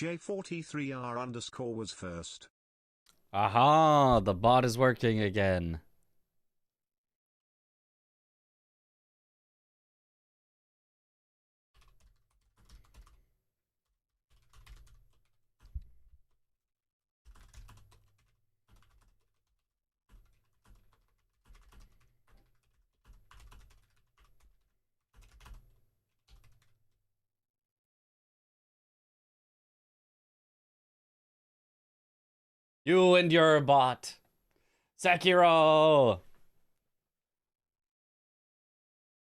J43R_ was first. Aha, the bot is working again. You and your bot. Sekiro!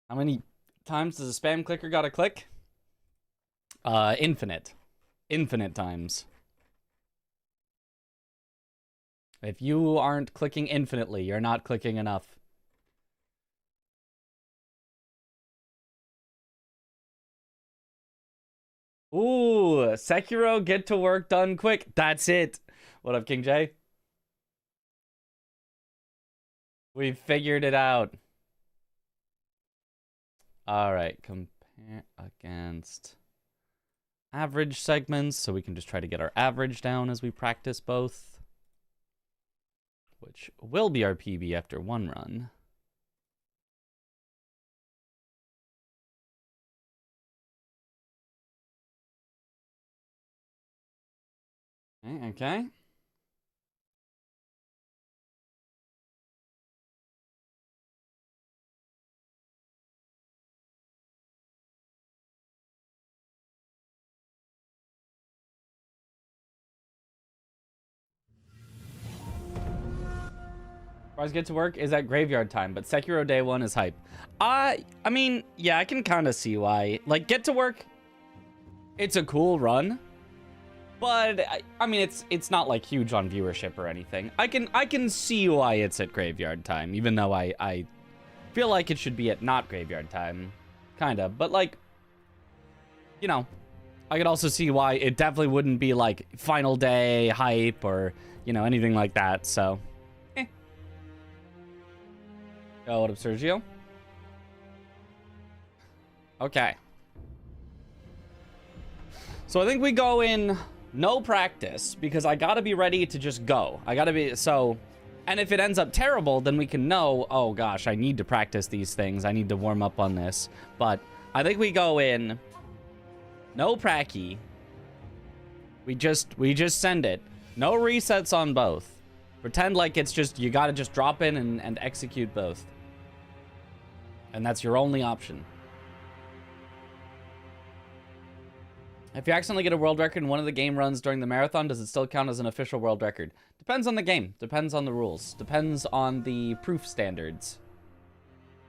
How many times does a spam clicker gotta click? Infinite. Infinite times. If you aren't clicking infinitely, you're not clicking enough. Ooh, Sekiro, get to work done quick. That's it. What up, King J? We figured it out. All right, compare against average segments, so we can just try to get our average down as we practice both, which will be our PB after one run. Okay. Rise Get to Work is at graveyard time, but Sekiro Day 1 is hype. I mean, yeah, I can kind of see why. Like, Get to Work, it's a cool run, but I mean, it's not like huge on viewership or anything. I can see why it's at graveyard time, even though I feel like it should be at not graveyard time, kind of. But like, you know, I could also see why it definitely wouldn't be like final day hype or, you know, anything like that. So. Oh, what up, Sergio? Okay. So I think we go in no practice because I gotta be ready to just go. I gotta be, so, and if it ends up terrible, then we can know, oh gosh, I need to practice these things. I need to warm up on this. But I think we go in no pracky. We just send it. No resets on both. Pretend like it's just, you gotta just drop in and execute both. And that's your only option. If you accidentally get a world record in one of the game runs during the marathon, does it still count as an official world record? Depends on the game. Depends on the rules. Depends on the proof standards.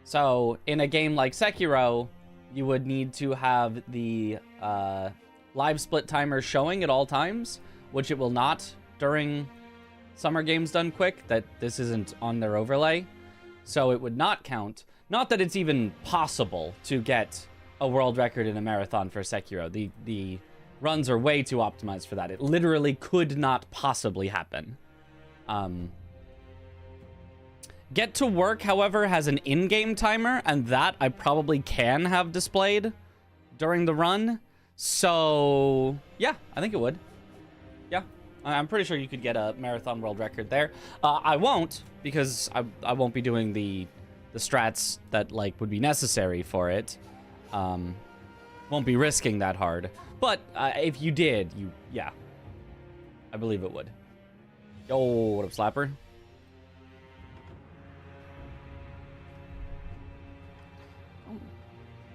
So, in a game like Sekiro, you would need to have the live split timer showing at all times, which it will not during Summer Games Done Quick, that this isn't on their overlay. So it would not count. Not that it's even possible to get a world record in a marathon for Sekiro. The runs are way too optimized for that. It literally could not possibly happen. Get to Work, however, has an in-game timer, and that I probably can have displayed during the run. So, yeah, I think it would. Yeah, I'm pretty sure you could get a marathon world record there. I won't, because I won't be doing the strats that, like, would be necessary for it. Won't be risking that hard. But if you did, yeah, I believe it would. Yo, what up, Slapper? Oh,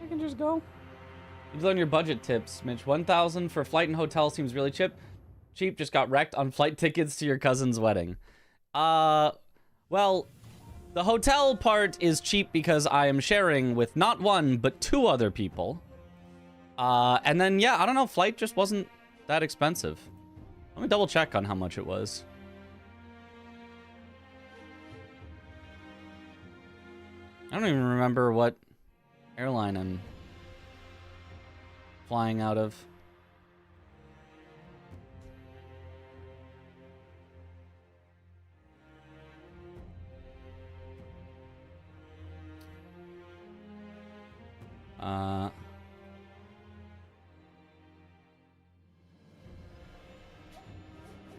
I can just go. You've learned your budget tips, Mitch. 1,000 for flight and hotel seems really cheap. Just got wrecked on flight tickets to your cousin's wedding. Well, the hotel part is cheap because I am sharing with not one, but 2 other people. And then, yeah, I don't know, flight just wasn't that expensive. Let me double check on how much it was. I don't even remember what airline I'm flying out of.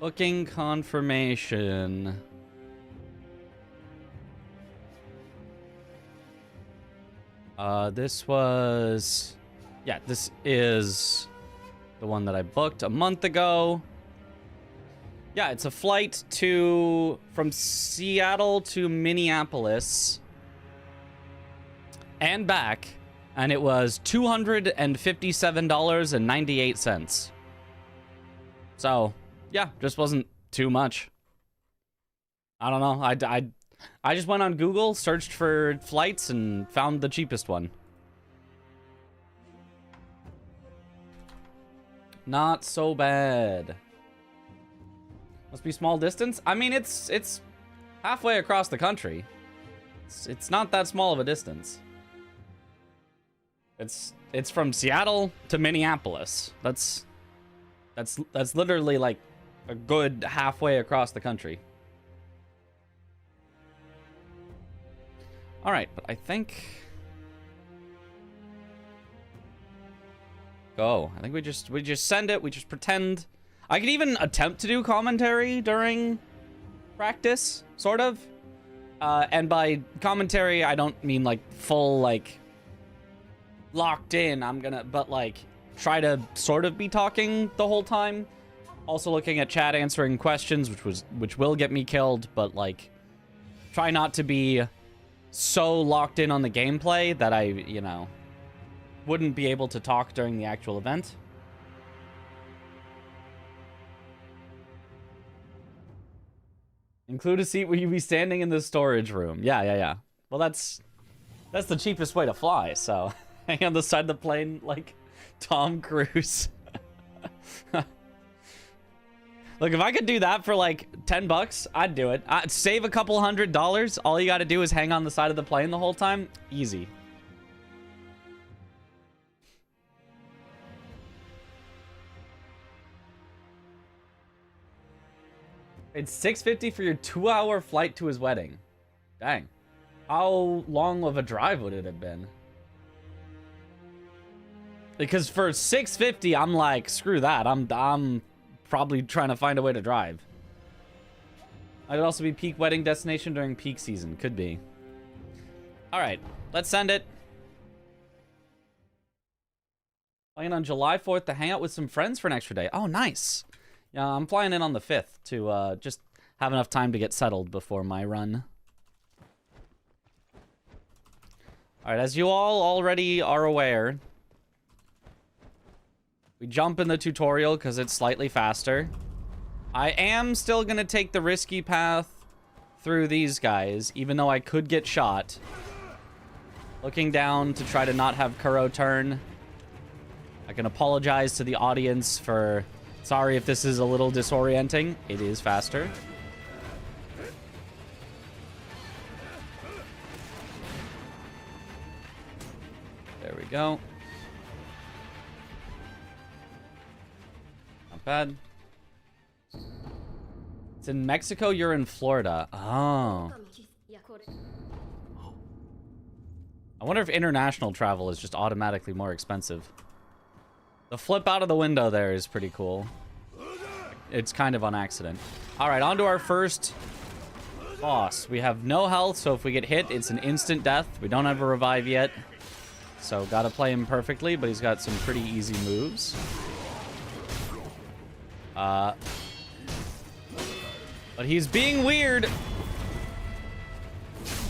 Booking confirmation. This was... Yeah, this is the one that I booked a month ago. Yeah, it's a flight from Seattle to Minneapolis and back, and it was $257.98. So, yeah, just wasn't too much. I don't know. I just went on Google, searched for flights, and found the cheapest one. Not so bad. Must be small distance. I mean, it's halfway across the country. It's not that small of a distance. It's from Seattle to Minneapolis. That's literally like a good halfway across the country. All right, but I think go. I think we just send it. We just pretend. I could even attempt to do commentary during practice, sort of. And by commentary, I don't mean like full like locked in. But like try to sort of be talking the whole time. Also looking at chat, answering questions, which will get me killed. But like, try not to be so locked in on the gameplay that I, you know, wouldn't be able to talk during the actual event. Include a seat where you be standing in the storage room. Yeah. Well, that's the cheapest way to fly, so hang on the side of the plane like Tom Cruise. Look, if I could do that for like 10 bucks, I'd do it. I'd save a couple $100. All you got to do is hang on the side of the plane the whole time. Easy. It's $650 for your 2-hour flight to his wedding. Dang. How long of a drive would it have been? Because for $650, I'm like, screw that. I'm probably trying to find a way to drive. I'd also be peak wedding destination during peak season. Could be. All right, let's send it. Flying on July 4th to hang out with some friends for an extra day. Oh, nice. Yeah, I'm flying in on the 5th to just have enough time to get settled before my run. All right, as you all already are aware, we jump in the tutorial because it's slightly faster. I am still going to take the risky path through these guys, even though I could get shot. Looking down to try to not have Kuro turn. I can apologize to the audience for... Sorry if this is a little disorienting. It is faster. There we go. Not bad. It's in Mexico, you're in Florida. Oh. I wonder if international travel is just automatically more expensive. The flip out of the window there is pretty cool. It's kind of on accident. All right, on to our first boss. We have no health, so if we get hit, it's an instant death. We don't have a revive yet. So gotta play him perfectly, but he's got some pretty easy moves. But he's being weird.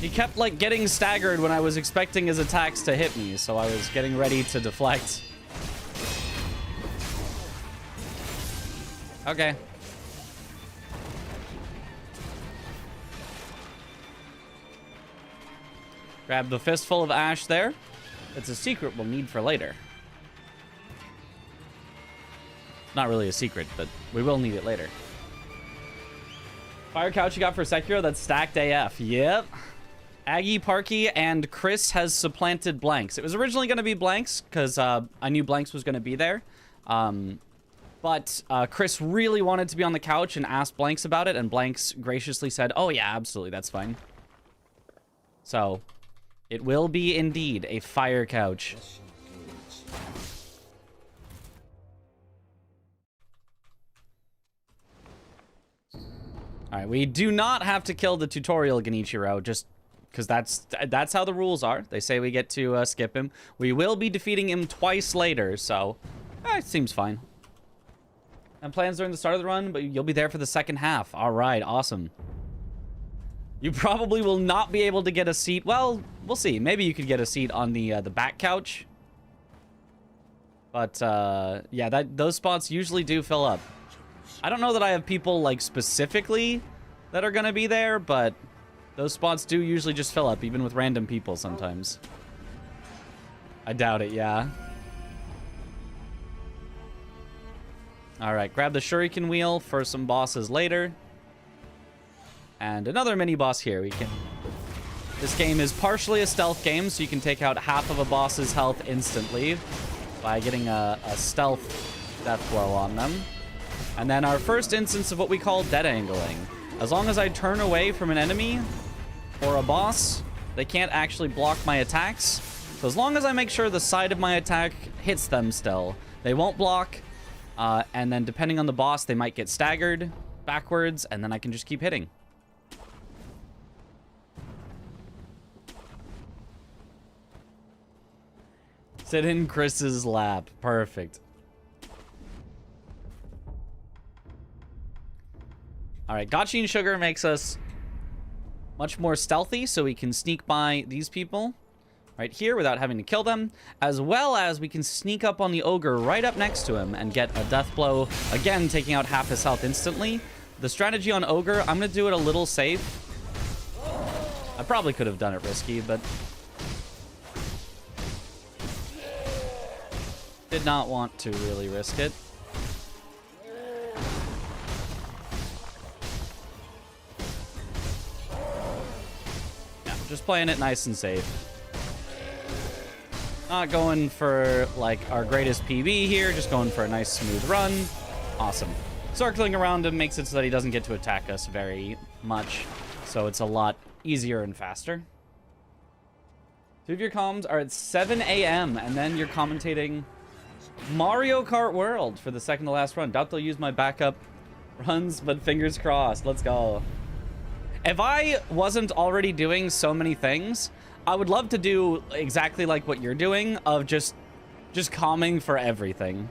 He kept like getting staggered when I was expecting his attacks to hit me, so I was getting ready to deflect. Okay. Grab the fistful of ash there. It's a secret we'll need for later. Not really a secret, but we will need it later. Fire couch you got for Sekiro? That's stacked AF. Yep. Aggie, Parky, and Chris has supplanted Blanks. It was originally going to be Blanks because I knew Blanks was going to be there. But Chris really wanted to be on the couch and asked Blanks about it, and Blanks graciously said, oh yeah, absolutely, that's fine. So, it will be indeed a fire couch. All right, we do not have to kill the tutorial Genichiro, just because that's how the rules are. They say we get to skip him. We will be defeating him twice later, so it seems fine. And plans during the start of the run, but you'll be there for the second half. All right, awesome. You probably will not be able to get a seat. Well, we'll see. Maybe you could get a seat on the back couch. But yeah, those spots usually do fill up. I don't know that I have people, like, specifically that are going to be there, but those spots do usually just fill up, even with random people sometimes. I doubt it, yeah. All right, grab the shuriken wheel for some bosses later. And another mini-boss here. This game is partially a stealth game, so you can take out half of a boss's health instantly by getting a stealth death blow on them. And then our first instance of what we call dead angling. As long as I turn away from an enemy or a boss, they can't actually block my attacks. So as long as I make sure the side of my attack hits them still, they won't block. And then depending on the boss, they might get staggered backwards, and then I can just keep hitting. Sit in Chris's lap. Perfect. All right, Gotchi Sugar makes us much more stealthy, so we can sneak by these people right here without having to kill them, as well as we can sneak up on the ogre right up next to him and get a death blow, again, taking out half his health instantly. The strategy on ogre, I'm going to do it a little safe. I probably could have done it risky, but did not want to really risk it. Yeah, just playing it nice and safe. Not going for, like, our greatest PB here, just going for a nice smooth run. Awesome. Circling around him makes it so that he doesn't get to attack us very much, so it's a lot easier and faster. Two of your comms are at 7 a.m., and then you're commentating Mario Kart World for the second to last run. Doubt they'll use my backup runs, but fingers crossed. Let's go. If I wasn't already doing so many things, I would love to do exactly like what you're doing, of just calming for everything.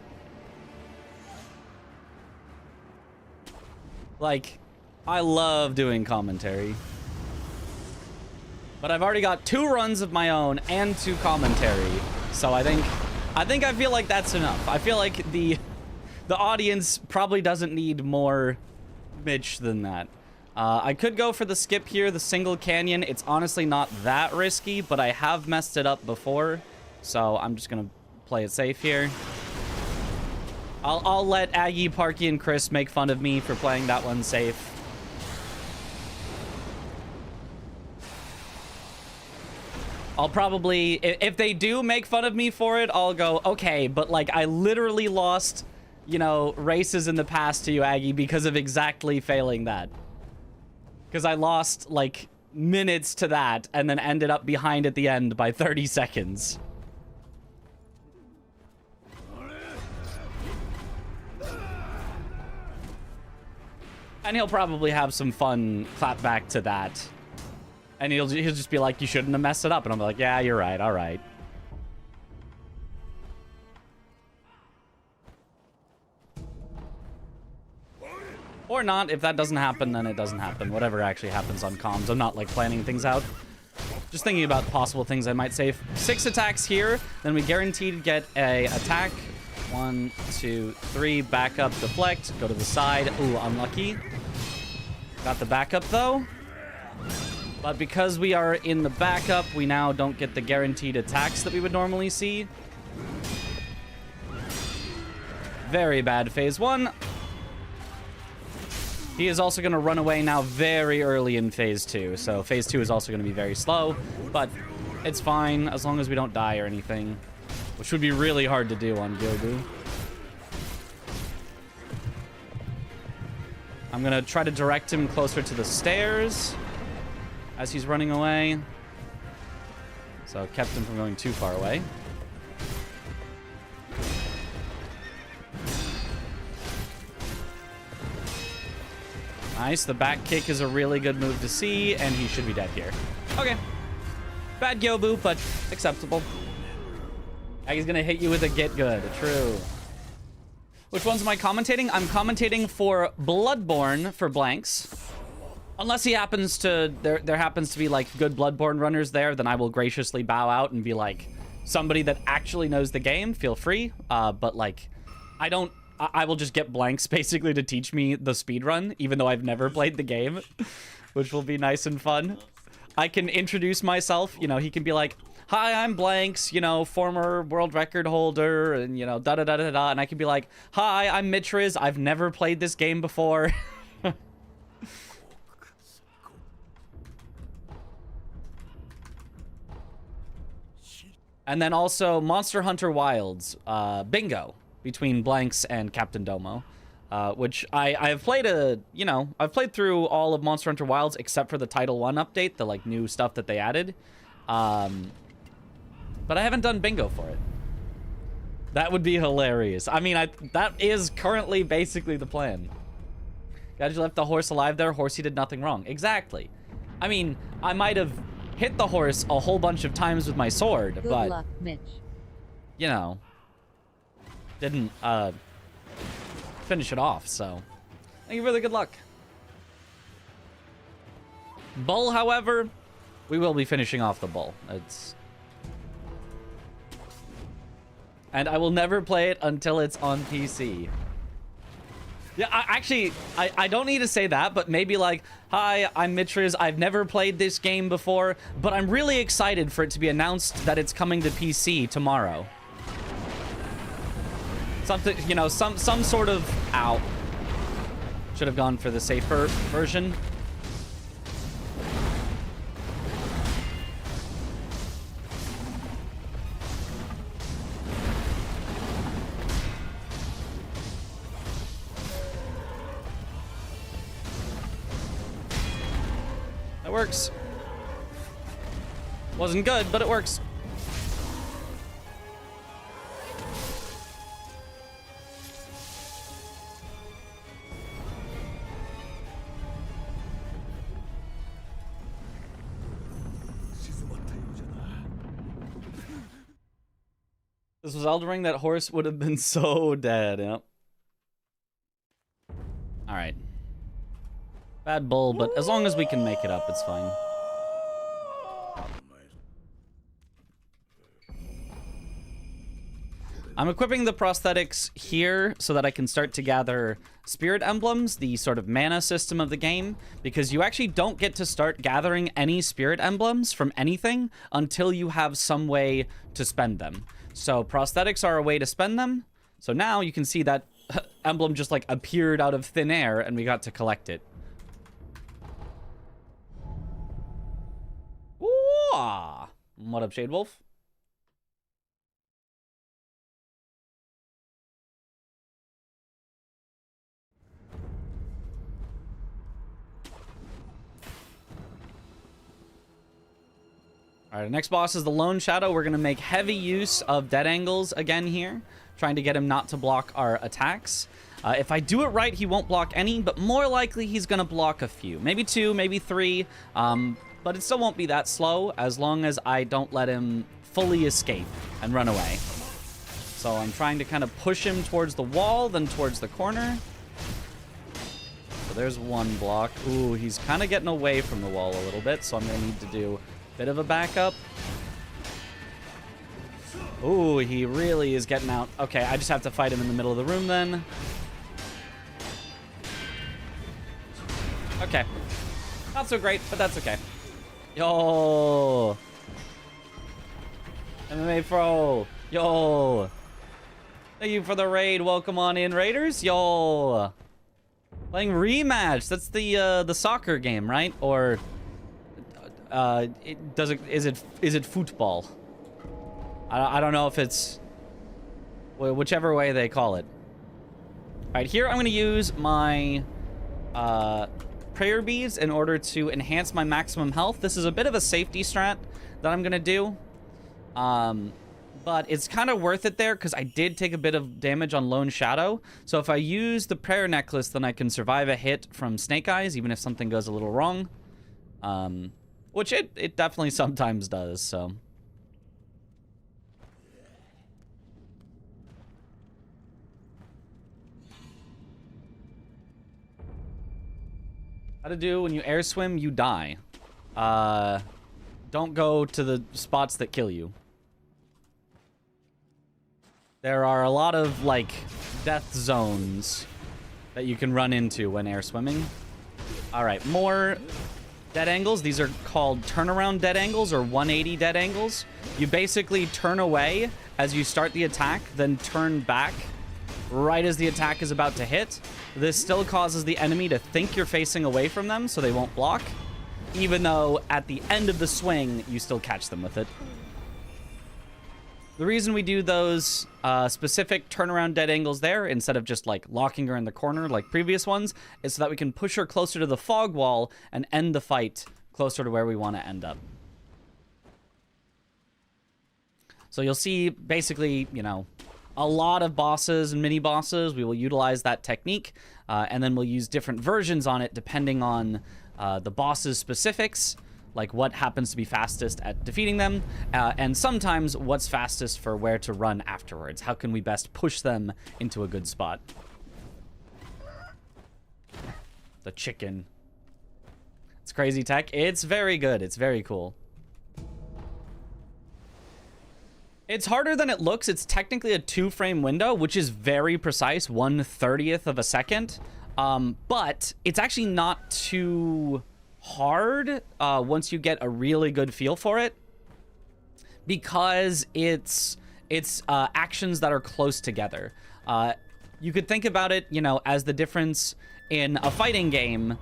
Like, I love doing commentary. But I've already got 2 runs of my own and 2 commentary. So I feel like that's enough. I feel like the audience probably doesn't need more Mitch than that. I could go for the skip here, the single canyon. It's honestly not that risky, but I have messed it up before. So I'm just going to play it safe here. I'll let Aggie, Parky, and Chris make fun of me for playing that one safe. I'll probably, if they do make fun of me for it, I'll go, okay, but like I literally lost, you know, races in the past to you, Aggie, because of exactly failing that. Because I lost like minutes to that and then ended up behind at the end by 30 seconds. And he'll probably have some fun clap back to that. And he'll just be like, you shouldn't have messed it up. And I'm like, yeah, you're right. All right. Or not. If that doesn't happen, then it doesn't happen. Whatever actually happens on comms. I'm not, like, planning things out. Just thinking about possible things I might save. 6 attacks here. Then we guaranteed get a attack. 1, 2, 3. Back up, deflect. Go to the side. Ooh, unlucky. Got the backup, though. But because we are in the backup, we now don't get the guaranteed attacks that we would normally see. Very bad phase 1. He is also going to run away now very early in phase 2. So phase 2 is also going to be very slow. But it's fine as long as we don't die or anything. Which would be really hard to do on Gyobu. I'm going to try to direct him closer to the stairs as he's running away. So kept him from going too far away. Nice. The back kick is a really good move to see, and he should be dead here. Okay. Bad Gyobu, but acceptable. He's gonna hit you with a get good. True. Which ones am I commentating? I'm commentating for Bloodborne for blanks. Unless he happens to, there happens to be like good Bloodborne runners there, then I will graciously bow out and be like, somebody that actually knows the game, feel free. But like, I will just get blanks basically to teach me the speedrun, even though I've never played the game, which will be nice and fun. I can introduce myself, you know, he can be like, hi, I'm Blanks, you know, former world record holder, and, you know, da-da-da-da-da, and I can be like, hi, I'm Mitriz, I've never played this game before. And then also Monster Hunter Wilds, bingo, between Blanks and Captain Domo, which I have played I've played through all of Monster Hunter Wilds except for the Title 1 update, the, like, new stuff that they added. But I haven't done bingo for it. That would be hilarious. I mean, that is currently basically the plan. Glad you left the horse alive there. Horsey did nothing wrong. Exactly. I mean, I might have hit the horse a whole bunch of times with my sword, Good but luck, Mitch. You know, didn't finish it off, so thank you for the good luck. Bull, however, we will be finishing off the bull. And I will never play it until it's on PC. Yeah, I don't need to say that, but maybe like, hi, I'm Mitriz. I've never played this game before, but I'm really excited for it to be announced that it's coming to PC tomorrow. Something, you know, some sort of... Ow. Should have gone for the safer version. That works. Wasn't good, but it works. This was Elden Ring, that horse would have been so dead, yep. Alright. Bad bull, but as long as we can make it up, it's fine. I'm equipping the prosthetics here so that I can start to gather spirit emblems, the sort of mana system of the game, because you actually don't get to start gathering any spirit emblems from anything until you have some way to spend them. So prosthetics are a way to spend them. So now you can see that emblem just like appeared out of thin air and we got to collect it. Ooh, what up, Shade Wolf? All right, next boss is the Lone Shadow. We're going to make heavy use of dead angles again here, trying to get him not to block our attacks. If I do it right, he won't block any, but more likely he's going to block a few. Maybe 2, maybe 3, but it still won't be that slow as long as I don't let him fully escape and run away. So I'm trying to kind of push him towards the wall, then towards the corner. So there's one block. Ooh, he's kind of getting away from the wall a little bit, so I'm going to need to do... bit of a backup. Ooh, he really is getting out. Okay, I just have to fight him in the middle of the room then. Okay. Not so great, but that's okay. Yo! MMA Pro! Yo! Thank you for the raid. Welcome on in, Raiders. Yo! Playing Rematch. That's the soccer game, right? Or... is it football? I don't know if it's whichever way they call it. All right, here I'm going to use my prayer beads in order to enhance my maximum health. This is a bit of a safety strat that I'm going to do. but it's kind of worth it there because I did take a bit of damage on Lone Shadow. So if I use the prayer necklace, then I can survive a hit from Snake Eyes, even if something goes a little wrong. Which it definitely sometimes does, so. How to do when you air swim, you die. Don't go to the spots that kill you. There are a lot of, like, death zones that you can run into when air swimming. All right, more dead angles. These are called turnaround dead angles or 180 dead angles. You basically turn away as you start the attack, then turn back right as the attack is about to hit. This still causes the enemy to think you're facing away from them, so they won't block, even though at the end of the swing, you still catch them with it. The reason we do those specific turnaround dead angles there, instead of just like locking her in the corner like previous ones, is so that we can push her closer to the fog wall and end the fight closer to where we want to end up. So you'll see basically, you know, a lot of bosses and mini bosses, we will utilize that technique, and then we'll use different versions on it depending on the boss's specifics, like what happens to be fastest at defeating them, and sometimes what's fastest for where to run afterwards. How can we best push them into a good spot? The chicken. It's crazy tech. It's very good. It's very cool. It's harder than it looks. It's technically a 2-frame window, which is very precise, 1/30th of a second. But it's actually not too hard once you get a really good feel for it, because it's actions that are close together. You could think about it, you know, as the difference in a fighting game.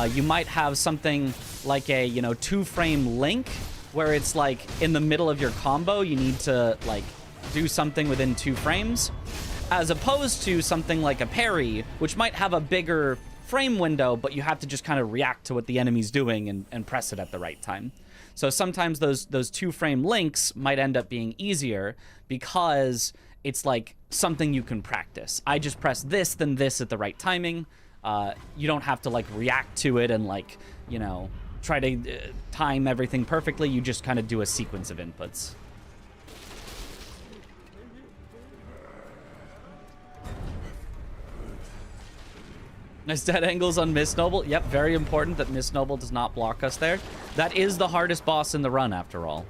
You might have something like a, you know, 2-frame link, where it's like in the middle of your combo, you need to like do something within 2 frames, as opposed to something like a parry, which might have a bigger frame window, but you have to just kind of react to what the enemy's doing and press it at the right time. So sometimes those 2-frame links might end up being easier because it's like something you can practice. I just press this, then this at the right timing. You don't have to like react to it and like, you know, try to time everything perfectly. You just kind of do a sequence of inputs. Nice dead angles on Miss Noble. Yep, very important that Miss Noble does not block us there. That is the hardest boss in the run, after all.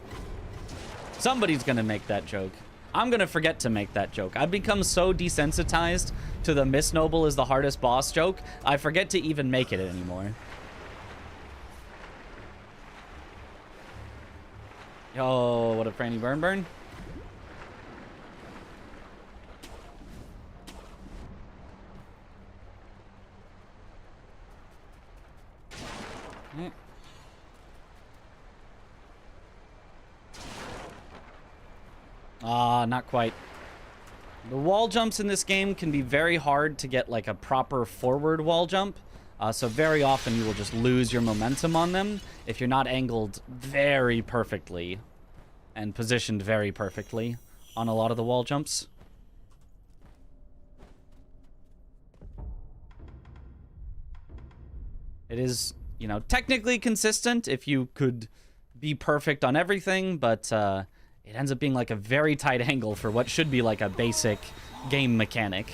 Somebody's gonna make that joke. I'm gonna forget to make that joke. I've become so desensitized to the Miss Noble is the hardest boss joke, I forget to even make it anymore. Yo, what a Franny burn. Not quite. The wall jumps in this game can be very hard to get like a proper forward wall jump. So very often you will just lose your momentum on them if you're not angled very perfectly and positioned very perfectly on a lot of the wall jumps. It is, you know, technically consistent if you could be perfect on everything, but it ends up being like a very tight angle for what should be like a basic game mechanic.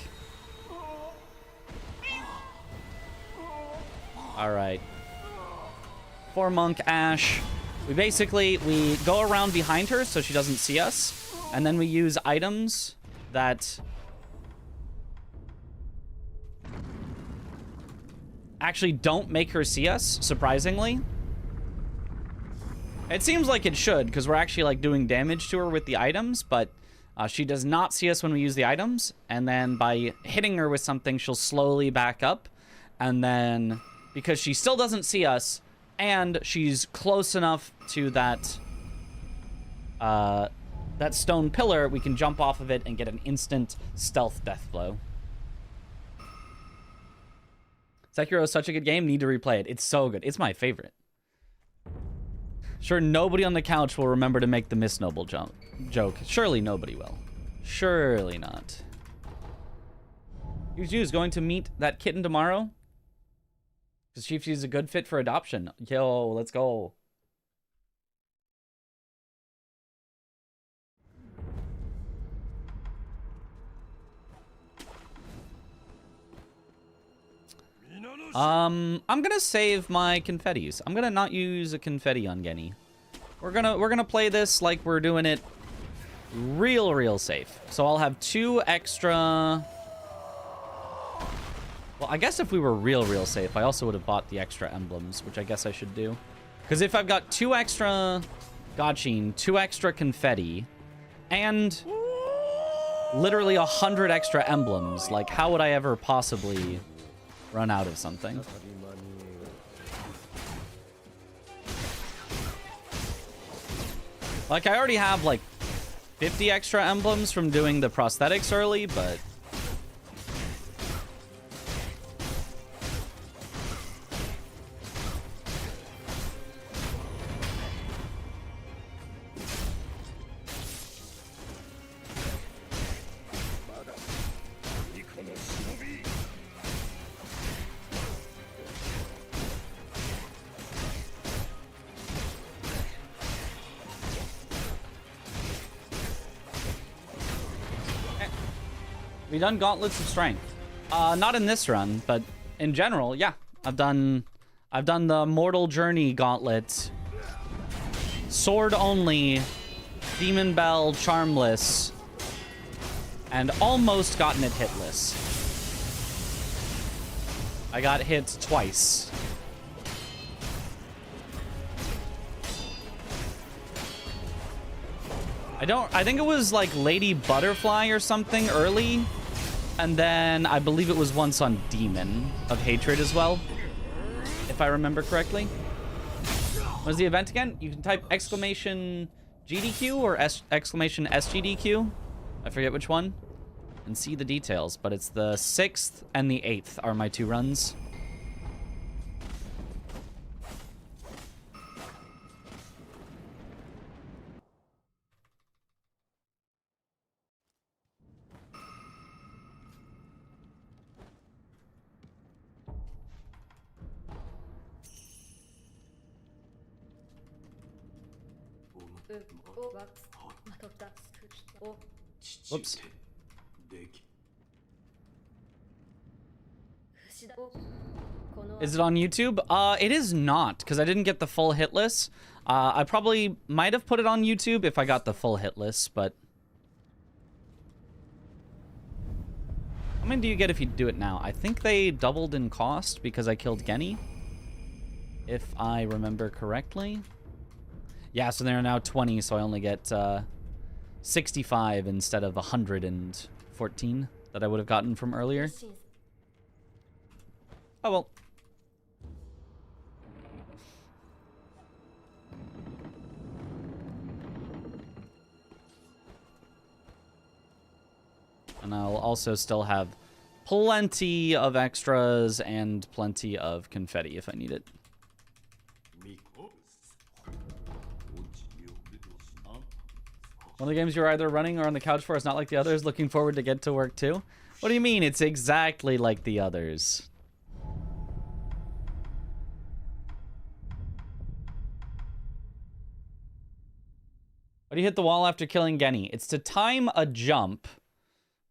All right. For Monk Ash, we go around behind her so she doesn't see us, and then we use items that actually don't make her see us, surprisingly. It seems like it should, because we're actually like doing damage to her with the items, but she does not see us when we use the items, and then by hitting her with something, she'll slowly back up, and then because she still doesn't see us, and she's close enough to that that stone pillar, we can jump off of it and get an instant stealth death blow. Sekiro is such a good game, need to replay it. It's so good. It's my favorite. Sure, nobody on the couch will remember to make the Miss Noble jump. joke. Surely nobody will. Surely not. Yu's going to meet that kitten tomorrow? Because Chief is a good fit for adoption. Yo, let's go. I'm gonna save my confettis. I'm gonna not use a confetti on Genny. We're gonna play this like we're doing it real safe. So I'll have 2 extra. Well, I guess if we were real safe, I also would have bought the extra emblems, which I guess I should do. Because if I've got 2 extra Gachine, 2 extra confetti, and literally 100 extra emblems, like how would I ever possibly run out of something? Like, I already have like 50 extra emblems from doing the prosthetics early, but we done Gauntlets of Strength. Not in this run, but in general, yeah. I've done the Mortal Journey Gauntlet. Sword only, Demon Bell, Charmless, and almost gotten it hitless. I got hit twice. I think it was like Lady Butterfly or something early. And then I believe it was once on Demon of Hatred as well, if I remember correctly. What was the event again? You can type exclamation GDQ or exclamation SGDQ. I forget which one. And see the details. But it's the 6th and the 8th are my 2 runs. Whoops. Is it on YouTube? It is not, because I didn't get the full hit list. I probably might have put it on YouTube if I got the full hit list, but... How many do you get if you do it now? I think they doubled in cost because I killed Genny, if I remember correctly. Yeah, so there are now 20, so I only get 65 instead of 114 that I would have gotten from earlier. Oh, well. And I'll also still have plenty of extras and plenty of confetti if I need it. One of the games you're either running or on the couch for is not like the others. Looking forward to get to work too. What do you mean? It's exactly like the others. Why do you hit the wall after killing Genny? It's to time a jump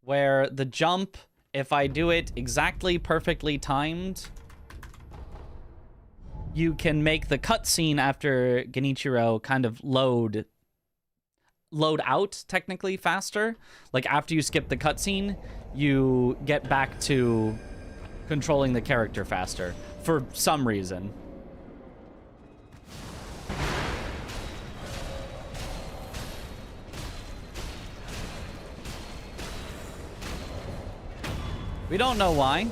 where the jump, if I do it exactly perfectly timed, you can make the cutscene after Genichiro kind of load out technically faster. Like after you skip the cutscene, you get back to controlling the character faster for some reason. We don't know why.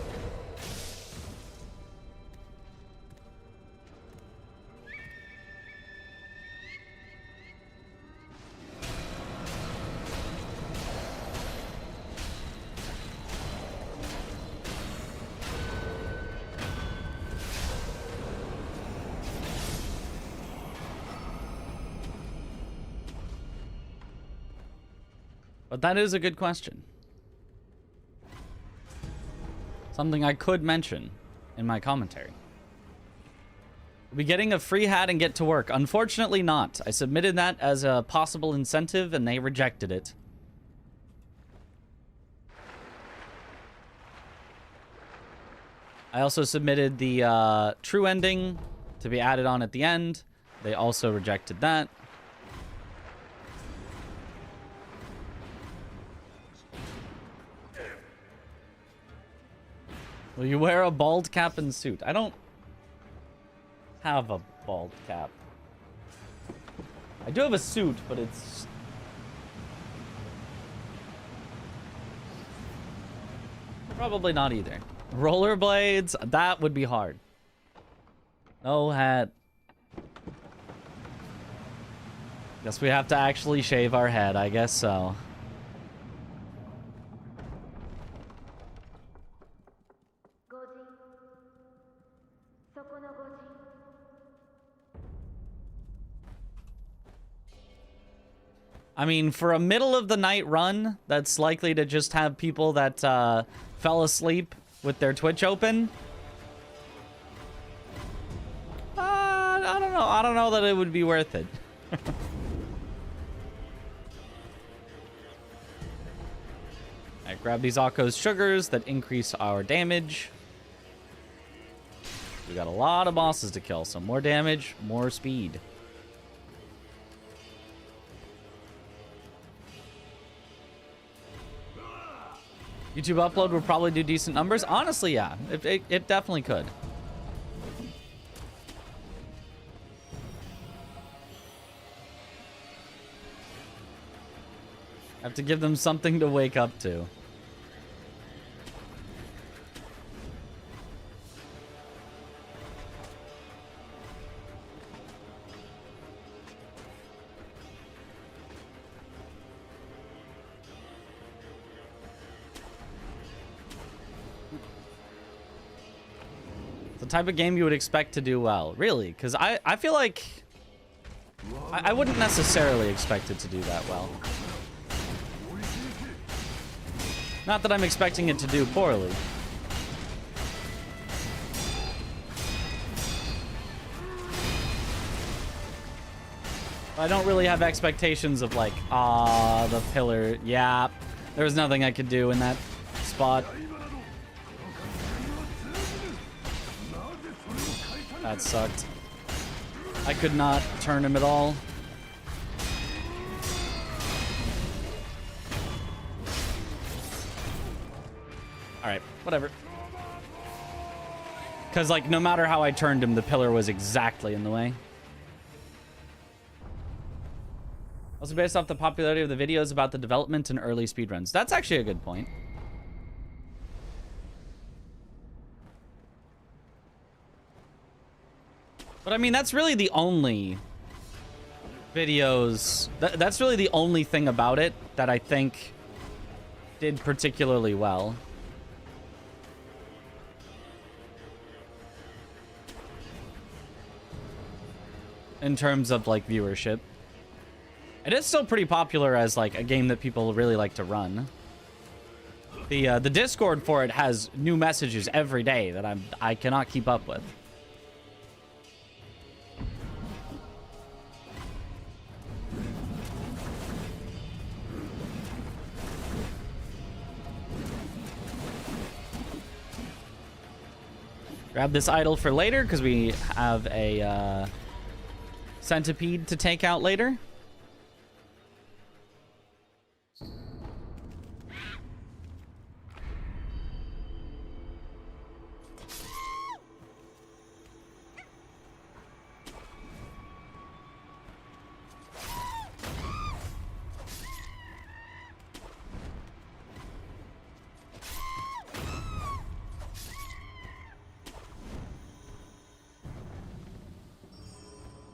But that is a good question. Something I could mention in my commentary. We'll be getting a free hat and get to work. Unfortunately not. I submitted that as a possible incentive and they rejected it. I also submitted the true ending to be added on at the end. They also rejected that. Will you wear a bald cap and suit? I don't have a bald cap. I do have a suit, but it's... probably not either. Rollerblades? That would be hard. No hat. Guess we have to actually shave our head. I guess so. I mean, for a middle of the night run that's likely to just have people that fell asleep with their Twitch open. I don't know. I don't know that it would be worth it. Alright, grab these Akko's sugars that increase our damage. We got a lot of bosses to kill, so more damage, more speed. YouTube upload would probably do decent numbers. Honestly, yeah. It definitely could. Have to give them something to wake up to. Type of game you would expect to do well. Really? Because I feel like I wouldn't necessarily expect it to do that well. Not that I'm expecting it to do poorly. I don't really have expectations of like, the pillar. Yeah, there was nothing I could do in that spot. That sucked. I could not turn him at all. Alright, whatever. Because, like, no matter how I turned him, the pillar was exactly in the way. Also, based off the popularity of the videos about the development and early speedruns. That's actually a good point. But I mean, that's really the only videos... That's really the only thing about it that I think did particularly well. In terms of, like, viewership. It is still pretty popular as, like, a game that people really like to run. The Discord for it has new messages every day that I cannot keep up with. Grab this idol for later, because we have a centipede to take out later.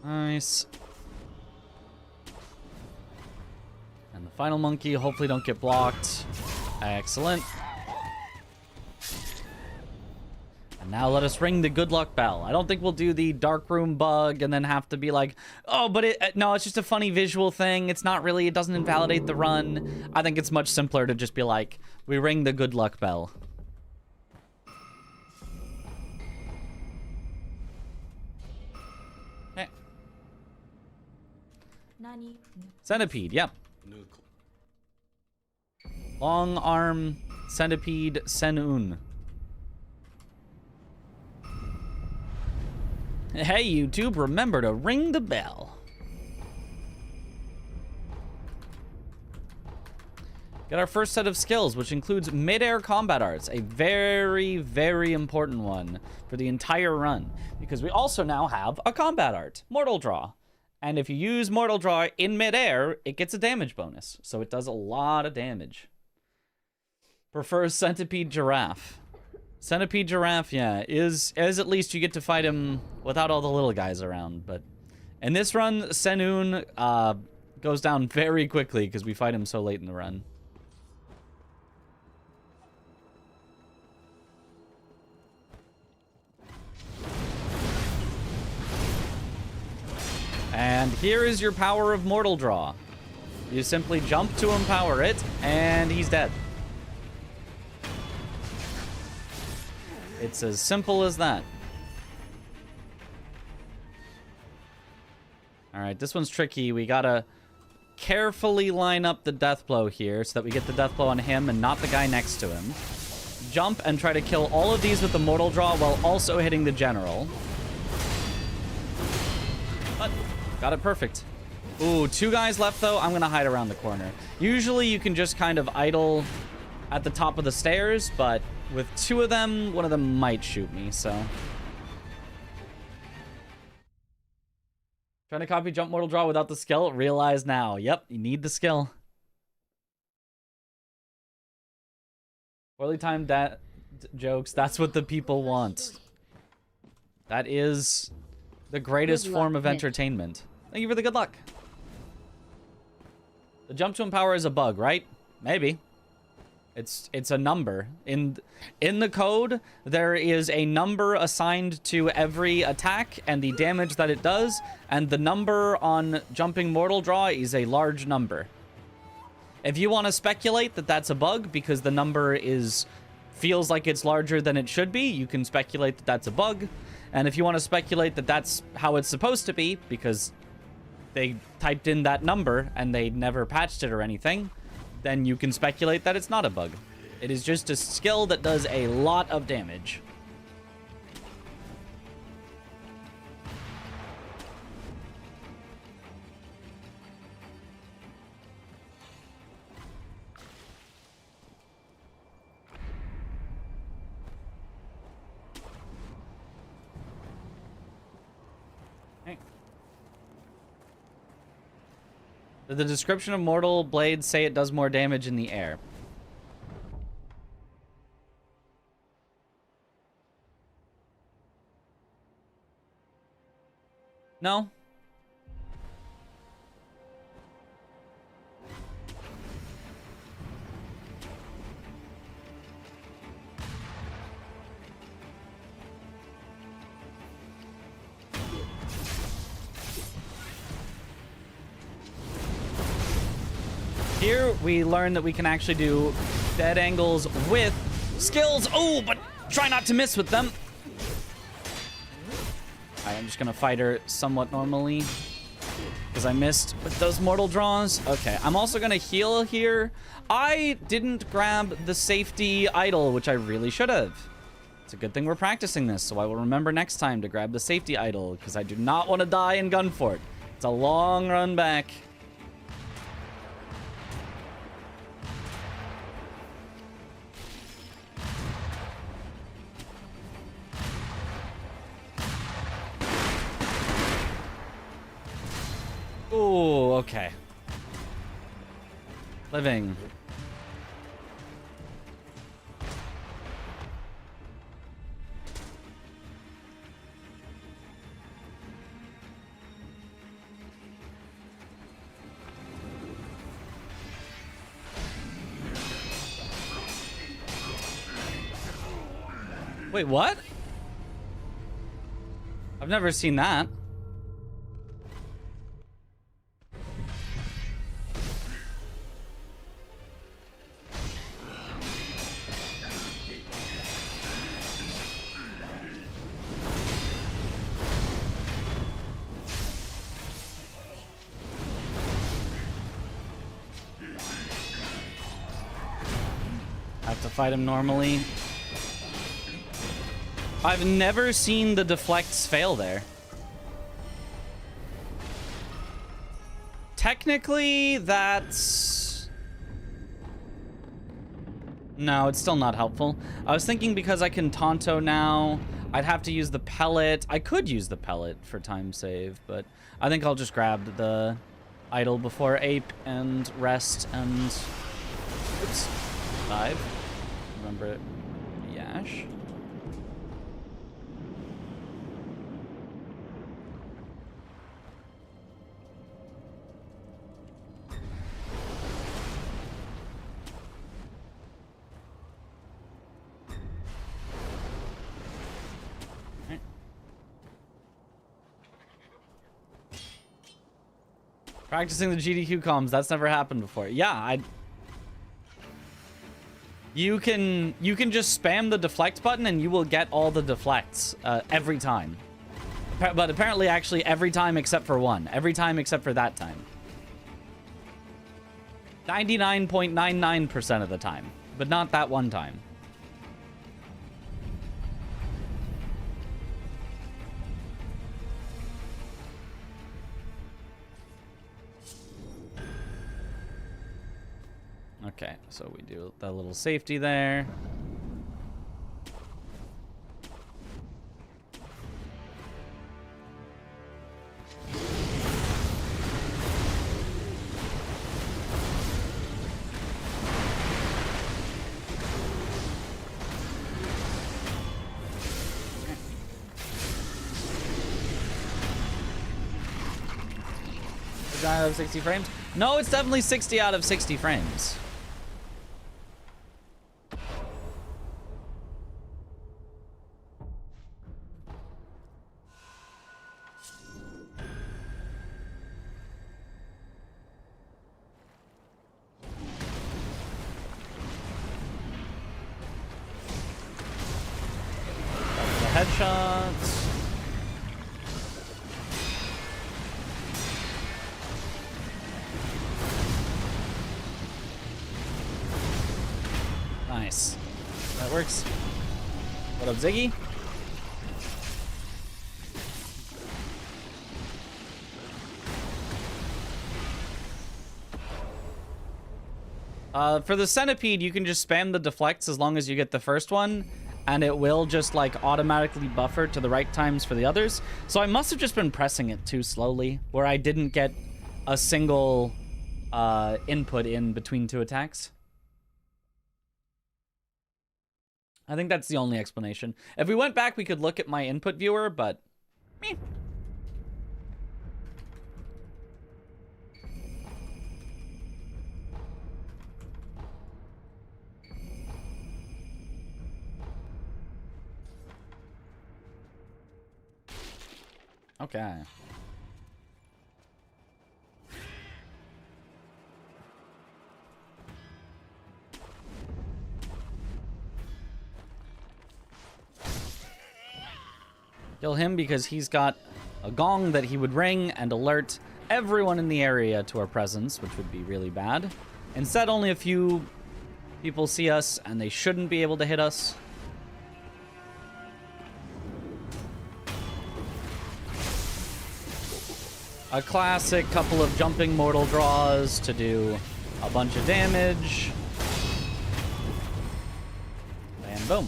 Nice. And the final monkey, hopefully don't get blocked. Excellent. And now let us ring the good luck bell. I don't think we'll do the dark room bug and then have to be like, oh, but no, it's just a funny visual thing. It's not really, it doesn't invalidate the run. I think it's much simpler to just be like, we ring the good luck bell. Okay. Centipede, yep. Long arm centipede Senun. Hey YouTube, remember to ring the bell. Get our first set of skills, which includes mid-air combat arts, a very, very important one for the entire run, because we also now have a combat art, Mortal Draw. And if you use Mortal Draw in mid-air, it gets a damage bonus, so it does a lot of damage. Prefers Centipede Giraffe. Centipede Giraffe, yeah, is at least you get to fight him without all the little guys around. But in this run, Senun goes down very quickly because we fight him so late in the run. And here is your power of Mortal Draw. You simply jump to empower it, and he's dead. It's as simple as that. Alright, this one's tricky. We gotta carefully line up the death blow here so that we get the death blow on him and not the guy next to him. Jump and try to kill all of these with the Mortal Draw while also hitting the general. But got it perfect. Ooh, 2 guys left though. I'm gonna hide around the corner. Usually you can just kind of idle at the top of the stairs, but with 2 of them, one of them might shoot me, so. Trying to copy jump Mortal Draw without the skill? Realize now. Yep, you need the skill. Poorly timed jokes, that's what the people want. That is the greatest form of entertainment. Thank you for the good luck. The jump to empower is a bug, right? Maybe. It's a number. In the code, there is a number assigned to every attack and the damage that it does, and the number on jumping Mortal Draw is a large number. If you want to speculate that that's a bug because the number feels like it's larger than it should be, you can speculate that that's a bug. And if you want to speculate that that's how it's supposed to be because they typed in that number and they never patched it or anything, then you can speculate that it's not a bug. It is just a skill that does a lot of damage. Did the description of Mortal Blade say it does more damage in the air? No? Here, we learn that we can actually do dead angles with skills. Oh, but try not to miss with them. Alright, I'm just gonna fight her somewhat normally because I missed with those mortal draws. Okay, I'm also gonna heal here. I didn't grab the safety idol, which I really should have. It's a good thing we're practicing this, so I will remember next time to grab the safety idol because I do not want to die in Gunfort. It's a long run back. Ooh, okay. Living. Wait, what? I've never seen that. Have to fight him normally. I've never seen the deflects fail there. Technically, that's... No, it's still not helpful. I was thinking because I can Tonto now, I'd have to use the pellet. I could use the pellet for time save, but I think I'll just grab the idol before ape and rest and... Oops. Dive. Remember Yash. Right. Practicing the GDQ comms, that's never happened before. Yeah, You can just spam the deflect button and you will get all the deflects every time. But apparently actually every time except for one. Every time except for that time. 99.99% of the time. But not that one time. Okay, so we do that little safety there. Is that out of 60 frames? No, it's definitely 60 out of 60 frames. Headshots. Nice. That works. What up, Ziggy? For the centipede, you can just spam the deflects as long as you get the first one, and it will just like automatically buffer to the right times for the others. So I must have just been pressing it too slowly, where I didn't get a single input in between two attacks. I think that's the only explanation. If we went back, we could look at my input viewer, but meh. Okay. Kill him because he's got a gong that he would ring and alert everyone in the area to our presence, which would be really bad. Instead, only a few people see us, and they shouldn't be able to hit us. A classic couple of jumping mortal draws to do a bunch of damage. And boom.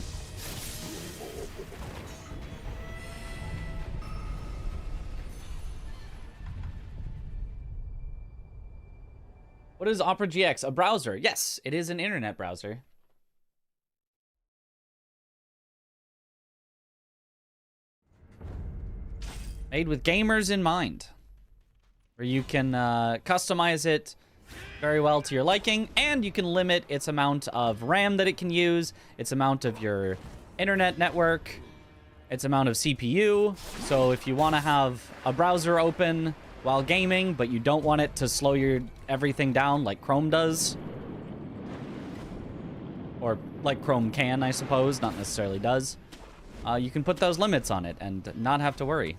What is Opera GX? A browser? Yes, it is an internet browser. Made with gamers in mind. Where you can customize it very well to your liking, and you can limit its amount of RAM that it can use, its amount of your internet network, its amount of CPU. So if you want to have a browser open while gaming, but you don't want it to slow your everything down like Chrome does, or like Chrome can, I suppose, not necessarily does, you can put those limits on it and not have to worry.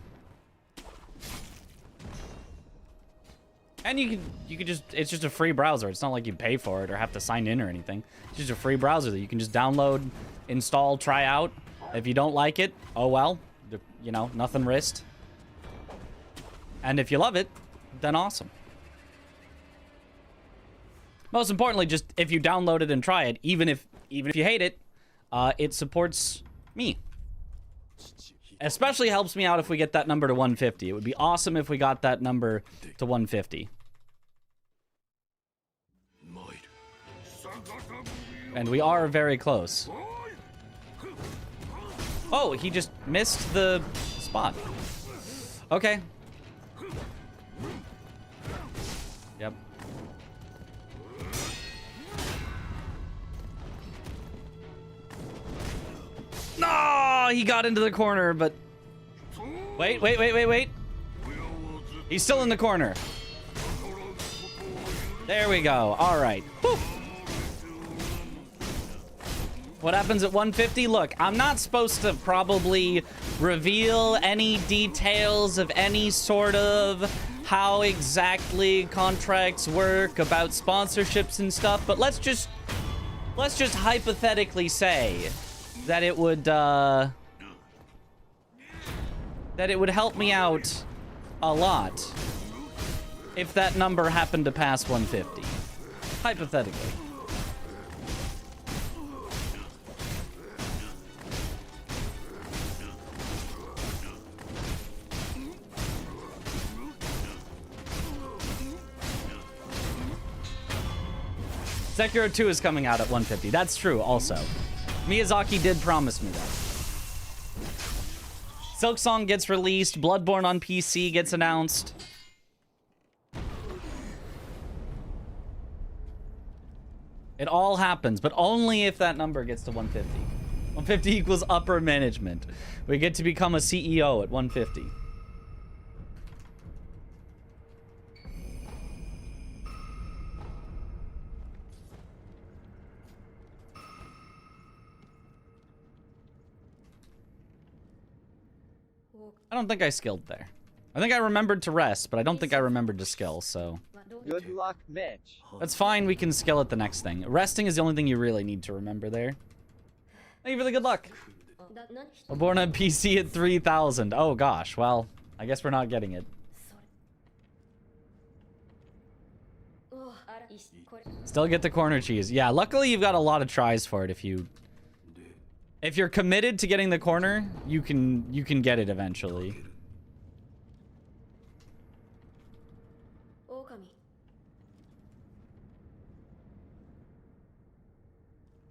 And you could just, it's just a free browser. It's not like you pay for it or have to sign in or anything. It's just a free browser that you can just download, install, try out. If you don't like it, oh well, you know, nothing risked. And if you love it, then awesome. Most importantly, just if you download it and try it, even if you hate it, it supports me. Especially helps me out if we get that number to 150. It would be awesome if we got that number to 150. And we are very close. Oh, he just missed the spot. Okay. Yep. No, he got into the corner, but... Wait. He's still in the corner. There we go. All right. Whew. What happens at 150? Look, I'm not supposed to probably reveal any details of any sort of how exactly contracts work about sponsorships and stuff, but let's just hypothetically say that it would help me out a lot if that number happened to pass 150. Hypothetically. Sekiro 2 is coming out at 150. That's true also. Miyazaki did promise me that. Silksong gets released. Bloodborne on PC gets announced. It all happens, but only if that number gets to 150. 150 equals upper management. We get to become a CEO at 150. I don't think I skilled there. I think I remembered to rest, but I don't think I remembered to skill, so... Good luck, Mitch. That's fine, we can skill at the next thing. Resting is the only thing you really need to remember there. Thank you for the good luck. Born on PC at 3,000. Oh gosh, well, I guess we're not getting it. Still get the corner cheese. Yeah, luckily you've got a lot of tries for it if you're committed to getting the corner, you can get it eventually.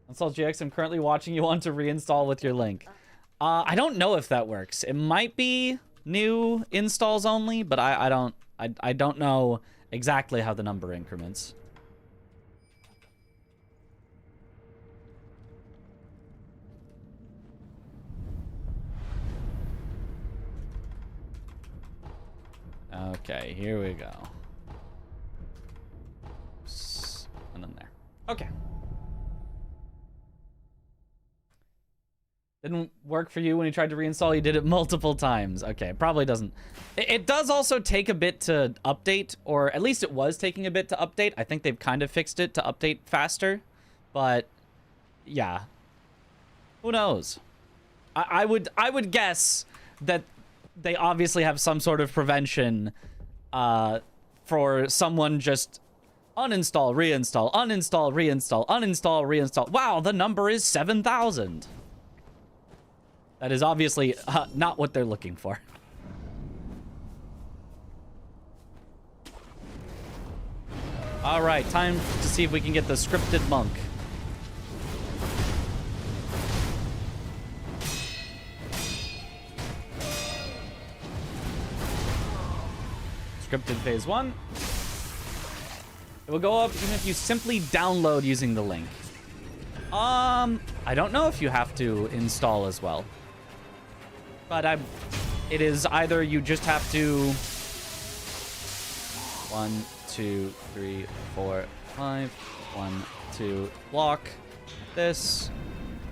Install GX, I'm currently watching you want to reinstall with your link. I don't know if that works. It might be new installs only, but I don't know exactly how the number increments. Okay, here we go. And then there. Okay. Didn't work for you when you tried to reinstall. You did it multiple times. Okay, probably doesn't. It does also take a bit to update, or at least it was taking a bit to update. I think they've kind of fixed it to update faster, but yeah. Who knows? I would guess that they obviously have some sort of prevention for someone just uninstall, reinstall, uninstall, reinstall, uninstall, reinstall. Wow, the number is 7,000. That is obviously not what they're looking for. All right, time to see if we can get the scripted monk. Scripted phase 1. It will go up even if you simply download using the link. I don't know if you have to install as well. But it is either you just have to 1, 2, 3, 4, 5. 1, 2, block this.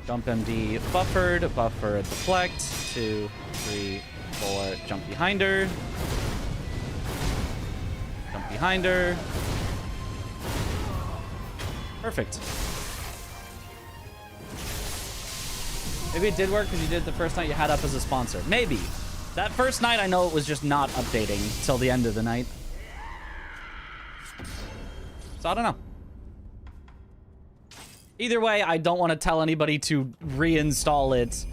Jump MD buffered, buffer deflect. 2, 3, 4, jump behind her. Jump behind her. Perfect. Maybe it did work because you did it the first night you had up as a sponsor. Maybe. That first night, I know it was just not updating till the end of the night. So I don't know. Either way, I don't want to tell anybody to reinstall it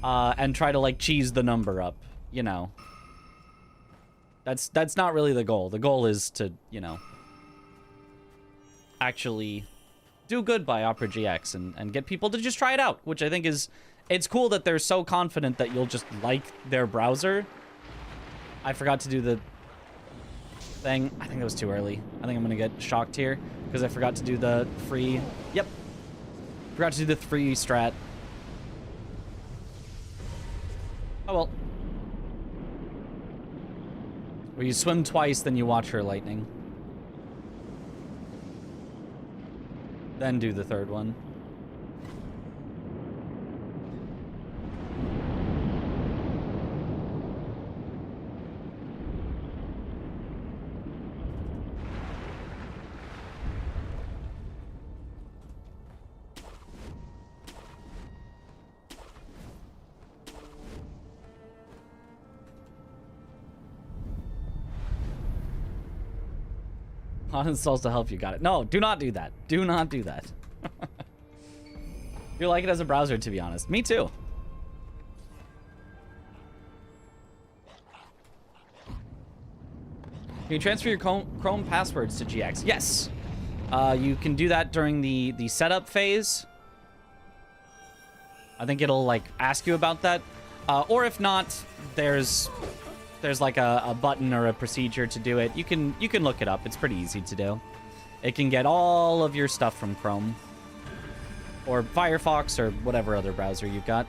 and try to, like, cheese the number up, you know. That's not really the goal. The goal is to, you know, actually do good by Opera GX and get people to just try it out, which I think is... It's cool that they're so confident that you'll just like their browser. I forgot to do the thing. I think it was too early. I think I'm going to get shocked here because I forgot to do the free... Yep. Forgot to do the free strat. Oh, well. Where you swim twice, then you watch her lightning. Then do the third one. Uninstalls to help you. Got it. No, do not do that. Do not do that. You like it as a browser, to be honest. Me too. Can you transfer your Chrome passwords to GX? Yes. You can do that during the setup phase. I think it'll like ask you about that. Or if not, there's like a button or a procedure to do it. You can look it up. It's pretty easy to do. It can get all of your stuff from Chrome or Firefox or whatever other browser you've got.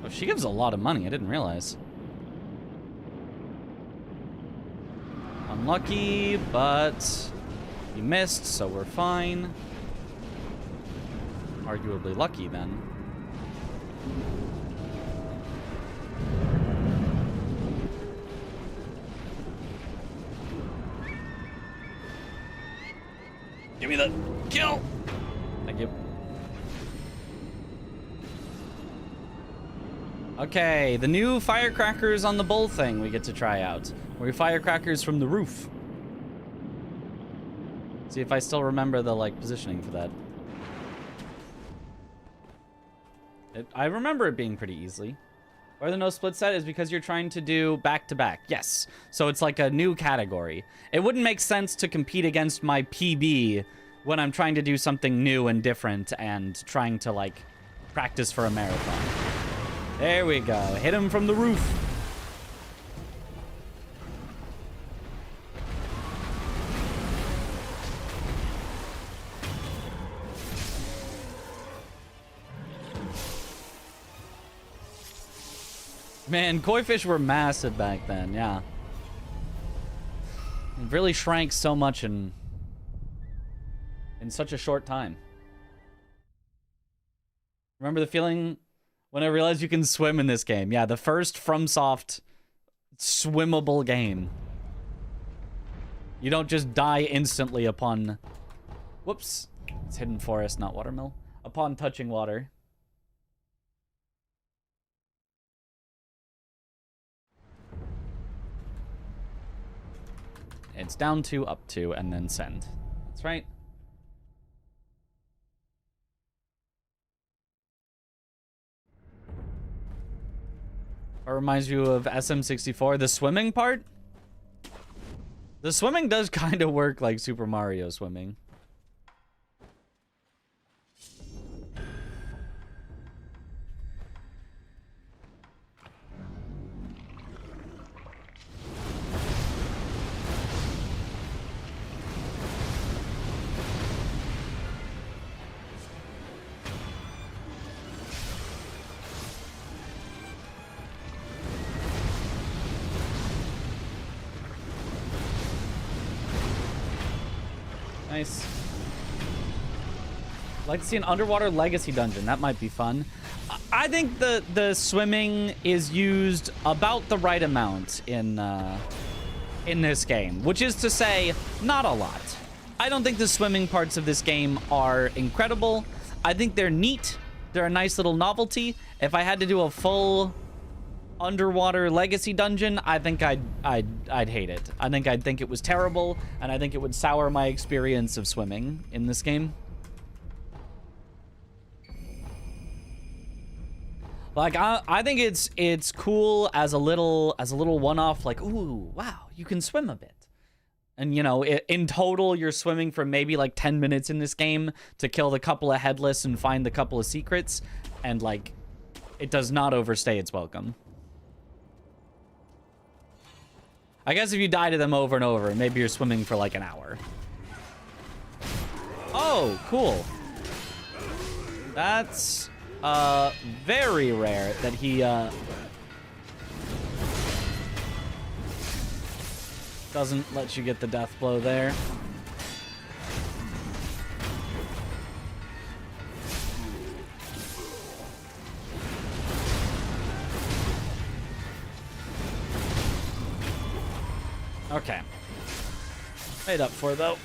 Oh, she gives a lot of money. I didn't realize. Unlucky, but you missed, so we're fine. Arguably lucky, then. Give me the kill! Thank you. Okay, the new firecrackers on the bull thing we get to try out. Where we firecrackers from the roof. See if I still remember the, like, positioning for that. I remember it being pretty easy. Why the no split set is because you're trying to do back-to-back. Yes. So it's like a new category. It wouldn't make sense to compete against my PB when I'm trying to do something new and different and trying to, like, practice for a marathon. There we go. Hit him from the roof. Man, koi fish were massive back then, yeah. It really shrank so much in such a short time. Remember the feeling when I realized you can swim in this game? Yeah, the first FromSoft swimmable game. You don't just die instantly upon... Whoops. It's hidden forest, not watermill. Upon touching water. It's down to, up to, and then send. That's right. What reminds you of SM64? The swimming part? The swimming does kind of work like Super Mario swimming. Nice. I'd like to see an underwater legacy dungeon. That might be fun. I think the swimming is used about the right amount in this game, which is to say, not a lot. I don't think the swimming parts of this game are incredible. I think they're neat. They're a nice little novelty. If I had to do a full underwater legacy dungeon, I think I'd hate it. I think it was terrible, and I think it would sour my experience of swimming in this game. Like I think it's cool as a little one-off, like, ooh, wow, you can swim a bit. And you know, in total you're swimming for maybe like 10 minutes in this game to kill the couple of headless and find the couple of secrets, and like it does not overstay its welcome. I guess if you die to them over and over, maybe you're swimming for like an hour. Oh, cool. That's very rare that he doesn't let you get the death blow there. Okay. Made up for, though.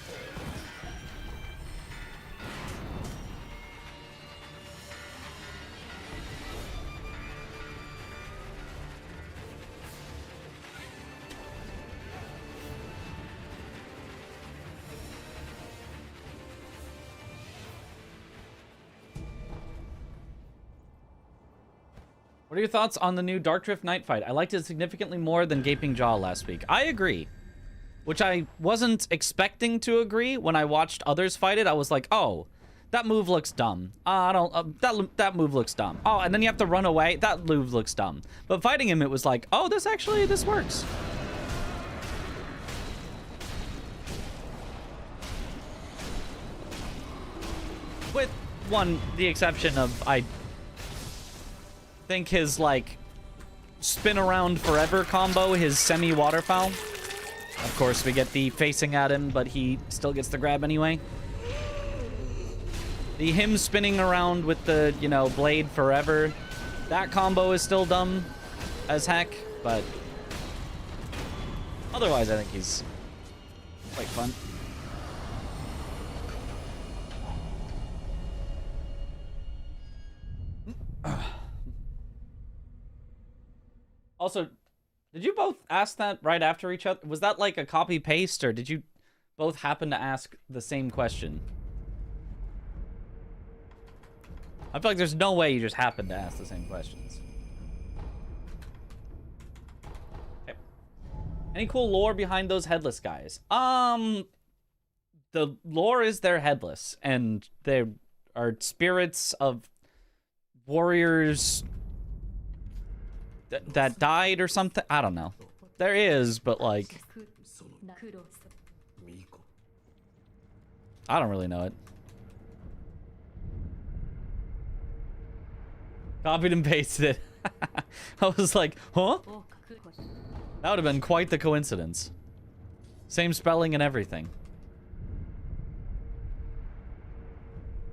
What are your thoughts on the new Dark Drift Night fight? I liked it significantly more than Gaping Jaw last week. I agree. Which I wasn't expecting to agree. When I watched others fight it, I was like, oh, that move looks dumb. That move looks dumb. Oh, and then you have to run away. That move looks dumb. But fighting him, it was like, oh, this works. With the exception of, I think his, like, spin around forever combo, his semi-waterfowl. Of course, we get the facing at him, but he still gets the grab anyway. The him spinning around with the, you know, blade forever, that combo is still dumb as heck, but otherwise I think he's quite fun. Also, did you both ask that right after each other? Was that like a copy paste, or did you both happen to ask the same question? I feel like there's no way you just happened to ask the same questions. Okay. Any cool lore behind those headless guys? The lore is they're headless, and they are spirits of warriors that died or something. I don't know. There is, but like, I don't really know it. Copied and pasted it. I was like, huh? That would have been quite the coincidence. Same spelling and everything.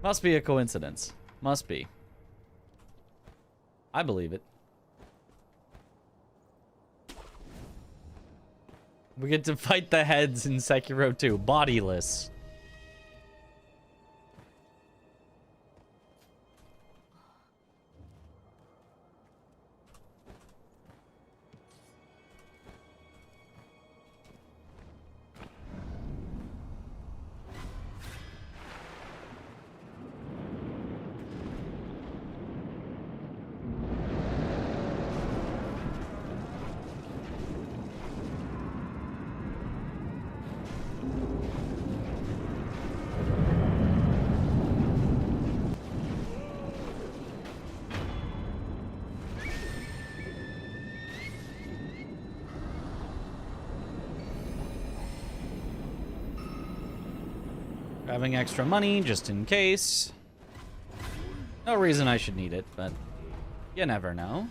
Must be a coincidence. Must be. I believe it. We get to fight the heads in Sekiro 2. Bodiless. Grabbing extra money just in case. No reason I should need it, but you never know.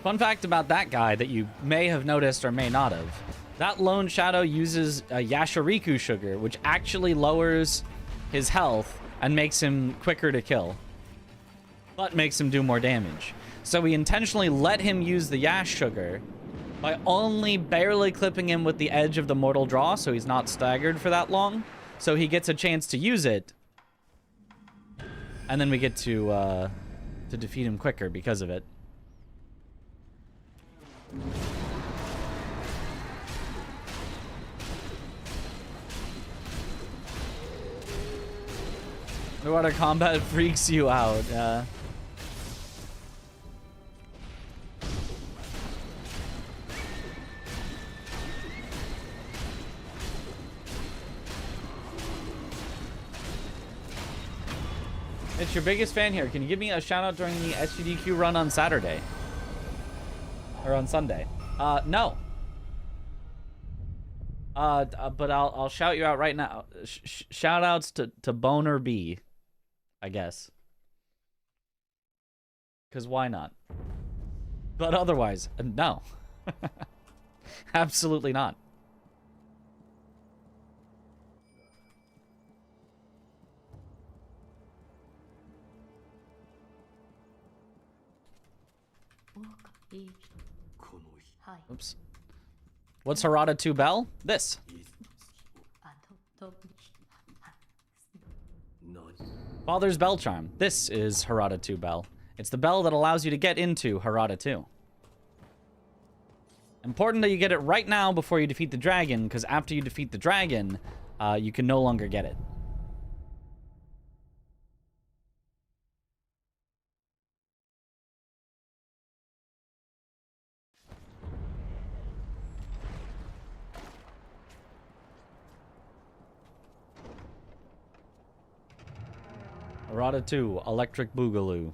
Fun fact about that guy that you may have noticed or may not have. That Lone Shadow uses a Yashiriku sugar, which actually lowers his health and makes him quicker to kill, but makes him do more damage. So we intentionally let him use the Yash sugar by only barely clipping him with the edge of the Mortal Draw, so he's not staggered for that long. So he gets a chance to use it, and then we get to defeat him quicker because of it. Underwater combat freaks you out. It's your biggest fan here. Can you give me a shout out during the SGDQ run on Saturday? Or on Sunday? No. But I'll shout you out right now. Shout outs to Boner B, I guess. Because why not? But otherwise, no. Absolutely not. Oops. What's Harada 2 Bell? This. Father's Bell Charm. This is Harada 2 Bell. It's the bell that allows you to get into Harada 2. Important that you get it right now before you defeat the dragon, because after you defeat the dragon, you can no longer get it. Harada 2, Electric Boogaloo.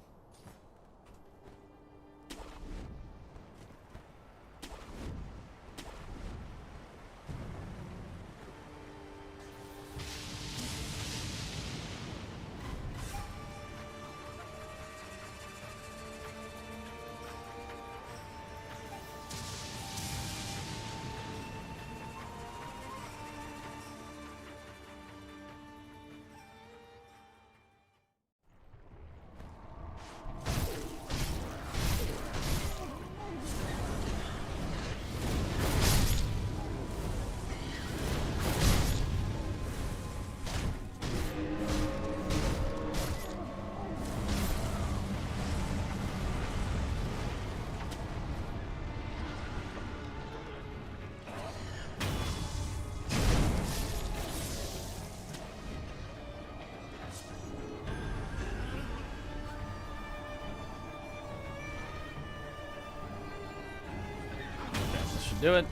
Do it.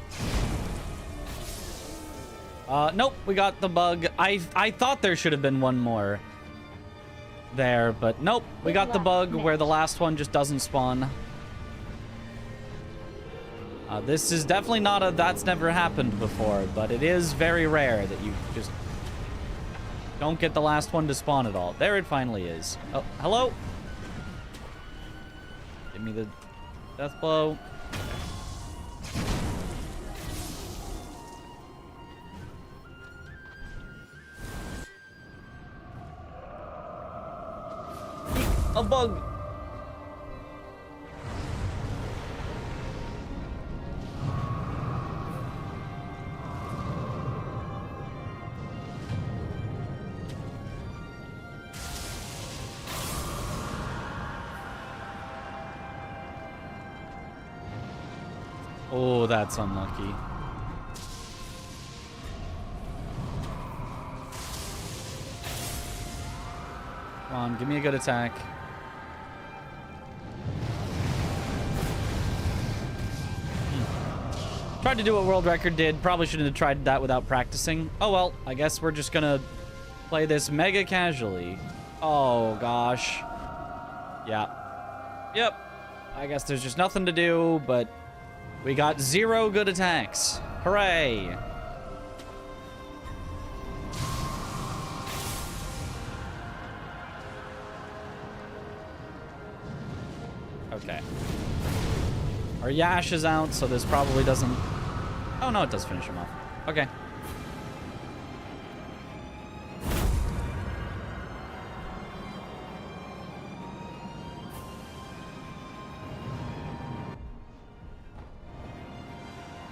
Nope, we got the bug. I thought there should have been one more there, but nope, we got the bug where the last one just doesn't spawn. This is definitely not a that's never happened before, but it is very rare that you just don't get the last one to spawn at all. There it finally is. Oh, hello? Give me the death blow. A bug. Oh, that's unlucky. Come on, give me a good attack. Tried to do what world record did. Probably shouldn't have tried that without practicing. Oh well, I guess we're just gonna play this mega casually. Oh gosh. Yeah. Yep. I guess there's just nothing to do, but we got 0 good attacks. Hooray. Okay. Our Yash is out, so this probably doesn't... Oh, no, it does finish him off. Okay.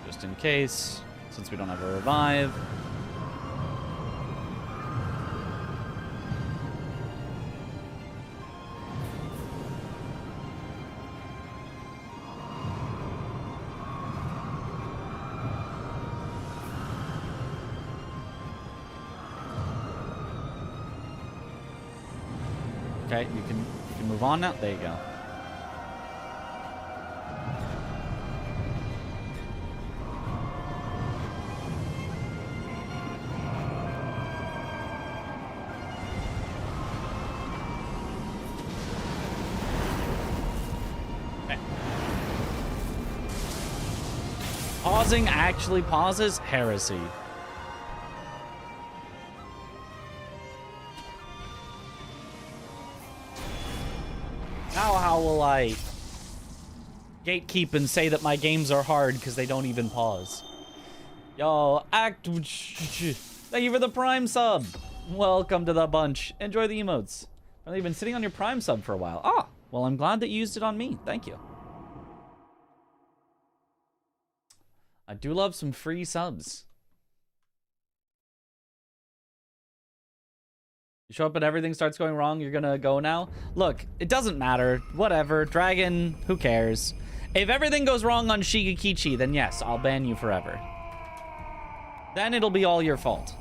Just in case, since we don't have a revive. Okay, you can move on now. There you go. Okay. Pausing actually pauses? Heresy. Now how will I gatekeep and say that my games are hard because they don't even pause? Yo, thank you for the Prime sub. Welcome to the bunch. Enjoy the emotes. Well, you've been sitting on your Prime sub for a while. Ah, well, I'm glad that you used it on me. Thank you. I do love some free subs. You show up and everything starts going wrong, you're gonna go now? Look, it doesn't matter. Whatever. Dragon, who cares? If everything goes wrong on Shigekichi, then yes, I'll ban you forever. Then it'll be all your fault.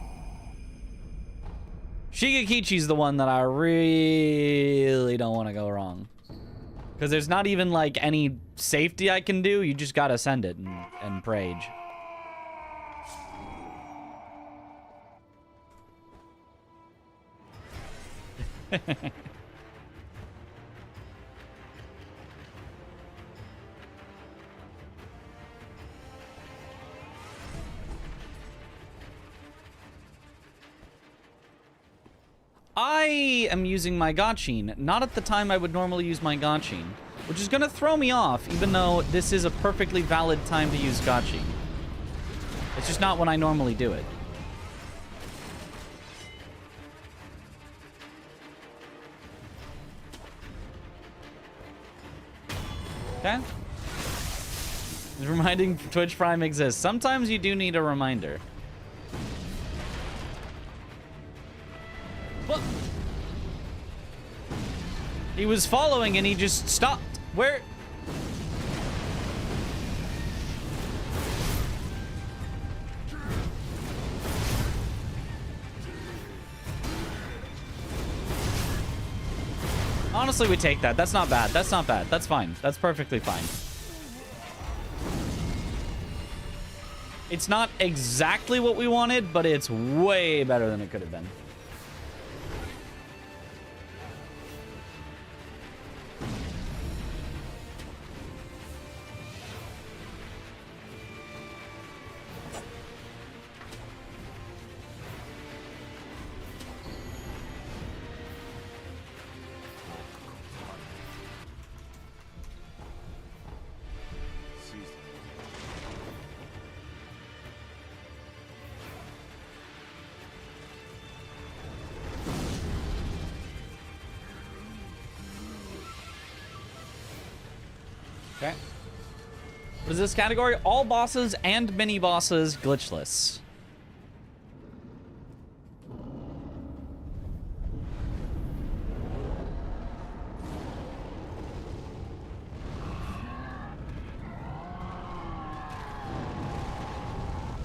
Shigekichi's the one that I really don't want to go wrong. Because there's not even, like, any safety I can do. You just gotta send it and rage. I am using my Gachin, not at the time I would normally use my Gachin, which is gonna throw me off, even though this is a perfectly valid time to use Gachin. It's just not when I normally do it. Okay. Reminding Twitch Prime exists. Sometimes you do need a reminder. What? He was following and he just stopped. Where? Honestly, we take that. That's not bad. That's not bad. That's fine. That's perfectly fine. It's not exactly what we wanted, but it's way better than it could have been. Okay. What is this category? All bosses and mini bosses glitchless.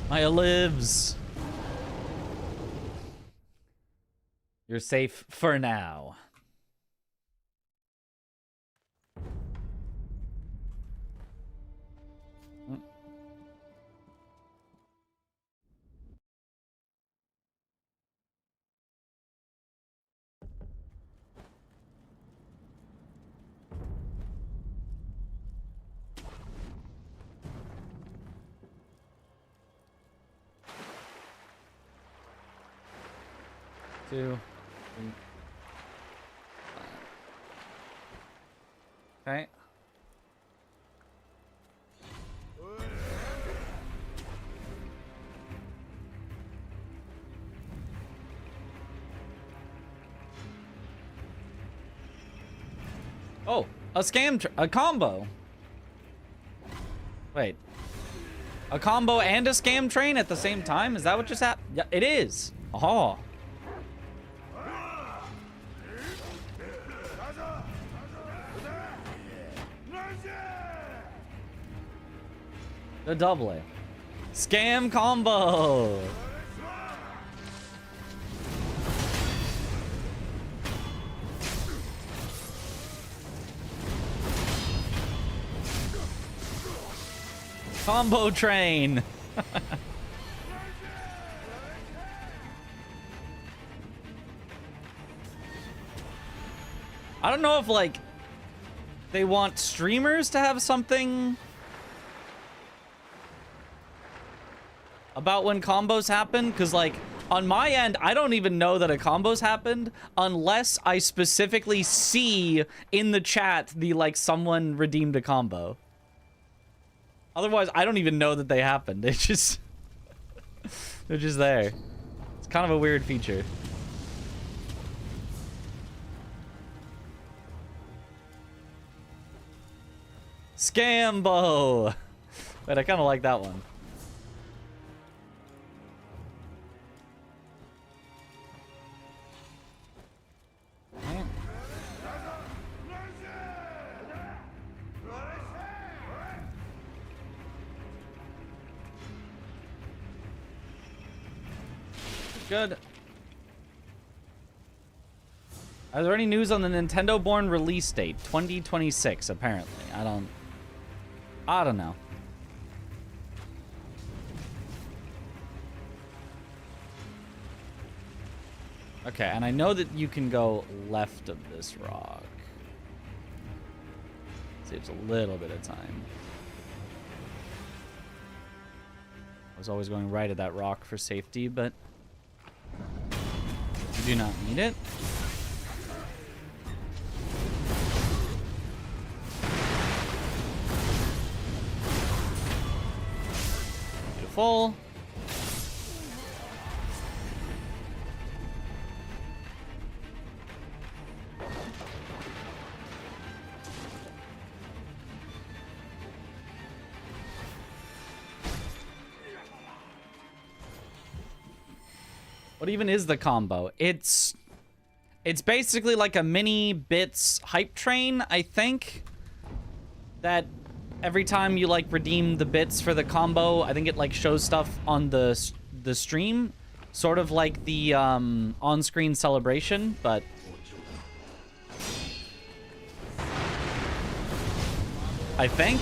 Maya lives. You're safe for now. Two, three. Okay. Oh, a combo. Wait. A combo and a scam train at the same time? Is that what just happened? Yeah, it is. Oh. The double A. Scam combo. Combo train. I don't know if like they want streamers to have something about when combos happen, because like on my end I don't even know that a combo's happened unless I specifically see in the chat the like someone redeemed a combo. Otherwise I don't even know that they happened. It's just they're just there. It's kind of a weird feature. Scambo. Wait, I kind of like that one. Good. Are there any news on the Nintendo-born release date? 2026, apparently. I don't know. Okay, and I know that you can go left of this rock. Saves a little bit of time. I was always going right at that rock for safety, but you do not need it. Beautiful. What even is the combo? It's basically like a mini bits hype train, I think. That every time you like redeem the bits for the combo, I think it like shows stuff on the stream, sort of like the on-screen celebration, but I think.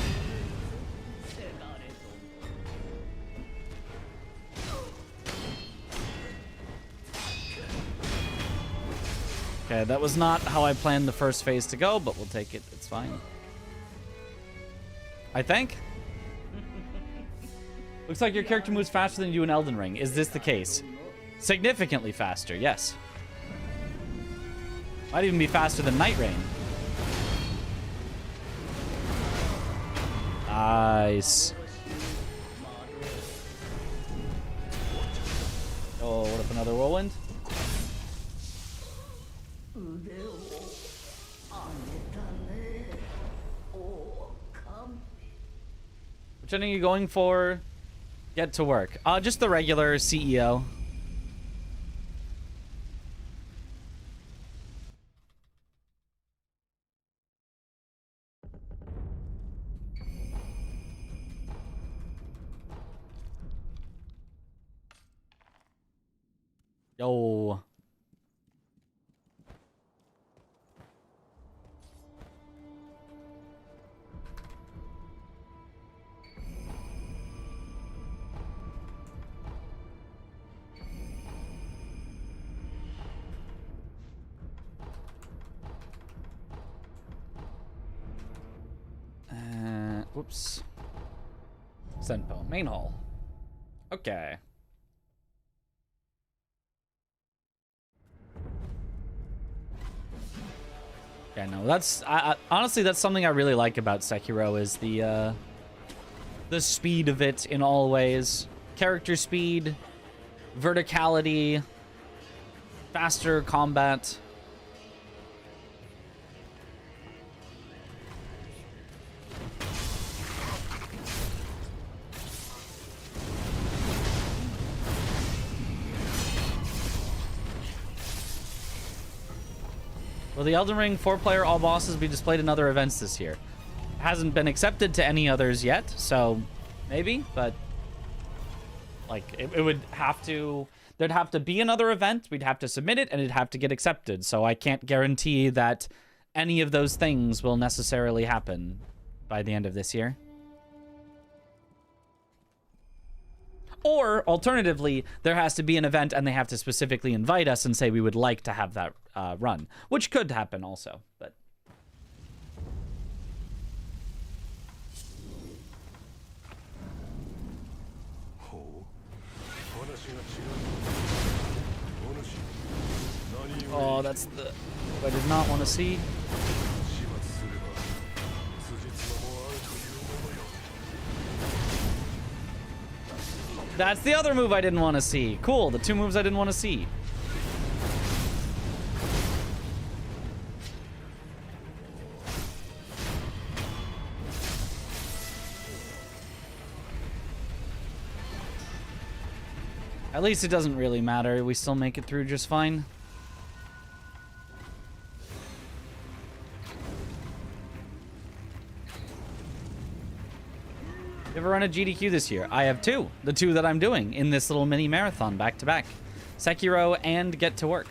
Okay, that was not how I planned the first phase to go, but we'll take it. It's fine. I think. Looks like your character moves faster than you do in Elden Ring. Is this the case? Significantly faster, yes. Might even be faster than Night Rain. Nice. Oh, what if another whirlwind? Which ending are you going for? Get to work. Just the regular CEO. Yo. Whoops. Senpo, main hall. Okay. Yeah, no, that's honestly that's something I really like about Sekiro is the speed of it in all ways. Character speed, verticality, faster combat. Will the Elden Ring 4-player all bosses be displayed in other events this year? It hasn't been accepted to any others yet, so maybe, but like it would have to, there'd have to be another event, we'd have to submit it, and it'd have to get accepted, so I can't guarantee that any of those things will necessarily happen by the end of this year. Or, alternatively, there has to be an event and they have to specifically invite us and say we would like to have that run. Which could happen also, but... Oh, that's the... I did not want to see. That's the other move I didn't want to see. Cool, the 2 moves I didn't want to see. At least it doesn't really matter. We still make it through just fine. You ever run a GDQ this year? I have 2. The 2 that I'm doing in this little mini marathon back to back. Sekiro and Get to Work.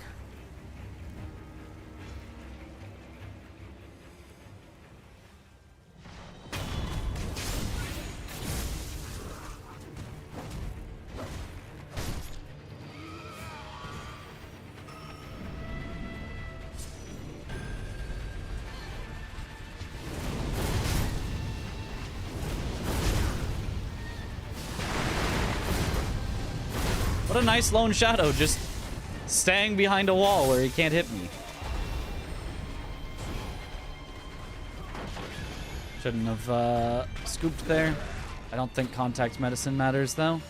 What a nice lone shadow, just staying behind a wall where he can't hit me. Shouldn't have scooped there. I don't think contact medicine matters, though.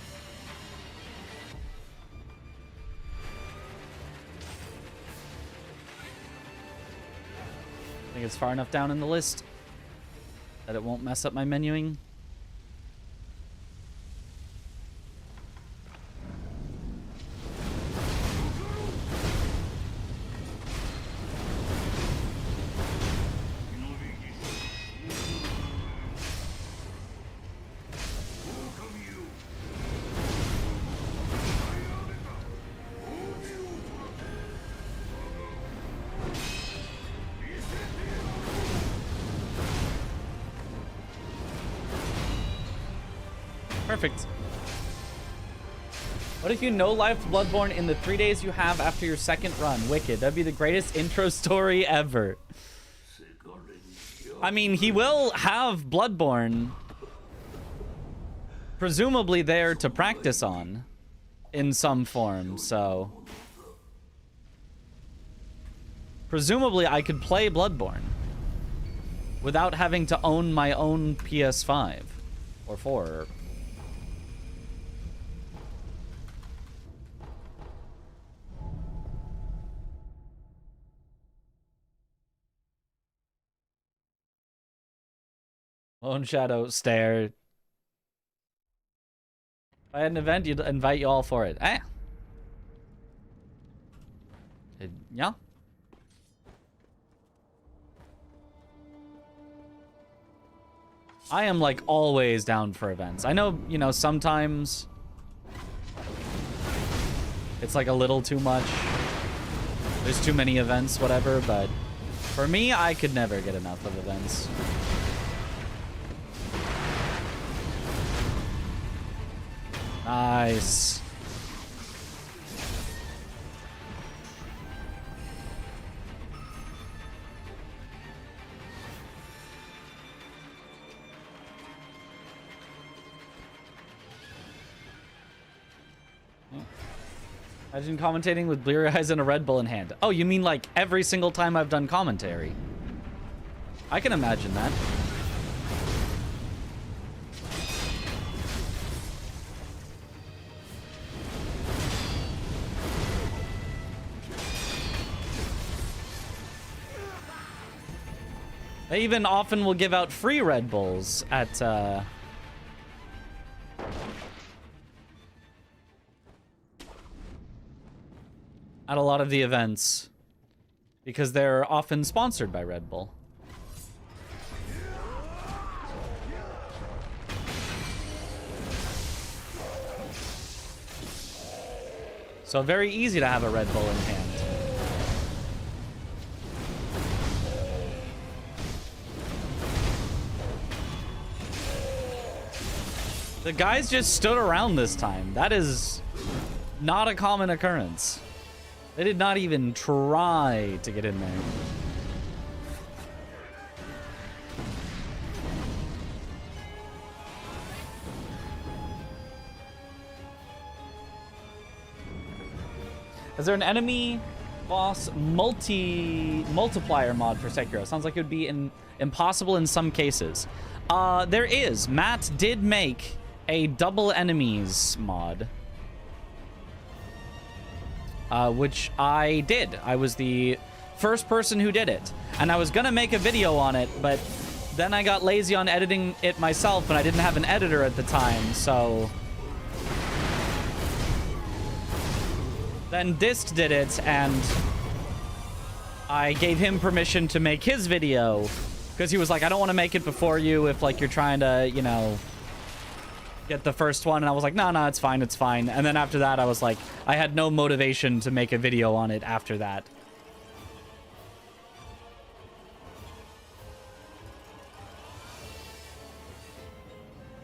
I think it's far enough down in the list that it won't mess up my menuing. Perfect. What if you no-lifed Bloodborne in the 3 days you have after your second run? Wicked. That'd be the greatest intro story ever. I mean, he will have Bloodborne presumably there to practice on in some form, so... Presumably I could play Bloodborne without having to own my own PS5 or 4. Lone Shadow, stare. If I had an event, you'd invite you all for it. Eh? Yeah? I am, like, always down for events. I know, you know, sometimes it's, like, a little too much. There's too many events, whatever, but for me, I could never get enough of events. Nice. Imagine commentating with bleary eyes and a Red Bull in hand. Oh, you mean like every single time I've done commentary? I can imagine that. They even often will give out free Red Bulls at a lot of the events because they're often sponsored by Red Bull. So very easy to have a Red Bull in hand. The guys just stood around this time. That is not a common occurrence. They did not even try to get in there. Is there an enemy boss multiplier mod for Sekiro? Sounds like it would be impossible in some cases. There is. Matt did make a double enemies mod. Which I did. I was the first person who did it. And I was gonna make a video on it, but then I got lazy on editing it myself and I didn't have an editor at the time, so... Then Dist did it, and I gave him permission to make his video, because he was like, I don't want to make it before you if, like, you're trying to, you know, get the first one. And I was like, no, it's fine, it's fine. And then after that, I was like, I had no motivation to make a video on it after that.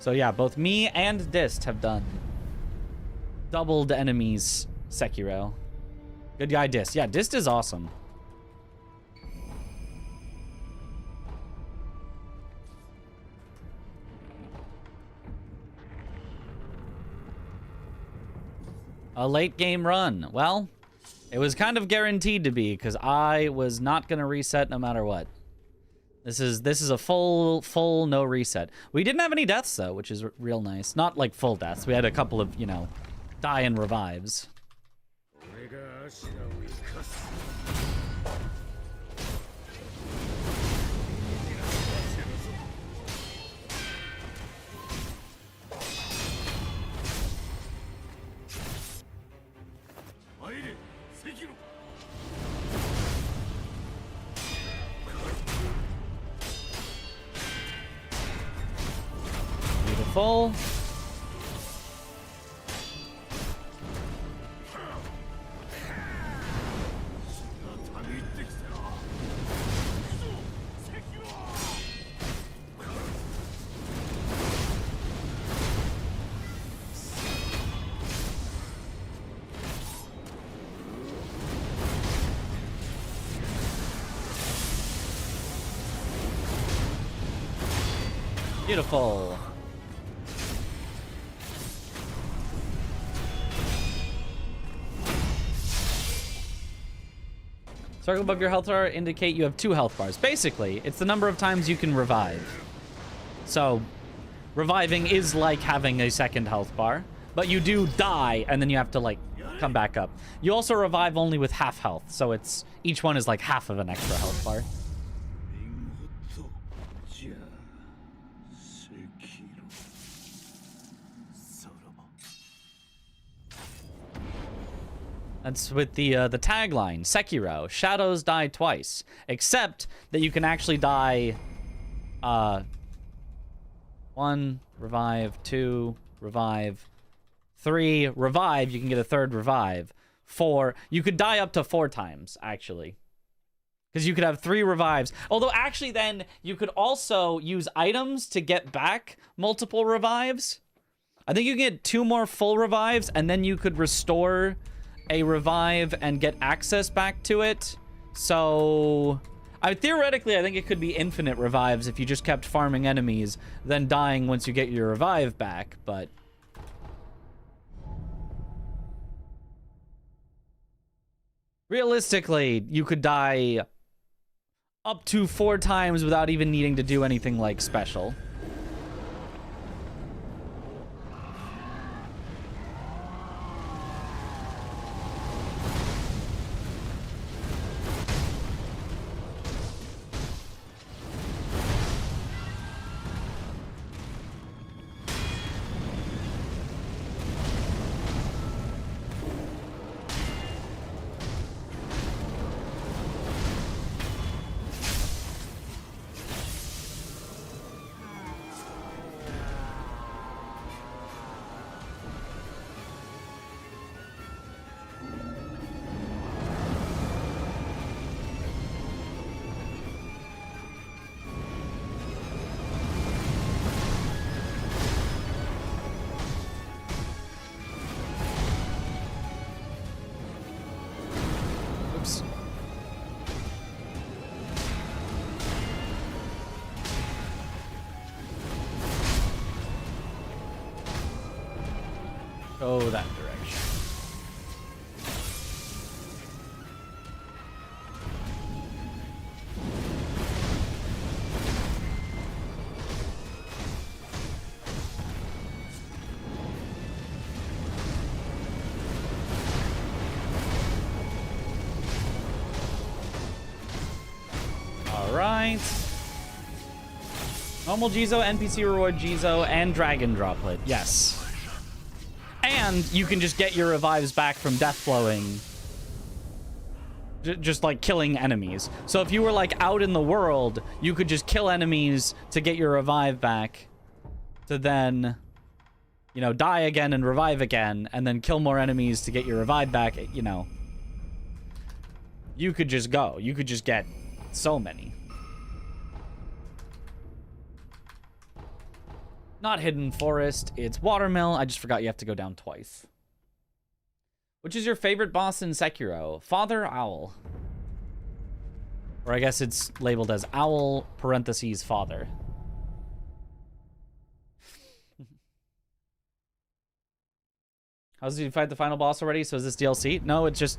So yeah, both me and Dist have done doubled enemies Sekiro. Good guy, Dist. Yeah, Dist is awesome. A late game run. Well, it was kind of guaranteed to be because I was not going to reset no matter what. This is a full no reset. We didn't have any deaths though, which is real nice. Not like full deaths. We had a couple of, you know, die and revives. Beautiful. Beautiful. Circle above your health bar indicate you have 2 health bars. Basically, it's the number of times you can revive. So, reviving is like having a second health bar, but you do die, and then you have to, like, come back up. You also revive only with half health, so it's each one is like half of an extra health bar. That's with the tagline, Sekiro, shadows die twice. Except that you can actually die 1, revive, 2, revive, 3, revive, you can get a 3rd revive. 4, you could die up to 4 times, actually. Because you could have 3 revives. Although, actually, then, you could also use items to get back multiple revives. I think you can get 2 more full revives, and then you could restore a revive and get access back to it. So theoretically I think it could be infinite revives if you just kept farming enemies, then dying once you get your revive back, but realistically you could die up to 4 times without even needing to do anything like special. Go that direction. Alright. Normal Jizo, NPC reward Jizo, and Dragon Droplet. Yes. And you can just get your revives back from death blowing. Just like killing enemies. So if you were like out in the world, you could just kill enemies to get your revive back. To then, you know, die again and revive again. And then kill more enemies to get your revive back, you know. You could just go. You could just get so many. Not Hidden Forest, it's Watermill. I just forgot you have to go down twice. Which is your favorite boss in Sekiro? Father Owl. Or I guess it's labeled as Owl parentheses Father. How's you fight the final boss already? So is this DLC? No, it's just...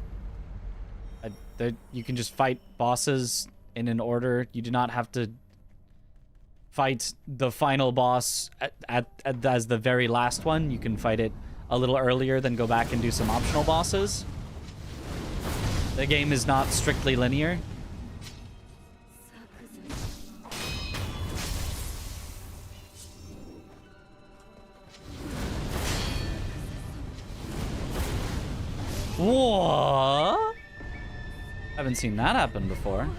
you can just fight bosses in an order. You do not have to fight the final boss as the very last one. You can fight it a little earlier, then go back and do some optional bosses. The game is not strictly linear. What? Haven't seen that happen before.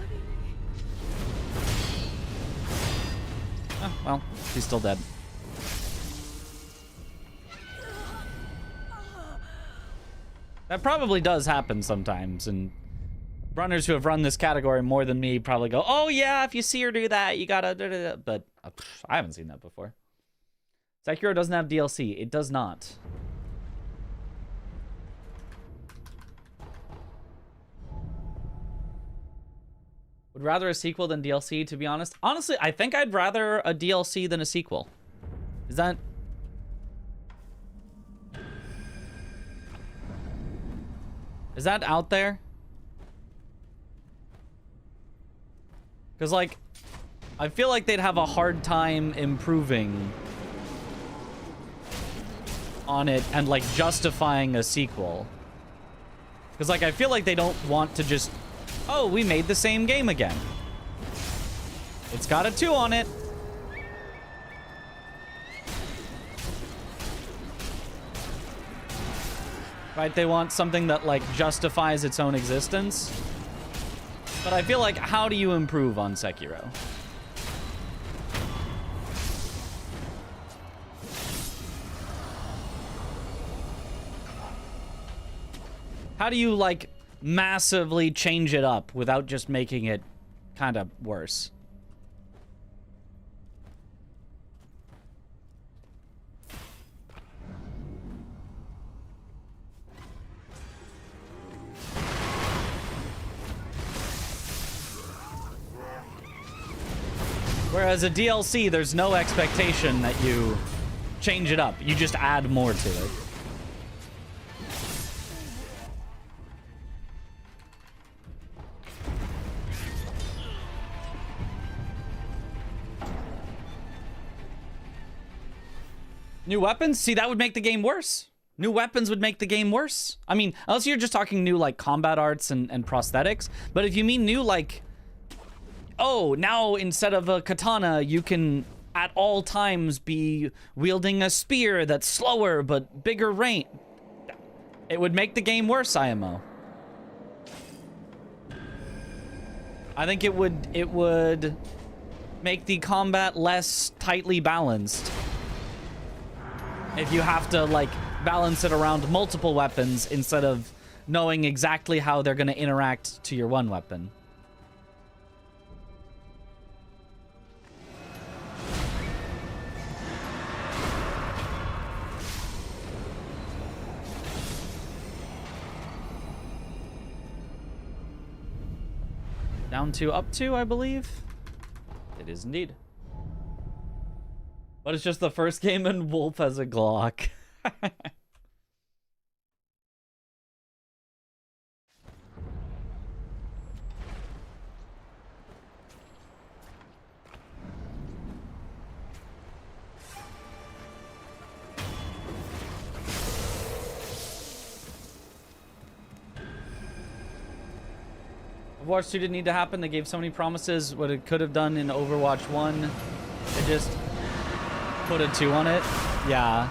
Oh, well, she's still dead. That probably does happen sometimes, and runners who have run this category more than me probably go, oh yeah, if you see her do that, you gotta da-da-da. But I haven't seen that before. Sekiro doesn't have DLC. It does not. Would rather a sequel than DLC, to be honest. Honestly, I think I'd rather a DLC than a sequel. Is that... Is that out there? Because, like, I feel like they'd have a hard time improving on it and, like, justifying a sequel. Because, like, I feel like they don't want to just... Oh, we made the same game again. It's got a 2 on it. Right, they want something that, like, justifies its own existence. But I feel like, how do you improve on Sekiro? How do you, like, massively change it up without just making it kind of worse? Whereas a DLC, there's no expectation that you change it up. You just add more to it. New weapons? See, that would make the game worse. New weapons would make the game worse. I mean, unless you're just talking new, like, combat arts and prosthetics. But if you mean new, like... Oh, now instead of a katana, you can at all times be wielding a spear that's slower but bigger range. It would make the game worse, IMO. I think it would make the combat less tightly balanced. If you have to, like, balance it around multiple weapons instead of knowing exactly how they're going to interact to your one weapon. Down to up to, I believe. It is indeed. But it's just the first game and Wolf has a Glock. Overwatch 2 didn't need to happen. They gave so many promises. What it could have done in Overwatch 1. They just put a 2 on it. Yeah.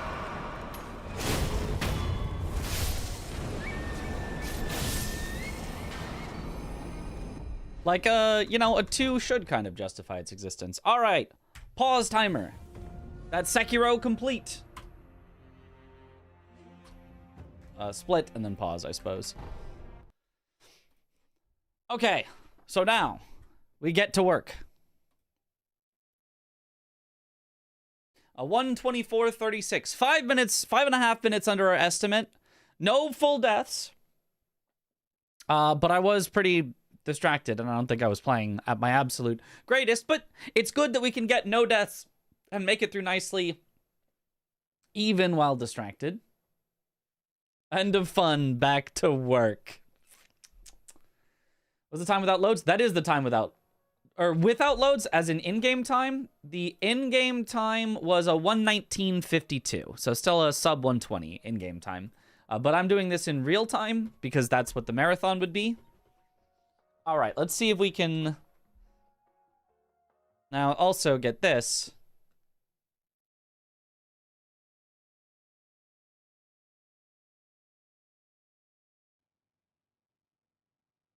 Like, you know, a 2 should kind of justify its existence. All right. Pause timer. That's Sekiro complete. Split and then pause, I suppose. Okay. So now we get to work. 1:24:36. 5 minutes, 5.5 minutes under our estimate. No full deaths. But I was pretty distracted, and I don't think I was playing at my absolute greatest. But it's good that we can get no deaths and make it through nicely, even while distracted. End of fun. Back to work. Was the time without loads? That is the time without, or without loads, as in in-game time. The in-game time was a 1:19:52, so still a sub 1:20 in-game time. But I'm doing this in real time because that's what the marathon would be. All right, let's see if we can now also get this.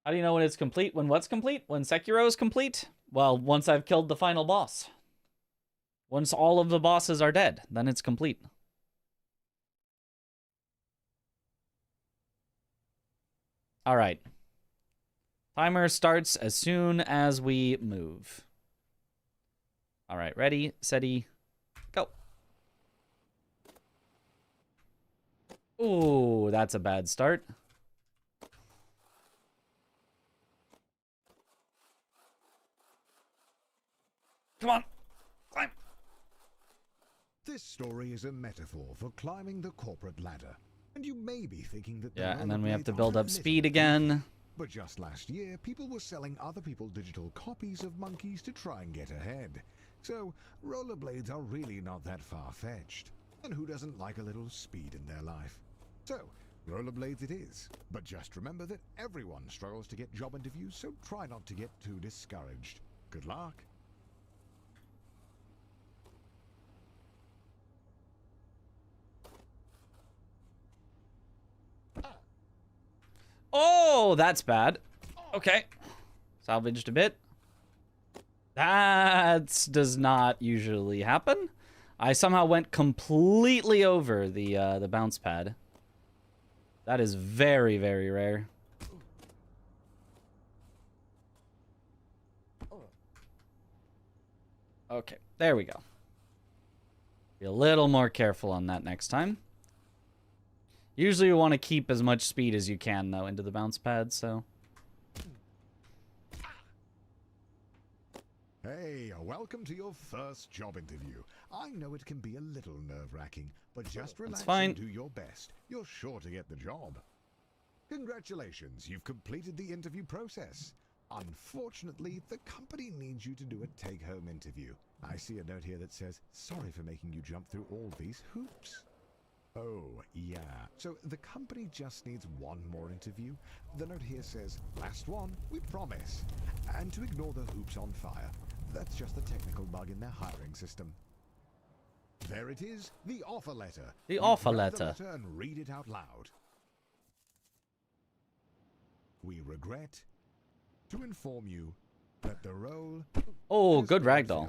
How do you know when it's complete? When what's complete? When Sekiro is complete? Well, once I've killed the final boss. Once all of the bosses are dead, then it's complete. All right. Timer starts as soon as we move. All right, ready, steady, go. Ooh, that's a bad start. Come on, climb. This story is a metaphor for climbing the corporate ladder. And you may be thinking that Yeah, and then we have to rollerblades build are a up little speed goofy. again. But just last year, people were selling other people's digital copies of monkeys to try and get ahead. So, rollerblades are really not that far-fetched. And who doesn't like a little speed in their life? So, rollerblades it is. But just remember that everyone struggles to get job interviews, so try not to get too discouraged. Good luck. Oh, that's bad. Okay. Salvaged a bit. That does not usually happen. I somehow went completely over the bounce pad. That is very, very rare. Okay, there we go. Be a little more careful on that next time. Usually you want to keep as much speed as you can, though, into the bounce pad, so... Hey, welcome to your first job interview. I know it can be a little nerve-wracking, but just relax fine. and do your best. You're sure to get the job. Congratulations, you've completed the interview process. Unfortunately, the company needs you to do a take-home interview. I see a note here that says, sorry for making you jump through all these hoops. Oh, yeah. So the company just needs one more interview. The note here says, last one, we promise. And to ignore the hoops on fire. That's just a technical bug in their hiring system. There it is, the offer letter. The offer Grab the letter. and read it out loud. We regret to inform you that the role... Oh, has good been ragdoll.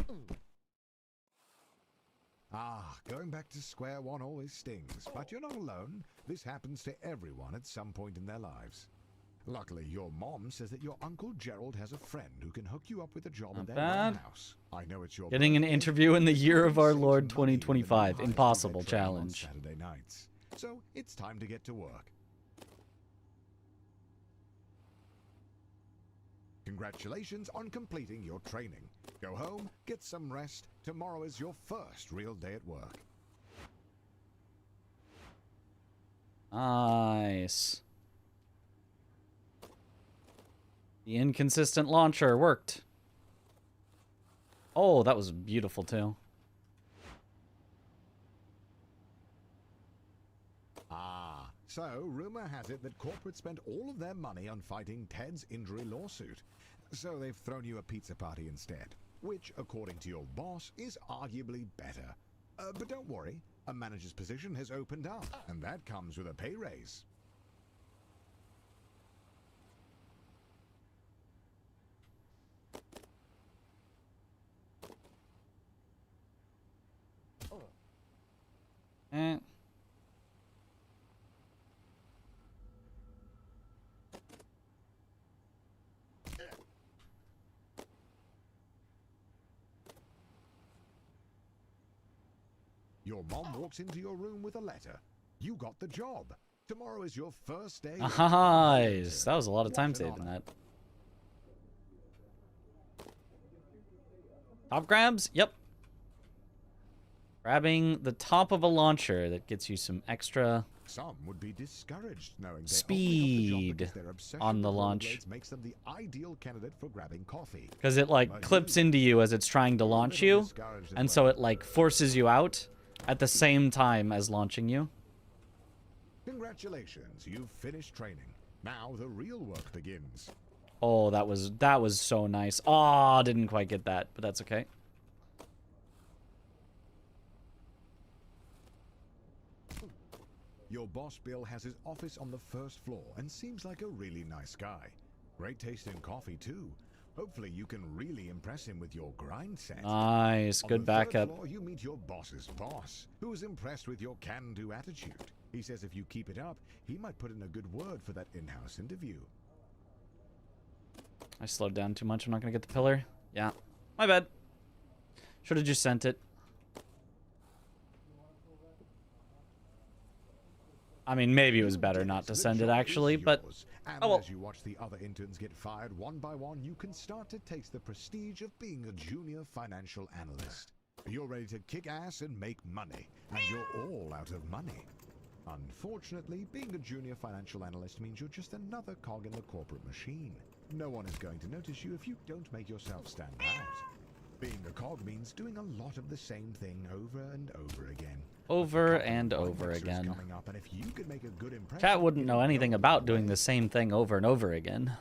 filled. Ah, going back to square one always stings, but you're not alone. This happens to everyone at some point in their lives. Luckily, your mom says that your Uncle Gerald has a friend who can hook you up with a job in their bad. warehouse. I know it's your Getting an birthday, interview in the but year you of our can Lord save some money with the new 2025. high-speed Impossible train on challenge. Saturday nights. So, it's time to get to work. Congratulations on completing your training. Go home, get some rest. Tomorrow is your first real day at work. Nice. The inconsistent launcher worked. Oh, that was beautiful too. Ah, So, rumor has it that corporate spent all of their money on fighting Ted's injury lawsuit. So they've thrown you a pizza party instead, which, according to your boss, is arguably better. But don't worry, a manager's position has opened up, and that comes with a pay raise. Eh. Your mom walks into your room with a letter. You got the job. Tomorrow is your first day. Nice. That was a lot of time saving that. Top grabs? Yep. Grabbing the top of a launcher that gets you some extra Some would be discouraged knowing speed on the launch. Makes them the ideal candidate for grabbing coffee. Because it like clips into you as it's trying to launch you, and so it like forces you out at the same time as launching you. Congratulations, you've finished training. Now the real work begins. Oh, that was so nice. Oh, didn't quite get that, but that's okay. Your boss Bill has his office on the first floor and seems like a really nice guy. Great taste in coffee too. Hopefully you can really impress him with your grind set. Nice, good backup. On the third floor, you meet your boss's boss, who is impressed with your can-do attitude. He says if you keep it up, he might put in a good word for that in-house interview. I slowed down too much. I'm not gonna get the pillar. Yeah, my bad. Should have just sent it. I mean, maybe it was better not to send it actually, but oh well. As you watch the other interns get fired one by one, you can start to taste the prestige of being a junior financial analyst. You're ready to kick ass and make money, and you're all out of money. Unfortunately, being a junior financial analyst means you're just another cog in the corporate machine. No one is going to notice you if you don't make yourself stand out. Being a cog means doing a lot of the same thing over and over again. Over and over again. Chat wouldn't know anything about doing the same thing over and over again.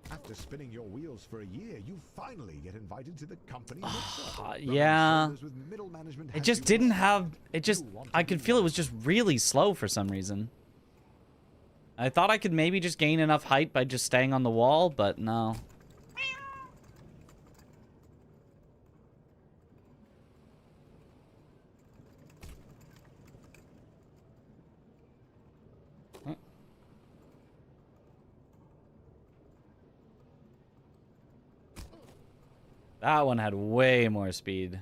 After spinning your wheels for a year, you finally get invited to the company. Yeah. It just didn't have... It just... I could feel it was just really slow for some reason. I thought I could maybe just gain enough height by just staying on the wall, but no. That one had way more speed.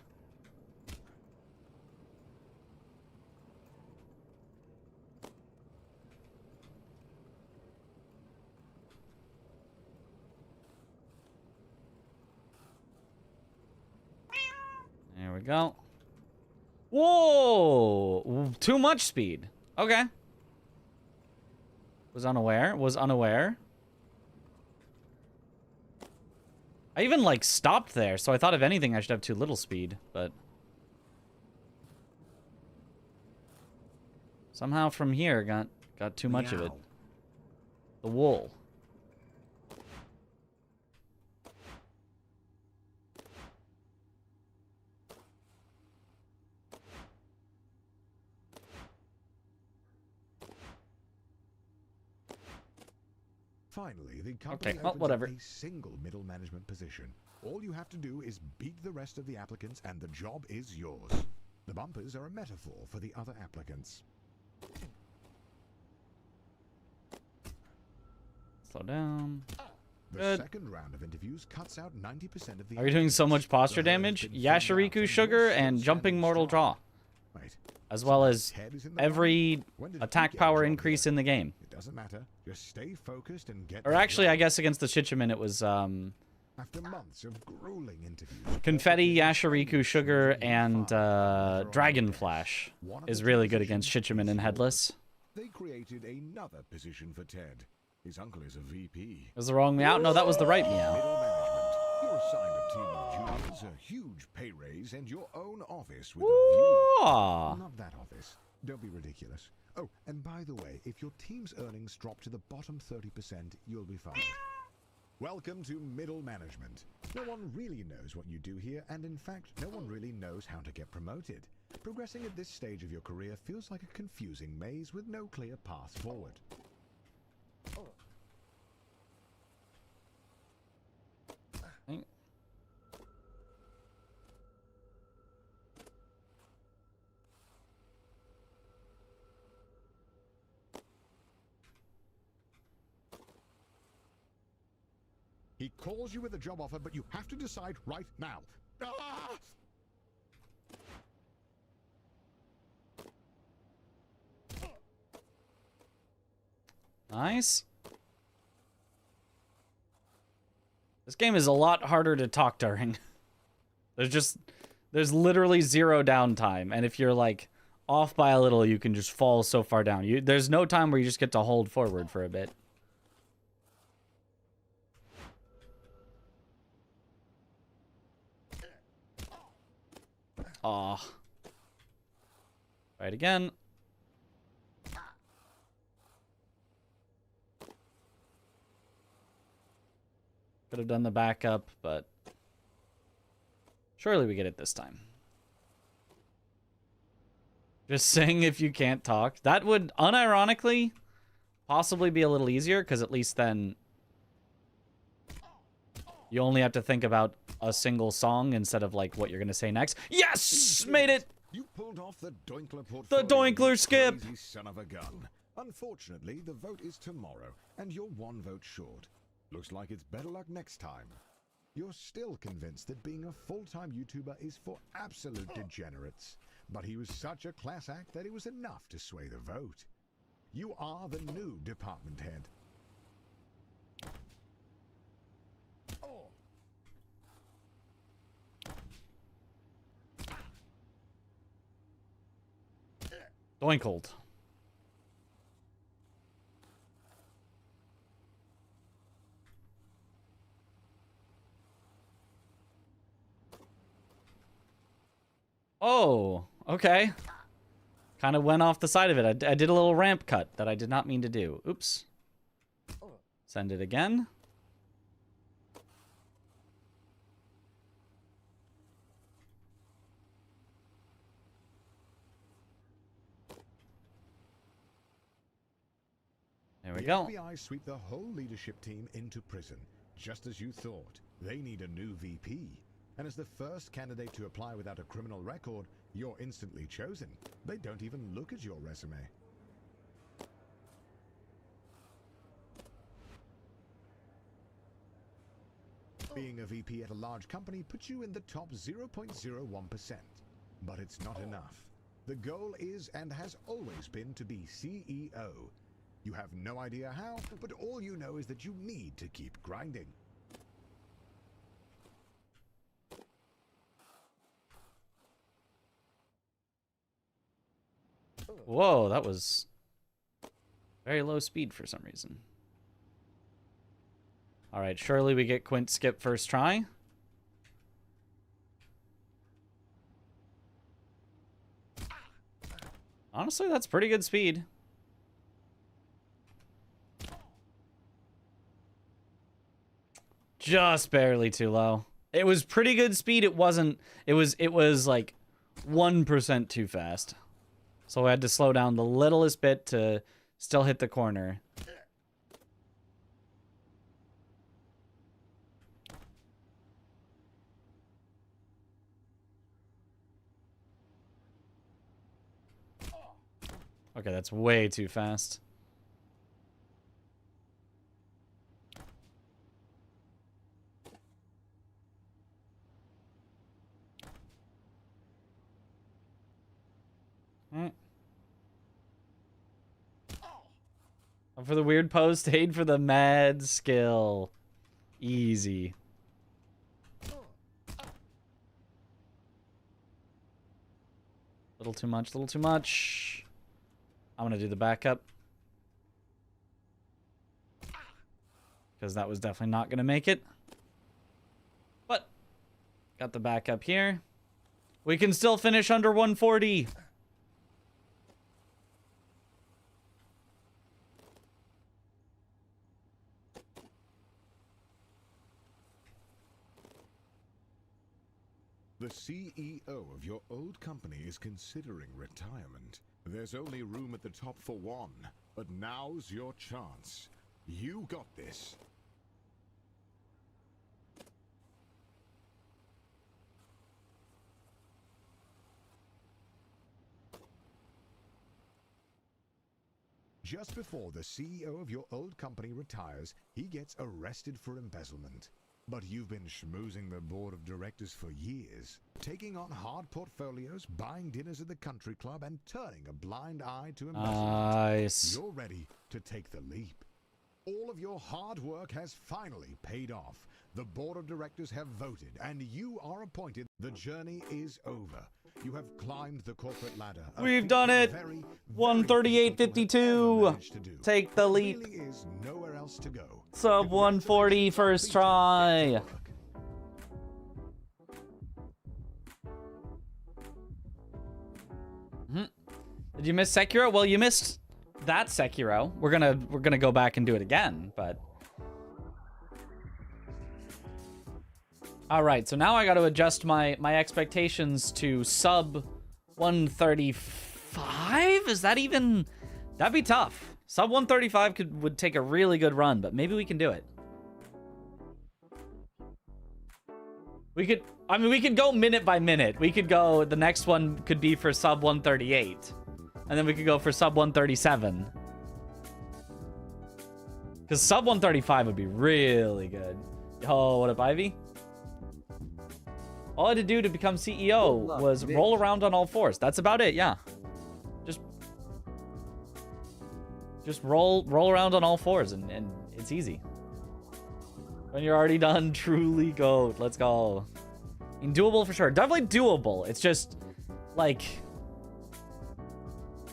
There we go. Whoa! Too much speed. Okay. Was unaware. Was unaware. I even, like, stopped there, so I thought if anything I should have too little speed, but... somehow from here got too much of it. The wool. Finally, the company opens up a single middle management position. All you have to do is beat the rest of the applicants and the job is yours. The bumpers are a metaphor for the other applicants. Slow down. The second round of interviews cuts out 90% of the... Are you doing so much posture damage? Yashiriku Sugar and Jumping Mortal Draw. As well as every attack power increase in the game. It doesn't matter. Just stay focused and get... Or actually, I guess against the Shichiman it was After months of grueling interviews, Confetti, Yashariku, Sugar, and Dragon Flash is really good against Shichiman and Headless. they created another position for Ted. His uncle is a VP. Was the wrong meow? No, that was the right meow. Middle management. You're assigned a team of juniors, a huge pay raise, and your own office with a view. Not that office. Don't be ridiculous. Oh, and by the way, if your team's earnings drop to the bottom 30%, you'll be fired. Welcome to middle management. No one really knows what you do here, and in fact, no one really knows how to get promoted. Progressing at this stage of your career feels like a confusing maze with no clear path forward. He calls you with a job offer, but you have to decide right now. Ah! Nice. This game is a lot harder to talk during. There's literally zero downtime, and if you're like off by a little, you can just fall so far down. There's no time where you just get to hold forward for a bit. Aw. Right again. Could have done the backup, but surely we get it this time. Just sing if you can't talk. That would, unironically, possibly be a little easier, because at least then you only have to think about a single song instead of like what you're gonna say next. Yes! Made it! You pulled off the Doinkler portfolio. The Doinkler skip! Crazy son of a gun. Unfortunately, the vote is tomorrow, and you're one vote short. Looks like it's better luck next time. You're still convinced that being a full-time YouTuber is for absolute degenerates. But he was such a class act that it was enough to sway the vote. You are the new department head. Doinkled. Oh, okay. Kind of went off the side of it. I did a little ramp cut that I did not mean to do. Oops. Send it again. There we go. The FBI sweep the whole leadership team into prison, just as you thought. They need a new VP. And as the first candidate to apply without a criminal record, you're instantly chosen. They don't even look at your resume. Being a VP at a large company puts you in the top 0.01%. But it's not enough. The goal is and has always been to be CEO. You have no idea how, but all you know is that you need to keep grinding. Whoa, that was very low speed for some reason. All right, surely we get Quint skip first try. Honestly, that's pretty good speed. Just barely too low. It was pretty good speed. It wasn't, it was like 1% too fast. So I had to slow down the littlest bit to still hit the corner. Okay, that's way too fast. For the weird pose, stayed for the mad skill. Easy. Little too much, little too much. I'm gonna do the backup. Because that was definitely not gonna make it. But, got the backup here. We can still finish under 140. The CEO of your old company is considering retirement. There's only room at the top for one, but now's your chance. You got this. Just before the CEO of your old company retires, he gets arrested for embezzlement. But you've been schmoozing the board of directors for years, taking on hard portfolios, buying dinners at the country club, and turning a blind eye to embezzlement. Nice. You're ready to take the leap. All of your hard work has finally paid off. The board of directors have voted, and you are appointed. The journey is over. You have climbed the corporate ladder. We've done it. 138.52. Take the leap. Really is nowhere else to go. Sub 140 first try. Did you miss Sekiro? Well, you missed that Sekiro. We're gonna go back and do it again, but. All right, so now I got to adjust my expectations to sub 135. Is that even? That'd be tough. Sub 135 would take a really good run, but maybe we can do it. We could go minute by minute. We could go, the next one could be for sub 138. And then we could go for sub 137. Because sub 135 would be really good. Oh, what up, Ivy? All I had to do to become CEO was roll around on all fours. That's about it, yeah. Just roll around on all fours and it's easy. When you're already done, truly GOAT. Let's go. I mean, doable for sure. Definitely doable. It's just like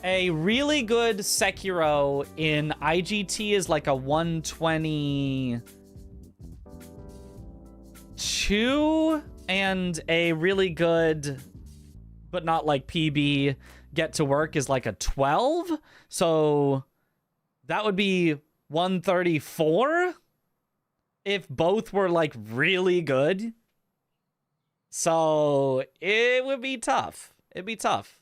a really good Sekiro in IGT is like a 122, and a really good, but not like PB, Get to Work is like a 12. So that would be 134 if both were like really good. So it would be tough. It'd be tough.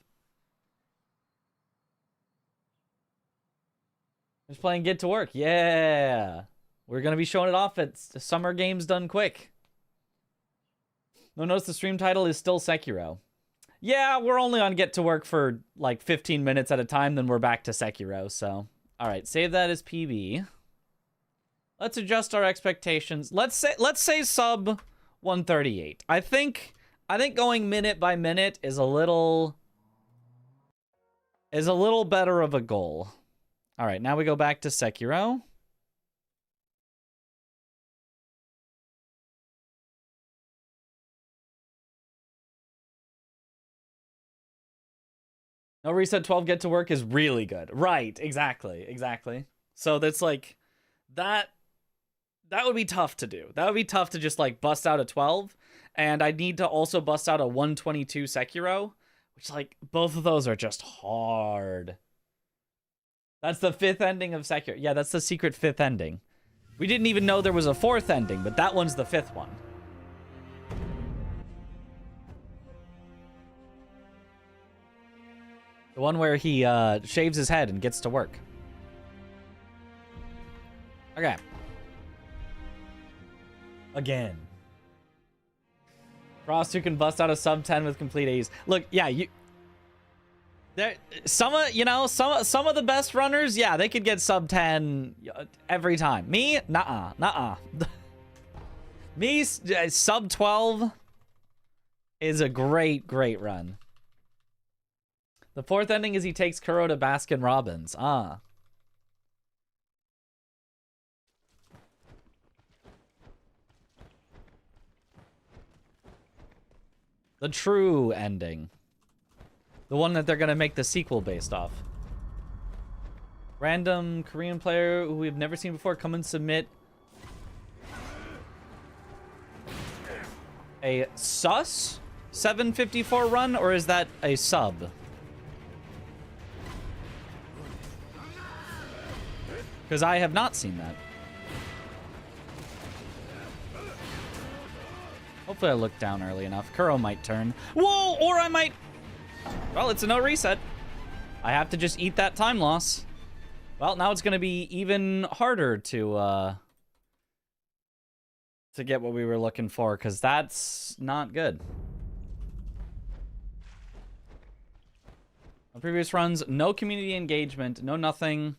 Just playing Get to Work. Yeah. We're going to be showing it off at Summer Games Done Quick. No, notice the stream title is still Sekiro. Yeah, we're only on Get to Work for like 15 minutes at a time, then we're back to Sekiro, so. All right, save that as PB. Let's adjust our expectations. Let's say sub 138. I think going minute by minute is a little better of a goal. All right, now we go back to Sekiro. No reset 12 Get to Work is really good. Right, exactly. So that's like, that would be tough to do. That would be tough to just like bust out a 12. And I need to also bust out a 122 Sekiro, which like, both of those are just hard. That's the 5th ending of Sekiro. Yeah, that's the secret 5th ending. We didn't even know there was a 4th ending, but that one's the 5th one. The one where he shaves his head and gets to work. Okay. Again. Frost who can bust out a sub 10 with complete A's. Look, yeah, some of the best runners, yeah, they could get sub 10 every time. Me? Nuh-uh. Me, sub 12 is a great run. The 4th ending is he takes Kuro to Baskin Robbins. Ah. The true ending. The one that they're gonna make the sequel based off. Random Korean player who we've never seen before, come and submit a sus 754 run, or is that a sub? Because I have not seen that. Hopefully I looked down early enough. Kuro might turn. Whoa! Or I might... Well, it's a no reset. I have to just eat that time loss. Well, now it's going to be even harder to get what we were looking for, because that's not good. On previous runs, no community engagement, no nothing,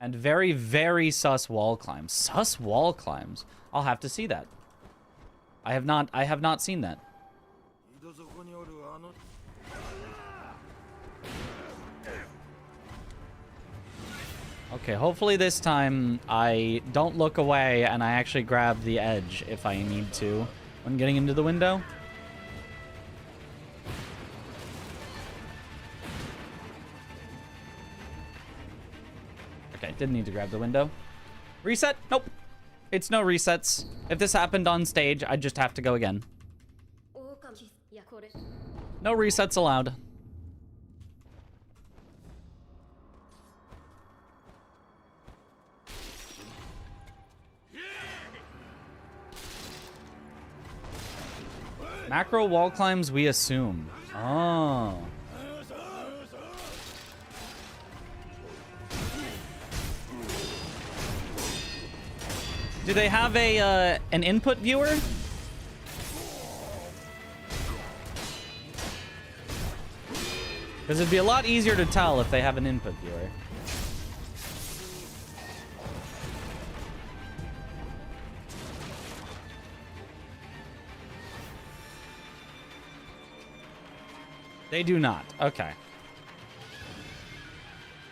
and very, very sus wall climbs. Sus wall climbs. I'll have to see that. I have not seen that. Okay, hopefully this time I don't look away and I actually grab the edge if I need to when getting into the window. Okay, didn't need to grab the window. Reset? Nope. It's no resets. If this happened on stage, I'd just have to go again. No resets allowed. Macro wall climbs, we assume. Oh. Do they have a an input viewer? Because it'd be a lot easier to tell if they have an input viewer. They do not. Okay.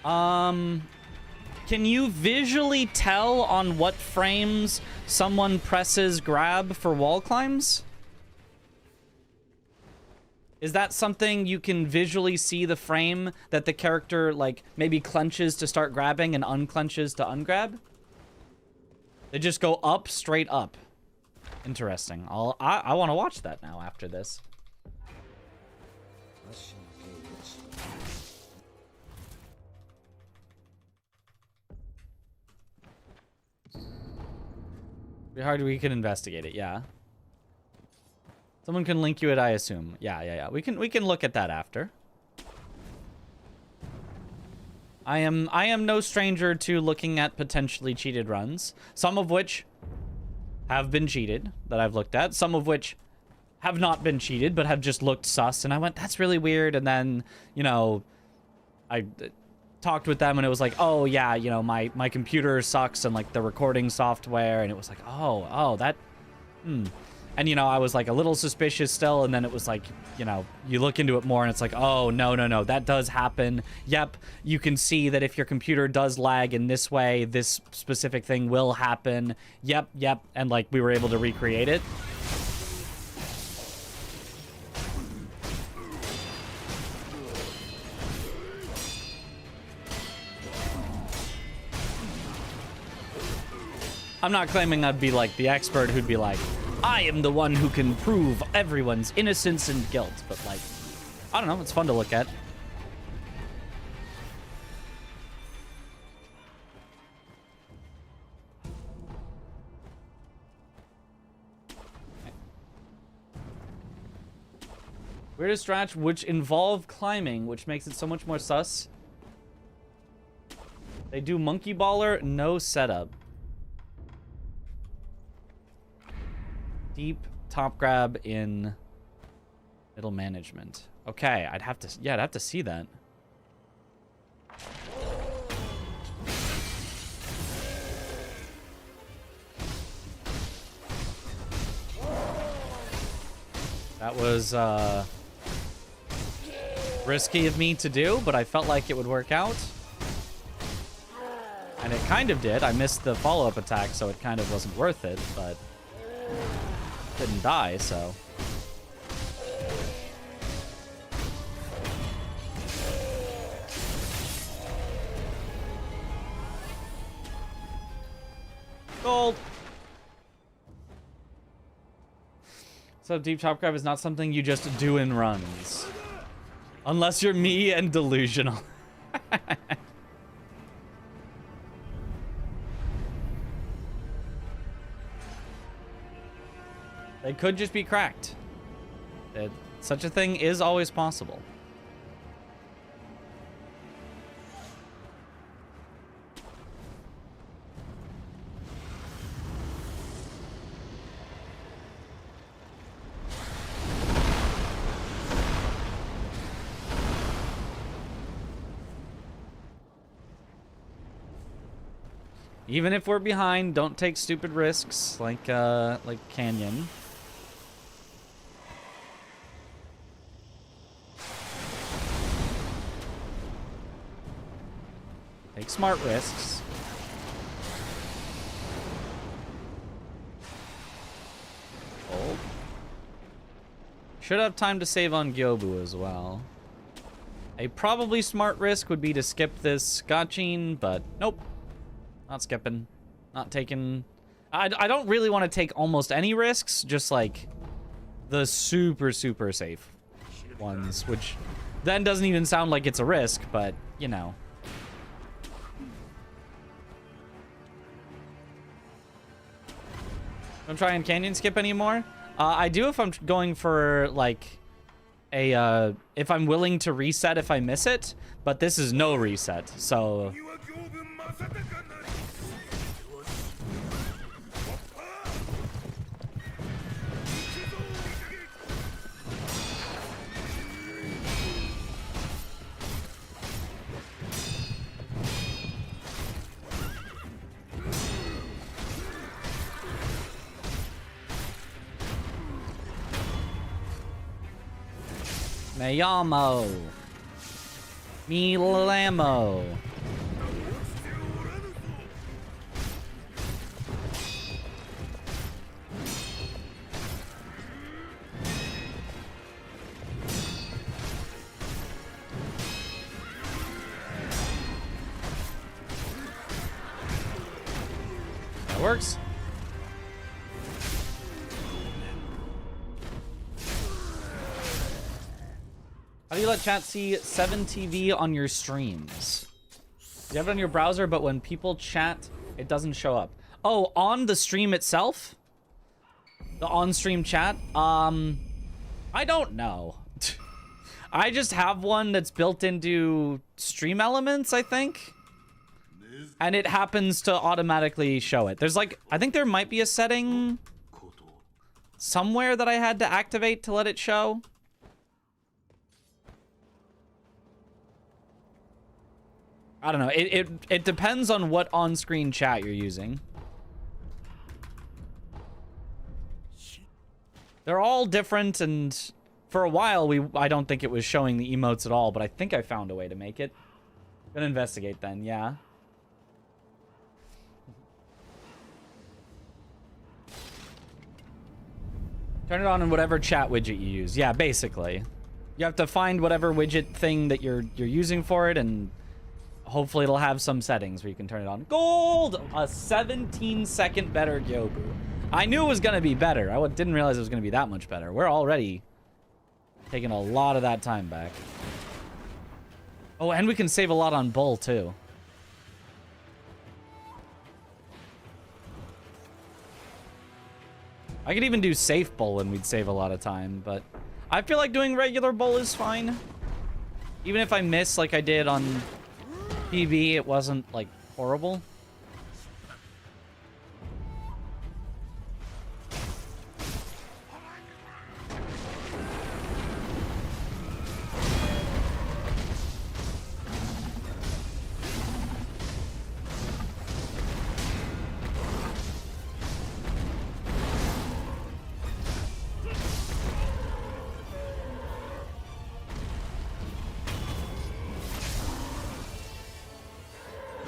Can you visually tell on what frames someone presses grab for wall climbs? Is that something you can visually see, the frame that the character, like, maybe clenches to start grabbing and unclenches to ungrab? They just go up, straight up. Interesting. I want to watch that now after this. Be hard, we can investigate it, yeah. Someone can link you it, I assume. Yeah. We can look at that after. I am no stranger to looking at potentially cheated runs, some of which have been cheated that I've looked at, some of which have not been cheated but have just looked sus, and I went, that's really weird, and then, you know, I talked with them and it was like, oh yeah, you know, my computer sucks and like the recording software, and it was like, oh that and you know, I was like a little suspicious still, and then it was like, you know, you look into it more and it's like, oh no, that does happen. Yep, you can see that if your computer does lag in this way, this specific thing will happen. Yep, and like we were able to recreate it. I'm not claiming I'd be like the expert who'd be like, I am the one who can prove everyone's innocence and guilt, but like, I don't know, it's fun to look at. Weirdest stretch which involve climbing, which makes it so much more sus. They do monkey baller, no setup. Deep top grab in middle management. Okay, I'd have to see that. That was risky of me to do, but I felt like it would work out. And it kind of did. I missed the follow-up attack, so it kind of wasn't worth it, but didn't die, so. Gold. So deep top grab is not something you just do in runs. Unless you're me and delusional. They could just be cracked. Such a thing is always possible. Even if we're behind, don't take stupid risks like Canyon. Take smart risks. Hold. Should have time to save on Gyobu as well. A probably smart risk would be to skip this Scotchine, but nope. Not skipping. Not taking... I don't really want to take almost any risks, just like the super, super safe ones, which then doesn't even sound like it's a risk, but, you know. Don't try and canyon skip anymore. I do if I'm going for, like, a, if I'm willing to reset if I miss it, but this is no reset, so... Mayamo. Milamo. That works. How do you let chat see 7TV on your streams? You have it on your browser, but when people chat, it doesn't show up. Oh, on the stream itself? The on-stream chat? I don't know. I just have one that's built into Stream Elements, I think. And it happens to automatically show it. There's like, I think there might be a setting somewhere that I had to activate to let it show. I don't know. It depends on what on-screen chat you're using. They're all different, and for a while I don't think it was showing the emotes at all, but I think I found a way to make it. Gonna investigate then, yeah. Turn it on in whatever chat widget you use. Yeah, basically. You have to find whatever widget thing that you're using for it, and hopefully it'll have some settings where you can turn it on. Gold! A 17-second better Gyobu. I knew it was going to be better. I didn't realize it was going to be that much better. We're already taking a lot of that time back. Oh, and we can save a lot on Bull, too. I could even do safe Bull and we'd save a lot of time, but I feel like doing regular Bull is fine. Even if I miss like I did on PB, it wasn't, like, horrible.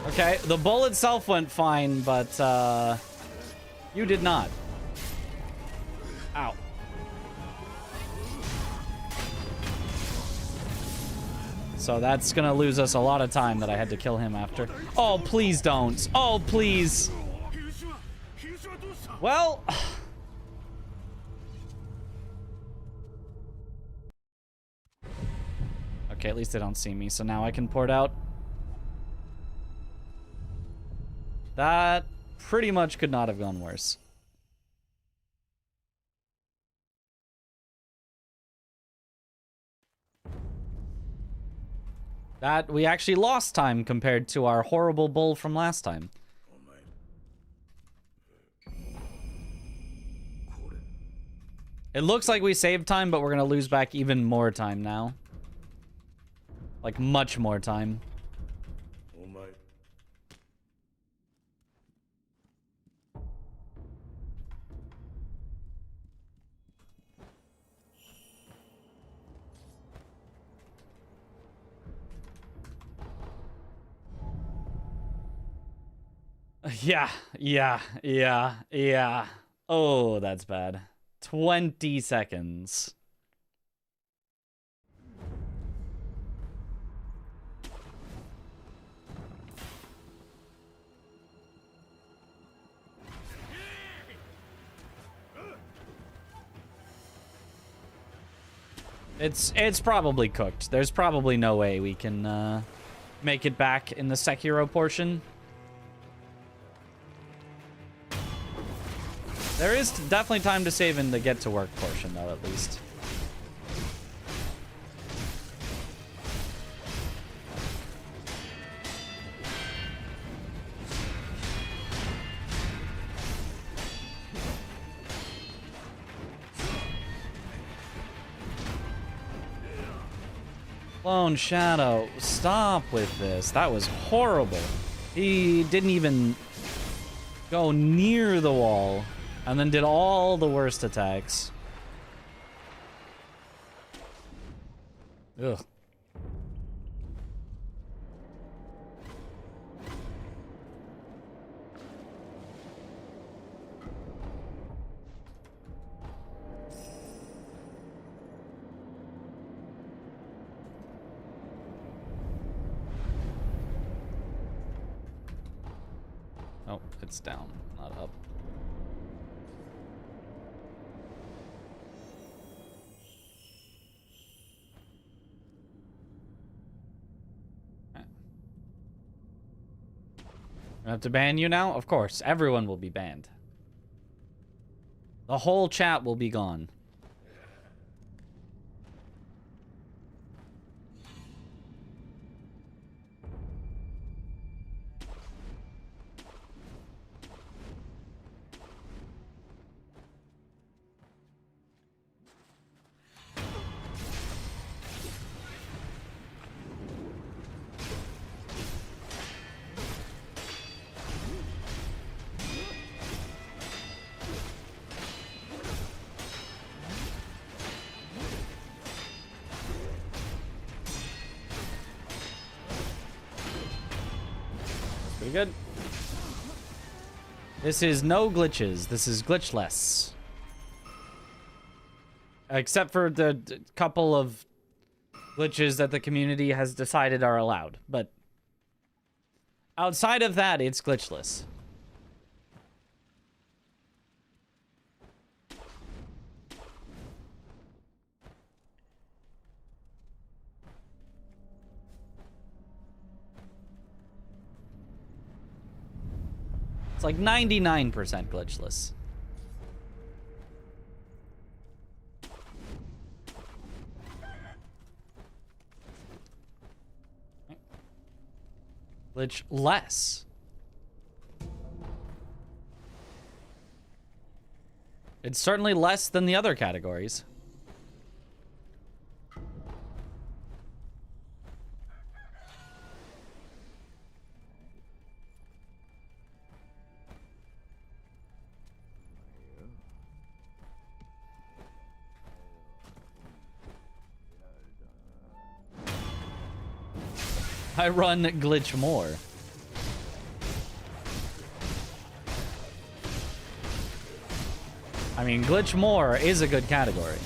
Okay, the bull itself went fine, but you did not. Ow. So that's gonna lose us a lot of time that I had to kill him after. Oh, please don't. Oh, please. Well... Okay, at least they don't see me, so now I can port out. That pretty much could not have gone worse. That, we actually lost time compared to our horrible bull from last time. It looks like we saved time, but we're gonna lose back even more time now. Like, much more time. Yeah. Oh, that's bad. 20 seconds. It's probably cooked. There's probably no way we can make it back in the Sekiro portion. There is definitely time to save in the get to work portion, though, at least. Lone Shadow, stop with this. That was horrible. He didn't even go near the wall. And then did all the worst attacks. Ugh. Oh, it's down, not up. I have to ban you now? Of course, everyone will be banned. The whole chat will be gone. Pretty good. This is no glitches. This is glitchless. Except for the couple of glitches that the community has decided are allowed. But outside of that, it's glitchless. It's like 99% glitchless. Glitchless. It's certainly less than the other categories. I run glitch more. I mean, glitch more is a good category.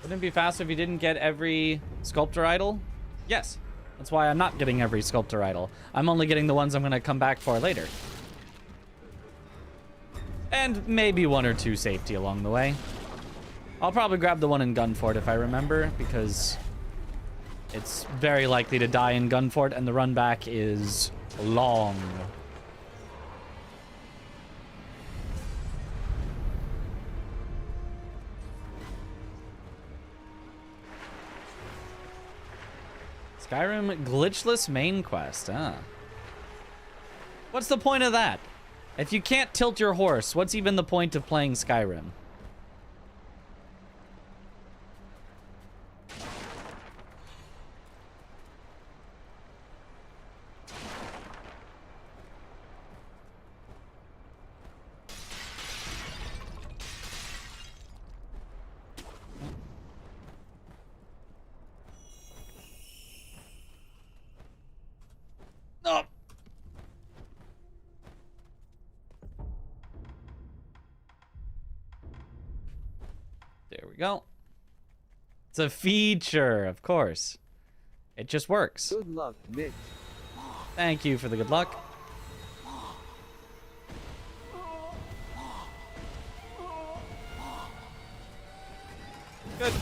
Wouldn't it be faster if you didn't get every sculptor idol? Yes. That's why I'm not getting every sculptor idol. I'm only getting the ones I'm going to come back for later. And maybe one or two safety along the way. I'll probably grab the one in Gunfort if I remember, because it's very likely to die in Gunfort, and the run back is long. Skyrim glitchless main quest, huh? What's the point of that? If you can't tilt your horse, what's even the point of playing Skyrim? Oh. There we go. It's a feature, of course. It just works. Good luck, Mitch. Thank you for the good luck. Good.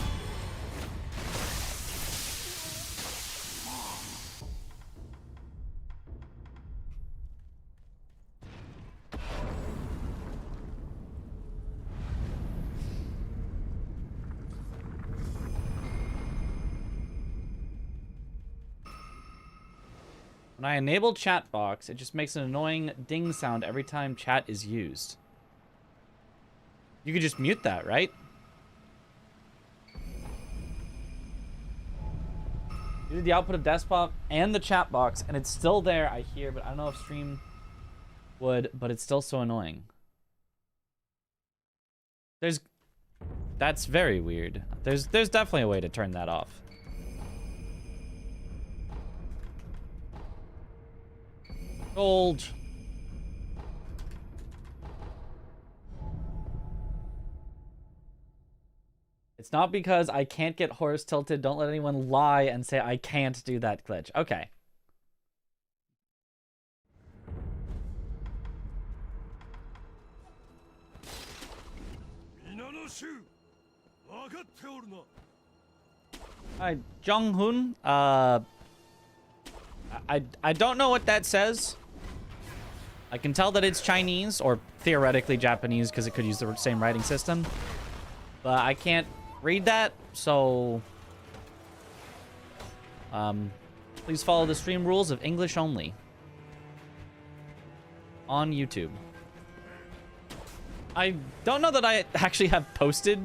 When I enable chat box, it just makes an annoying ding sound every time chat is used. You could just mute that, right? You did the output of desktop and the chat box, and it's still there, I hear, but I don't know if stream would, but it's still so annoying. That's very weird. There's definitely a way to turn that off. Gold. It's not because I can't get horse tilted. Don't let anyone lie and say I can't do that glitch. Okay. Hi, Jong-hun. I don't know what that says. I can tell that it's Chinese, or theoretically Japanese, because it could use the same writing system. But I can't read that, so... please follow the stream rules of English only. On YouTube. I don't know that I actually have posted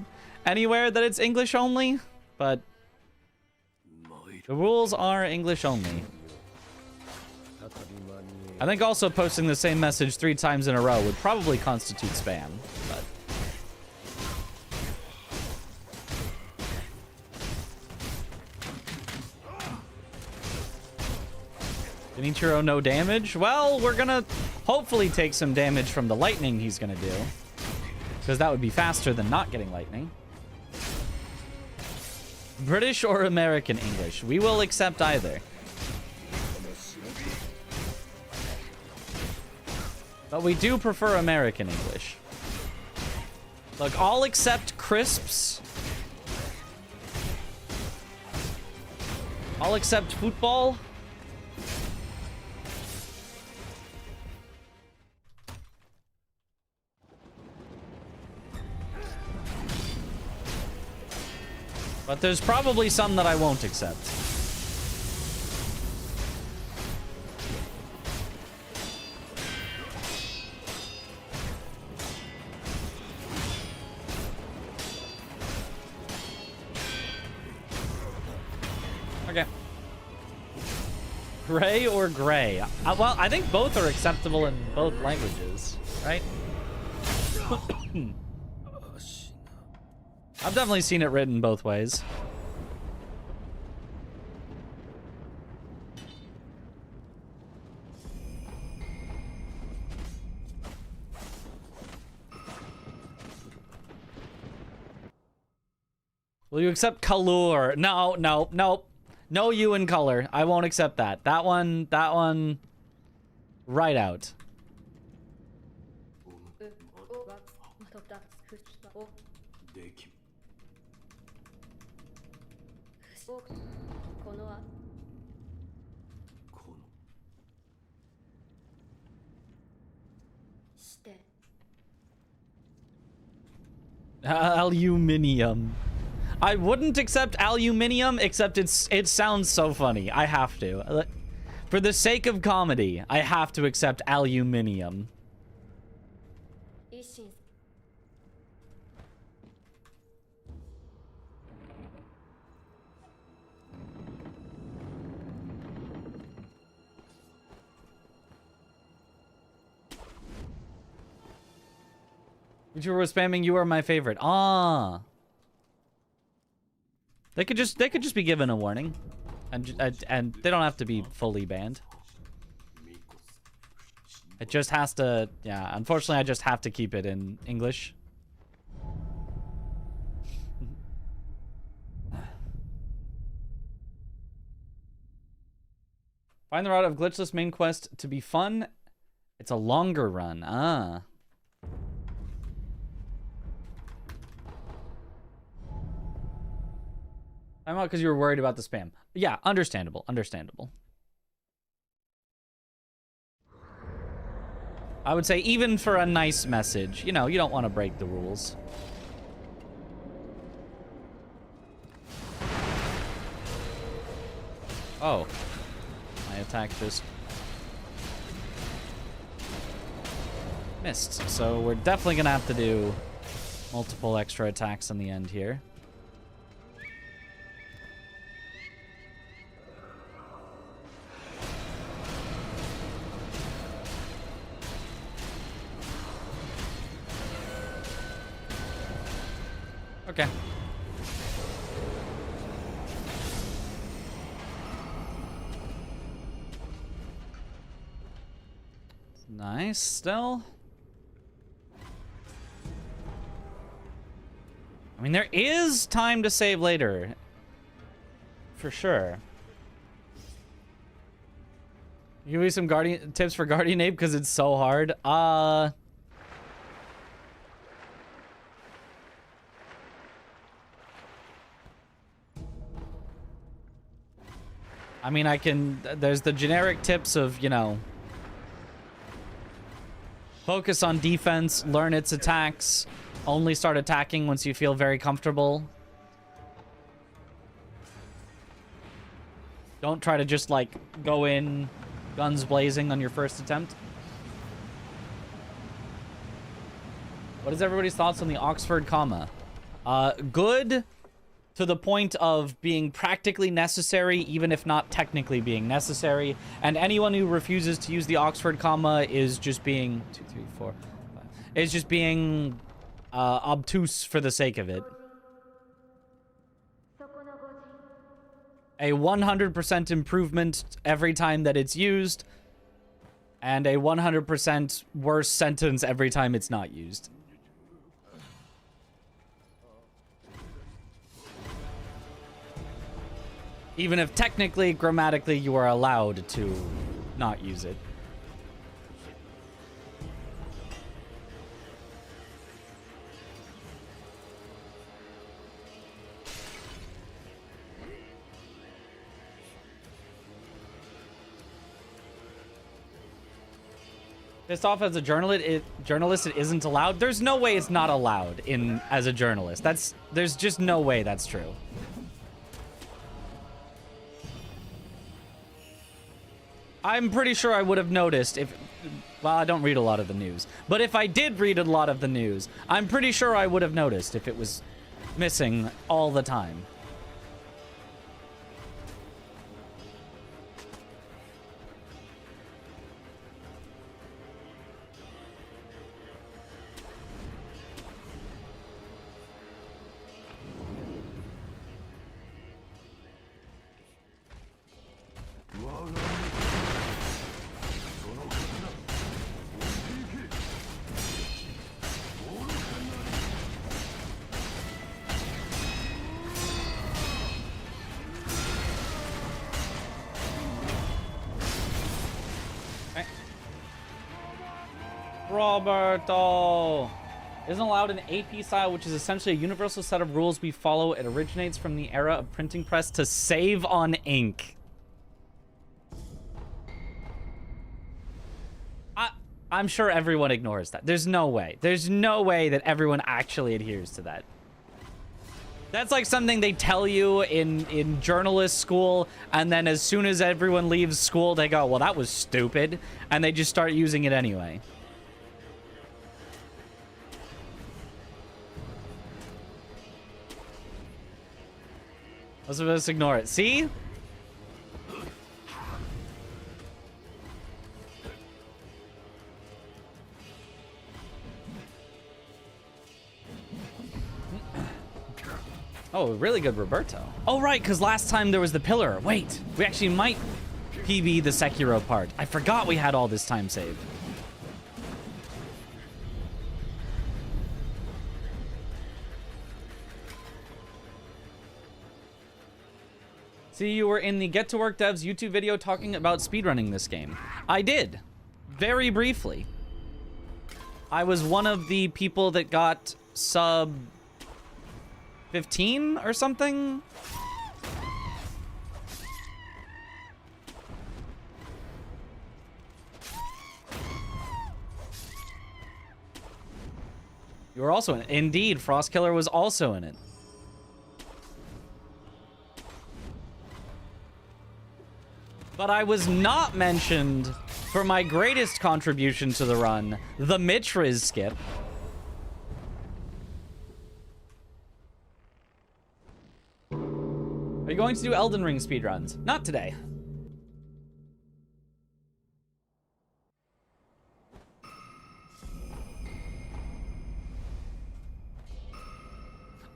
anywhere that it's English only, but... the rules are English only. I think also posting the same message 3 times in a row would probably constitute spam, but... Genichiro, no damage? Well, we're gonna hopefully take some damage from the lightning he's gonna do. Because that would be faster than not getting lightning. British or American English? We will accept either. But we do prefer American English. Look, I'll accept crisps. I'll accept football. But there's probably some that I won't accept. Okay. Gray or gray? Well, I think both are acceptable in both languages, right? I've definitely seen it written both ways. Will you accept color? No, no, no. No you in color. I won't accept that. That one, right out. Aluminium. I wouldn't accept aluminium, except it sounds so funny. I have to. For the sake of comedy, I have to accept aluminium. YouTuber was spamming "You are my favorite." Ah. They could just be given a warning, and they don't have to be fully banned. It just has to, yeah. Unfortunately, I just have to keep it in English. Find the route of glitchless main quest to be fun. It's a longer run. Ah. I'm out because you were worried about the spam. Yeah, understandable, understandable. I would say even for a nice message, you know, you don't want to break the rules. Oh. My attack just missed. So we're definitely going to have to do multiple extra attacks in the end here. Okay. Nice, still. I mean, there is time to save later. For sure. Give me some Guardian tips for Guardian Ape because it's so hard. I mean, there's the generic tips of, you know, focus on defense, learn its attacks, only start attacking once you feel very comfortable. Don't try to just, like, go in guns blazing on your first attempt. What is everybody's thoughts on the Oxford comma? Good. To the point of being practically necessary, even if not technically being necessary. And anyone who refuses to use the Oxford comma is just being... 2, 3, 4, 5. Is just being obtuse for the sake of it. A 100% improvement every time that it's used. And a 100% worse sentence every time it's not used. Even if technically, grammatically, you are allowed to not use it. Pissed off as a journalist, it isn't allowed. There's no way it's not allowed as a journalist. There's just no way that's true. I'm pretty sure I would have noticed if... Well, I don't read a lot of the news. But if I did read a lot of the news, I'm pretty sure I would have noticed if it was missing all the time. Roberto! Isn't allowed in AP style, which is essentially a universal set of rules we follow. It originates from the era of printing press to save on ink. I'm sure everyone ignores that. There's no way. There's no way that everyone actually adheres to that. That's like something they tell you in journalist school, and then as soon as everyone leaves school, they go, well, that was stupid, and they just start using it anyway. Let's just ignore it. See? Oh, really good Roberto. Oh, right, because last time there was the pillar. Wait, we actually might PB the Sekiro part. I forgot we had all this time saved. See, you were in the Get to Work Devs YouTube video talking about speedrunning this game. I did. Very briefly. I was one of the people that got sub 15 or something. You were also in it. Indeed, Frostkiller was also in it. But I was not mentioned for my greatest contribution to the run, the Mitriz skip. Are you going to do Elden Ring speedruns? Not today.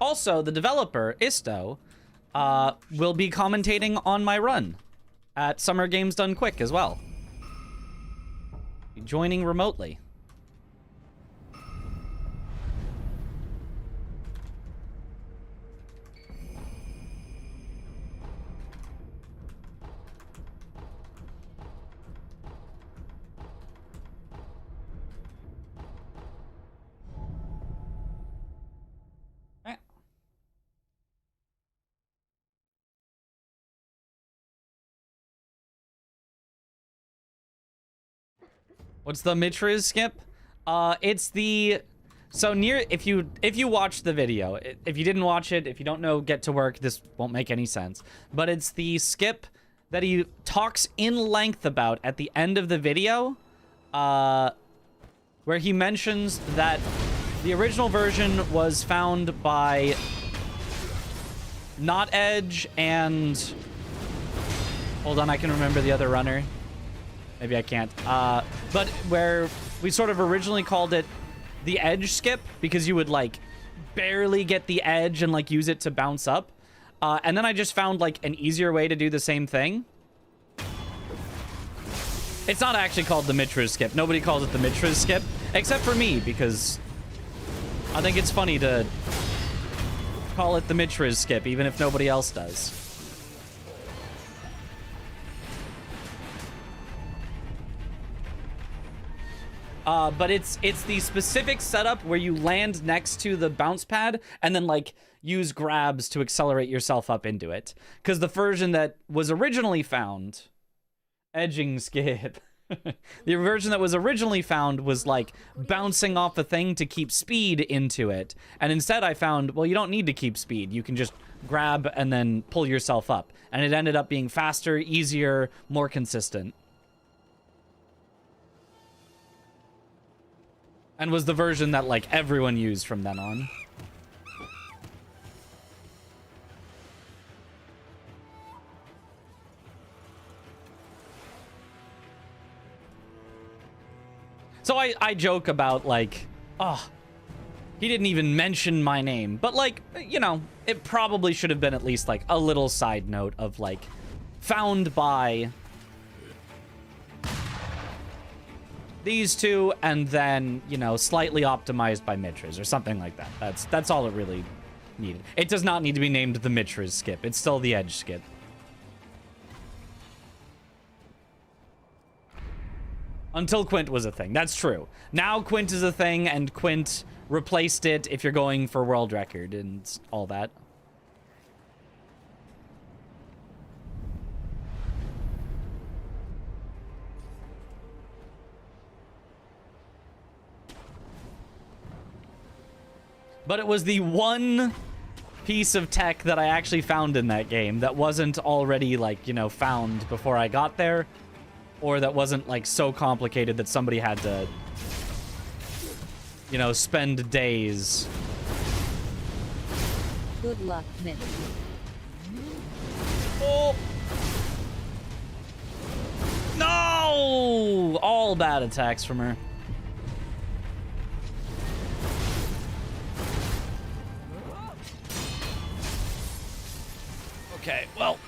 Also, the developer, Isto, will be commentating on my run at Summer Games Done Quick as well. Joining remotely. What's the Mitriz skip? It's the... So near... If you watch the video, if you didn't watch it, if you don't know Get to Work, this won't make any sense. But it's the skip that he talks in length about at the end of the video, where he mentions that the original version was found by Not Edge and... Hold on, I can remember the other runner. Maybe I can't. But where we sort of originally called it the edge skip, because you would, like, barely get the edge and, like, use it to bounce up. And then I just found, like, an easier way to do the same thing. It's not actually called the Mitriz skip. Nobody calls it the Mitriz skip, except for me, because I think it's funny to call it the Mitriz skip, even if nobody else does. But it's the specific setup where you land next to the bounce pad and then, like, use grabs to accelerate yourself up into it. Because the version that was originally found... Edging skip. The version that was originally found was, like, bouncing off a thing to keep speed into it. And instead I found, well, you don't need to keep speed. You can just grab and then pull yourself up. And it ended up being faster, easier, more consistent. And was the version that, like, everyone used from then on. So I joke about, like, oh, he didn't even mention my name. But, like, you know, it probably should have been at least, like, a little side note of, like, found by these two, and then, you know, slightly optimized by Mitriz or something like that. That's all it really needed. It does not need to be named the Mitriz skip. It's still the edge skip. Until Quint was a thing. That's true. Now Quint is a thing, and Quint replaced it if you're going for world record and all that. But it was the one piece of tech that I actually found in that game that wasn't already, like, you know, found before I got there, or that wasn't, like, so complicated that somebody had to, you know, spend days. Good luck, Mitch. Oh! No! All bad attacks from her. Okay, well,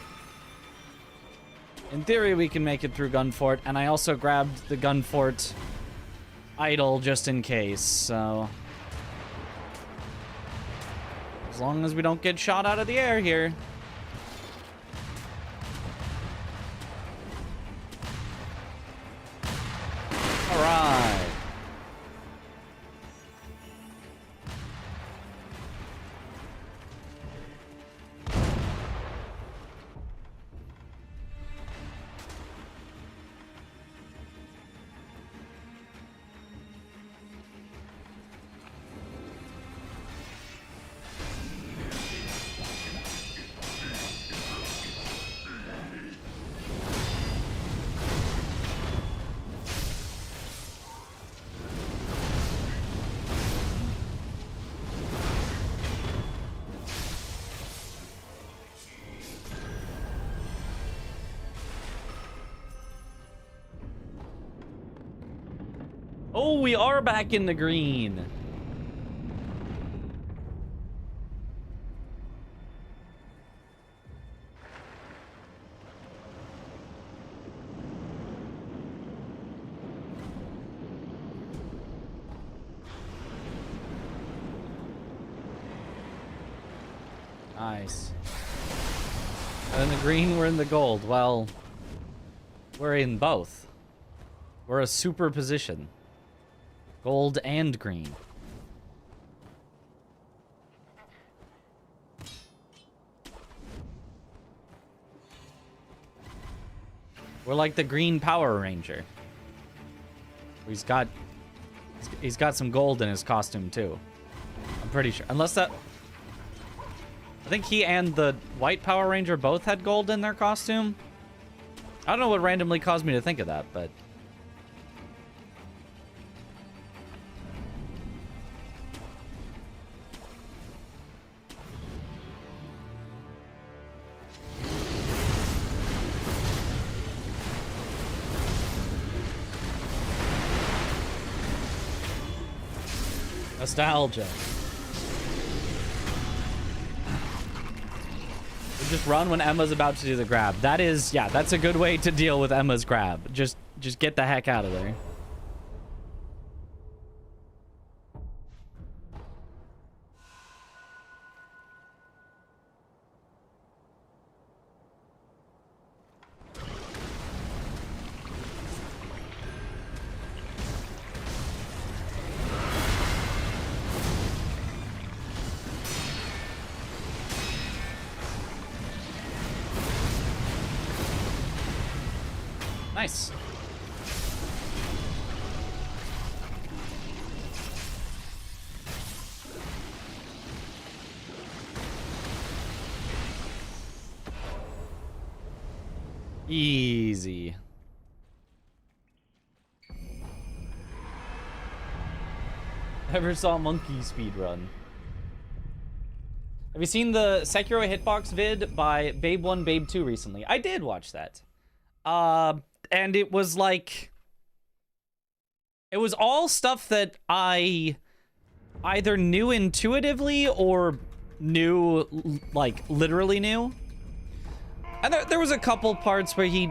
in theory we can make it through Gunfort, and I also grabbed the Gunfort idol just in case, so as long as we don't get shot out of the air here. All right. Oh, we are back in the green. Nice. And in the green, we're in the gold. Well, we're in both. We're a superposition. Gold and green. We're like the Green Power Ranger. He's got some gold in his costume too. I'm pretty sure. Unless that, I think he and the White Power Ranger both had gold in their costume. I don't know what randomly caused me to think of that, but nostalgia. We just run when Emma's about to do the grab. That is, yeah, that's a good way to deal with Emma's grab. Just get the heck out of there. Nice. Easy. Ever saw Monkey speedrun? Have you seen the Sekiro hitbox vid by Babe1 Babe2 recently? I did watch that. And it was like, it was all stuff that I either knew intuitively or knew, like, literally knew. And there was a couple parts where he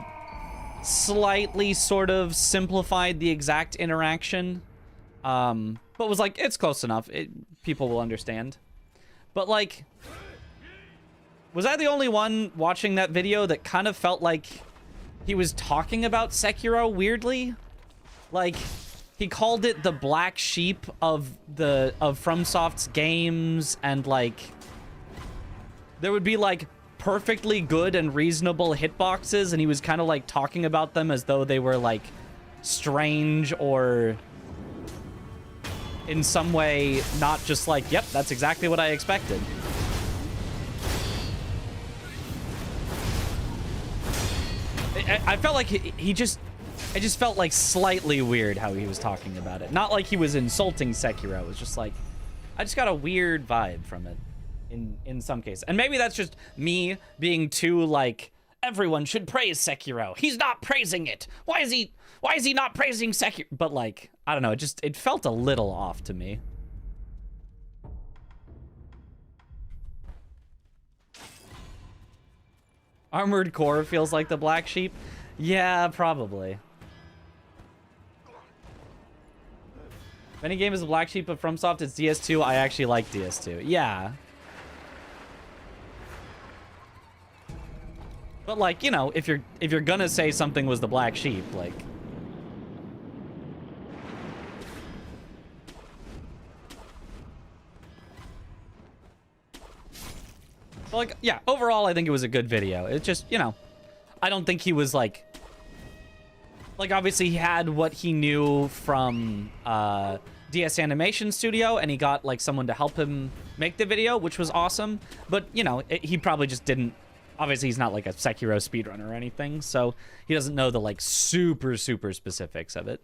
slightly sort of simplified the exact interaction. But was like, it's close enough. People will understand. But, like, was I the only one watching that video that kind of felt like he was talking about Sekiro weirdly? Like, he called it the black sheep of FromSoft's games, and like there would be like perfectly good and reasonable hitboxes, and he was kind of like talking about them as though they were like strange or in some way not just like, yep, that's exactly what I expected. I felt like he just... I just felt like slightly weird how he was talking about it. Not like he was insulting Sekiro. It was just like... I just got a weird vibe from it in some cases. And maybe that's just me being too like, everyone should praise Sekiro. He's not praising it. Why is he not praising Sekiro? But like, I don't know. It felt a little off to me. Armored Core feels like the black sheep. Yeah, probably. If any game is a black sheep of FromSoft, it's DS2. I actually like DS2. Yeah. But like, you know, if you're gonna say something was the black sheep, like... But like, yeah, overall, I think it was a good video. It's just, you know, I don't think he was like... Like, obviously, he had what he knew from DS Animation Studio, and he got, like, someone to help him make the video, which was awesome. But, you know, he probably just didn't... Obviously, he's not, like, a Sekiro speedrunner or anything, so he doesn't know the, like, super specifics of it.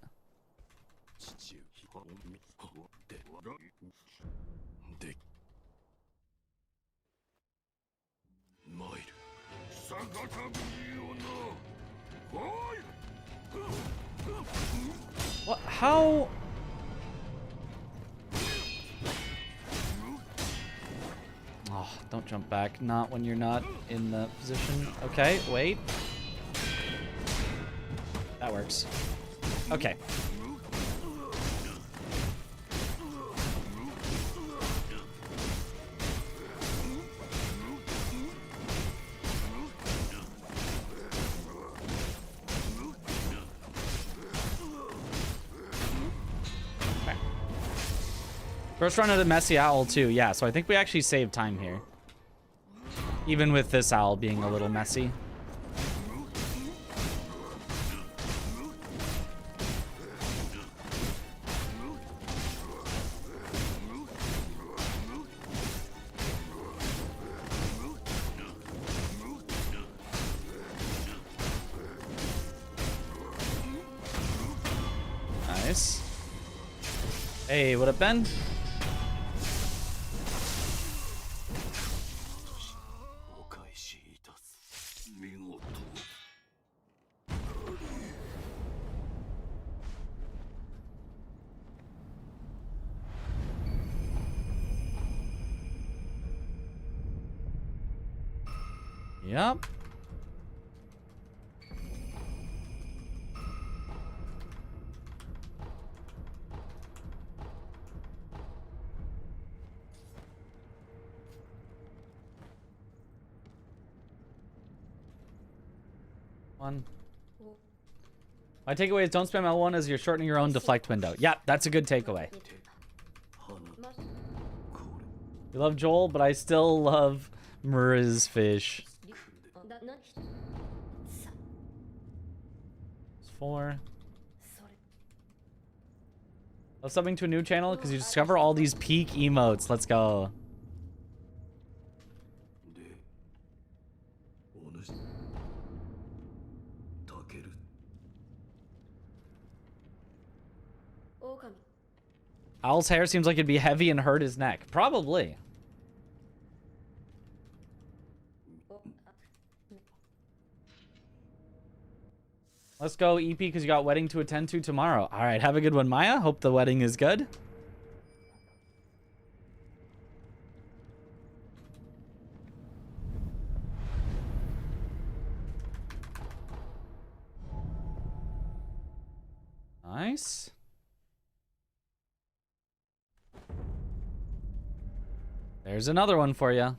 What? How? Oh, don't jump back. Not when you're not in the position. Okay, wait. That works. Okay. First run of the messy owl too, yeah, so I think we actually saved time here. Even with this owl being a little messy. Nice. Hey, what up, Ben? Yep. One. My takeaway is don't spam L1 as you're shortening your own deflect window. Yeah, that's a good takeaway. We love Joel, but I still love Murray's fish. It's 4. Love subbing to a new channel because you discover all these peak emotes. Let's go. Owl's hair seems like it'd be heavy and hurt his neck. Probably. Let's go, EP, because you got wedding to attend to tomorrow. All right, have a good one, Maya. Hope the wedding is good. Nice. There's another one for you.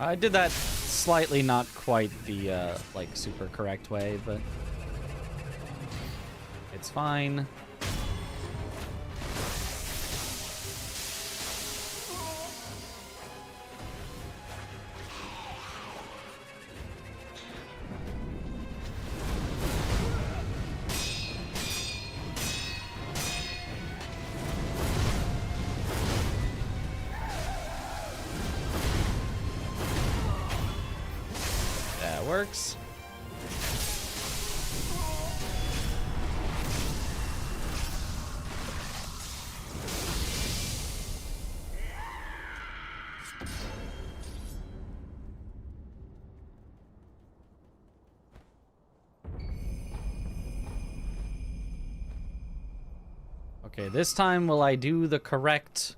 I did that slightly not quite the, like, super correct way, but it's fine. Works. Okay, this time will I do the correct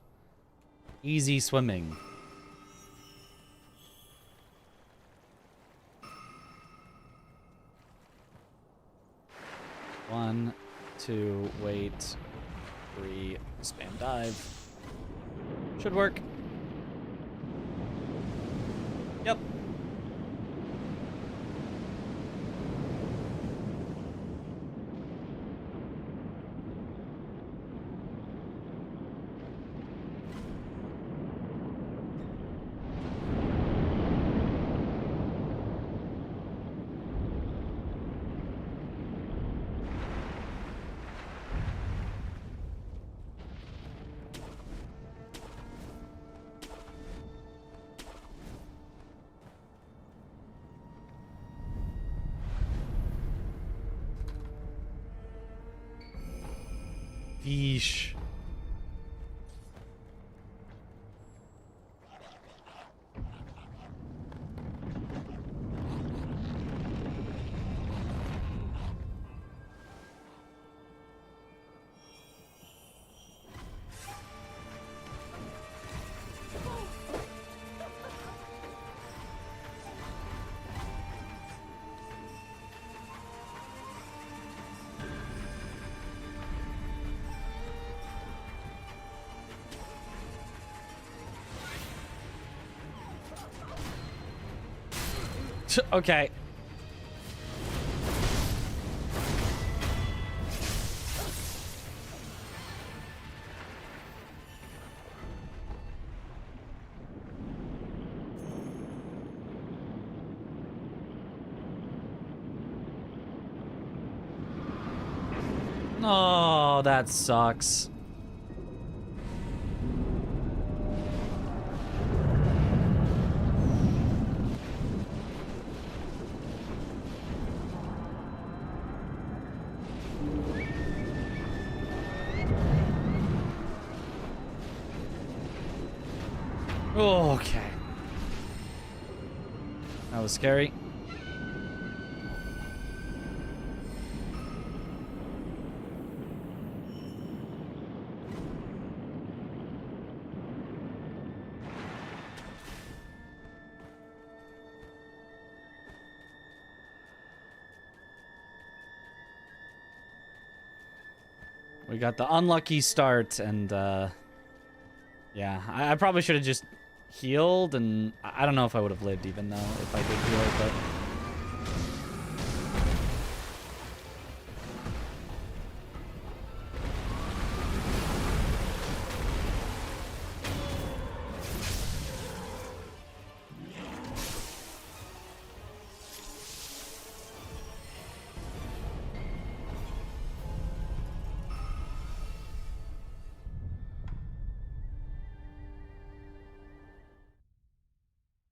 easy swimming? One, two, wait, three, spam dive. Should work. Yep. Yeesh. Okay. Oh, that sucks. Okay. That was scary. We got the unlucky start, and yeah, I probably should have just healed, and I don't know if I would have lived even though if I did heal, but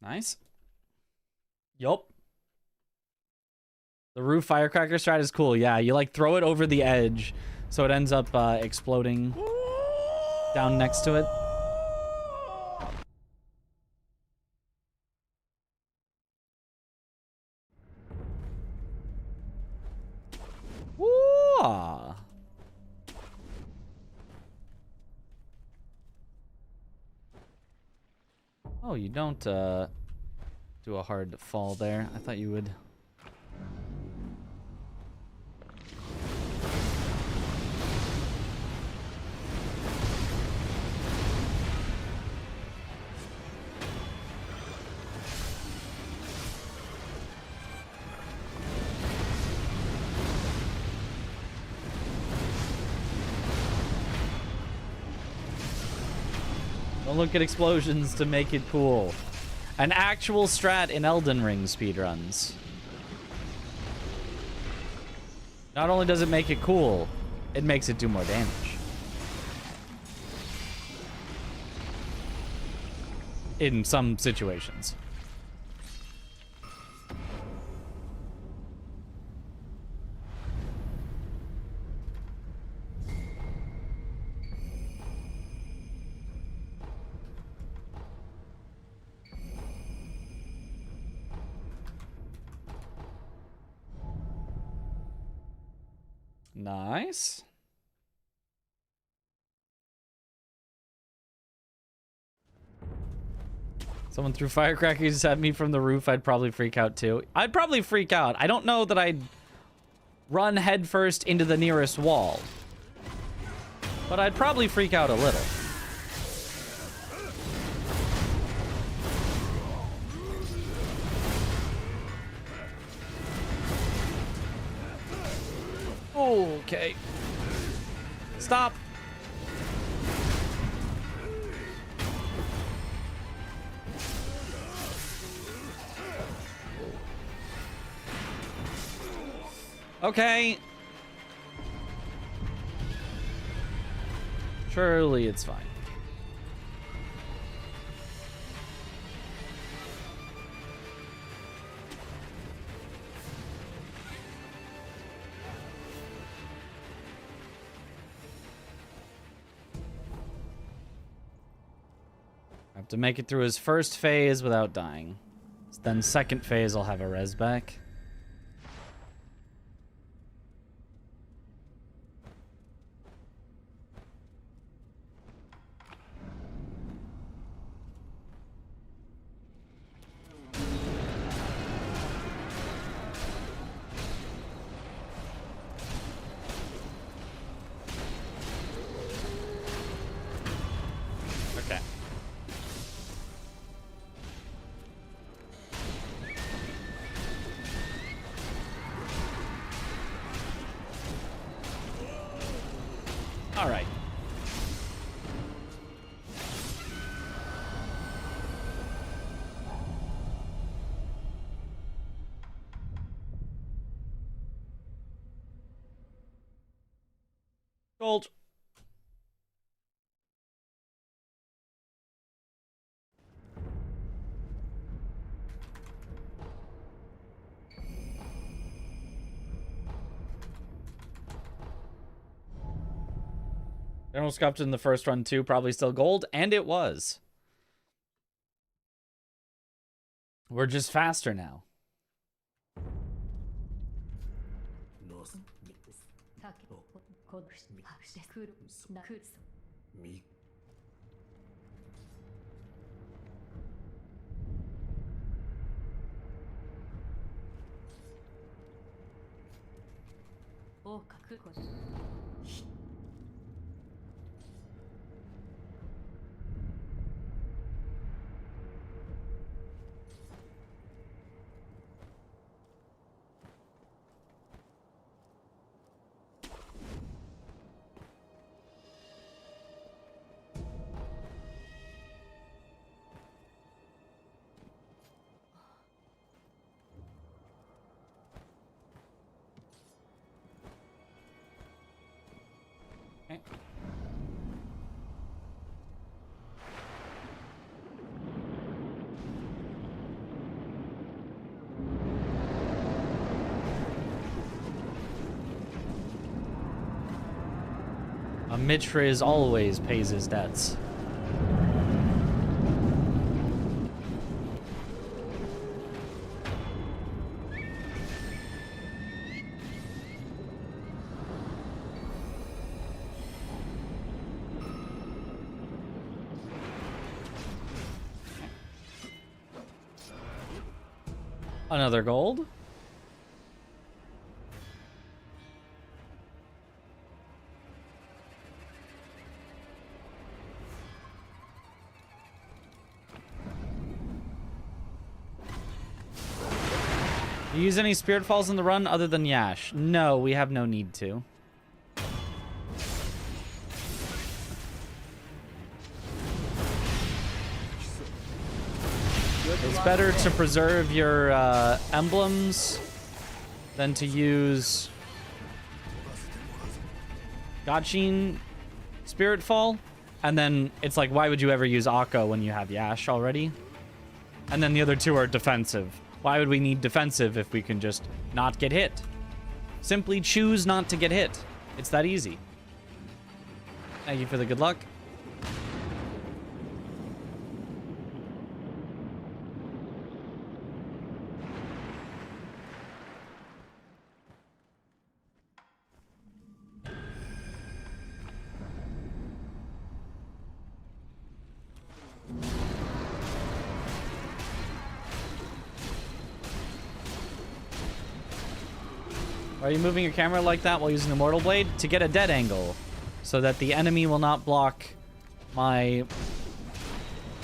nice. Yup. The roof firecracker strat is cool. Yeah, you like throw it over the edge so it ends up exploding down next to it. Woo! Oh, you don't do a hard fall there. I thought you would. Don't look at explosions to make it cool. An actual strat in Elden Ring speedruns. Not only does it make it cool, it makes it do more damage. In some situations. Nice. Someone threw firecrackers at me from the roof. I'd probably freak out too. I'd probably freak out. I don't know that I'd run headfirst into the nearest wall. But I'd probably freak out a little. Okay. Stop. Okay. Surely it's fine. I have to make it through his first phase without dying. Then second phase I'll have a res back. All right. Gold. General scuffed in the first run too, probably still gold, and it was. We're just faster now. Okay. A Mitriz always pays his debts. Another gold. Do you use any spirit falls in the run other than Yash? No, we have no need to. It's better to preserve your emblems than to use Gadshin Spirit Fall. And then it's like, why would you ever use Akko when you have Yash already? And then the other two are defensive. Why would we need defensive if we can just not get hit? Simply choose not to get hit. It's that easy. Thank you for the good luck. Are you moving your camera like that while using the Mortal Blade? To get a dead angle, so that the enemy will not block my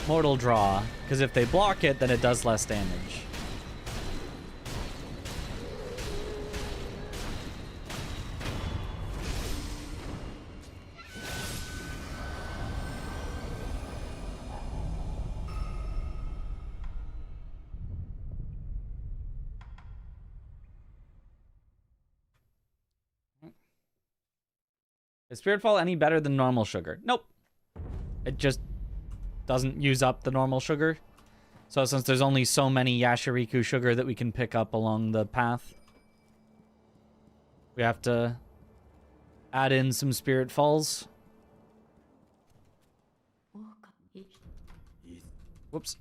Mortal Draw. Because if they block it, then it does less damage. Is Spiritfall any better than normal sugar? Nope. It just doesn't use up the normal sugar. So since there's only so many Yashiriku sugar that we can pick up along the path, we have to add in some Spirit Falls. Whoops.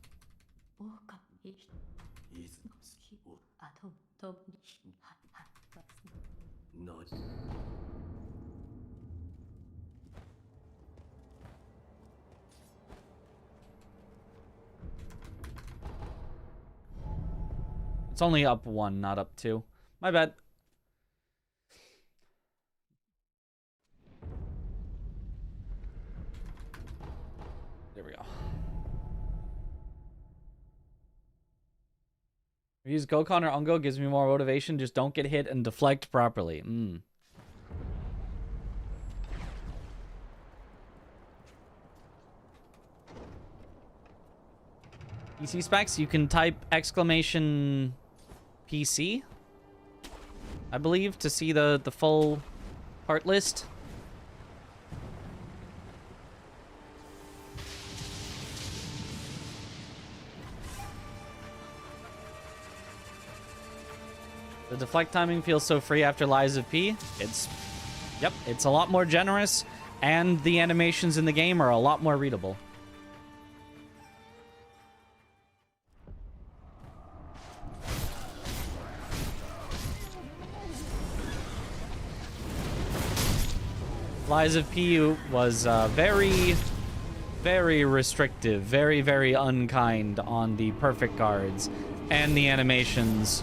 It's only up 1, not up 2. My bad. There we go. Use Gokon or Ungo gives me more motivation. Just don't get hit and deflect properly. PC specs, you can type exclamation PC, I believe, to see the full part list. The deflect timing feels so free after Lies of P. Yep, it's a lot more generous, and the animations in the game are a lot more readable. Lies of P was very, very restrictive, very, very unkind on the perfect guards and the animations.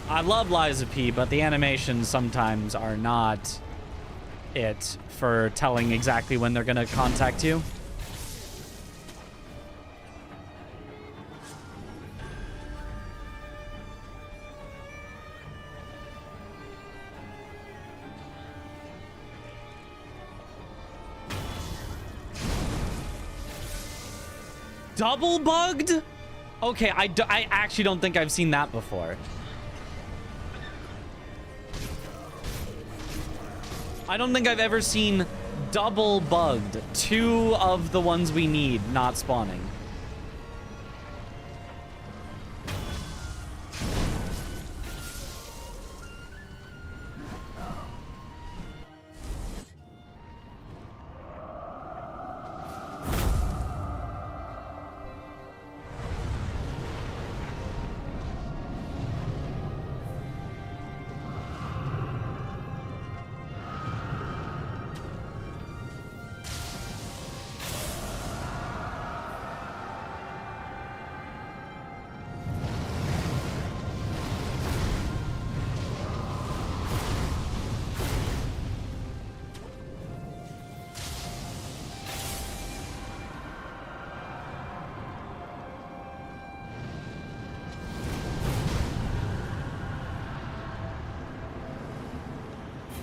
I love Lies of P, but the animations sometimes are not it for telling exactly when they're going to contact you. Double bugged? Okay, I actually don't think I've seen that before. I don't think I've ever seen double bugged. 2 of the ones we need not spawning.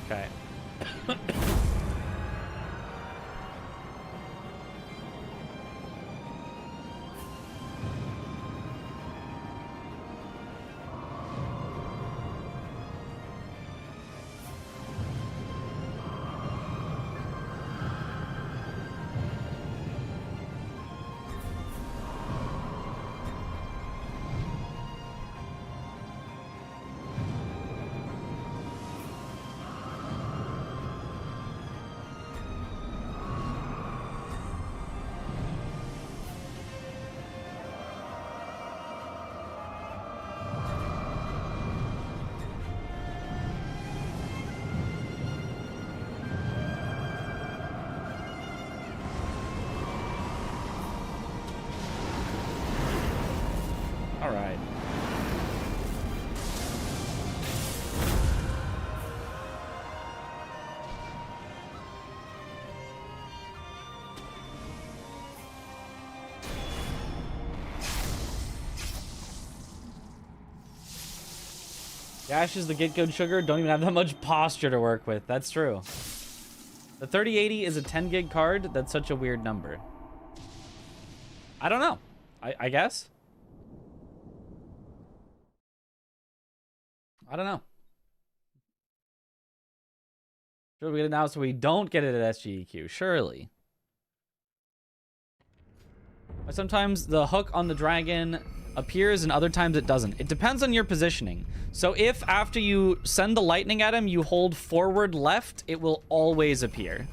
Okay. All right. Dash is the get good sugar. Don't even have that much posture to work with. That's true. The 3080 is a 10 gig card. That's such a weird number. I don't know. I guess. I don't know. Should we get it now so we don't get it at SGEQ? Surely. Sometimes the hook on the dragon appears and other times it doesn't. It depends on your positioning. So if after you send the lightning at him, you hold forward left, it will always appear.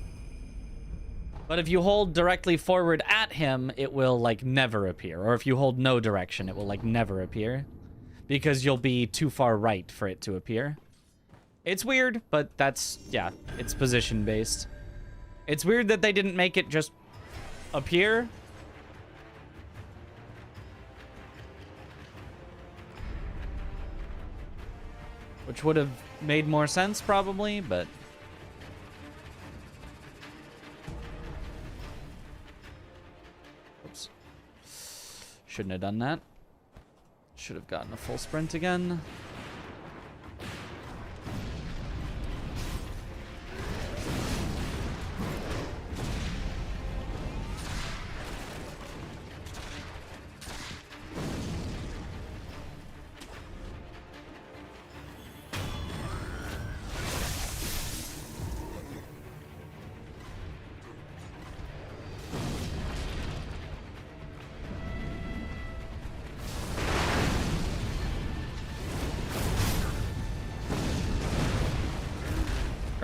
But if you hold directly forward at him, it will like never appear. Or if you hold no direction, it will like never appear. Because you'll be too far right for it to appear. It's weird, but that's, yeah, it's position based. It's weird that they didn't make it just appear. Which would have made more sense, probably, but... Oops. Shouldn't have done that. Should have gotten a full sprint again.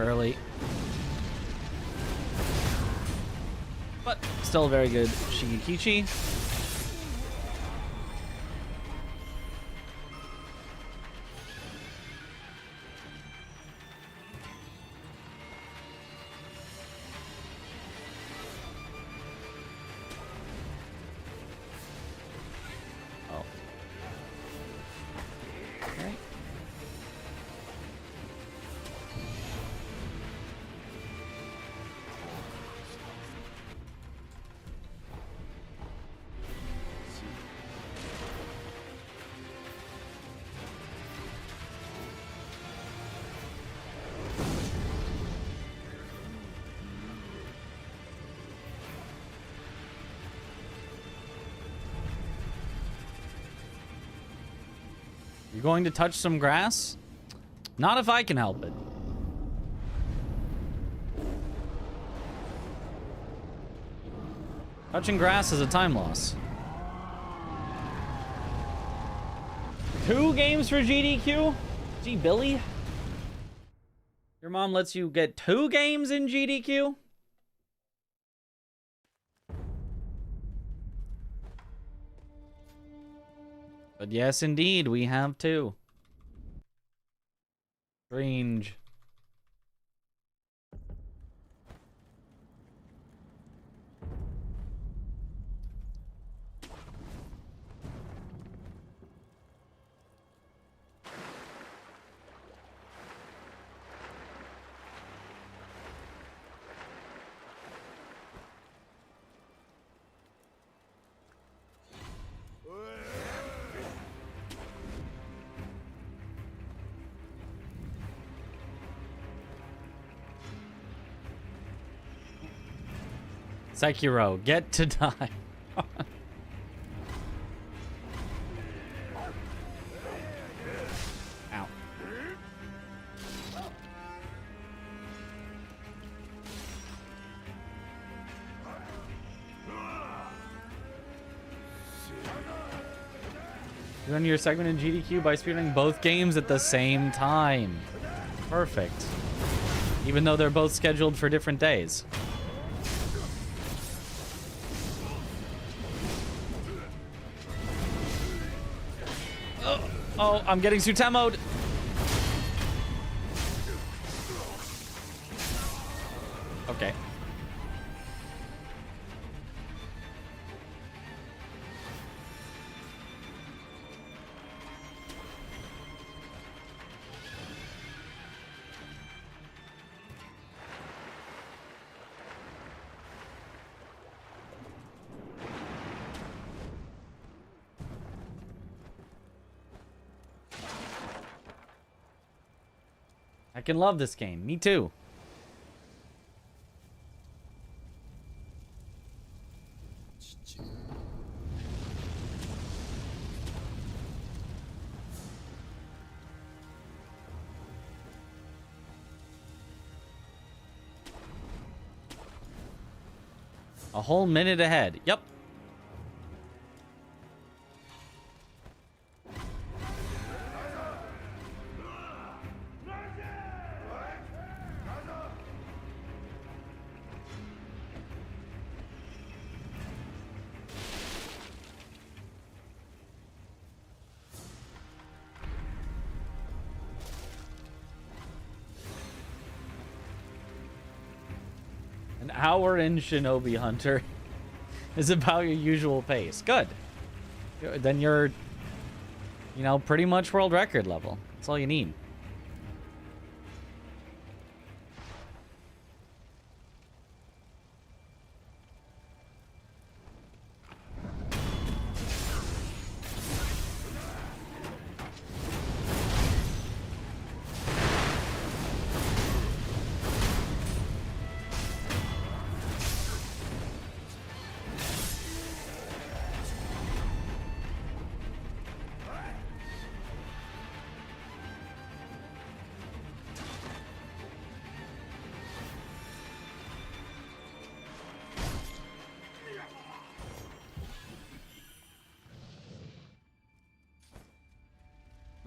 Early. But still very good Shigekichi. Oh. Okay. You going to touch some grass? Not if I can help it. Touching grass is a time loss. 2 games for GDQ? Gee, Billy? Your mom lets you get 2 games in GDQ? But yes, indeed, we have 2. Strange. Sekiro, get to die. Ow. You run your segment in GDQ by speedrunning both games at the same time. Perfect. Even though they're both scheduled for different days. Oh, I'm getting Sutemo'd. Okay. I can love this game. Me too. A whole minute ahead. Yep. An hour in Shinobi Hunter is about your usual pace. Good. Then you're, you know, pretty much world record level. That's all you need.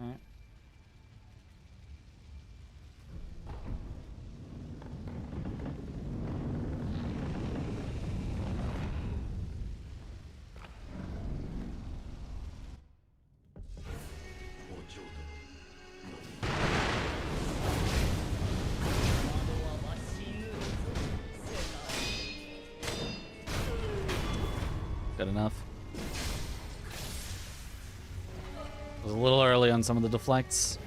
Alright. Good enough. Was a little early on some of the deflects.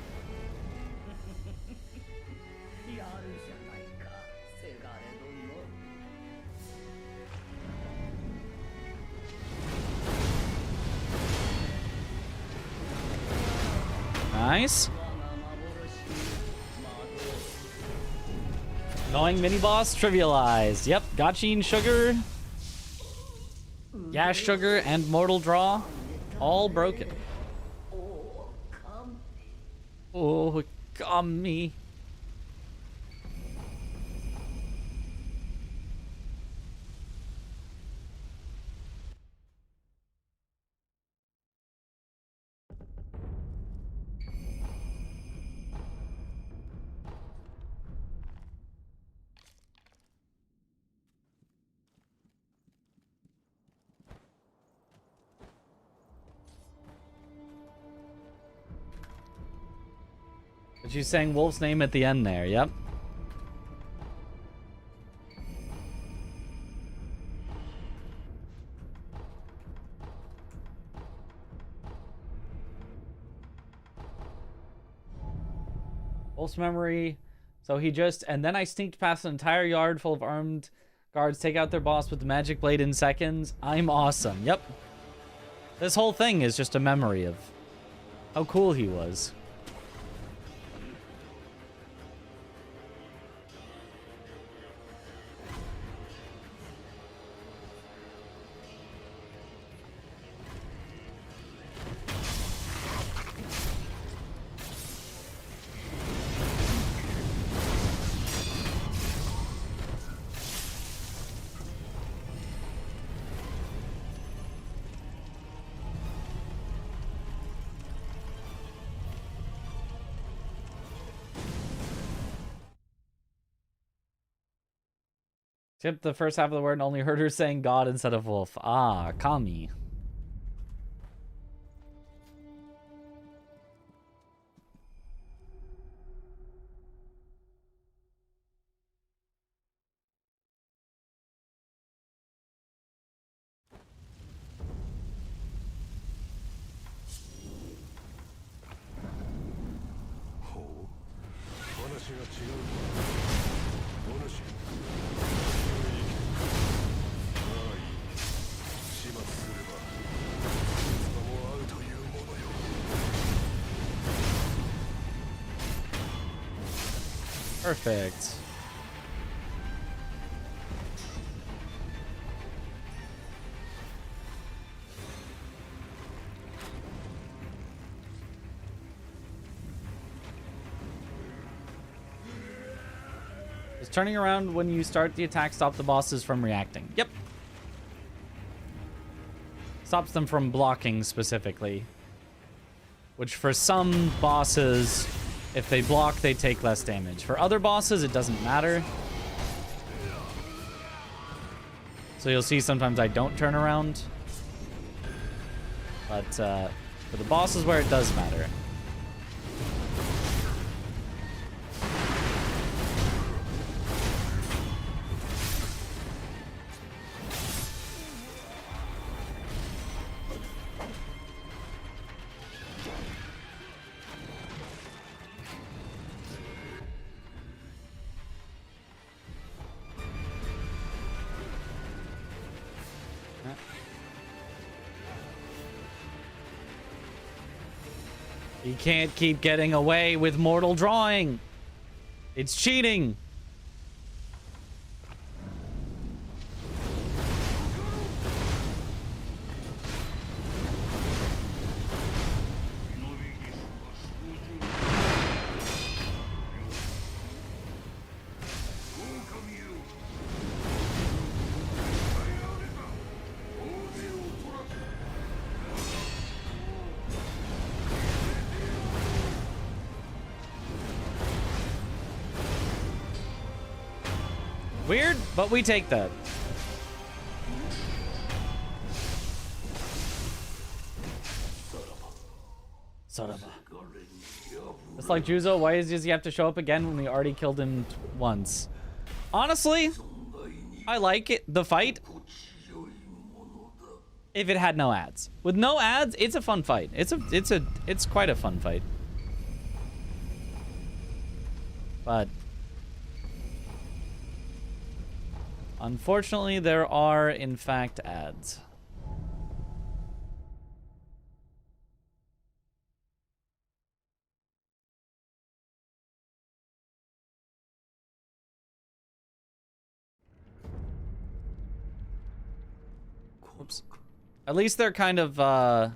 Nice. Annoying mini boss trivialized. Yep, Gachin Sugar, Gas Sugar, and Mortal Draw all broken. Oh, Kami. But you sang Wolf's name at the end there, yep. Wolf's memory. So he just, and then I sneaked past an entire yard full of armed guards, take out their boss with the magic blade in seconds. I'm awesome, yep. This whole thing is just a memory of how cool he was. Tip the first half of the word and only heard her saying God instead of wolf. Ah, Kami. Perfect. Does turning around when you start the attack stop the bosses from reacting? Yep. Stops them from blocking specifically. Which for some bosses, if they block, they take less damage. For other bosses, it doesn't matter. So you'll see sometimes I don't turn around. But for the bosses where it does matter. You can't keep getting away with mortal drawing. It's cheating. Weird, but we take that. Son of a. It's like Juzo, why does he have to show up again when we already killed him once? Honestly, I like it, the fight. If it had no ads. With no ads, it's a fun fight. It's quite a fun fight. But unfortunately, there are, in fact, ads. Oops. At least they're kind of, oh,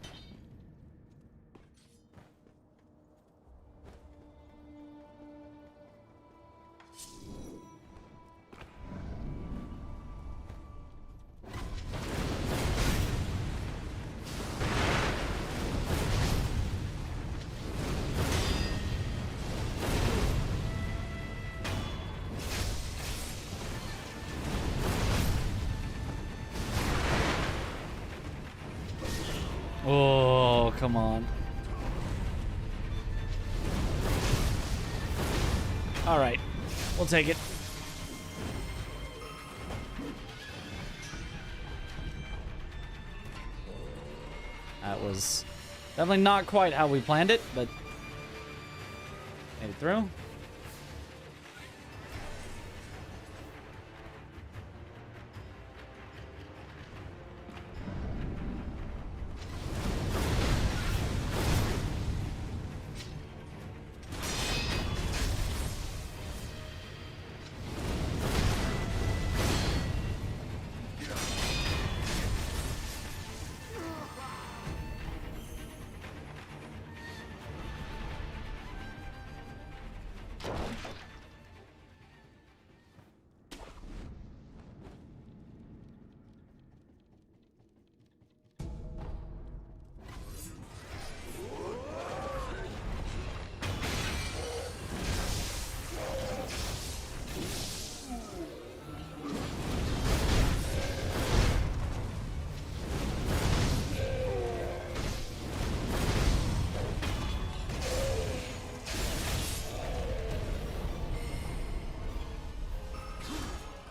come on. All right, we'll take it. That was definitely not quite how we planned it, but made it through.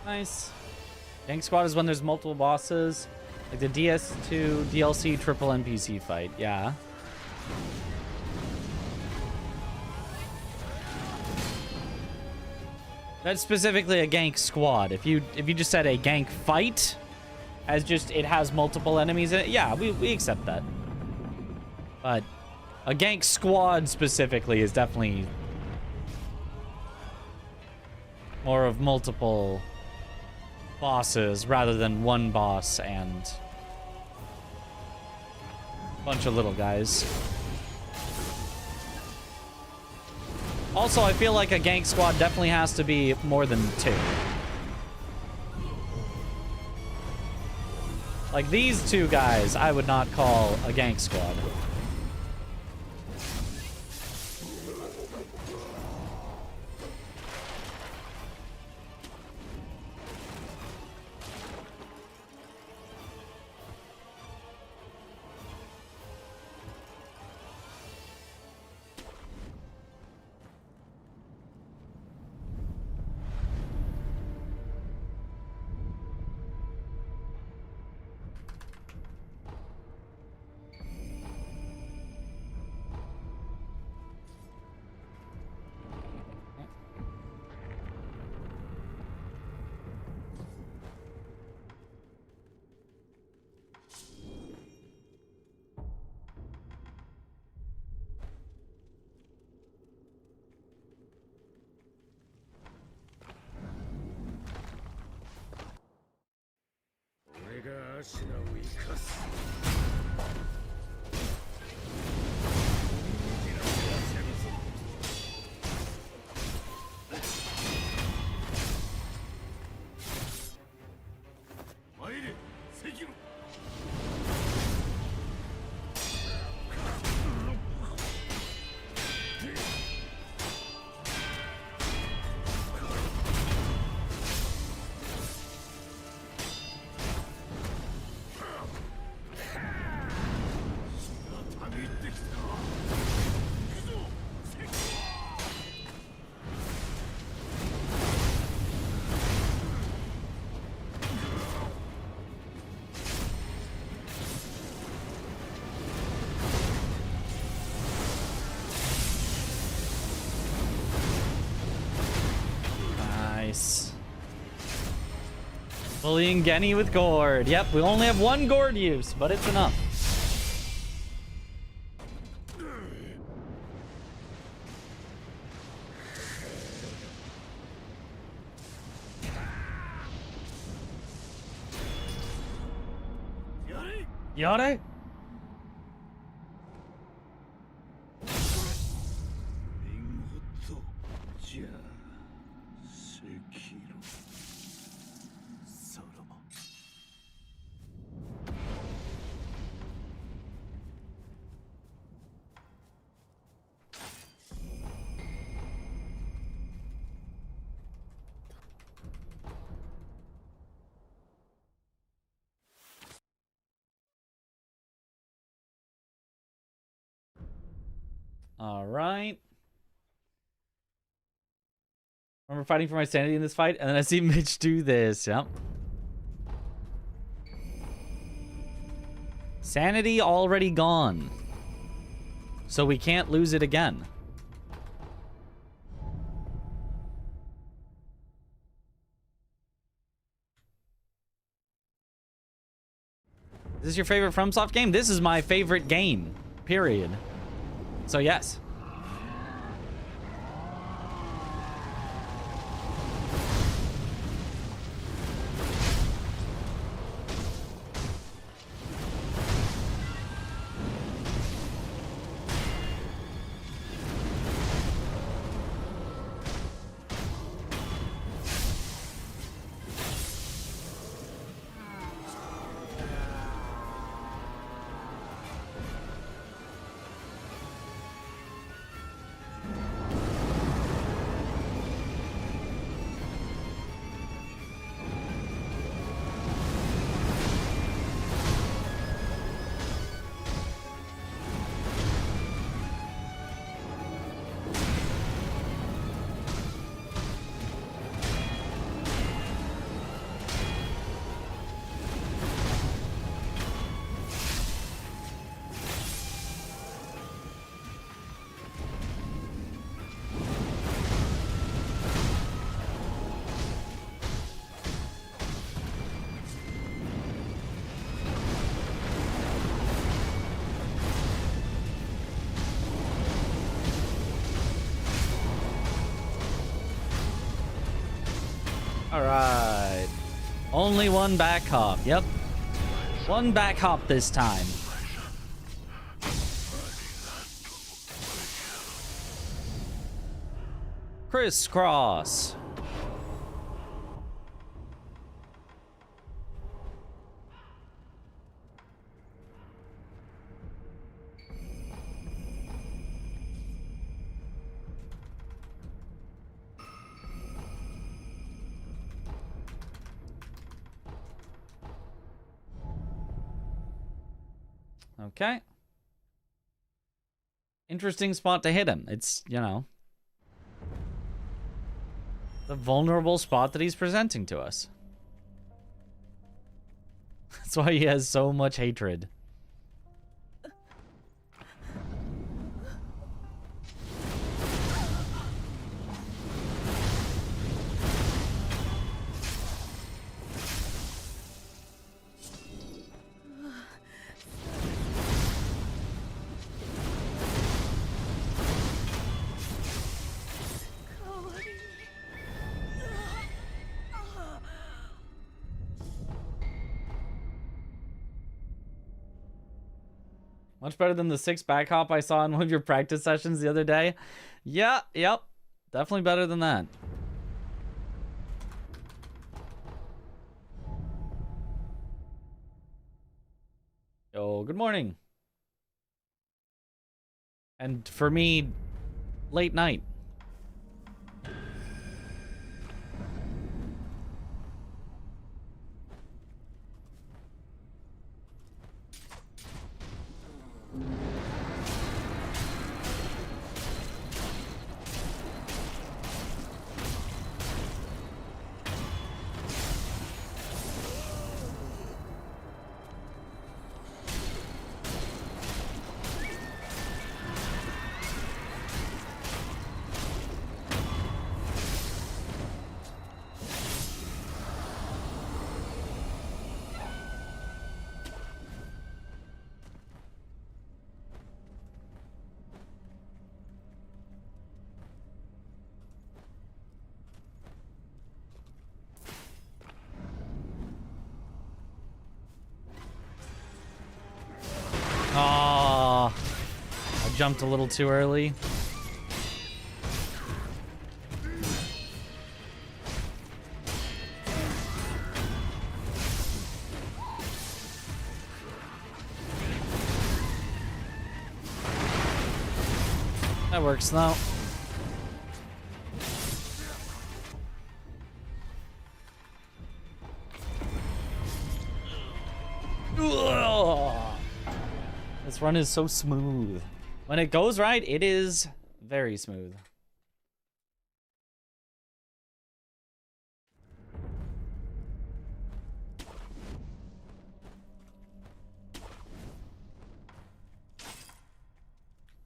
Nice. Gang squad is when there's multiple bosses. Like the DS2 DLC triple NPC fight. Yeah. That's specifically a gank squad. If you just said a gank fight as just it has multiple enemies in it, yeah, we accept that. But a gank squad specifically is definitely more of multiple bosses rather than one boss and a bunch of little guys. Also, I feel like a gank squad definitely has to be more than 2. Like these 2 guys, I would not call a gank squad. Nice. Bullying Genny with gourd. Yep, we only have 1 gourd use, but it's enough. Yare? All right. Remember fighting for my sanity in this fight, and then I see Mitch do this. Yep. Sanity already gone. So we can't lose it again. Is this your favorite FromSoft game? This is my favorite game. Period. So yes. All right. Only one back hop. Yep. One back hop this time. Crisscross. Okay. Interesting spot to hit him. It's, you know, the vulnerable spot that he's presenting to us. That's why he has so much hatred. Much better than the 6 back hop I saw in one of your practice sessions the other day. Yeah, yep. Definitely better than that. Yo, good morning. And for me, late night. Oh, I jumped a little too early. That works though. This run is so smooth. When it goes right, it is very smooth.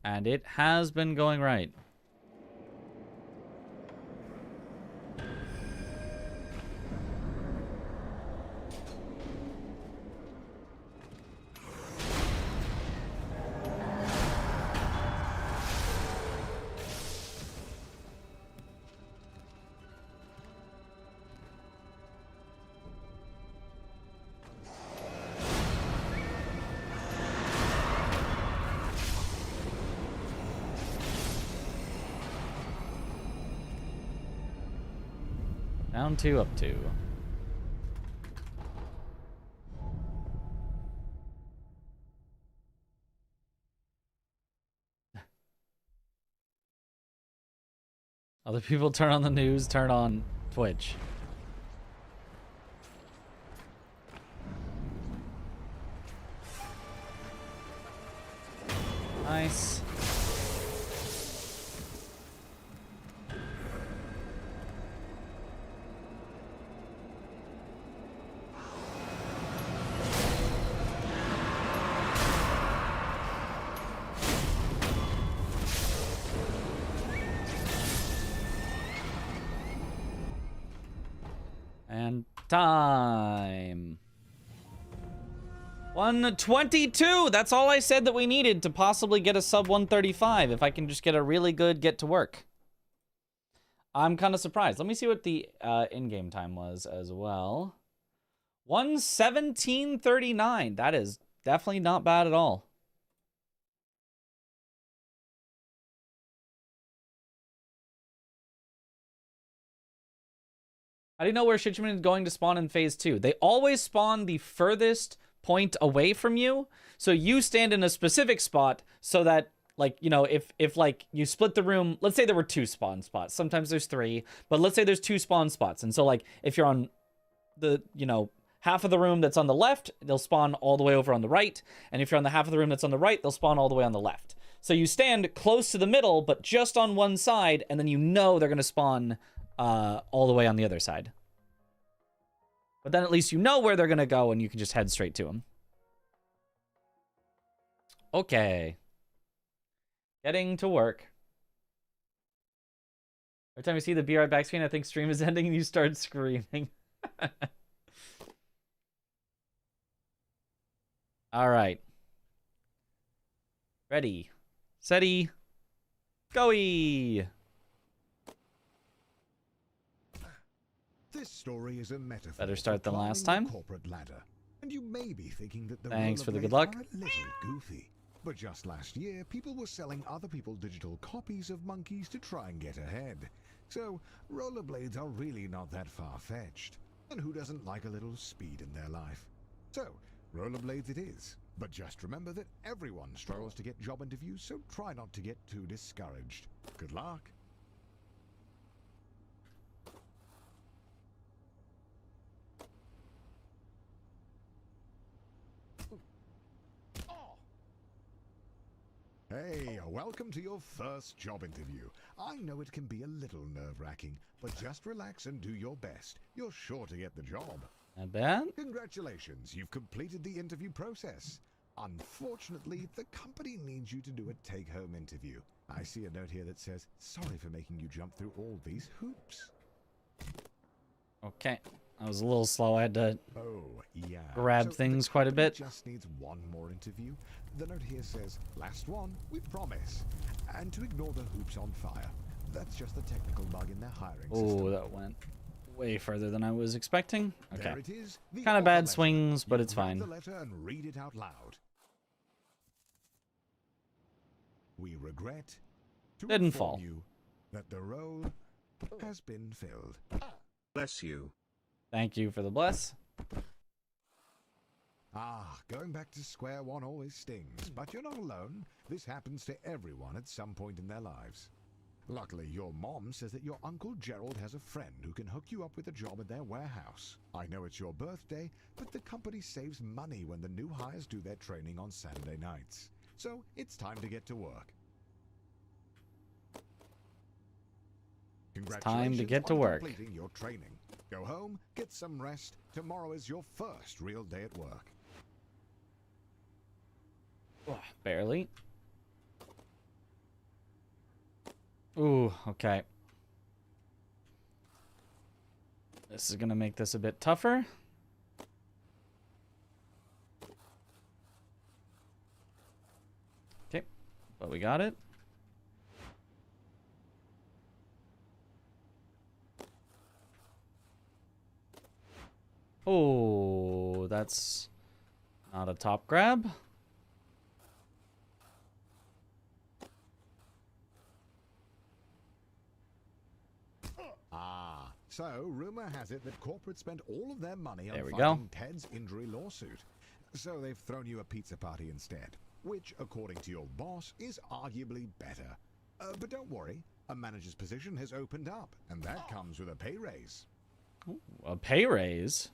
And it has been going right. Down 2, up 2. Other people turn on the news, turn on Twitch. Nice. And time. 122. That's all I said that we needed to possibly get a sub 135 if I can just get a really good get to work. I'm kind of surprised. Let me see what the in-game time was as well. 1:17:39. That is definitely not bad at all. I didn't know where Shichiman is going to spawn in phase 2. They always spawn the furthest point away from you. So you stand in a specific spot so that, like, you know, if like you split the room, let's say there were 2 spawn spots. Sometimes there's 3, but let's say there's 2 spawn spots. And so like if you're on the, you know, half of the room that's on the left, they'll spawn all the way over on the right. And if you're on the half of the room that's on the right, they'll spawn all the way on the left. So you stand close to the middle, but just on one side, and then you know they're going to spawn all the way on the other side. But then at least you know where they're going to go, and you can just head straight to them. Okay. Getting to work. Every time you see the Be Right Back screen, I think stream is ending and you start screaming. All right. Ready. Steady. Go-y. This story is a metaphor. Better start than for last climbing time. the corporate ladder. And you may be thinking that the Thanks for the good rollerblades luck. are a little goofy. But just last year, people were selling other people digital copies of monkeys to try and get ahead. So, rollerblades are really not that far-fetched. And who doesn't like a little speed in their life? So, rollerblades it is. But just remember that everyone struggles to get job interviews, so try not to get too discouraged. Good luck. Hey, welcome to your first job interview. I know it can be a little nerve-wracking, but just relax and do your best. You're sure to get the job. Not bad. Congratulations, you've completed the interview process. Unfortunately, the company needs you to do a take-home interview. I see a note here that says, sorry for making you jump through all these hoops. Okay. I was a little slow. I had to Yeah. grab So things the quite a company bit. Just needs one more interview. The note here says, last one, we promise. And to ignore the hoops on fire. That's just a technical bug in their hiring system. Oh, that went way further than I was expecting. Okay. There it is. The Kind of offer bad letter. swings, but You it's grab fine. the letter and read it out loud. We regret to Didn't inform fall. you that the role has been filled. Bless you. Thank you for the bless. Going back to square one always stings, but you're not alone. This happens to everyone at some point in their lives. Luckily, your mom says that your Uncle Gerald has a friend who can hook you up with a job at their warehouse. I know it's your birthday, but the company saves money when the new hires do their training on Saturday nights. So, it's time to get to work. time to get to on work. completing your training. Go home, get some rest. Tomorrow is your first real day at work. Barely. Ooh, okay. This is gonna make this a bit tougher. Okay, but we got it. Oh, that's not a top grab. So rumor has it that corporate spent all of their money on There we fighting go. Ted's injury lawsuit. So they've thrown you a pizza party instead, which, according to your boss, is arguably better. But don't worry, a manager's position has opened up, and that comes with a pay raise. Ooh, a pay raise.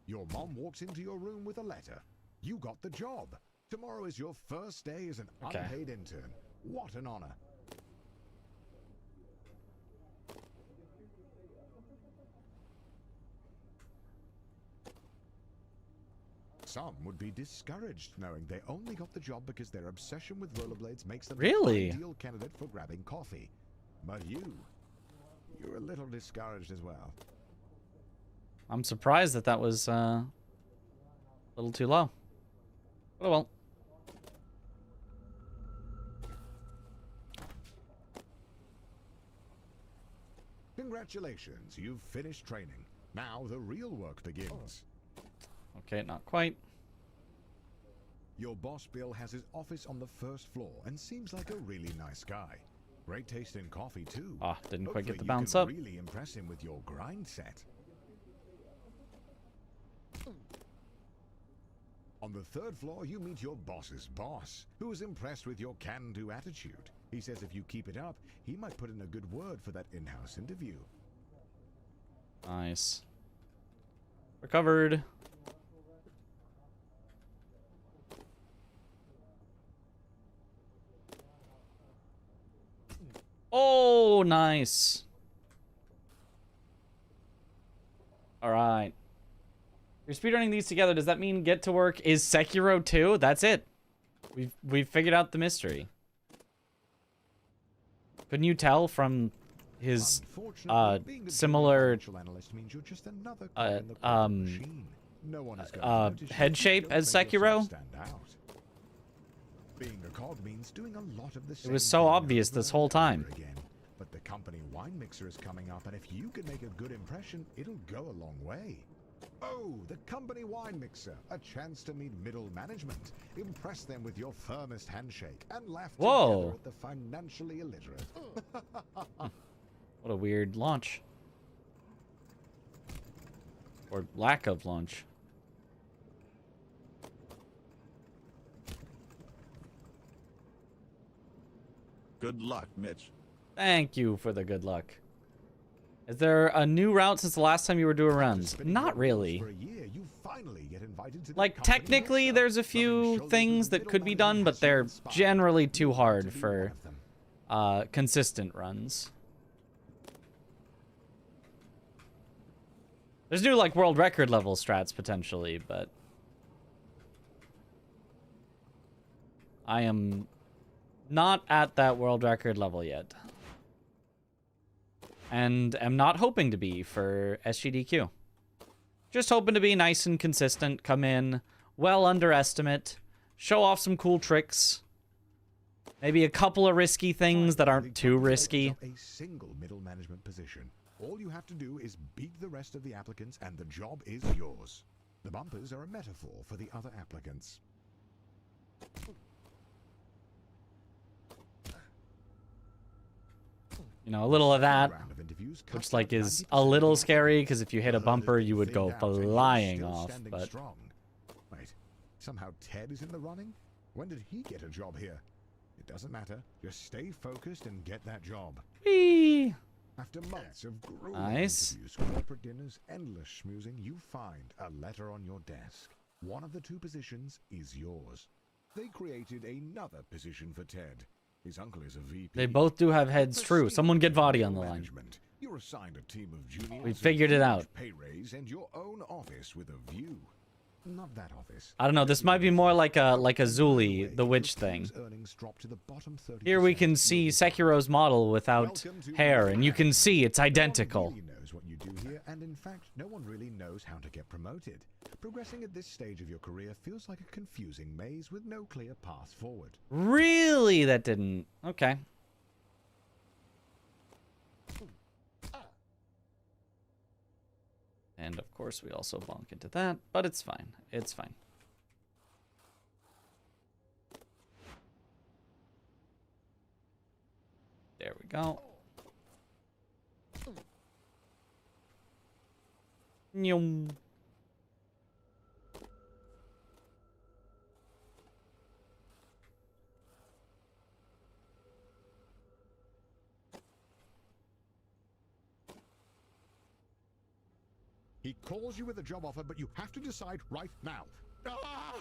Your mom walks into your room with a letter. You got the job. Tomorrow is your first day as an Okay. unpaid intern. What an honor. Some would be discouraged knowing they only got the job because their obsession with rollerblades makes them Really? the ideal candidate for grabbing coffee. But you're a little discouraged as well. I'm surprised that that was a little too low. Oh well. Congratulations, you've finished training. Now the real work begins. Okay, not quite. Your boss Bill has his office on the first floor and seems like a really nice guy. Great taste in coffee too. Ah, didn't quite get the Hopefully bounce you up. can really impress him with your grind set. On the third floor, you meet your boss's boss, who is impressed with your can-do attitude. He says if you keep it up, he might put in a good word for that in-house interview. Nice. Recovered. Oh, nice. All right. You're speedrunning these together. Does that mean Get to Work is Sekiro 2? That's it. We've figured out the mystery. Couldn't you tell from his similar head shape as Sekiro? Being a cog means doing a lot of the same It was so thing obvious over this and whole over time. again. But the company wine mixer is coming up, and if you can make a good impression, it'll go a long way. Oh, the company wine mixer, a chance to meet middle management, impress them with your firmest handshake, and laugh Whoa. together at the financially illiterate. What a weird launch. Or lack of launch. Good luck, Mitch. Thank you for the good luck. Is there a new route since the last time you were doing runs? Not really. For a year, you finally get invited to the Like, company technically, mixer. there's a Rubbing few shoulders things with that middle could be management done, but has you they're inspired. generally too You want hard to be for one of them. consistent runs. There's new, like, world record level strats, potentially, but I am not at that world record level yet. And am not hoping to be for SGDQ. Just hoping to be nice and consistent, come in well under estimate, show off some cool tricks, maybe a couple of risky things that aren't too risky. A single middle management position. All you have to do is beat the rest of the applicants and the job is yours. The bumpers are a metaphor for the other applicants. You know, a little of that, Round of interviews which cuts like out is 90% a little of the scary because if you hit a Heard bumper, that you would thinned go out and you're flying still off. standing But strong. Wait, somehow Ted is in the running? When did he get a job here? It doesn't matter. Just stay focused and get that job. whee! After months of grueling Nice. interviews, corporate dinners, endless schmoozing, you find a letter on your desk. One of the two positions is yours. They created another position for Ted. His uncle is a VP. They both do have heads, true. Someone get Vadi on the line. Management. You're assigned a team of juniors. We a figured it huge out. Pay raise and your own office with a view. Not that office. I don't know, this might be more like a Zuli, the witch thing. Earnings drop to the bottom 30%. Here we can see Sekiro's model without hair, and you can see it's identical. No one really knows what you do here, and in fact, no one really knows how to get promoted. Progressing at this stage of your career feels like a confusing maze with no clear path forward. Really? That didn't... Okay. And of course we also bonk into that, but it's fine. It's fine. There we go. Nyum. He calls you with a job offer, but you have to decide right now. Ah!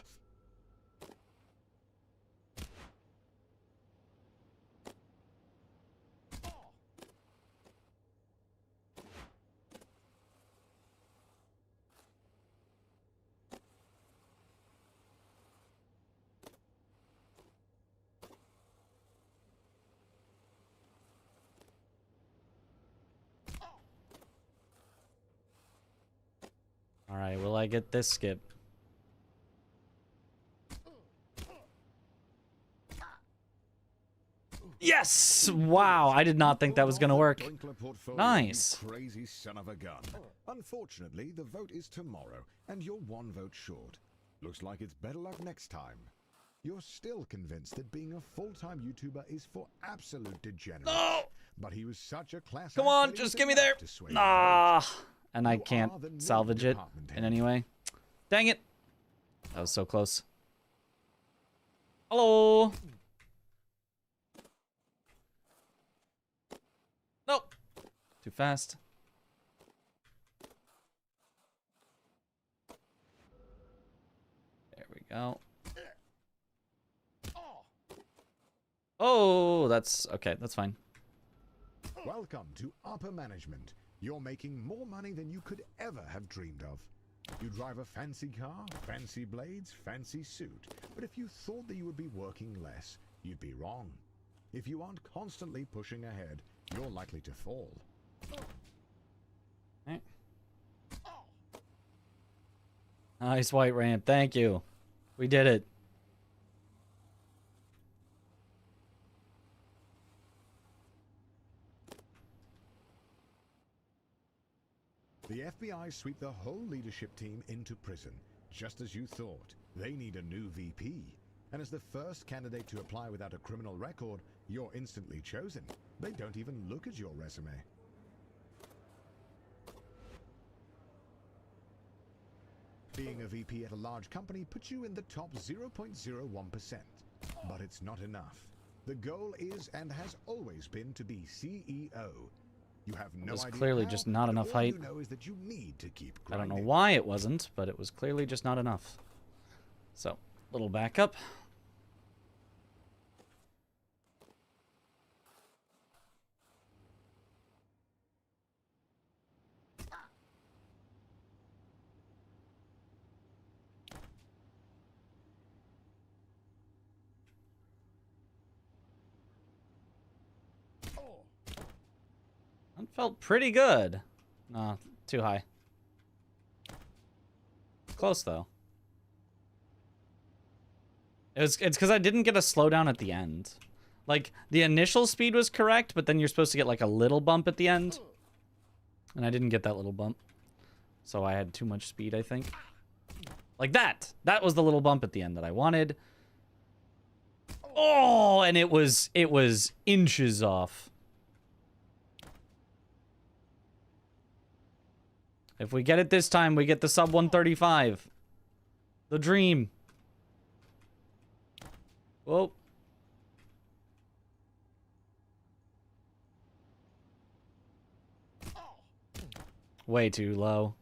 Alright, will I get this skip? Yes! Wow, I did not think that was gonna work. Nice. Crazy son of a gun. Unfortunately, the vote is tomorrow, and you're 1 vote short. Looks like it's better luck next time. You're still convinced that being a full-time YouTuber is for absolute degenerates. No! But he was such a class Come act on, that it just was get me enough there. to sway your vote. Ah, and I You are can't the new salvage it department in head. any way. Dang it. That was so close. Hello. Nope. Too fast. There we go. Oh, that's okay. That's fine. Welcome to upper management. You're making more money than you could ever have dreamed of. You drive a fancy car, fancy blades, fancy suit. But if you thought that you would be working less, you'd be wrong. If you aren't constantly pushing ahead, you're likely to fall. Right. Nice white ramp. Thank you. We did it. The FBI sweep the whole leadership team into prison, just as you thought. They need a new VP. And as the first candidate to apply without a criminal record, you're instantly chosen. They don't even look at your resume. Being a VP at a large company puts you in the top 0.01%. But it's not enough. The goal is and has always been to be CEO. You have no was idea clearly how, just not but enough all height. you know is that you need to keep I don't know grinding. why it wasn't, but it was clearly just not enough. So, little backup. That felt pretty good. Too high. Close though. It's because I didn't get a slowdown at the end. Like, the initial speed was correct, but then you're supposed to get like a little bump at the end. And I didn't get that little bump. So I had too much speed, I think. Like that. That was the little bump at the end that I wanted. Oh, and it was inches off. If we get it this time, we get the sub 135. The dream. Whoa. Way too low.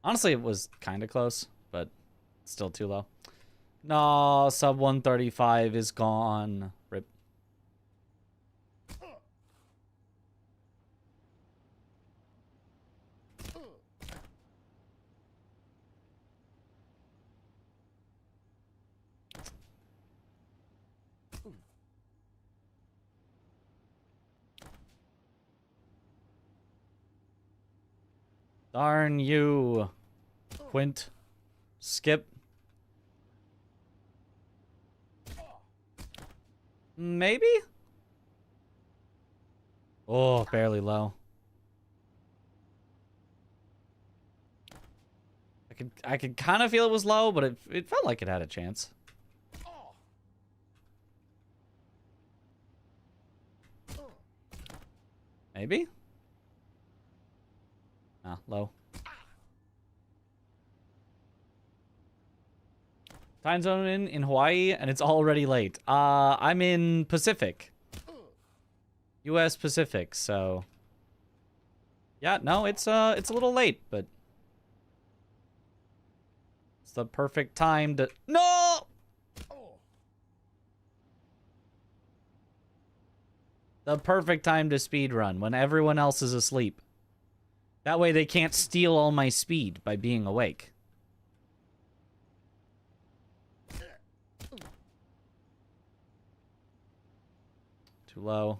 Honestly, it was kind of close, but still too low. No, sub 135 is gone. Rip. Darn you, Quint. Skip. Maybe? Oh, barely low. I could kind of feel it was low, but it felt like it had a chance. Maybe? Ah, low. Time zone in Hawaii, and it's already late. I'm in Pacific. U.S. Pacific, so... Yeah, no, it's a little late, but... It's the perfect time to... No! The perfect time to speedrun, when everyone else is asleep. That way they can't steal all my speed by being awake. Too low.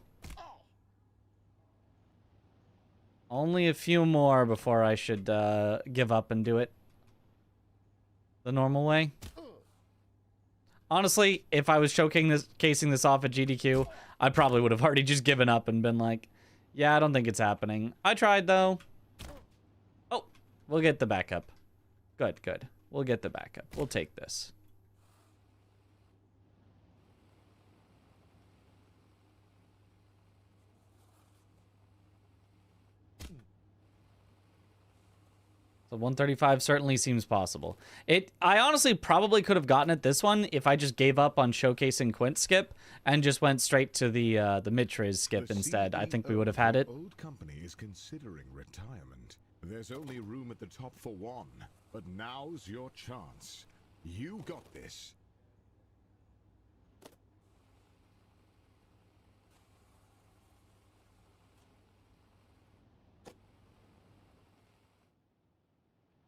Only a few more before I should give up and do it the normal way. Honestly, if I was casing this off at GDQ, I probably would have already just given up and been like, yeah, I don't think it's happening. I tried, though. Oh, we'll get the backup. Good, good. We'll get the backup. We'll take this. So 135 certainly seems possible. I honestly probably could have gotten it this one if I just gave up on showcasing Quint skip and just went straight to the mid-trays skip instead. I think we would have had it. Old company is considering retirement. There's only room at the top for one, but now's your chance. You got this.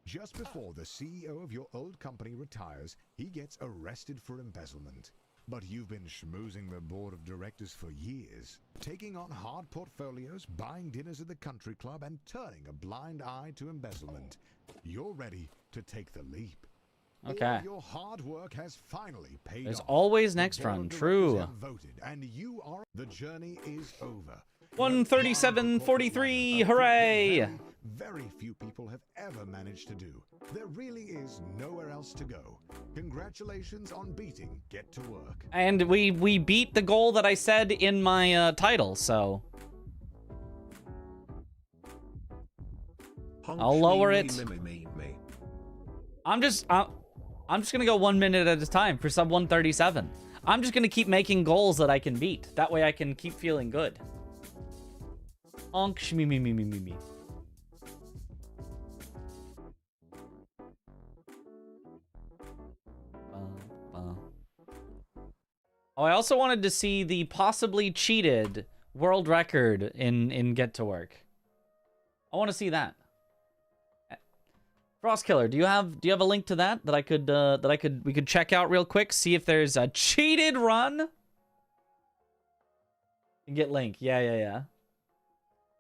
Just before the CEO of your old company retires, he gets arrested for embezzlement. But you've been schmoozing the board of directors for years, taking on hard portfolios, buying dinners at the country club, and turning a blind eye to embezzlement. You're ready to take the leap. Okay. All your hard work has finally paid There's off. always The next board run. of directors True. have voted, and you are. The journey is over. 137.43. Hooray! Very few people have ever managed to do. There really is nowhere else to go. Congratulations on beating Get to Work. And we beat the goal that I said in my title, so I'll lower it. I'm just gonna go 1 minute at a time for sub 137. I'm just gonna keep making goals that I can beat. That way I can keep feeling good. Onk shmi me me me me me. Oh, I also wanted to see the possibly cheated world record in Get to Work. I want to see that. Frostkiller, do you have a link to that we could check out real quick, see if there's a cheated run? Get link. Yeah.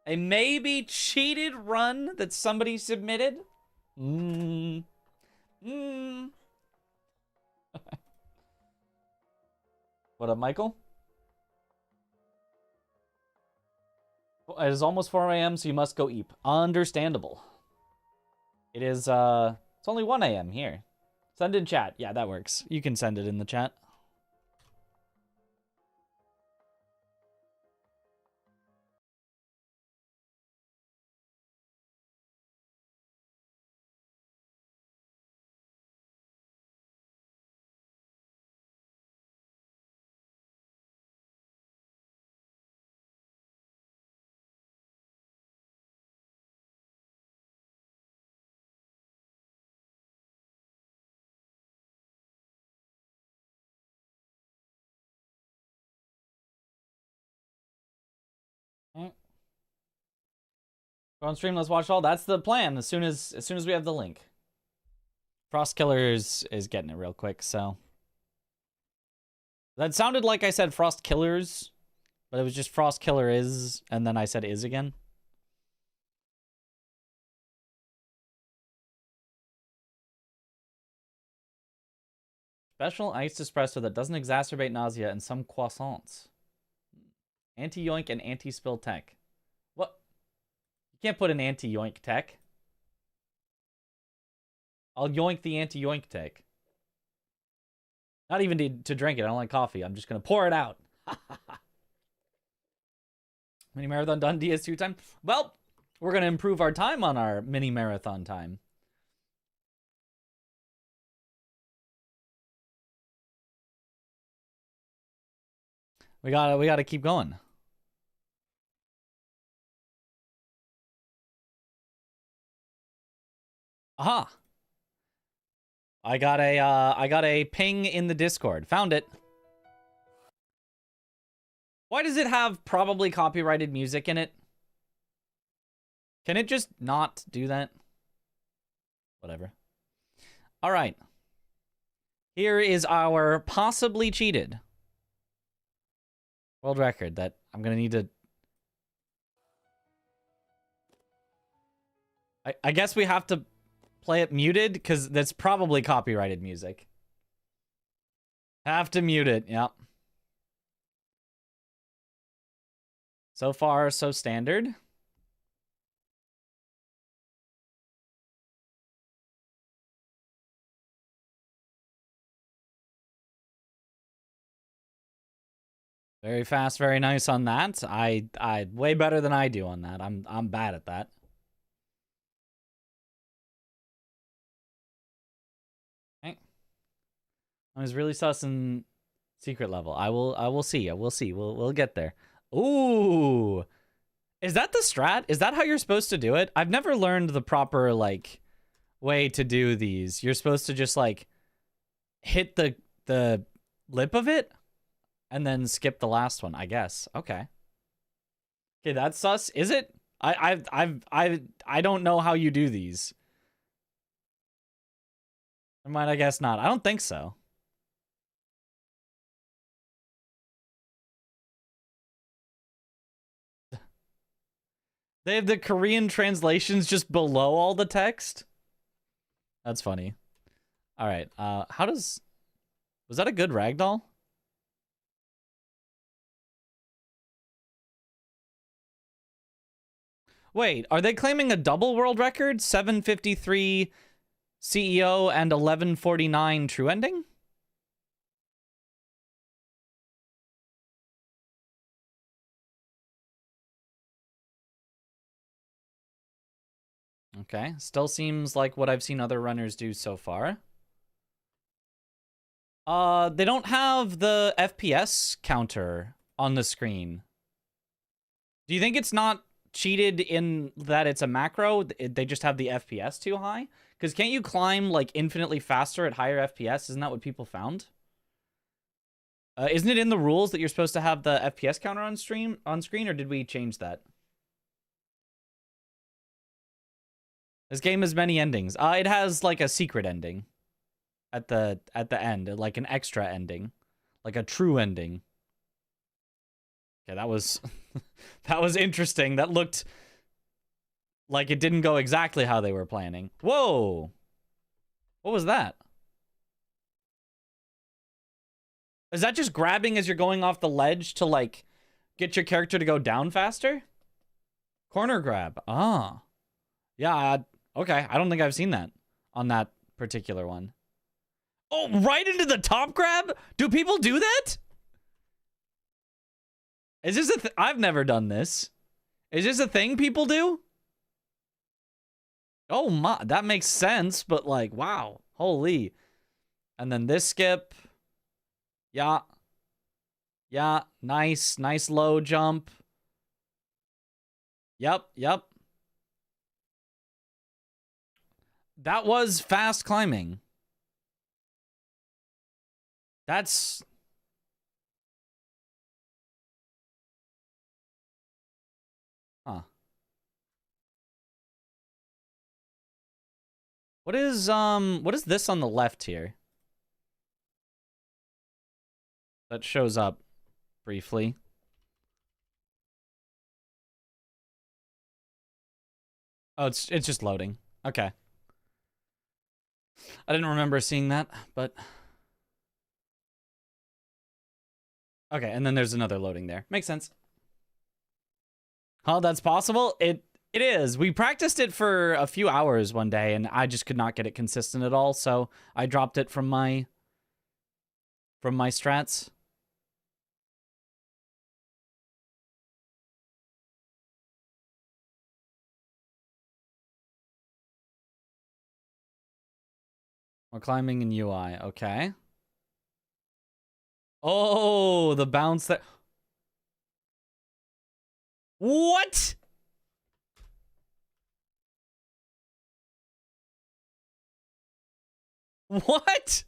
A maybe cheated run that somebody submitted? What up, Michael? It is almost 4 a.m., so you must go eat. Understandable. It is, it's only 1 a.m. here. Send in chat. Yeah, that works. You can send it in the chat. Go on stream, let's watch all. That's the plan. As soon as we have the link. Frostkiller is getting it real quick, so. That sounded like I said Frost Killers, but it was just Frostkiller is, and then I said is again. Special iced espresso that doesn't exacerbate nausea and some croissants. Anti-yoink and anti-spill tech. What? You can't put an anti-yoink tech. I'll yoink the anti-yoink tech. Not even to drink it. I don't like coffee. I'm just going to pour it out. Mini marathon done DS2 time. Well, we're going to improve our time on our mini marathon time. We gotta keep going. Aha. I got a ping in the Discord. Found it. Why does it have probably copyrighted music in it? Can it just not do that? Whatever. All right. Here is our possibly cheated world record that I'm going to need to... I guess we have to play it muted because that's probably copyrighted music. Have to mute it, yep. So far, so standard. Very fast, very nice on that. I way better than I do on that. I'm bad at that. Okay. I was really sus in secret level. I will see. We'll see. We'll get there. Ooh. Is that the strat? Is that how you're supposed to do it? I've never learned the proper like way to do these. You're supposed to just like hit the lip of it and then skip the last one, I guess. Okay. Okay, that's sus. Is it? I don't know how you do these. Never mind, I guess not. I don't think so. They have the Korean translations just below all the text. That's funny. All right. Was that a good ragdoll? Wait, are they claiming a double world record? 753 CEO and 1149 true ending? Okay, still seems like what I've seen other runners do so far. They don't have the FPS counter on the screen. Do you think it's not cheated in that it's a macro? They just have the FPS too high? Because can't you climb like infinitely faster at higher FPS? Isn't that what people found? Isn't it in the rules that you're supposed to have the FPS counter on screen, or did we change that? This game has many endings. It has like a secret ending at the end, like an extra ending, like a true ending. Okay, that was that was interesting. That looked like it didn't go exactly how they were planning. Whoa! What was that? Is that just grabbing as you're going off the ledge to like get your character to go down faster? Corner grab. Ah. Yeah, okay. I don't think I've seen that on that particular one. Oh, right into the top grab? Do people do that? Is this a I've never done this. Is this a thing people do? Oh my, that makes sense, but like, wow. Holy. And then this skip. Yeah. Yeah, nice low jump. Yep. That was fast climbing. That's... Huh. What is this on the left here? That shows up briefly. Oh, it's just loading. Okay. I didn't remember seeing that, but... Okay, and then there's another loading there. Makes sense. Oh, that's possible? It is. We practiced it for a few hours one day, and I just could not get it consistent at all, so I dropped it from my strats. We're climbing in UI. Okay. Oh, the bounce that... What? What?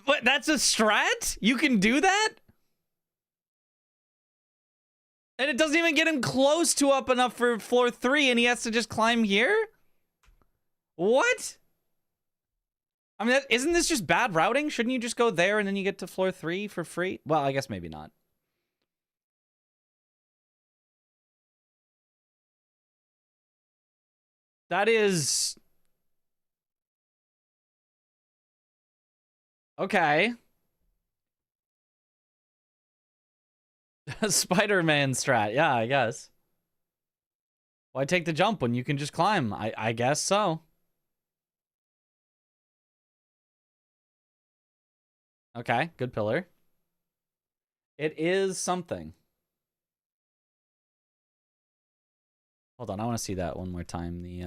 What? That's a strat? You can do that? And it doesn't even get him close to up enough for floor 3, and he has to just climb here? What? I mean, isn't this just bad routing? Shouldn't you just go there and then you get to floor 3 for free? Well, I guess maybe not. That is... Okay. Spider-Man strat. Yeah, I guess. Why take the jump when you can just climb? I guess so. Okay, good pillar. It is something. Hold on, I want to see that one more time. The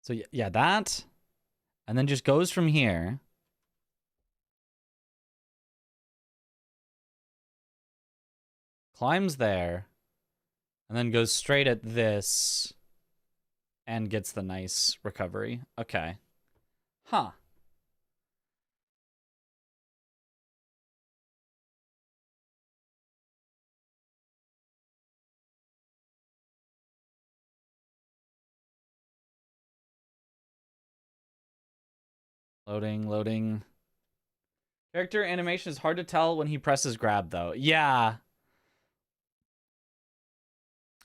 So yeah, that, and then just goes from here. Climbs there, and then goes straight at this, and gets the nice recovery. Okay. Huh. Loading, loading. Character animation is hard to tell when he presses grab, though. Yeah.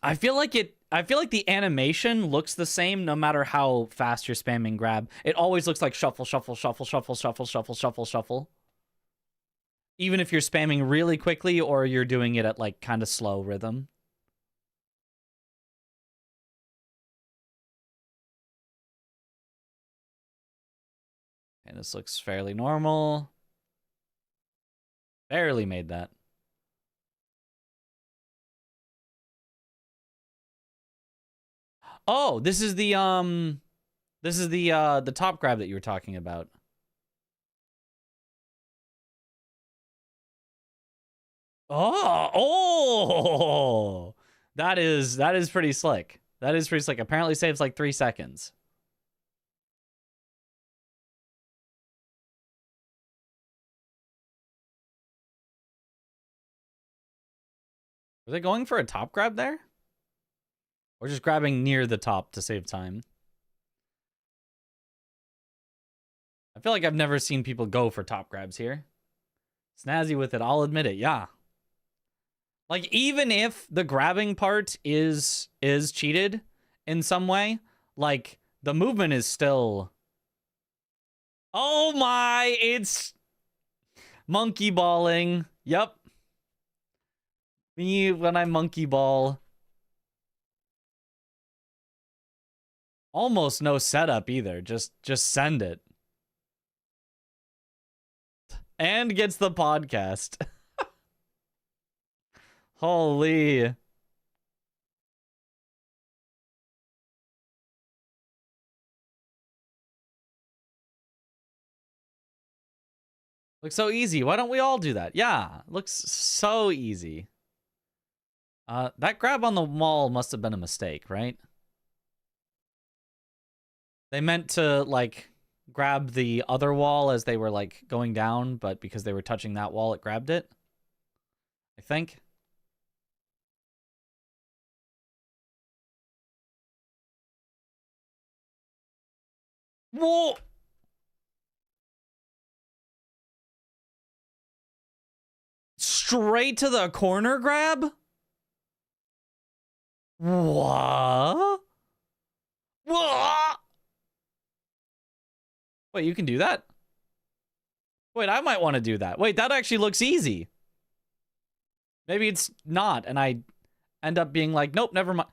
I feel like the animation looks the same no matter how fast you're spamming grab. It always looks like shuffle, shuffle, shuffle, shuffle, shuffle, shuffle, shuffle, shuffle. Even if you're spamming really quickly or you're doing it at like kind of slow rhythm. And this looks fairly normal. Barely made that. Oh, this is the top grab that you were talking about. Oh, that is pretty slick. That is pretty slick. Apparently saves like 3 seconds. Was they going for a top grab there? Or just grabbing near the top to save time? I feel like I've never seen people go for top grabs here. Snazzy with it, I'll admit it, yeah. Like, even if the grabbing part is cheated in some way, like, the movement is still... Oh my, it's monkey balling. Yep. Me when I monkey ball. Almost no setup either. Just send it. And gets the podcast. Holy. Looks so easy. Why don't we all do that? Yeah, looks so easy. That grab on the wall must have been a mistake, right? They meant to, like, grab the other wall as they were, like, going down, but because they were touching that wall, it grabbed it. I think. Whoa! Straight to the corner grab? What? What? Wait, you can do that? Wait, I might want to do that. Wait, that actually looks easy. Maybe it's not, and I end up being like, nope, never mind.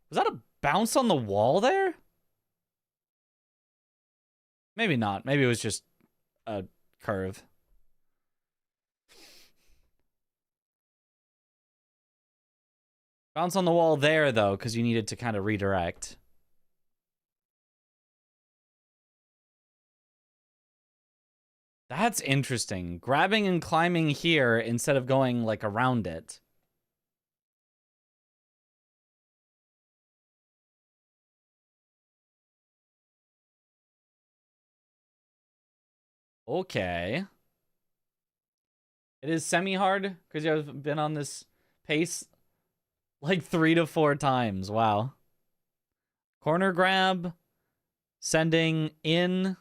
Was that a bounce on the wall there? Maybe not. Maybe it was just a curve. Bounce on the wall there, though, because you needed to kind of redirect. That's interesting. Grabbing and climbing here instead of going, like, around it. Okay. It is semi-hard because you've been on this pace like 3 to 4 times. Wow. Corner grab. Sending in.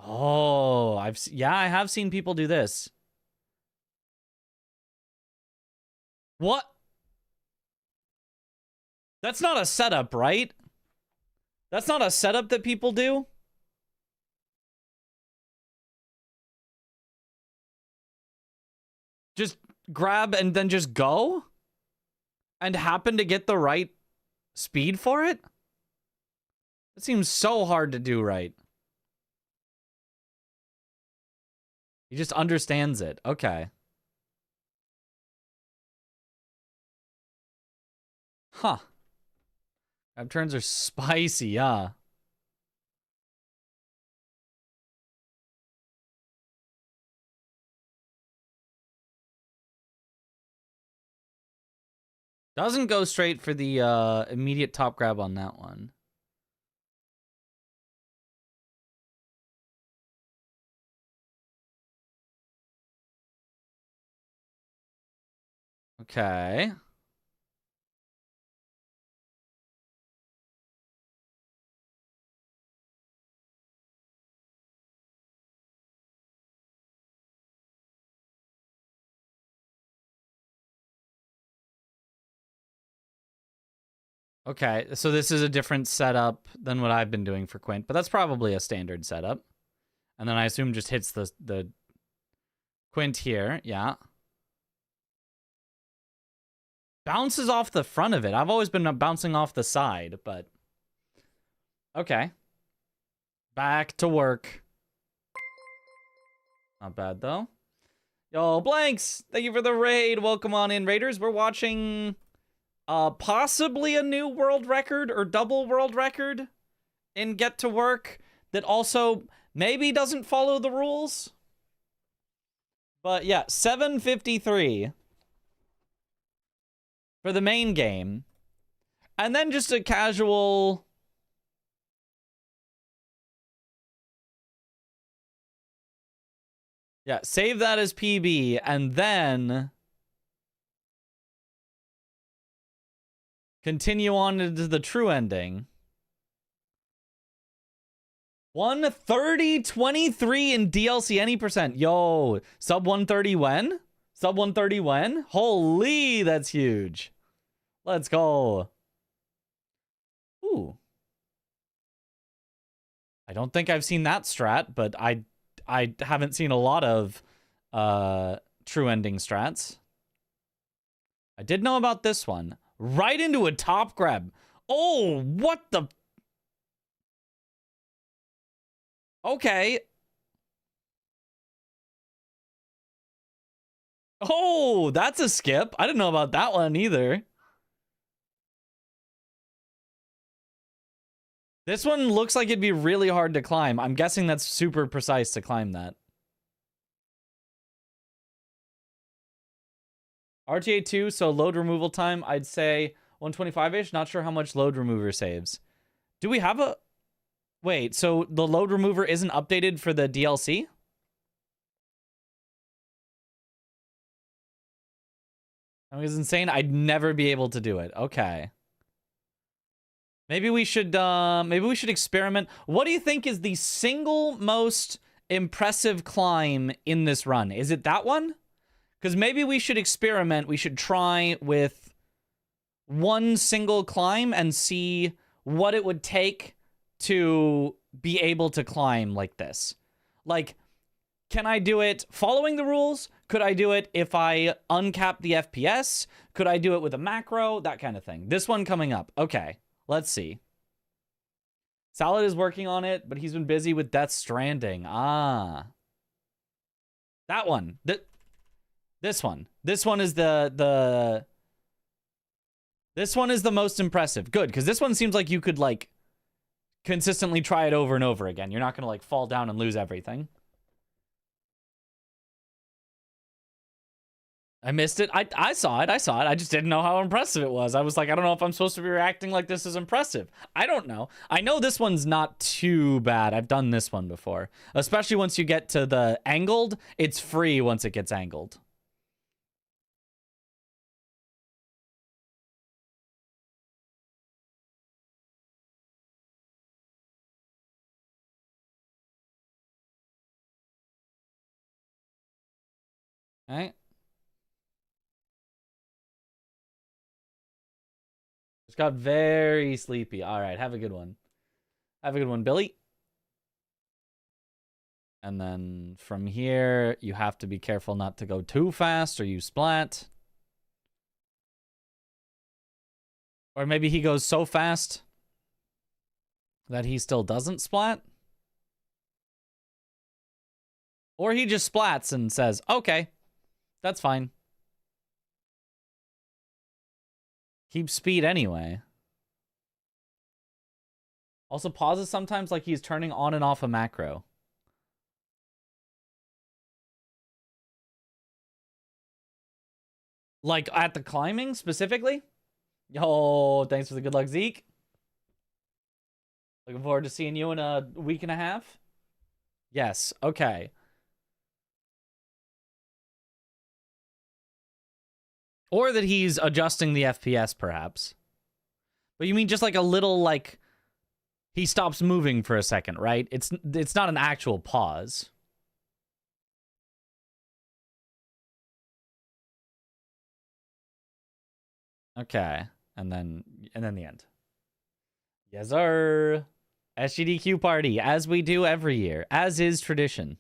Oh, yeah, I have seen people do this. What? That's not a setup, right? That's not a setup that people do. Just grab and then just go? And happen to get the right speed for it? It seems so hard to do right. He just understands it. Okay. Huh. Grab turns are spicy, yeah. Doesn't go straight for the immediate top grab on that one. Okay. Okay, so this is a different setup than what I've been doing for Quint, but that's probably a standard setup. And then I assume just hits the Quint here, yeah. Bounces off the front of it. I've always been bouncing off the side, but... Okay. Back to work. Not bad, though. Yo, Blanks! Thank you for the raid. Welcome on in, Raiders. We're watching... possibly a new world record or double world record in Get to Work that also maybe doesn't follow the rules. But yeah, 7:53 for the main game. And then just a casual... Yeah, save that as PB and then... continue on into the true ending. 130.23 in DLC any percent. Yo, sub 130 when? Sub 130 when? Holy, that's huge. Let's go. Ooh. I don't think I've seen that strat, but I haven't seen a lot of true ending strats. I did know about this one. Right into a top grab. Oh, what the... Okay. Oh, that's a skip. I didn't know about that one either. This one looks like it'd be really hard to climb. I'm guessing that's super precise to climb that. RTA 2, so load removal time, I'd say 125-ish. Not sure how much load remover saves. Do we have a... Wait, so the load remover isn't updated for the DLC? That was insane. I'd never be able to do it. Okay. Maybe we should experiment. What do you think is the single most impressive climb in this run? Is it that one? Because maybe we should experiment. We should try with one single climb and see what it would take to be able to climb like this. Like, can I do it following the rules? Could I do it if I uncap the FPS? Could I do it with a macro? That kind of thing. This one coming up. Okay, let's see. Salad is working on it, but he's been busy with Death Stranding. Ah. That one. This one. This one is This one is the most impressive. Good, because this one seems like you could, like, consistently try it over and over again. You're not going to, like, fall down and lose everything. I missed it. I saw it. I saw it. I just didn't know how impressive it was. I was like, I don't know if I'm supposed to be reacting like this is impressive. I don't know. I know this one's not too bad. I've done this one before. Especially once you get to the angled. It's free once it gets angled. All right. Just got very sleepy. All right, have a good one. Have a good one, Billy. And then from here, you have to be careful not to go too fast or you splat. Or maybe he goes so fast that he still doesn't splat. Or he just splats and says, okay, that's fine. Keep speed anyway. Also pauses sometimes like he's turning on and off a macro. Like at the climbing specifically? Yo, thanks for the good luck, Zeke. Looking forward to seeing you in a week and a half. Yes, okay. Or that he's adjusting the FPS, perhaps. But you mean just like a little, like, he stops moving for a second, right? It's not an actual pause. Okay, and then the end. Yes, sir. SGDQ party, as we do every year, as is tradition.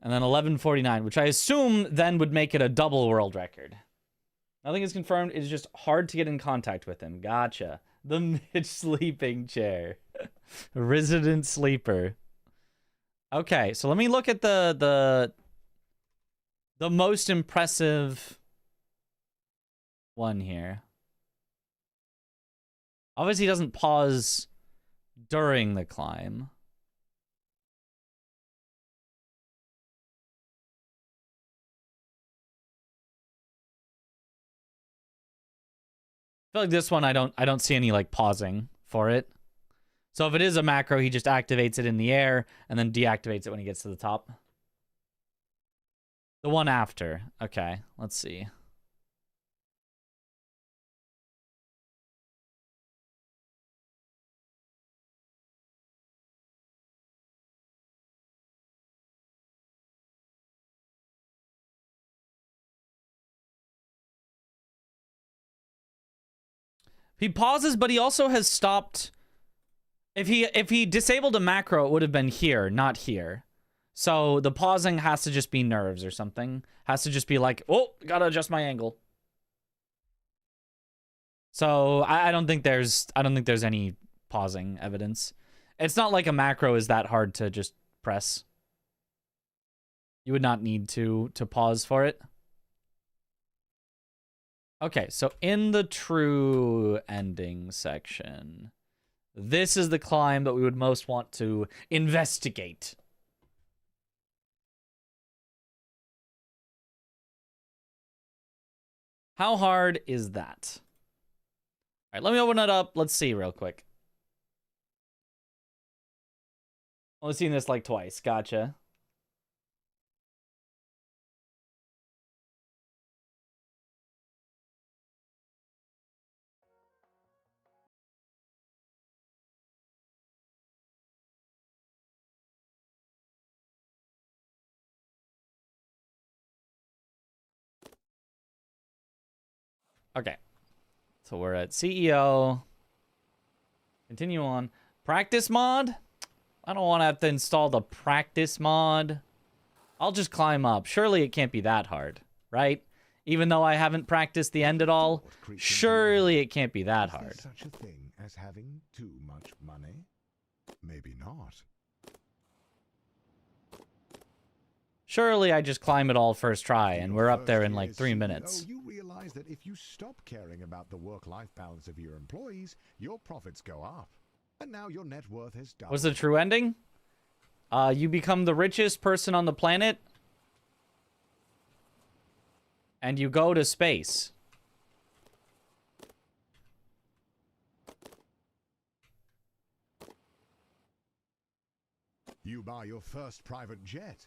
And then 11:49, which I assume then would make it a double world record. Nothing is confirmed. It's just hard to get in contact with him. Gotcha. The Mitch sleeping chair. Resident sleeper. Okay, so let me look at the most impressive one here. Obviously, he doesn't pause during the climb. I feel like this one I don't see any like pausing for it. So if it is a macro, he just activates it in the air and then deactivates it when he gets to the top. The one after. Okay, let's see. He pauses, but he also has stopped. If he disabled a macro, it would have been here, not here. So the pausing has to just be nerves or something. Has to just be like, oh, gotta adjust my angle. So I don't think there's any pausing evidence. It's not like a macro is that hard to just press. You would not need to pause for it. Okay, so in the true ending section, this is the climb that we would most want to investigate. How hard is that? All right, let me open it up. Let's see real quick. Only seen this like twice. Gotcha. Okay. So we're at CEO. Continue on. Practice mod? I don't want to have to install the practice mod. I'll just climb up. Surely it can't be that hard, right? Even though I haven't practiced the end at all, surely it can't be that hard. Is there such a thing as having too much money? Maybe not. Surely I just climb it all first try, and we're up there in like 3 minutes. You realize that if you stop caring about the work-life balance of your employees, your profits go up. And now your net worth has doubled. What's the true ending? You become the richest person on the planet, and you go to space. You buy your first private jet,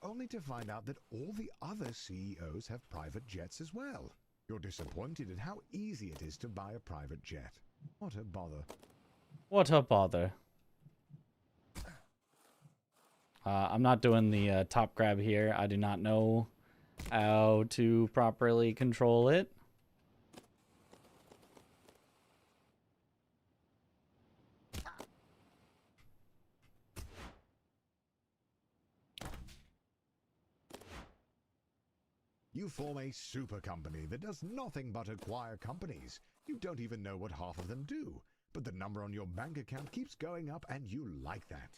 only to find out that all the other CEOs have private jets as well. You're disappointed at how easy it is to buy a private jet. What a bother. What a bother. I'm not doing the top grab here. I do not know how to properly control it. You form a super company that does nothing but acquire companies. You don't even know what half of them do, but the number on your bank account keeps going up and you like that.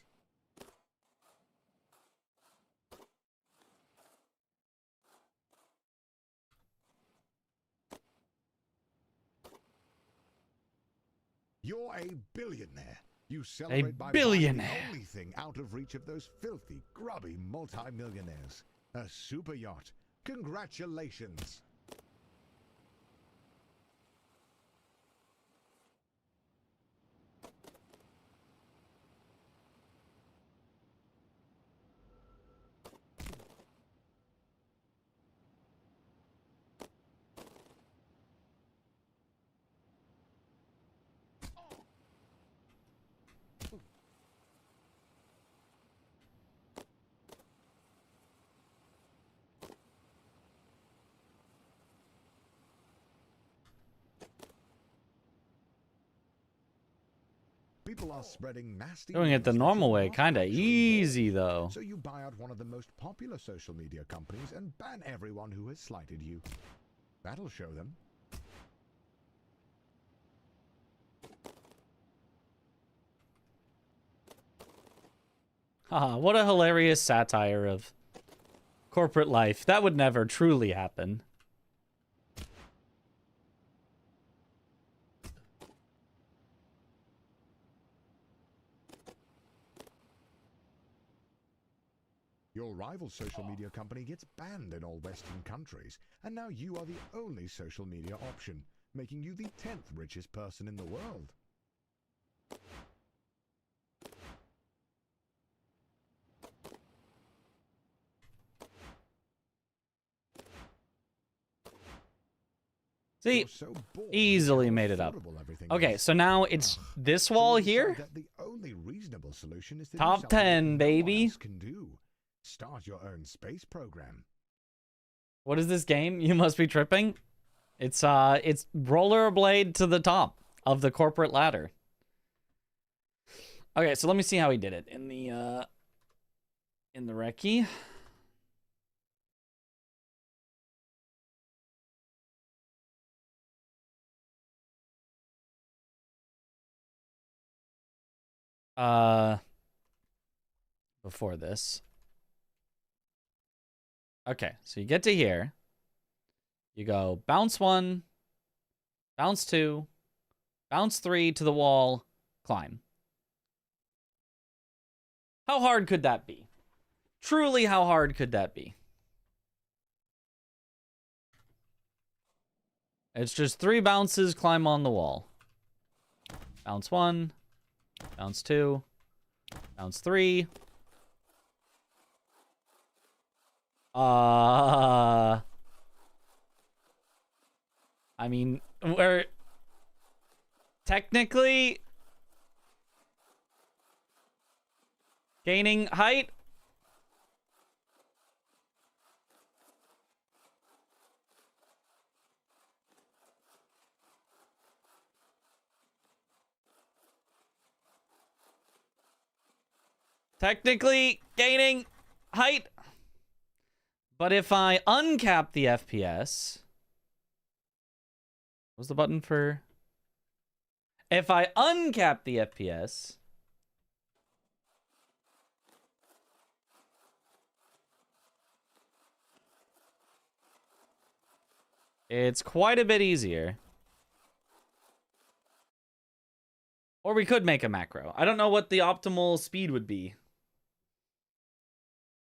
You're a billionaire. You celebrate by buying the only thing out of reach of those filthy, grubby multi-millionaires. A super yacht. Congratulations. People are spreading nasty Doing it the news normal that way, you're not kind of actually easy bored. though. So you buy out one of the most popular social media companies and ban everyone who has slighted you. That'll show them. Haha, what a hilarious satire of corporate life. That would never truly happen. Your rival social media company gets banned in all Western countries, and now you are the only social media option, making you the 10th richest person in the world. See, easily made it up. Okay, so now it's this wall here. The only reasonable solution is to Top 10, baby. Can do. Start your own space program. What is this game? You must be tripping. It's rollerblade to the top of the corporate ladder. Okay, so let me see how he did it in the recce. Before this. Okay, so you get to here. You go bounce 1, bounce 2, bounce 3 to the wall, climb. How hard could that be? Truly, how hard could that be? It's just 3 bounces, climb on the wall. Bounce 1, bounce 2, bounce 3. I mean, we're technically gaining height. Technically gaining height. But if I uncap the FPS, what's the button for? If I uncap the FPS, it's quite a bit easier. Or we could make a macro. I don't know what the optimal speed would be.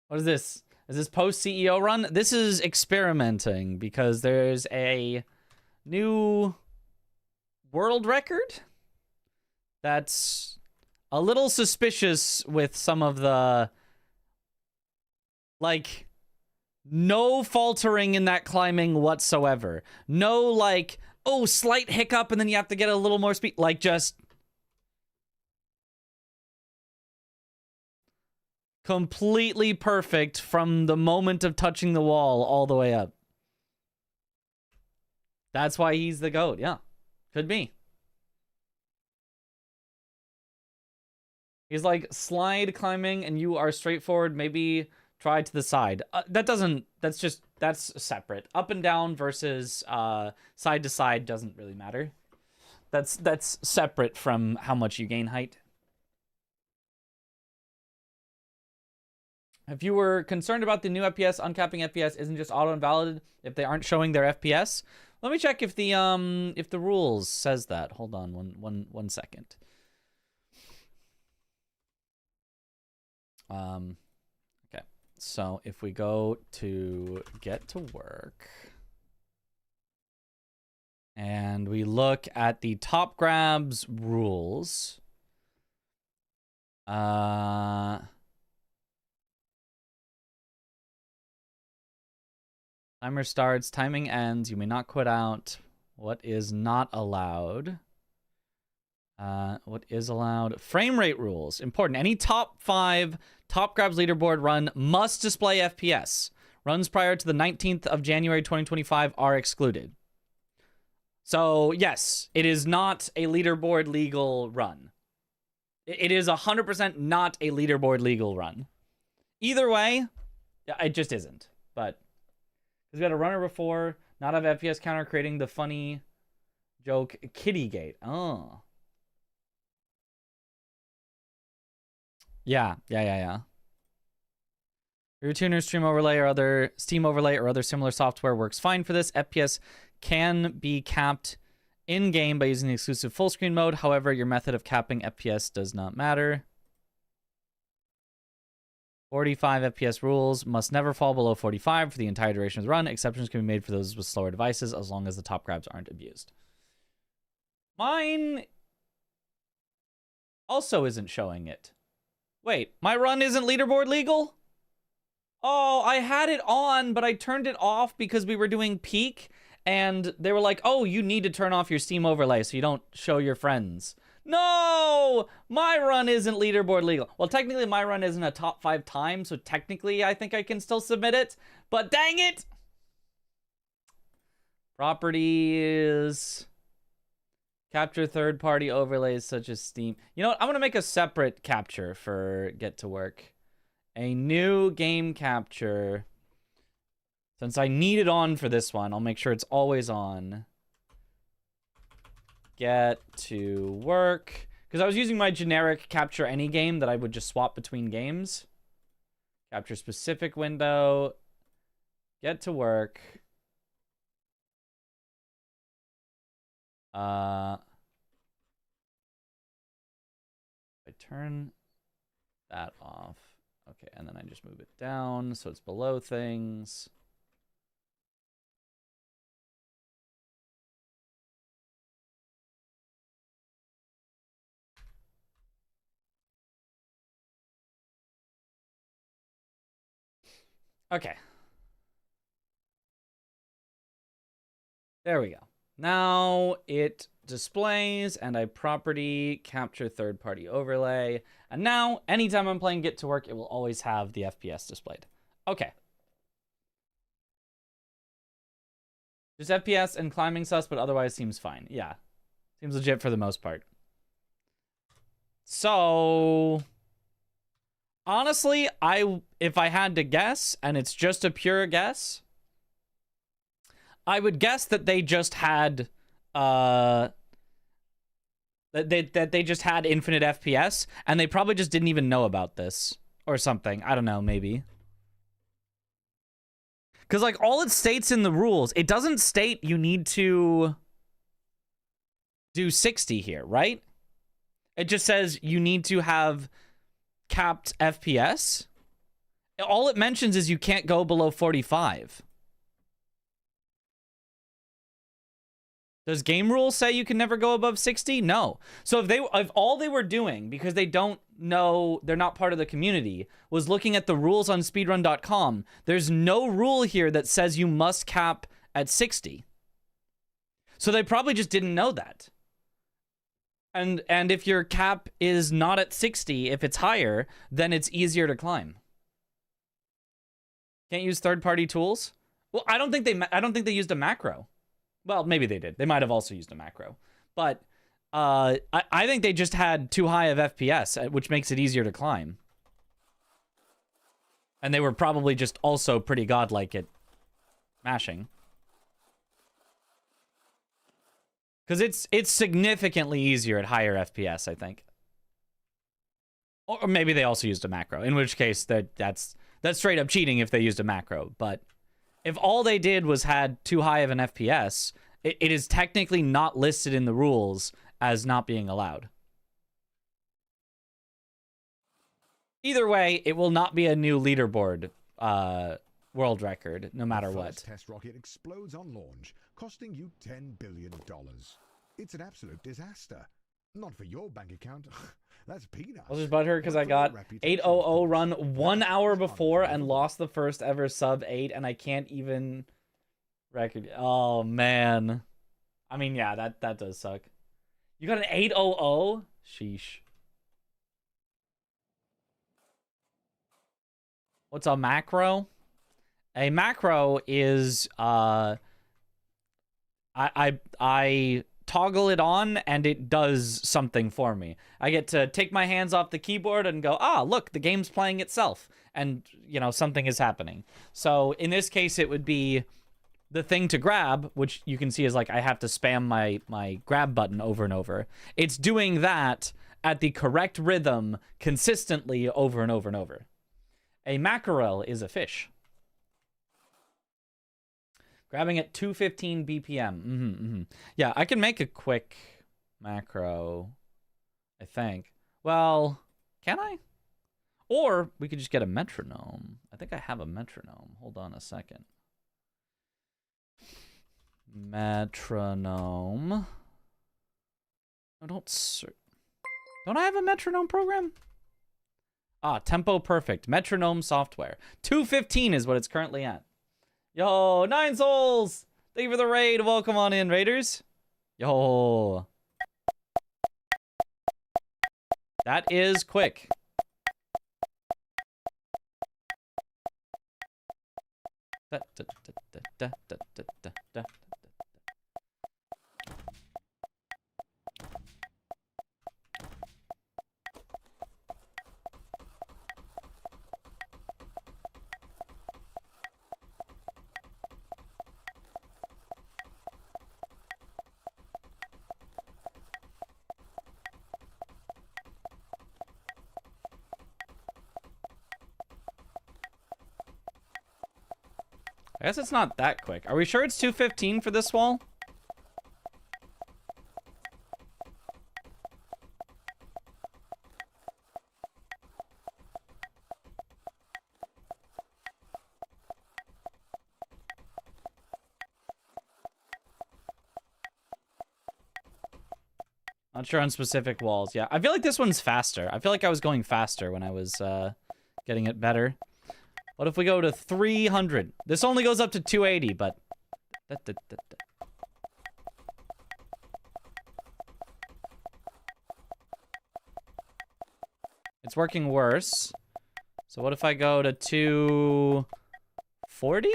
What is this? Is this post CEO run? This is experimenting because there's a new world record that's a little suspicious with some of the, like, no faltering in that climbing whatsoever. No, like, oh, slight hiccup and then you have to get a little more speed. Like, just completely perfect from the moment of touching the wall all the way up. That's why he's the GOAT. Yeah, could be. He's like slide climbing and you are straightforward. Maybe try to the side. That's just that's separate. Up and down versus side to side doesn't really matter. That's separate from how much you gain height. If you were concerned about the new FPS, uncapping FPS isn't just auto-invalidated if they aren't showing their FPS. Let me check if the rules says that. Hold on one second. Okay. So if we go to Get to Work and we look at the top grabs rules, timer starts, timing ends, you may not quit out. What is not allowed? What is allowed? Frame rate rules. Important. Any top 5 top grabs leaderboard run must display FPS. Runs prior to the 19th of January 2025 are excluded. So, yes, it is not a leaderboard legal run. It is 100% not a leaderboard legal run. Either way, it just isn't. But because we had a runner before, not have FPS counter, creating the funny joke Kittygate. Oh. Yeah. Your tuner, Steam Overlay, or other similar software works fine for this. FPS can be capped in-game by using the exclusive full screen mode. However, your method of capping FPS does not matter. 45 FPS rules must never fall below 45 for the entire duration of the run. Exceptions can be made for those with slower devices as long as the top grabs aren't abused. Mine also isn't showing it. Wait, my run isn't leaderboard legal? Oh, I had it on, but I turned it off because we were doing peak, and they were like, oh, you need to turn off your Steam overlay so you don't show your friends. No! My run isn't leaderboard legal. Well, technically, my run isn't a top 5 time, so technically, I think I can still submit it, but dang it! Properties... Capture third-party overlays such as Steam. You know what? I'm going to make a separate capture for Get to Work. A new game capture. Since I need it on for this one, I'll make sure it's always on. Get to Work. Because I was using my generic capture any game that I would just swap between games. Capture specific window. Get to Work. I turn that off. Okay, and then I just move it down so it's below things. Okay. There we go. Now it displays, and I property capture third-party overlay. And now, anytime I'm playing Get to Work, it will always have the FPS displayed. Okay. Just FPS and climbing sus, but otherwise seems fine. Yeah. Seems legit for the most part. So... honestly, if I had to guess, and it's just a pure guess, I would guess that they just had that they just had infinite FPS, and they probably just didn't even know about this or something. I don't know, maybe. Because, like, all it states in the rules, it doesn't state you need to do 60 here, right? It just says you need to have capped FPS. All it mentions is you can't go below 45. Does game rules say you can never go above 60? No. So if all they were doing, because they don't know, they're not part of the community, was looking at the rules on speedrun.com, there's no rule here that says you must cap at 60. So they probably just didn't know that. And if your cap is not at 60, if it's higher, then it's easier to climb. Can't use third-party tools? Well, I don't think they used a macro. Well, maybe they did. They might have also used a macro. But I think they just had too high of FPS, which makes it easier to climb. And they were probably just also pretty godlike at mashing. Because it's significantly easier at higher FPS, I think. Or maybe they also used a macro, in which case that's straight up cheating if they used a macro. But if all they did was had too high of an FPS, it is technically not listed in the rules as not being allowed. Either way, it will not be a new leaderboard world record, no matter what. The first test rocket explodes on launch, costing you $10 billion. It's an absolute disaster. Not for your bank account. That's peanuts. I was just butthurt because I got 800 run 1 hour before and lost the first ever sub 8, and I can't even record. Oh, man. I mean, yeah, that does suck. You got an 800? Sheesh. What's a macro? A macro is I toggle it on and it does something for me. I get to take my hands off the keyboard and go, ah, look, the game's playing itself, and you know, something is happening. So in this case, it would be the thing to grab, which you can see is like I have to spam my grab button over and over. It's doing that at the correct rhythm consistently over and over and over. A mackerel is a fish. Grabbing at 215 BPM. Yeah, I can make a quick macro, I think. Well, can I? Or we could just get a metronome. I think I have a metronome. Hold on a second. Metronome. Oh, don't I have a metronome program? Ah, Tempo Perfect. Metronome software. 215 is what it's currently at. Yo, 9 souls! Thank you for the raid. Welcome on in, raiders. Yo. That is quick. Da, da, da, da, da, da, da, da. I guess it's not that quick. Are we sure it's 215 for this wall? Not sure on specific walls. Yeah, I feel like this one's faster. I feel like I was going faster when I was getting it better. What if we go to 300? This only goes up to 280, but... It's working worse. So what if I go to 240?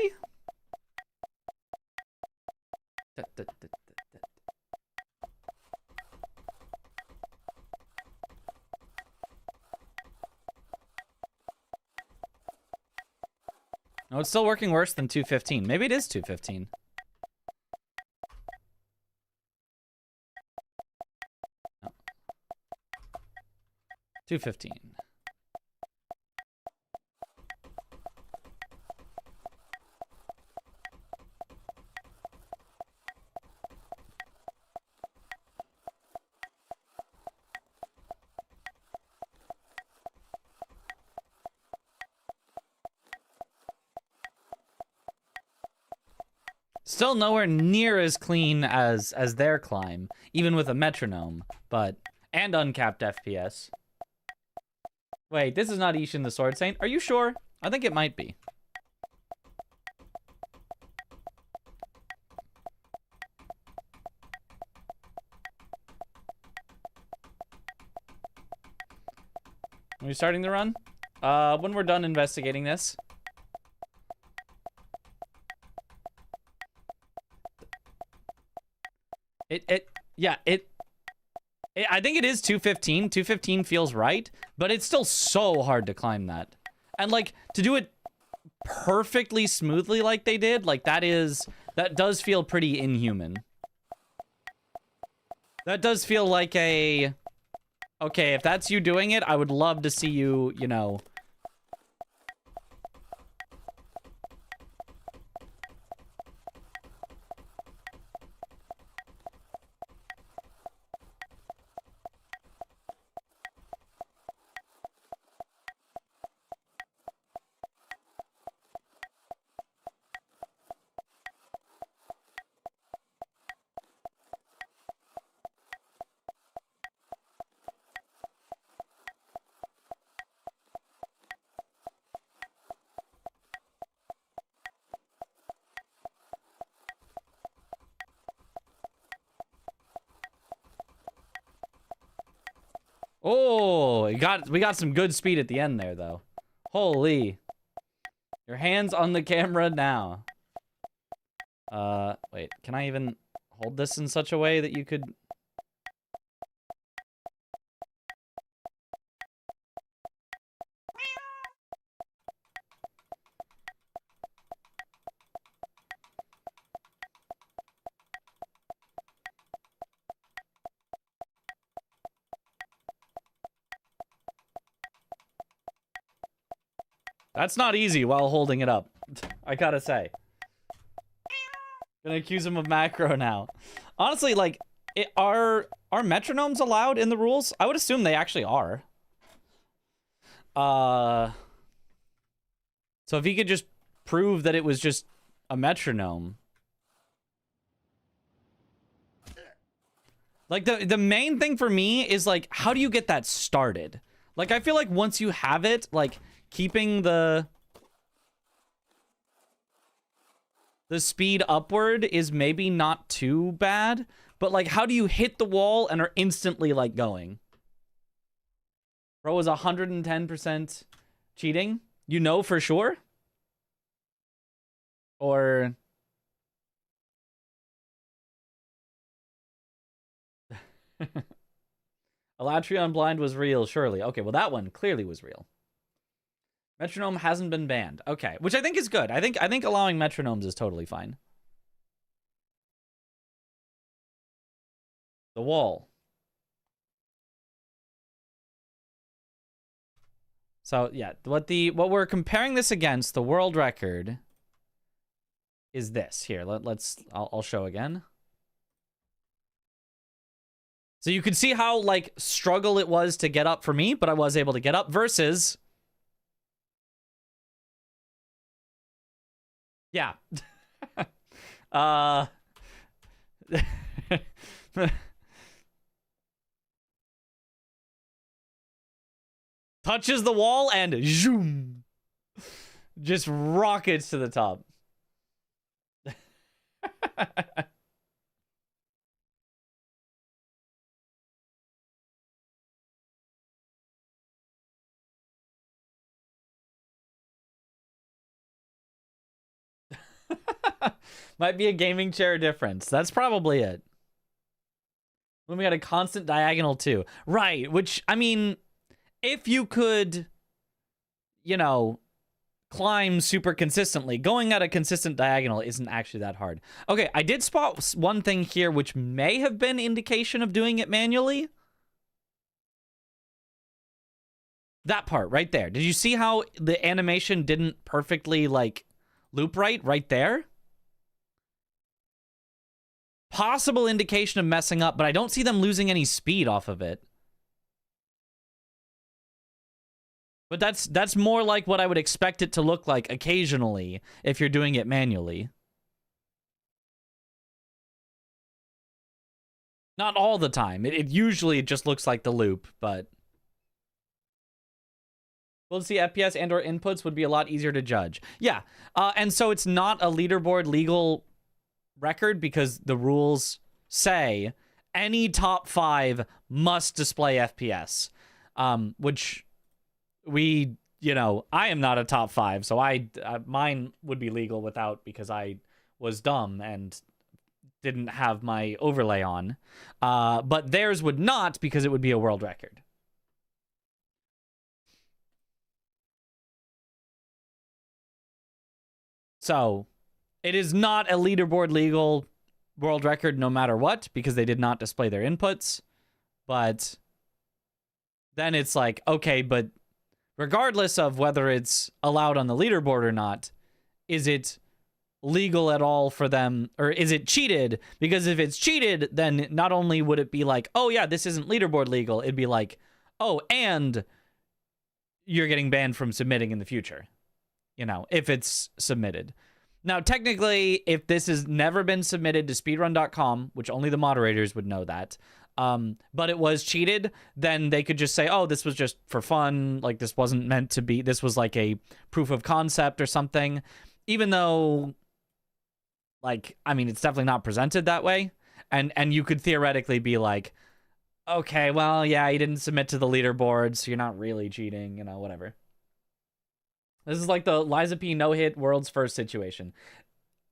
No, it's still working worse than 215. Maybe it is 215. No. 215. Still nowhere near as clean as their climb, even with a metronome, but... And uncapped FPS. Wait, this is not Ishin the Sword Saint? Are you sure? I think it might be. Are we starting the run? When we're done investigating this. I think it is 215. 215 feels right, but it's still so hard to climb that. And like, to do it perfectly smoothly like they did, like that does feel pretty inhuman. That does feel like a, okay, if that's you doing it, I would love to see you, you know. Oh, we got some good speed at the end there, though. Holy. Your hands on the camera now. Wait, can I even hold this in such a way that you could... That's not easy while holding it up, I gotta say. Gonna accuse him of macro now. Honestly, like, are metronomes allowed in the rules? I would assume they actually are. So if he could just prove that it was just a metronome. Like, the main thing for me is, like, how do you get that started? Like, I feel like once you have it, like, keeping the speed upward is maybe not too bad, but like, how do you hit the wall and are instantly like going? Bro is 110% cheating? You know for sure? Or... Alatreon Blind was real, surely. Okay, well that one clearly was real. Metronome hasn't been banned. Okay, which I think is good. I think allowing metronomes is totally fine. The wall. So yeah, what we're comparing this against, the world record, is this. Here, I'll show again. So you can see how like struggle it was to get up for me, but I was able to get up versus... Yeah. Touches the wall and zoom. Just rockets to the top. Might be a gaming chair difference. That's probably it. When we got a constant diagonal too. Right, which, I mean, if you could, you know, climb super consistently, going at a consistent diagonal isn't actually that hard. Okay, I did spot one thing here which may have been indication of doing it manually. That part right there. Did you see how the animation didn't perfectly, like, loop right there? Possible indication of messing up, but I don't see them losing any speed off of it. But that's more like what I would expect it to look like occasionally if you're doing it manually. Not all the time. It usually just looks like the loop, but... We'll see FPS and or inputs would be a lot easier to judge. Yeah, and so it's not a leaderboard legal record because the rules say any top 5 must display FPS, which we, you know, I am not a top 5, so mine would be legal without, because I was dumb and didn't have my overlay on, but theirs would not because it would be a world record. So it is not a leaderboard legal world record no matter what, because they did not display their inputs. But then it's like, okay, but regardless of whether it's allowed on the leaderboard or not, is it legal at all for them, or is it cheated? Because if it's cheated, then not only would it be like, oh yeah, this isn't leaderboard legal, it'd be like, oh, and you're getting banned from submitting in the future, you know, if it's submitted. Now, technically, if this has never been submitted to speedrun.com, which only the moderators would know that, but it was cheated, then they could just say, oh, this was just for fun, like this wasn't meant to be, this was like a proof of concept or something, even though, like, I mean, it's definitely not presented that way, and you could theoretically be like, okay, well, yeah, you didn't submit to the leaderboard, so you're not really cheating, you know, whatever. This is like the Liza P no-hit world's first situation.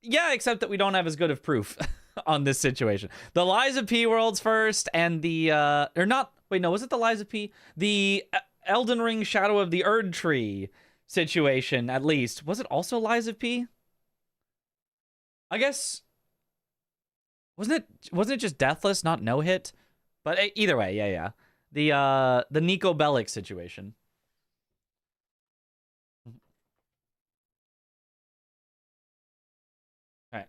Yeah, except that we don't have as good of proof on this situation. The Liza P world's first and the, or not, wait, no, was it the Liza P? The Elden Ring Shadow of the Erd Tree situation, at least. Was it also Liza P? I guess, wasn't it just Deathless, not no-hit? But either way, yeah. The Nico Bellic situation. All right.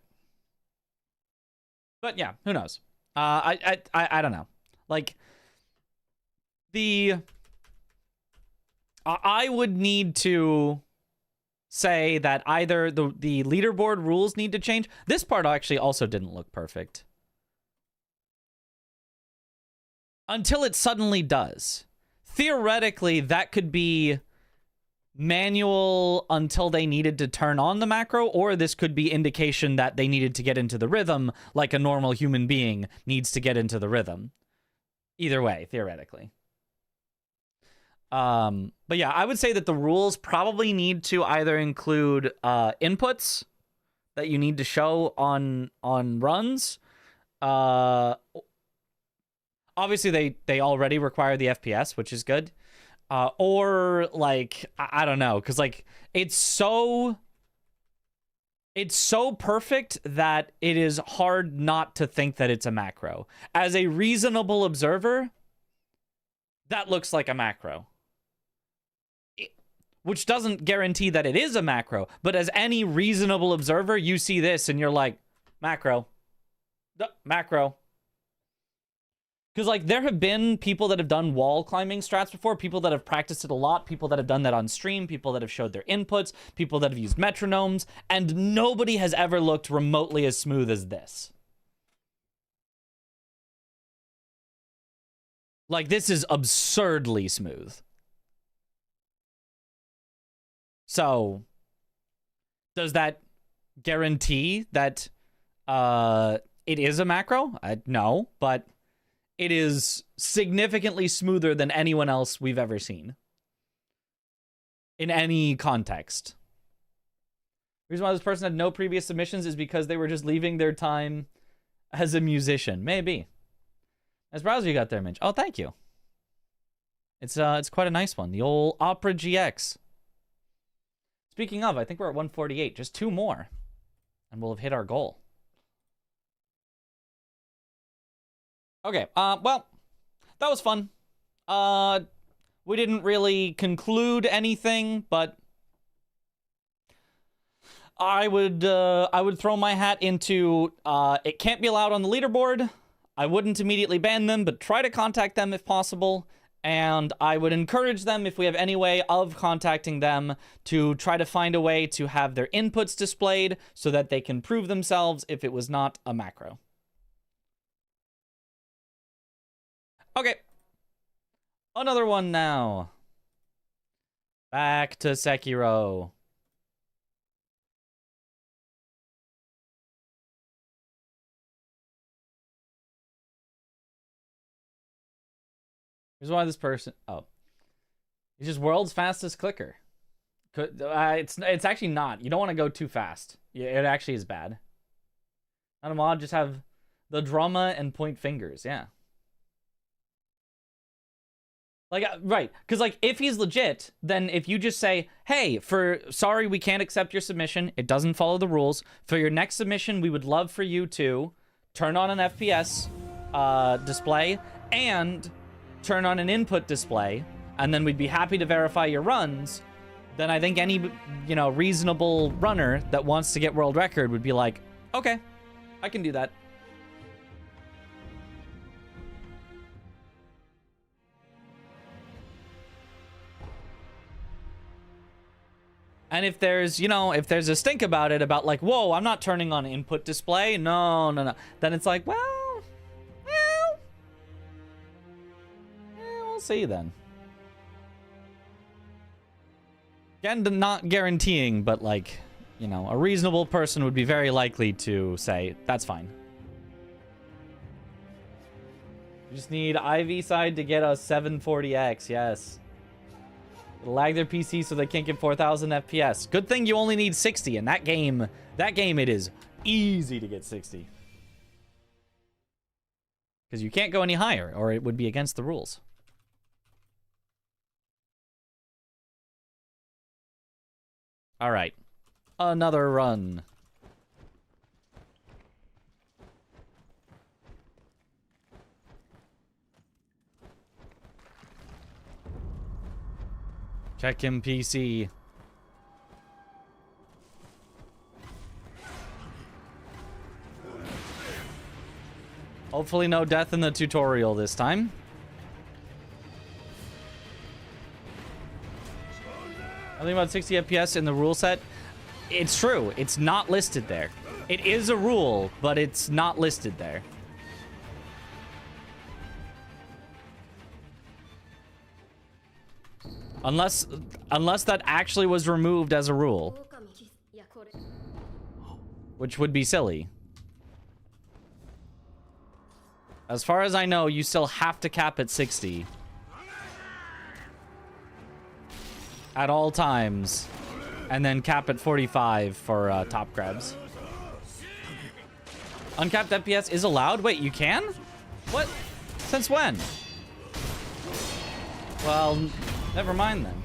But yeah, who knows? I don't know. Like, I would need to say that either the leaderboard rules need to change. This part actually also didn't look perfect. Until it suddenly does. Theoretically, that could be manual until they needed to turn on the macro, or this could be indication that they needed to get into the rhythm like a normal human being needs to get into the rhythm. Either way, theoretically. But yeah, I would say that the rules probably need to either include inputs that you need to show on runs. Obviously, they already require the FPS, which is good. Or, like, I don't know, because, like, it's so perfect that it is hard not to think that it's a macro. As a reasonable observer, that looks like a macro. Which doesn't guarantee that it is a macro, but as any reasonable observer, you see this and you're like, macro. Macro. Because, like, there have been people that have done wall climbing strats before, people that have practiced it a lot, people that have done that on stream, people that have showed their inputs, people that have used metronomes, and nobody has ever looked remotely as smooth as this. Like, this is absurdly smooth. So, does that guarantee that it is a macro? No, but it is significantly smoother than anyone else we've ever seen. In any context. The reason why this person had no previous submissions is because they were just leaving their time as a musician. Maybe. Nice browser you got there, Mitch. Oh, thank you. It's quite a nice one. The old Opera GX. Speaking of, I think we're at 148. Just 2 more. And we'll have hit our goal. Okay, well, that was fun. We didn't really conclude anything, but I would throw my hat into, it can't be allowed on the leaderboard. I wouldn't immediately ban them, but try to contact them if possible. And I would encourage them, if we have any way of contacting them, to try to find a way to have their inputs displayed so that they can prove themselves if it was not a macro. Okay. Another one now. Back to Sekiro. Here's why this person... Oh. He's just world's fastest clicker. It's actually not. You don't want to go too fast. It actually is bad. Not a mod, just have the drama and point fingers. Yeah. Like, right, because, like, if he's legit, then if you just say, hey, sorry, we can't accept your submission, it doesn't follow the rules, for your next submission, we would love for you to turn on an FPS display and turn on an input display, and then we'd be happy to verify your runs, then I think any, you know, reasonable runner that wants to get world record would be like, okay, I can do that. And if there's, you know, if there's a stink about it, about like, whoa, I'm not turning on input display. No. Then it's like, well, we'll see then. Again, not guaranteeing, but like, you know, a reasonable person would be very likely to say, that's fine. You just need IV side to get a 740X, yes. It'll lag their PC so they can't get 4,000 FPS. Good thing you only need 60. In that game it is easy to get 60. Because you can't go any higher, or it would be against the rules. All right. Another run. Check him, PC. Hopefully no death in the tutorial this time. I think about 60 FPS in the rule set. It's true. It's not listed there. It is a rule, but it's not listed there. Unless that actually was removed as a rule. Which would be silly. As far as I know, you still have to cap at 60. At all times. And then cap at 45 for top grabs. Uncapped FPS is allowed? Wait, you can? What? Since when? Well, never mind then.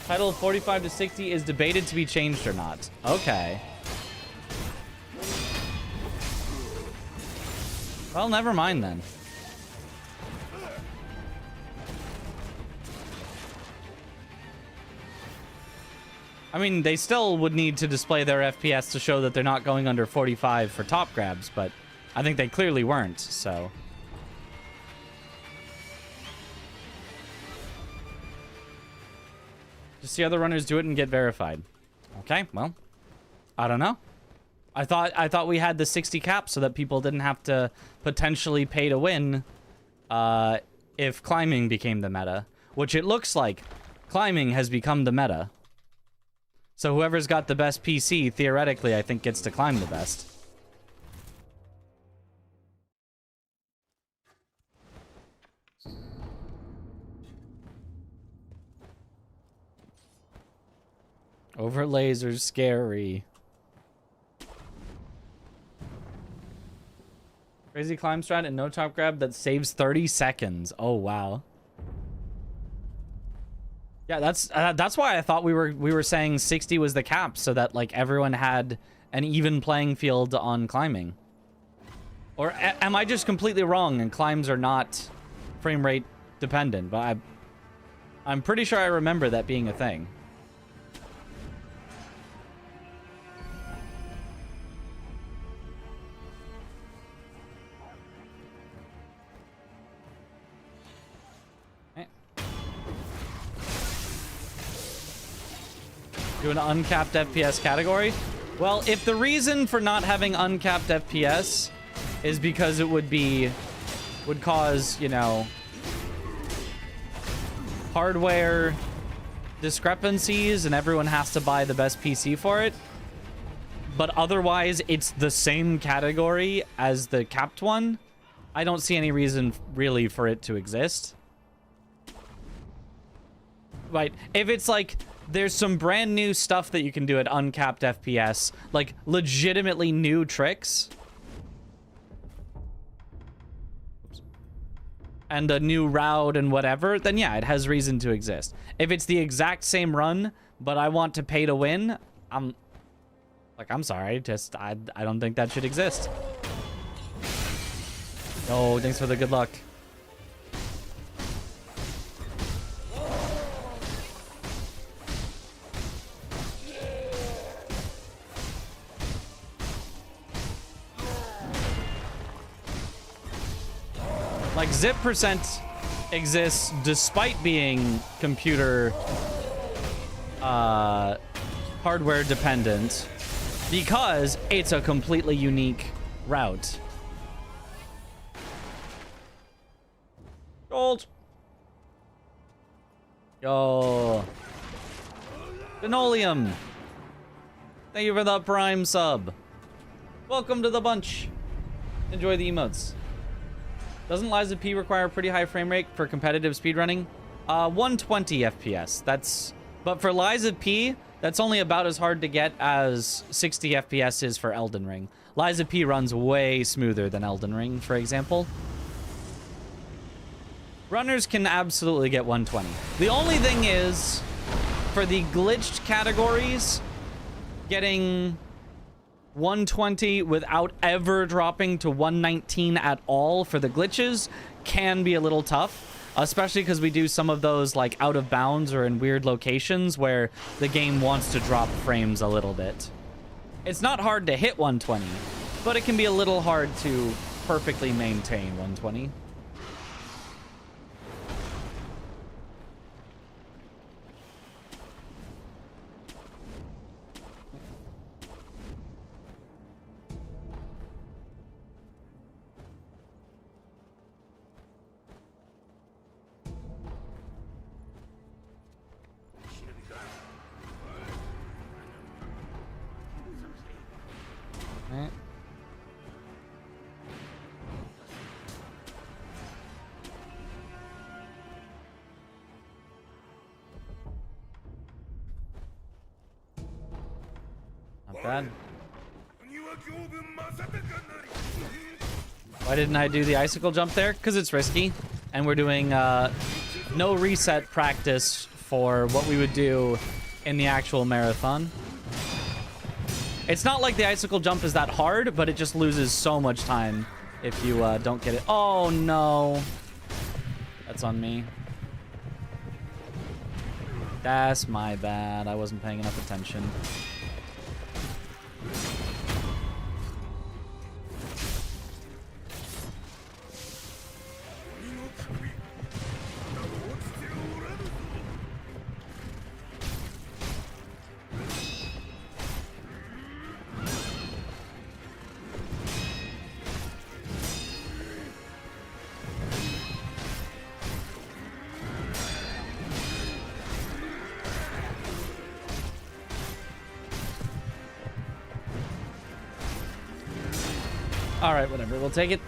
Title 45 to 60 is debated to be changed or not. Okay. Well, never mind then. I mean, they still would need to display their FPS to show that they're not going under 45 for top grabs, but I think they clearly weren't, so. Just see other runners do it and get verified. Okay, well, I don't know. I thought we had the 60 cap so that people didn't have to potentially pay to win if climbing became the meta, which it looks like climbing has become the meta. So whoever's got the best PC, theoretically, I think gets to climb the best. Overlays are scary. Crazy climb strat and no top grab that saves 30 seconds. Oh, wow. Yeah, that's why I thought we were saying 60 was the cap, so that like everyone had an even playing field on climbing. Or am I just completely wrong and climbs are not frame rate dependent? But I'm pretty sure I remember that being a thing. Do an uncapped FPS category? Well, if the reason for not having uncapped FPS is because it would cause, you know, hardware discrepancies and everyone has to buy the best PC for it, but otherwise it's the same category as the capped one, I don't see any reason really for it to exist. Right, if it's like there's some brand new stuff that you can do at uncapped FPS, like legitimately new tricks. Oops. and a new route and whatever, then yeah, it has reason to exist. If it's the exact same run, but I want to pay to win, I'm sorry, just I don't think that should exist. Oh, thanks for the good luck. Like, zip percent exists despite being computer hardware dependent because it's a completely unique route. Gold. Yo. Linoleum. Thank you for the Prime sub. Welcome to the bunch. Enjoy the emotes. Doesn't Liza P require a pretty high frame rate for competitive speedrunning? 120 FPS. But for Liza P, that's only about as hard to get as 60 FPS is for Elden Ring. Liza P runs way smoother than Elden Ring, for example. Runners can absolutely get 120. The only thing is, for the glitched categories, getting 120 without ever dropping to 119 at all for the glitches can be a little tough, especially because we do some of those like out of bounds or in weird locations where the game wants to drop frames a little bit. It's not hard to hit 120, but it can be a little hard to perfectly maintain 120. Not bad. Why didn't I do the icicle jump there? Because it's risky. And we're doing no reset practice for what we would do in the actual marathon. It's not like the icicle jump is that hard, but it just loses so much time if you don't get it. Oh, no. That's on me. That's my bad. I wasn't paying enough attention. Alright, whatever. We'll take it.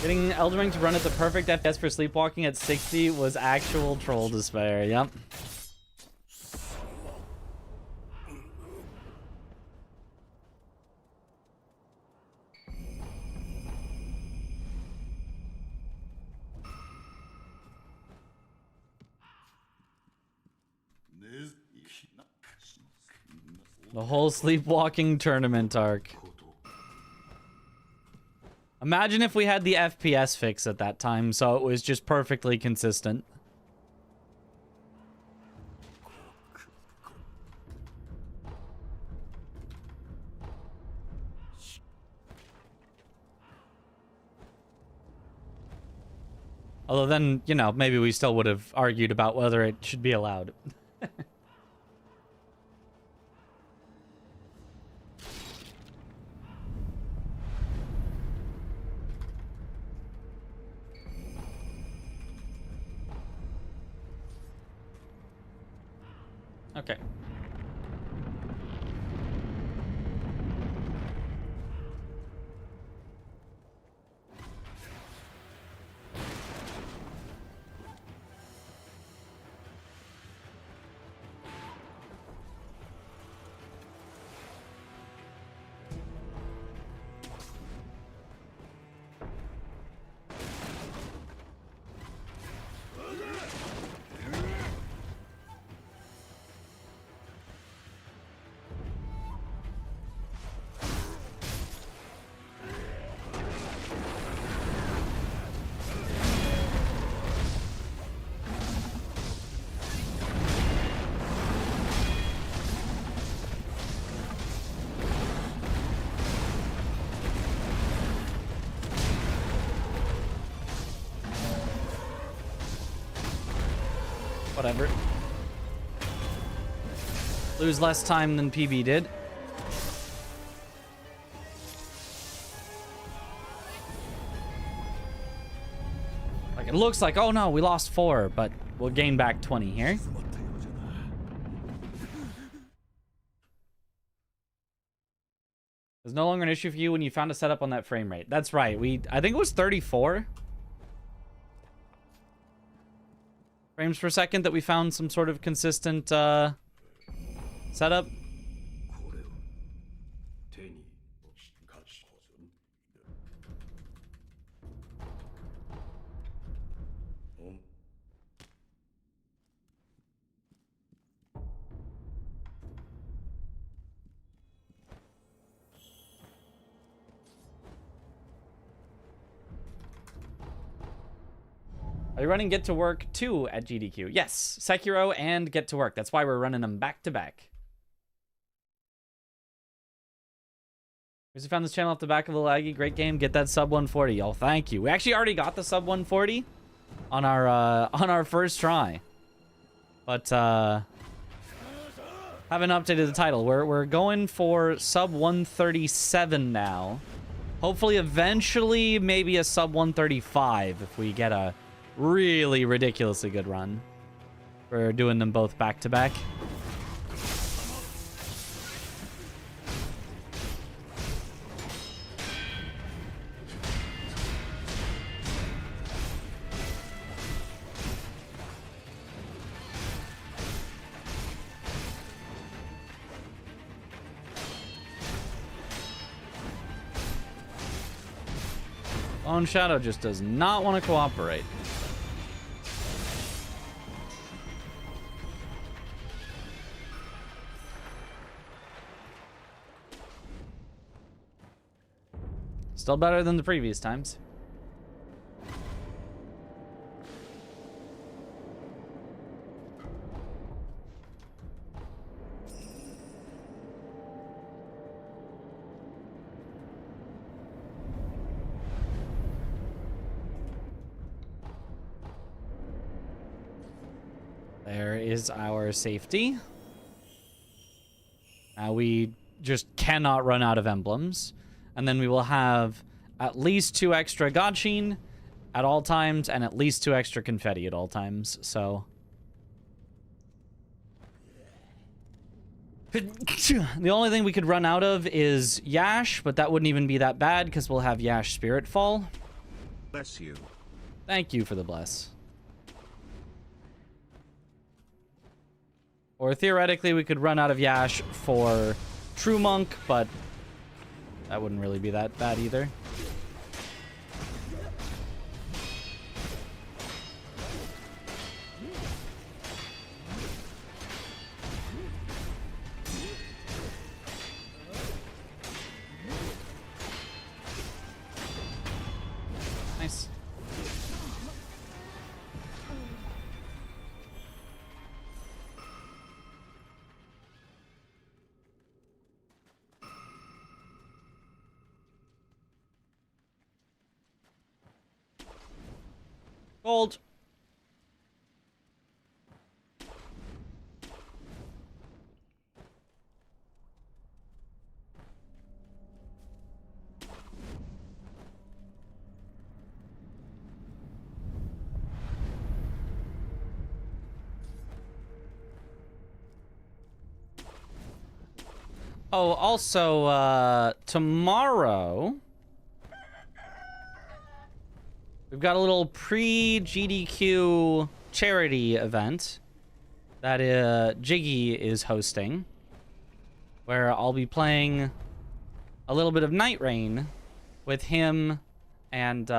Getting Elden Ring to run at the perfect FPS for sleepwalking at 60 was actual troll despair. Yep. The whole sleepwalking tournament arc. Imagine if we had the FPS fix at that time, so it was just perfectly consistent. Although then, you know, maybe we still would have argued about whether it should be allowed. Okay. Whatever. Lose less time than PB did. Like, it looks like, oh no, we lost 4, but we'll gain back 20 here. It's no longer an issue for you when you found a setup on that frame rate. That's right. I think it was 34 frames per second that we found some sort of consistent setup. Are you running Get to Work 2 at GDQ? Yes, Sekiro and Get to Work. That's why we're running them back to back. We found this channel off the back of the laggy. Great game. Get that sub 140. Oh, thank you. We actually already got the sub 140 on our first try, but haven't updated the title. We're going for sub 137 now. Hopefully, eventually, maybe a sub 135 if we get a really ridiculously good run. We're doing them both back to back. Lone Shadow just does not want to cooperate. Still better than the previous times. There is our safety. Now we just cannot run out of emblems. And then we will have at least 2 extra Godshin at all times and at least 2 extra confetti at all times. So the only thing we could run out of is Yash, but that wouldn't even be that bad because we'll have Yash Spirit Fall. Bless you. Thank you for the bless. Or theoretically, we could run out of Yash for True Monk, but that wouldn't really be that bad either. Nice. Gold. Oh, also, tomorrow we've got a little pre-GDQ charity event that Jiggy is hosting, where I'll be playing a little bit of Night Rain with him and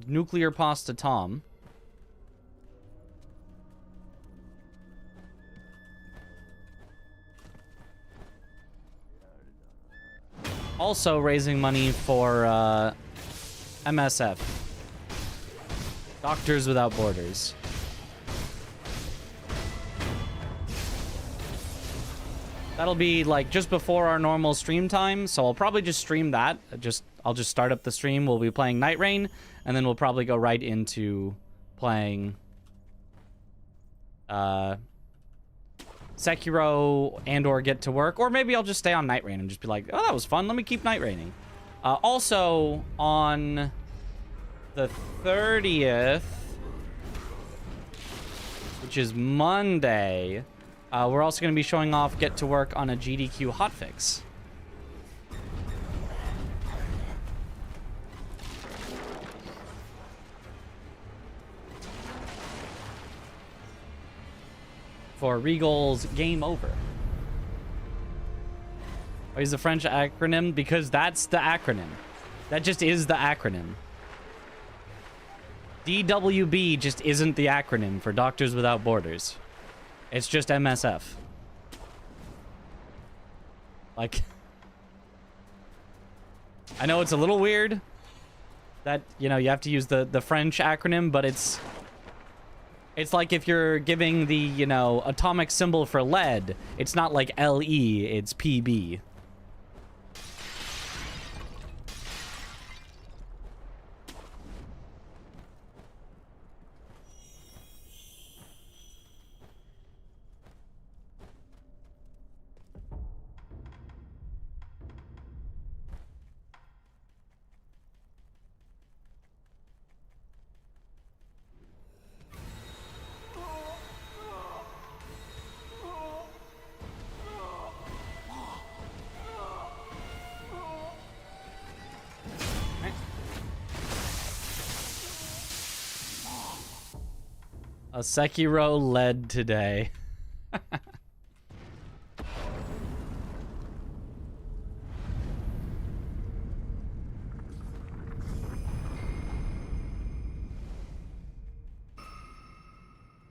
Nuclear Pasta Tom. Also raising money for MSF. Doctors Without Borders. That'll be like just before our normal stream time, so I'll probably just stream that. I'll just start up the stream. We'll be playing Night Rain, and then we'll probably go right into playing Sekiro and or Get to Work, or maybe I'll just stay on Night Rain and just be like, oh, that was fun. Let me keep Night Raining. Also, on the 30th, which is Monday, we're also going to be showing off Get to Work on a GDQ hotfix. For Regal's Game Over. I use the French acronym because that's the acronym. That just is the acronym. DWB just isn't the acronym for Doctors Without Borders. It's just MSF. Like, I know it's a little weird that, you know, you have to use the French acronym, but it's like if you're giving the, you know, atomic symbol for lead, it's not like LE, it's PB. A Sekiro led today.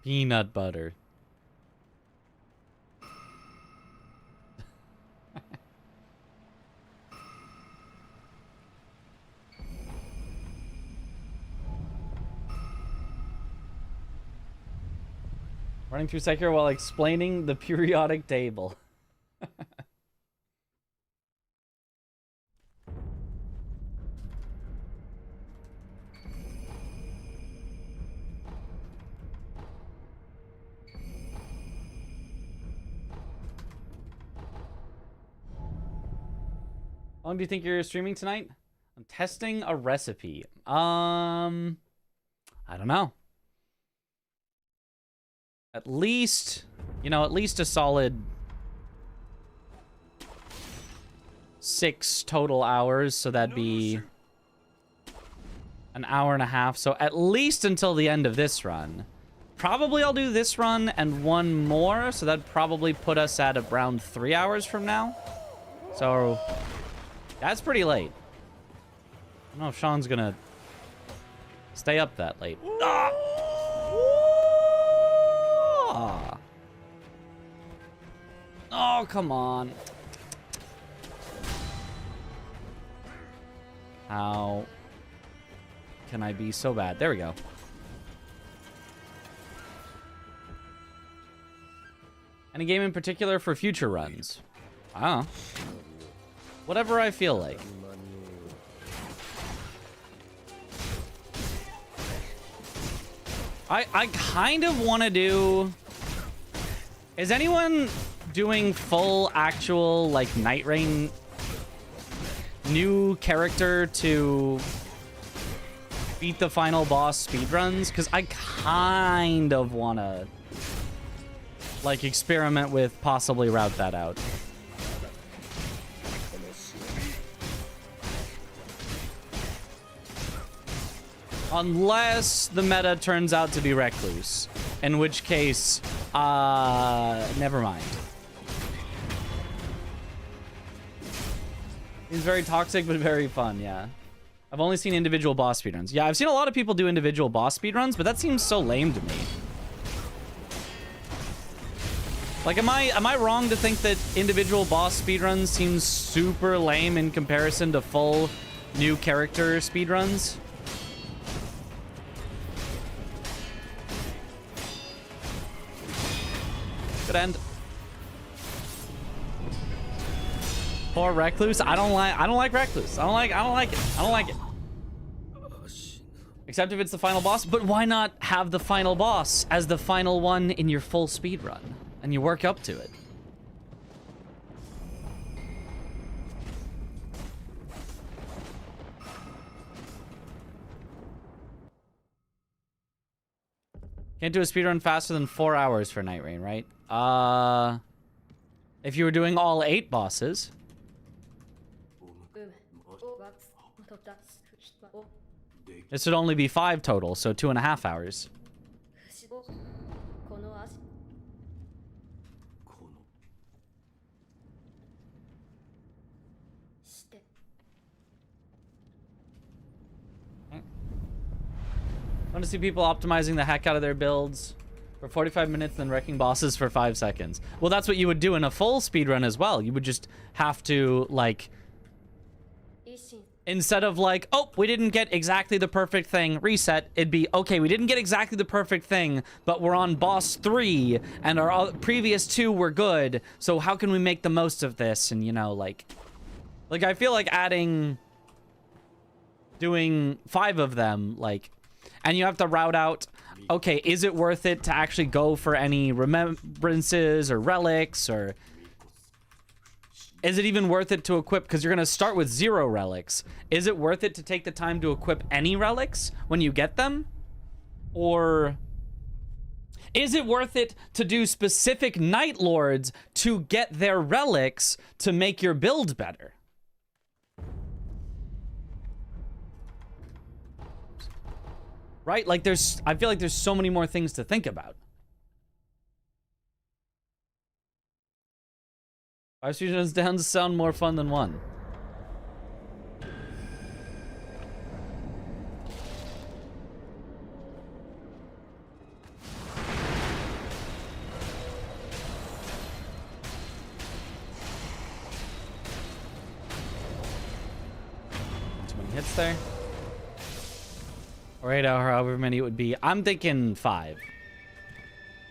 Peanut butter. Running through Sekiro while explaining the periodic table. How long do you think you're streaming tonight? I'm testing a recipe. I don't know. At least, you know, at least a solid 6 total hours. So that'd be an hour and a half. So at least until the end of this run. Probably I'll do this run and one more. So that'd probably put us at around 3 hours from now. So that's pretty late. I don't know if Sean's gonna stay up that late. Ah! Oh, come on. How can I be so bad? There we go. Any game in particular for future runs? I don't know. Whatever I feel like. I kind of want to do... Is anyone doing full actual, like, Night Rain new character to beat the final boss speedruns? Because I kind of want to, like, experiment with possibly route that out. Unless the meta turns out to be Recluse. In which case, never mind. He's very toxic, but very fun, yeah. I've only seen individual boss speedruns. Yeah, I've seen a lot of people do individual boss speedruns, but that seems so lame to me. Like, am I wrong to think that individual boss speedruns seems super lame in comparison to full new character speedruns? Good end. Poor Recluse. I don't like Recluse. I don't like it. Except if it's the final boss. But why not have the final boss as the final one in your full speed run? And you work up to it. Can't do a speedrun faster than 4 hours for Night Rain, right? If you were doing all 8 bosses. This would only be 5 total, so 2.5 hours. I want to see people optimizing the heck out of their builds for 45 minutes, then wrecking bosses for 5 seconds. Well, that's what you would do in a full speedrun as well. You would just have to, like... Instead of like, oh, we didn't get exactly the perfect thing, reset, it'd be, okay, we didn't get exactly the perfect thing, but we're on boss 3, and our previous 2 were good, so how can we make the most of this? And, you know, like I feel like doing 5 of them, like... And you have to route out, okay, is it worth it to actually go for any remembrances or relics, or is it even worth it to equip, because you're going to start with 0 relics. Is it worth it to take the time to equip any relics when you get them? Or is it worth it to do specific Night Lords to get their relics to make your build better? Right? Like, I feel like there's so many more things to think about. 5 speedruns down to sound more fun than 1. Too many hits there. Or 8 hour, however many it would be. I'm thinking 5.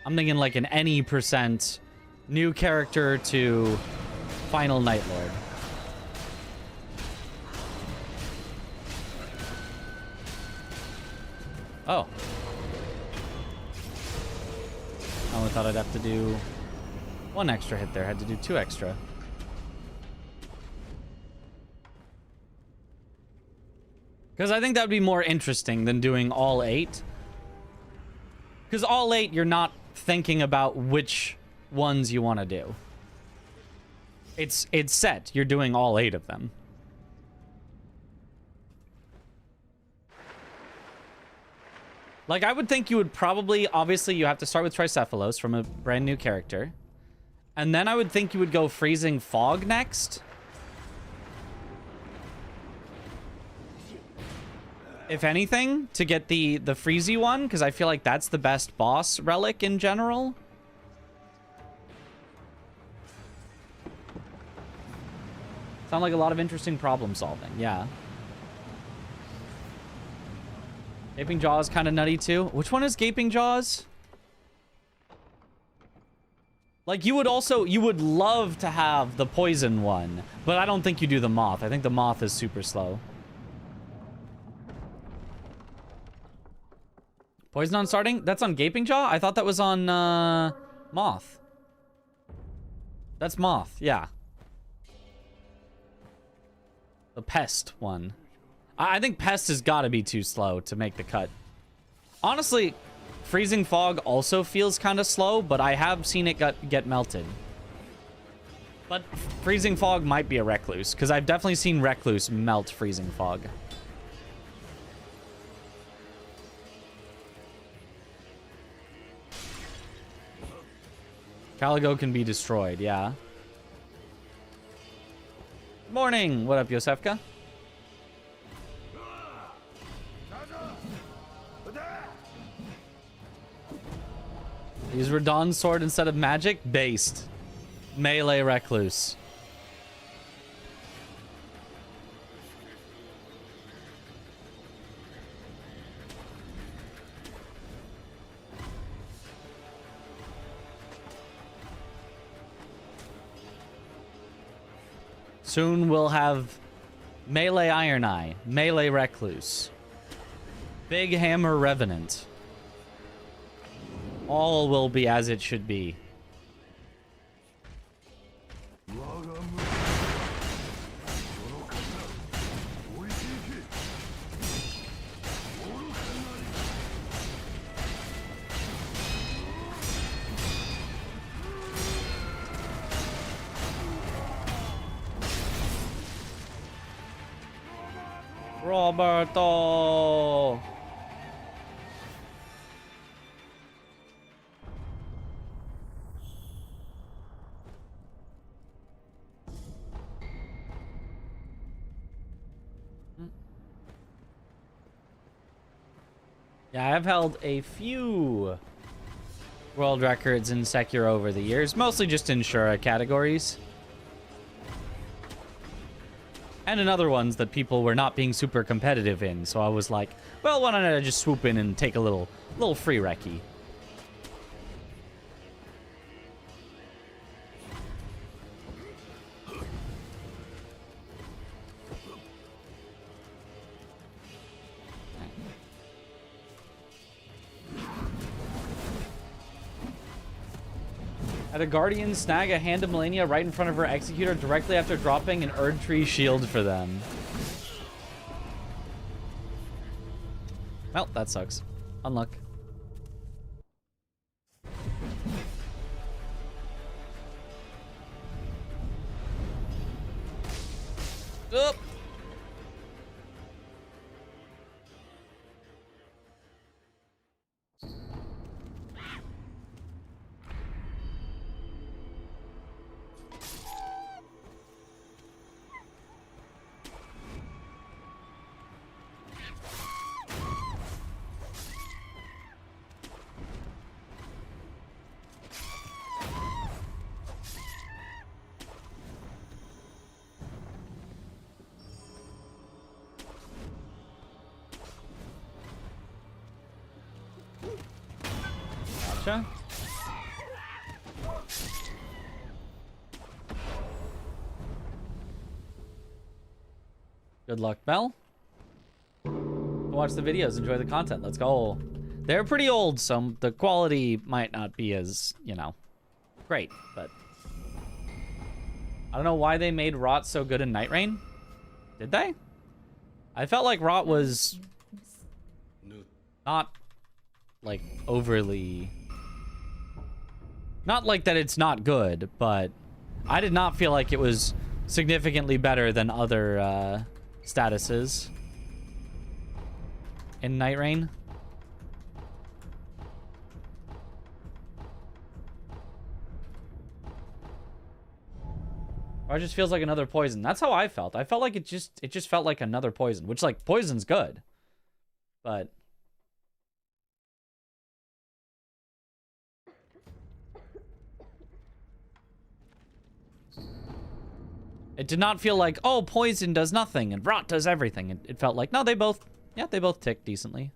I'm thinking like an any % new character to final Night Lord. Oh. I only thought I'd have to do 1 extra hit there. I had to do 2 extra. Because I think that would be more interesting than doing all 8. Because all 8, you're not thinking about which ones you want to do. It's set. You're doing all 8 of them. Like, I would think you would probably... Obviously, you have to start with Tricephalos from a brand new character. And then I would think you would go Freezing Fog next. If anything, to get the Freezy one, because I feel like that's the best boss relic in general. Sound like a lot of interesting problem solving, yeah. Gaping Jaws kind of nutty too. Which one is Gaping Jaws? Like, you would love to have the poison one, but I don't think you do the moth. I think the moth is super slow. Poison on starting? That's on Gaping Jaw? I thought that was on, Moth. That's Moth, yeah. The Pest one. I think Pest has got to be too slow to make the cut. Honestly, Freezing Fog also feels kind of slow, but I have seen it get melted. But Freezing Fog might be a Recluse, because I've definitely seen Recluse melt Freezing Fog. Caligo can be destroyed, yeah. Morning! What up, Yosefka? Use Radon's sword instead of magic? Based. Melee Recluse. Soon we'll have Melee Iron Eye, Melee Recluse. Big Hammer Revenant. All will be as it should be. Roberto! Yeah, I've held a few world records in Sekiro over the years, mostly just in Shura categories. And in other ones that people were not being super competitive in, so I was like, well, why don't I just swoop in and take a little free recce? Had a Guardian snag a Hand of Millennia right in front of her Executor directly after dropping an Erdtree shield for them. Well, that sucks. Unluck. Oop. Gotcha. Good luck, Mel. Watch the videos, enjoy the content. Let's go. They're pretty old, so the quality might not be as, you know, great, but I don't know why they made Rot so good in Night Rain. Did they? I felt like Rot was not, like, overly... Not like that it's not good, but I did not feel like it was significantly better than other statuses in Night Rain. Or it just feels like another poison. That's how I felt. I felt like it just felt like another poison, which, like, poison's good, but it did not feel like, oh, poison does nothing and rot does everything. It felt like, no, they both tick decently.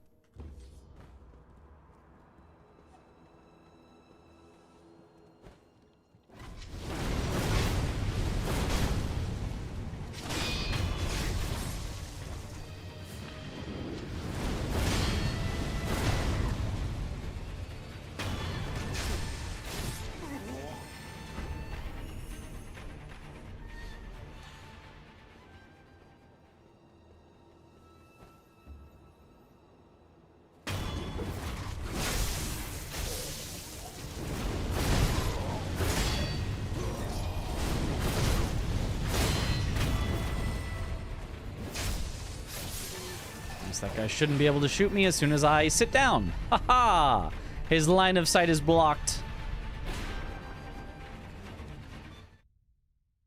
That guy shouldn't be able to shoot me as soon as I sit down. Haha! His line of sight is blocked.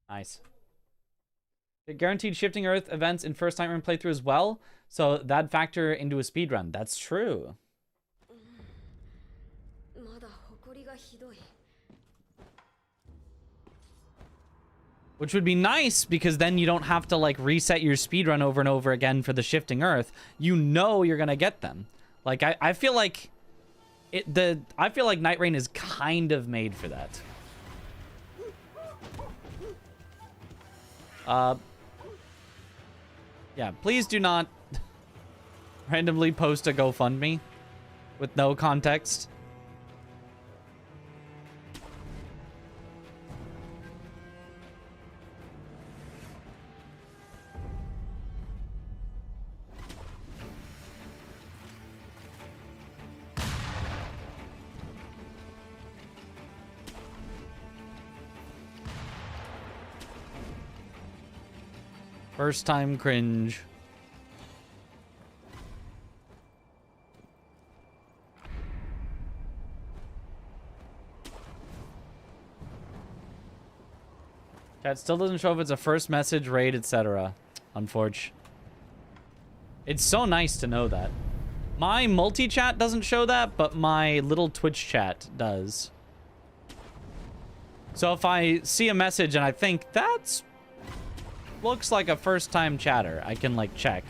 Nice. It guaranteed shifting Earth events in first Night Run playthrough as well, so that'd factor into a speedrun. That's true. Which would be nice, because then you don't have to, like, reset your speedrun over and over again for the shifting Earth. You know you're gonna get them. Like, I feel like I feel like Night Rain is kind of made for that. Yeah, please do not Randomly post a GoFundMe with no context. First time cringe. Chat still doesn't show if it's a first message, raid, etc. Unfortunately. It's so nice to know that. My multi-chat doesn't show that, but my little Twitch chat does. So if I see a message and I think that's looks like a first time chatter, I can like check.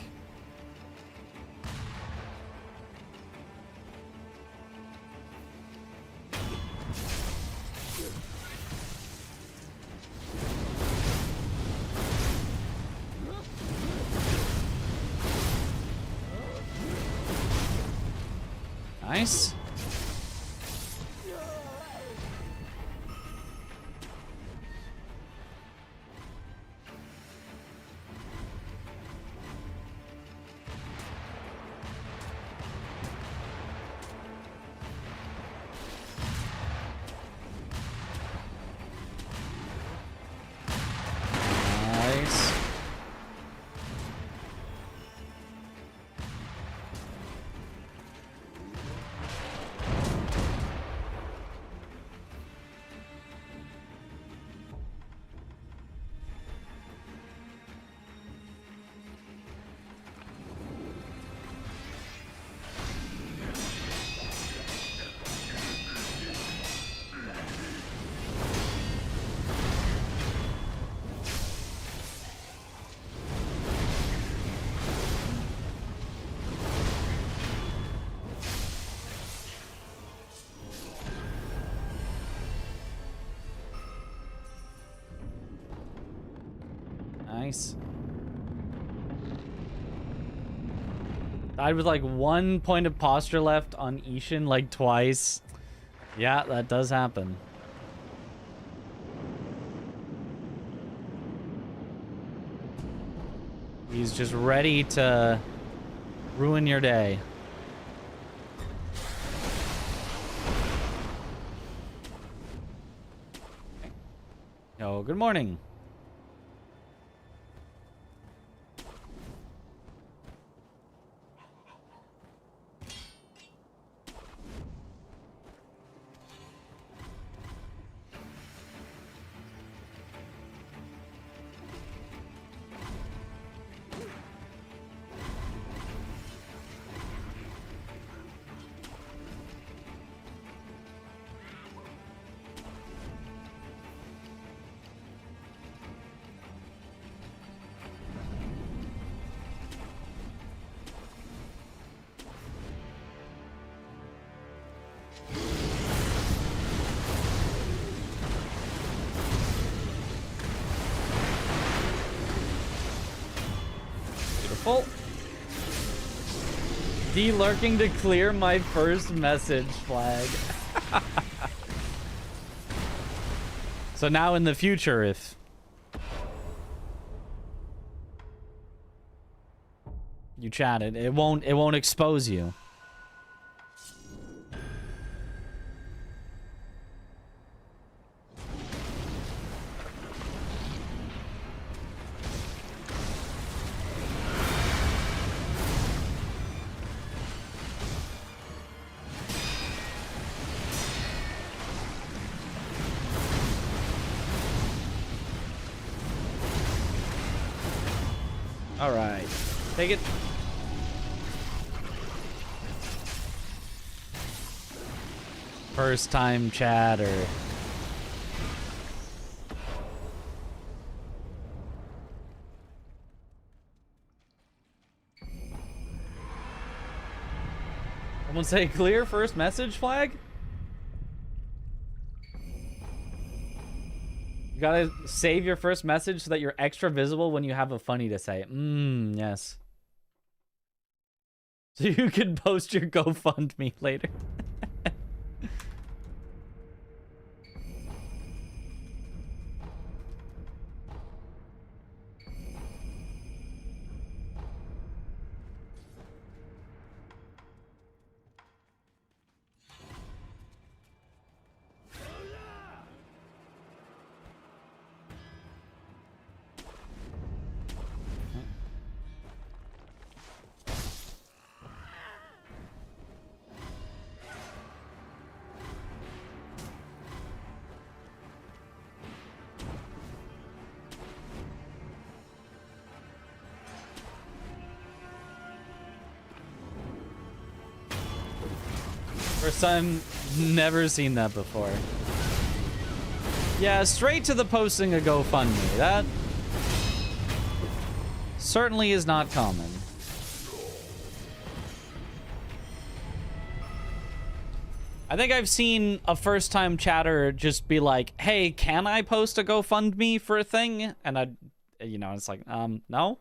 Nice. Nice. Nice. Died with like 1 point of posture left on Ishin like twice. Yeah, that does happen. He's just ready to ruin your day. Yo, good morning. Beautiful. De-lurking to clear my first message flag. So now in the future, if you chatted, it won't expose you. All right, take it. First time chatter. Someone say clear first message flag? You gotta save your first message so that you're extra visible when you have a funny to say. Yes. So you can post your GoFundMe later. First time, never seen that before. Yeah, straight to the posting a GoFundMe. That certainly is not common. I think I've seen a first-time chatter just be like, hey, can I post a GoFundMe for a thing? And it's like, no.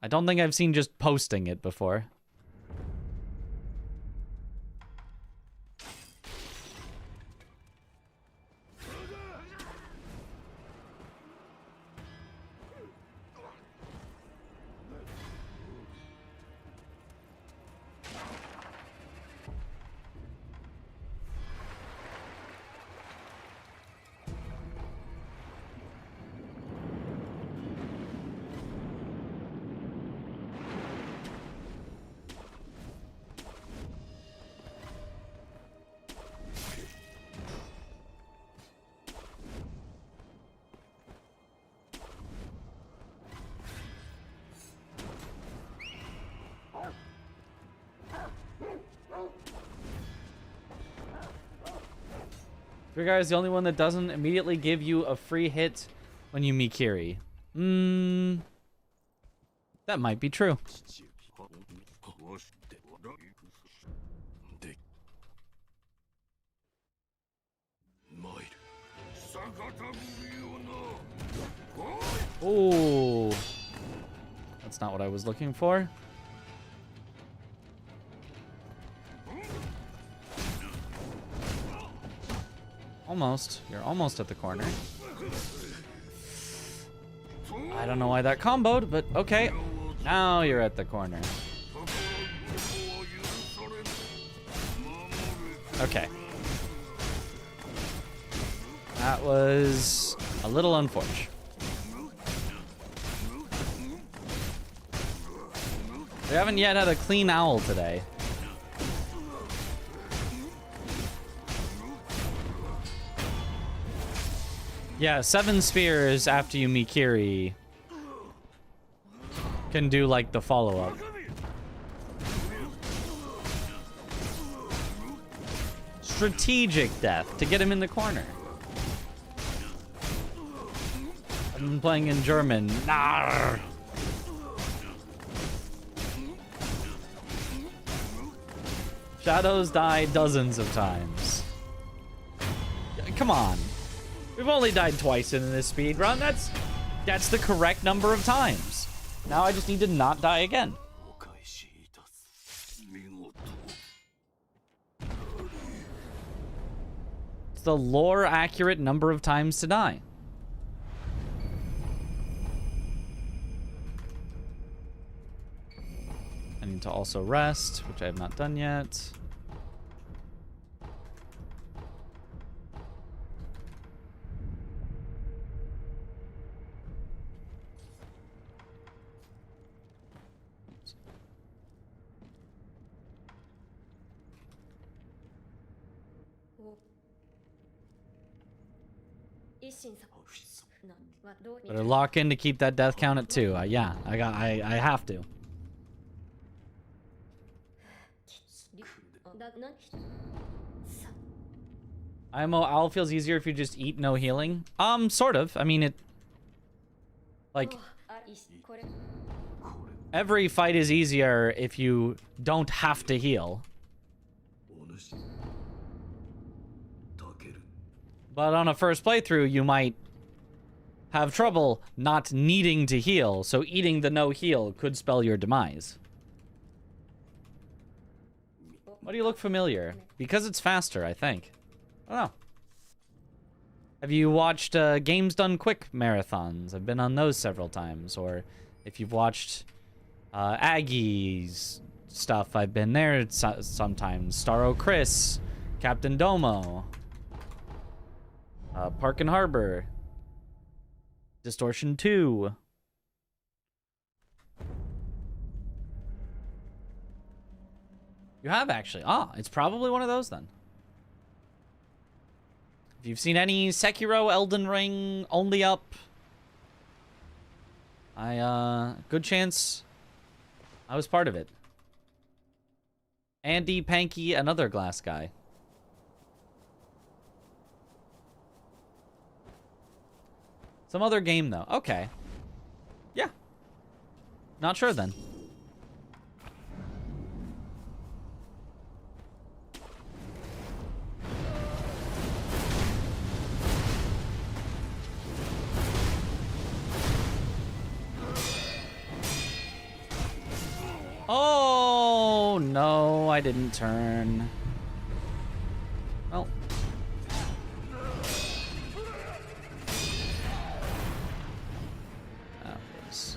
I don't think I've seen just posting it before. Your guy is the only one that doesn't immediately give you a free hit when you Mikiri. That might be true. Oh, that's not what I was looking for. Almost. You're almost at the corner. I don't know why that comboed, but okay. Now you're at the corner. Okay. That was a little unfortunate. We haven't yet had a clean owl today. Yeah, 7 spheres after you Mikiri can do like the follow-up. Strategic death to get him in the corner. I've been playing in German. Narr. Shadows die dozens of times. Come on. We've only died twice in this speed run. That's the correct number of times. Now I just need to not die again. It's the lore accurate number of times to die. I need to also rest, which I have not done yet. Better lock in to keep that death count at 2. Yeah, I have to. IMO owl feels easier if you just eat no healing. Sort of. I mean, it... Like... Every fight is easier if you don't have to heal. But on a first playthrough, you might have trouble not needing to heal, so eating the no heal could spell your demise. Why do you look familiar? Because it's faster, I think. I don't know. Have you watched Games Done Quick marathons? I've been on those several times. Or if you've watched Aggie's stuff, I've been there sometimes. Starro Chris, Captain Domo, Park and Harbor, Distortion 2. You have actually. Ah, it's probably one of those then. If you've seen any Sekiro, Elden Ring, Only Up, good chance I was part of it. Andy, Panky, another glass guy. Some other game though. Okay. Yeah. Not sure then. Oh, no, I didn't turn. Well. That was...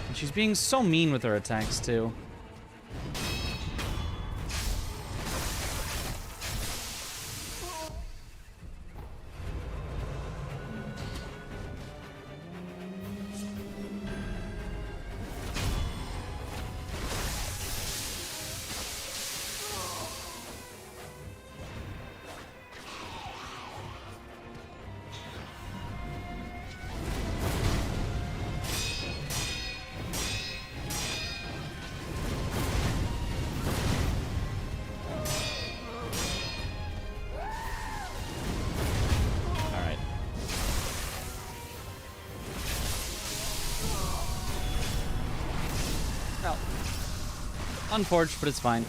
And she's being so mean with her attacks, too. Unforged, but it's fine.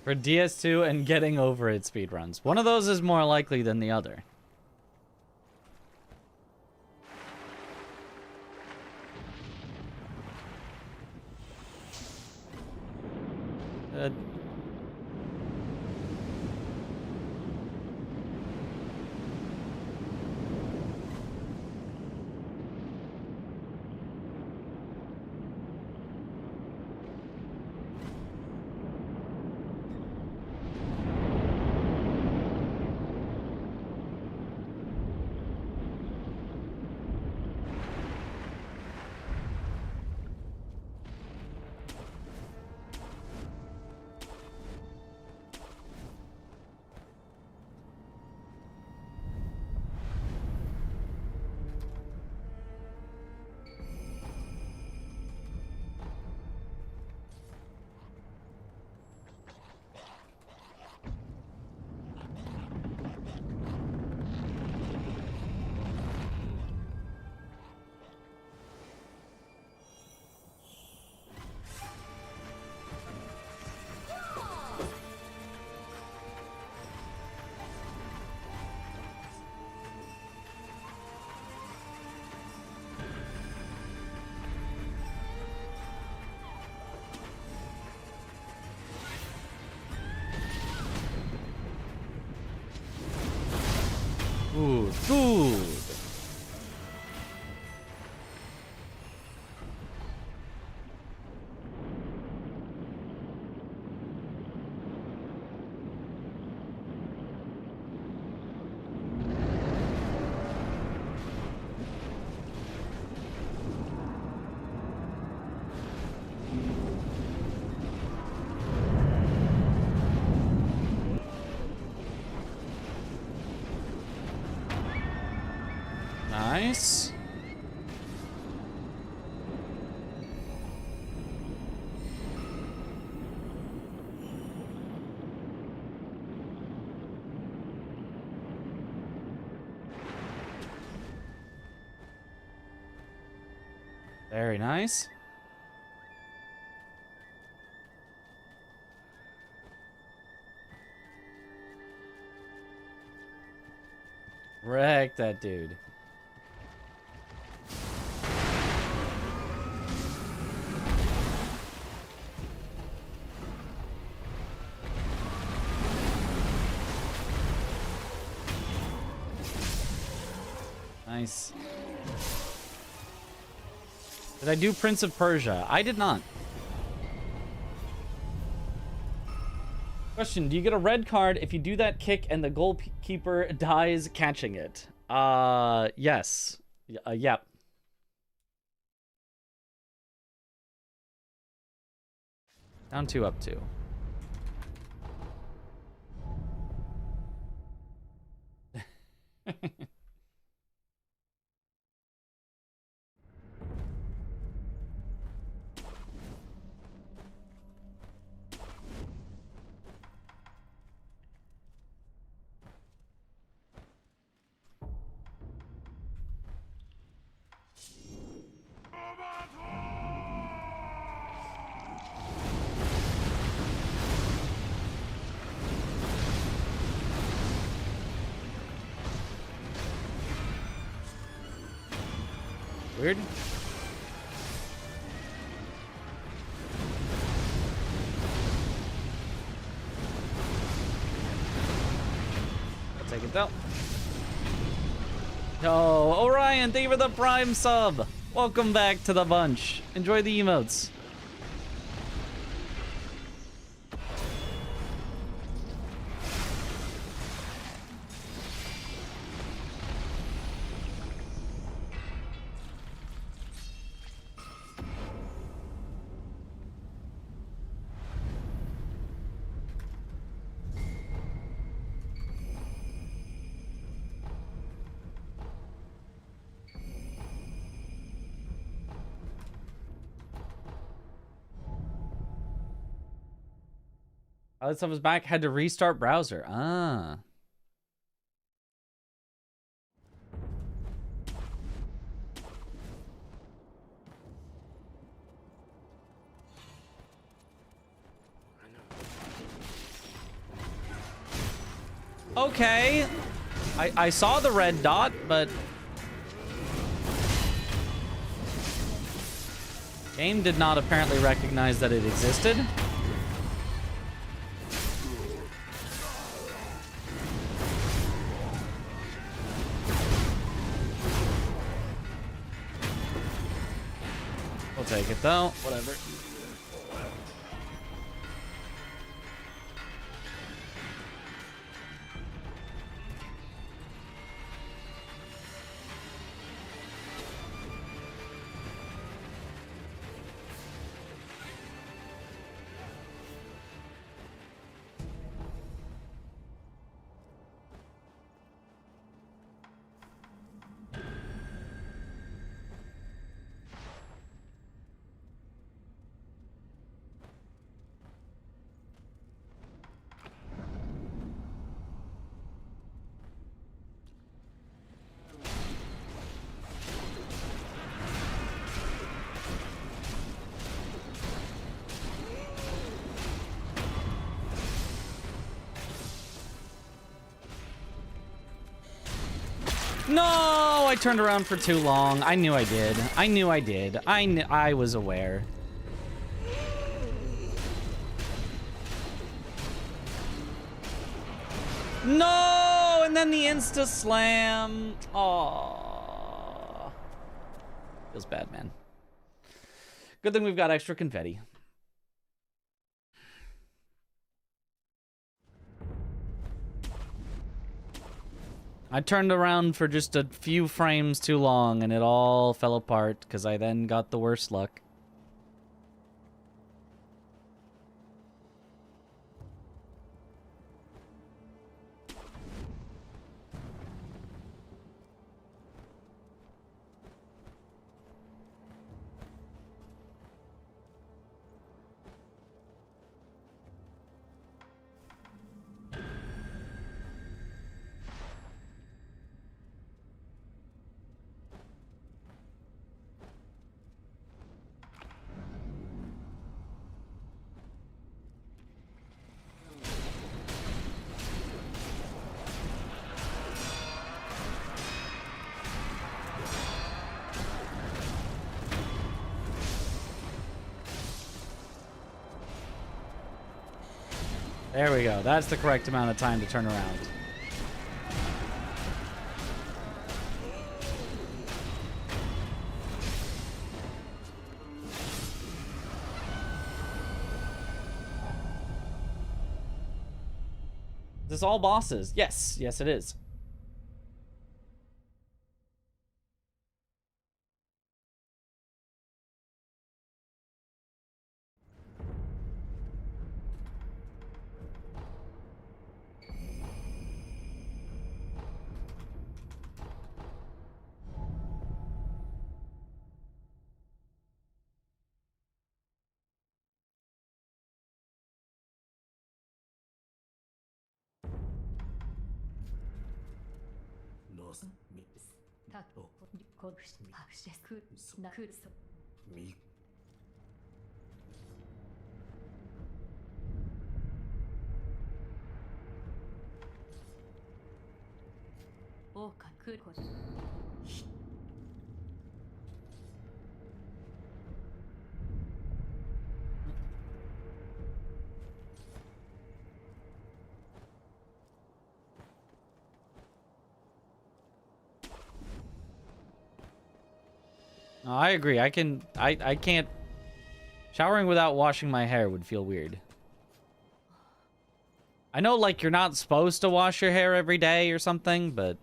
For DS2 and getting over it speedruns. One of those is more likely than the other. Ooh, food. Nice. Very nice. Wreck that dude. Nice. Did I do Prince of Persia? I did not. Question, do you get a red card if you do that kick and the goalkeeper dies catching it? Yes. Yep. Down 2, up 2. Weird. I'll take it though. Yo, Orion, thank you for the Prime sub. Welcome back to the bunch. Enjoy the emotes. That stuff was back. Had to restart browser. Ah. Okay. I saw the red dot, but game did not apparently recognize that it existed. We'll take it though. Whatever. No, I turned around for too long. I knew I did. I knew I did. I was aware. No, and then the insta slam. Oh, feels bad, man. Good thing we've got extra confetti. I turned around for just a few frames too long and it all fell apart because I then got the worst luck. There we go. That's the correct amount of time to turn around. Is this all bosses? Yes. Yes, it is. No, I agree. I can't. Showering without washing my hair would feel weird. I know, like, you're not supposed to wash your hair every day or something, but...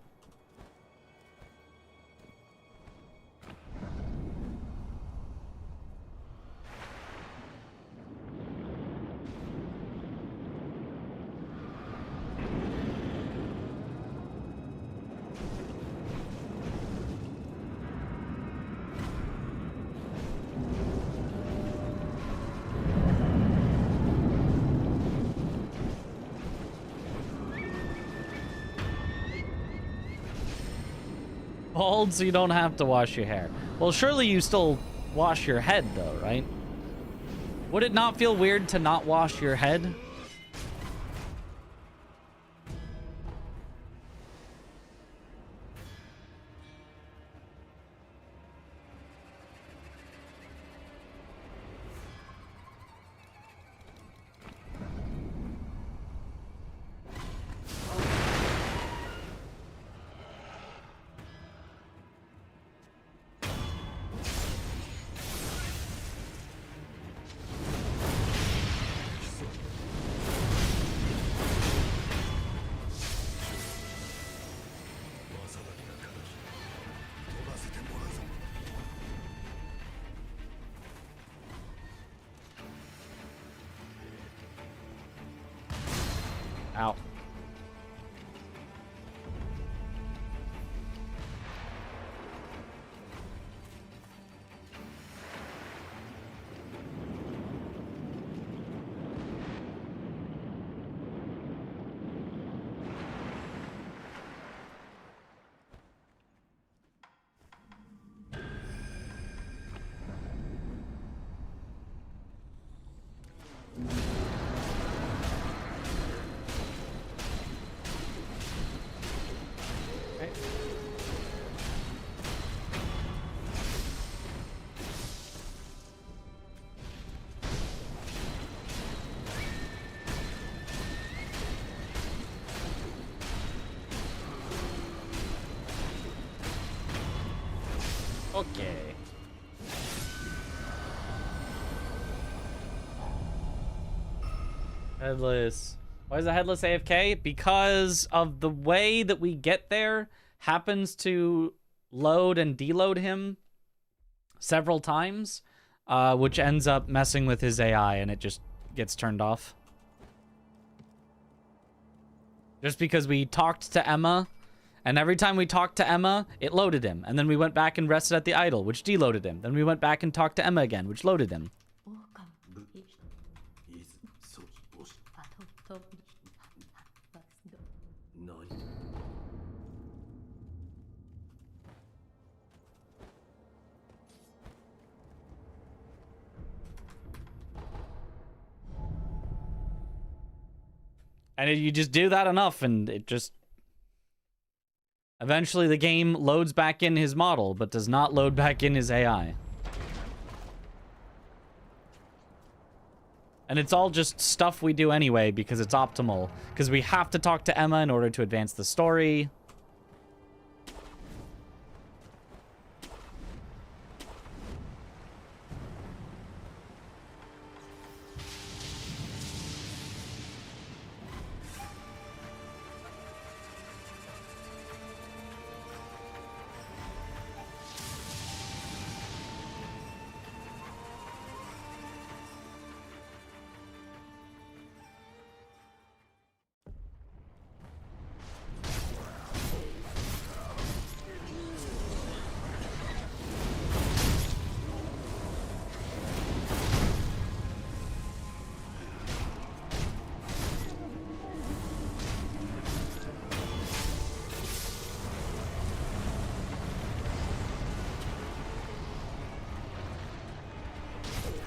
Bald so you don't have to wash your hair. Well, surely you still wash your head, though, right? Would it not feel weird to not wash your head? Ow. Okay. Headless. Why is the headless AFK? Because of the way that we get there happens to load and deload him several times, which ends up messing with his AI and it just gets turned off. Just because we talked to Emma, and every time we talked to Emma, it loaded him. And then we went back and rested at the idol, which deloaded him. Then we went back and talked to Emma again, which loaded him. And you just do that enough, and it just... Eventually the game loads back in his model, but does not load back in his AI. And it's all just stuff we do anyway because it's optimal. Because we have to talk to Emma in order to advance the story.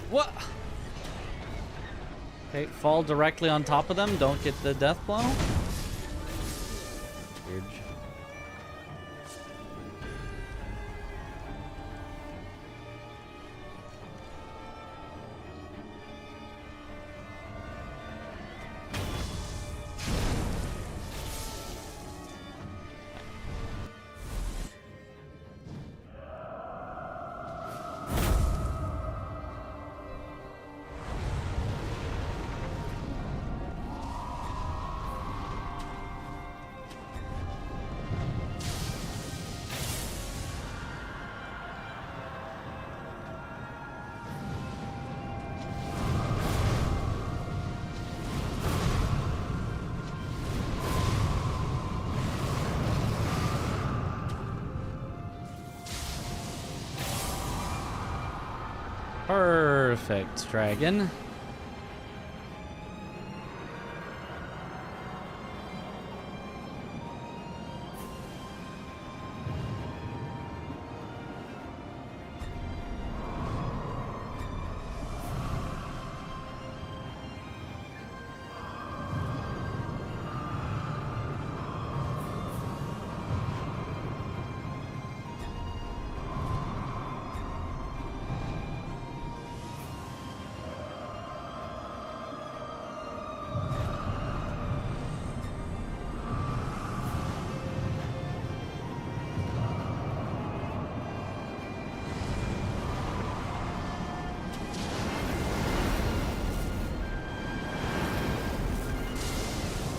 What? Okay, fall directly on top of them. Don't get the death blow. Weird. Perfect, dragon.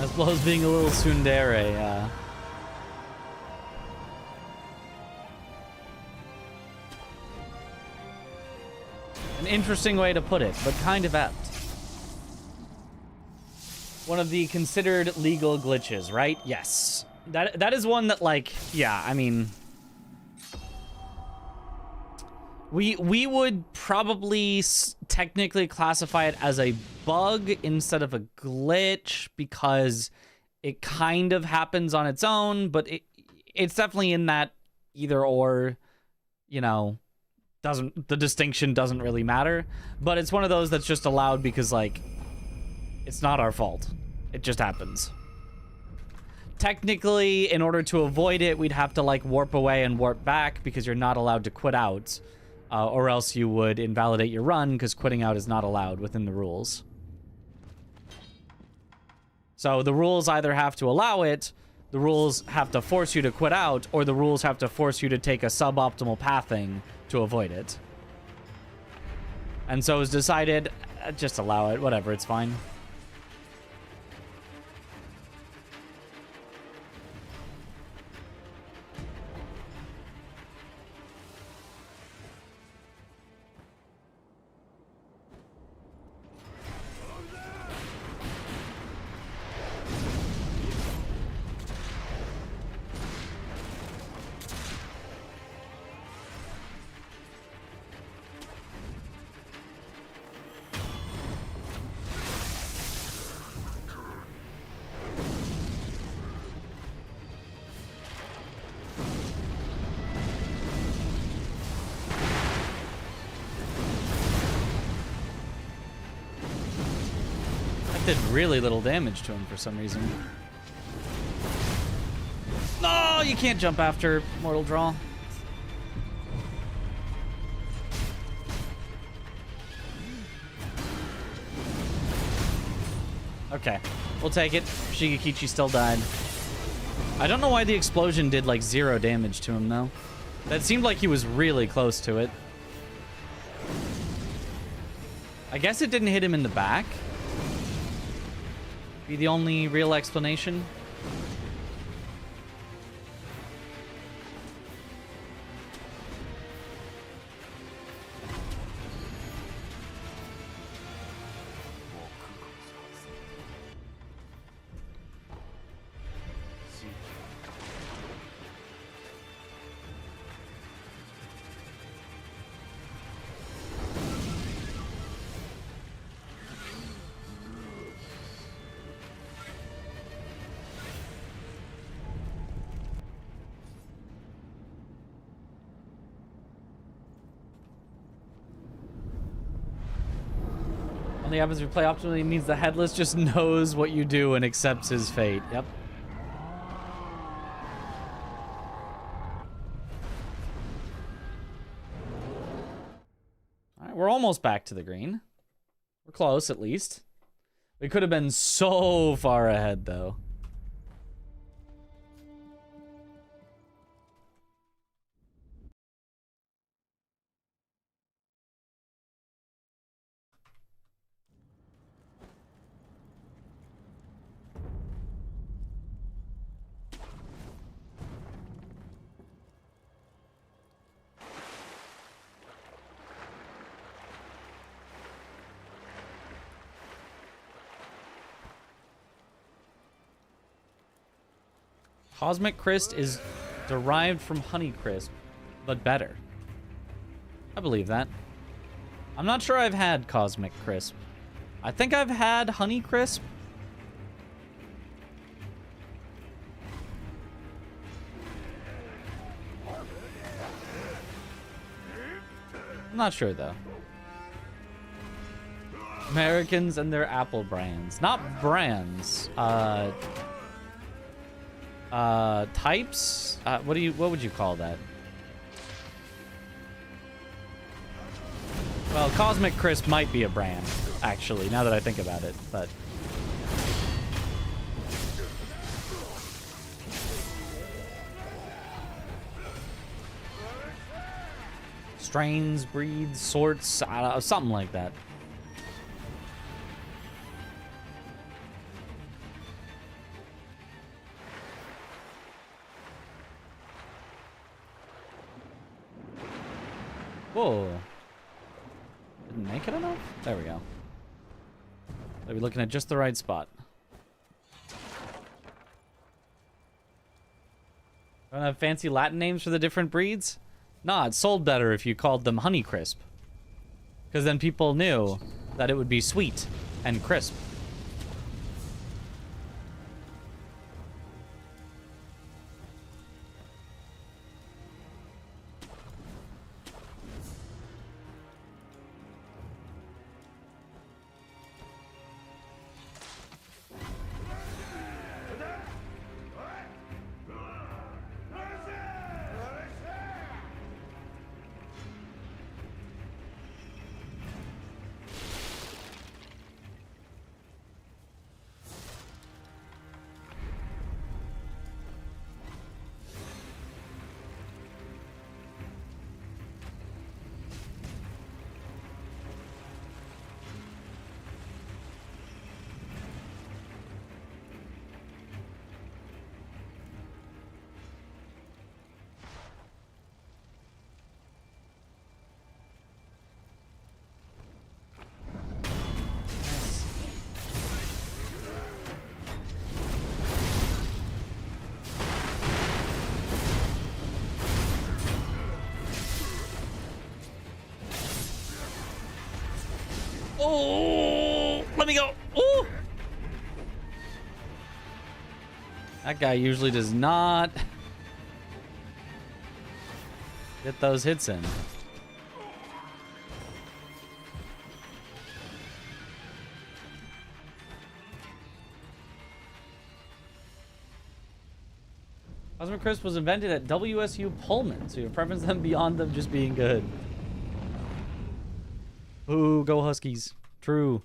As well as being a little tsundere, an interesting way to put it, but kind of apt. One of the considered legal glitches, right? Yes. That is one that, like, yeah, I mean... We would probably technically classify it as a bug instead of a glitch because it kind of happens on its own, but it's definitely in that either or, you know, the distinction doesn't really matter. But it's one of those that's just allowed because, like, it's not our fault. It just happens. Technically, in order to avoid it, we'd have to, like, warp away and warp back because you're not allowed to quit out. Or else you would invalidate your run because quitting out is not allowed within the rules. So the rules either have to allow it, the rules have to force you to quit out, or the rules have to force you to take a suboptimal pathing to avoid it. And so it's decided, just allow it, whatever, it's fine. Did really little damage to him for some reason. No, you can't jump after Mortal Draw. Okay, we'll take it. Shigekichi still died. I don't know why the explosion did like 0 damage to him though. That seemed like he was really close to it. I guess it didn't hit him in the back. Be the only real explanation. Only happens if you play optimally means the headless just knows what you do and accepts his fate. Yep. Alright, we're almost back to the green. We're close, at least. We could have been so far ahead, though. Cosmic Crisp is derived from Honey Crisp, but better. I believe that. I'm not sure I've had Cosmic Crisp. I think I've had Honey Crisp. I'm not sure, though. Americans and their Apple brands. Not brands. Types? What would you call that? Well, Cosmic Crisp might be a brand, actually, now that I think about it, but... Strains, breeds, sorts, something like that. Whoa. Didn't make it enough? There we go. Are we looking at just the right spot? Don't have fancy Latin names for the different breeds? Nah, it sold better if you called them Honey Crisp. Because then people knew that it would be sweet and crisp. Oh, let me go. Oh, that guy usually does not get those hits in. Cosmic Crisp was invented at WSU Pullman, so you preference them beyond them just being good. Ooh, go Huskies. True.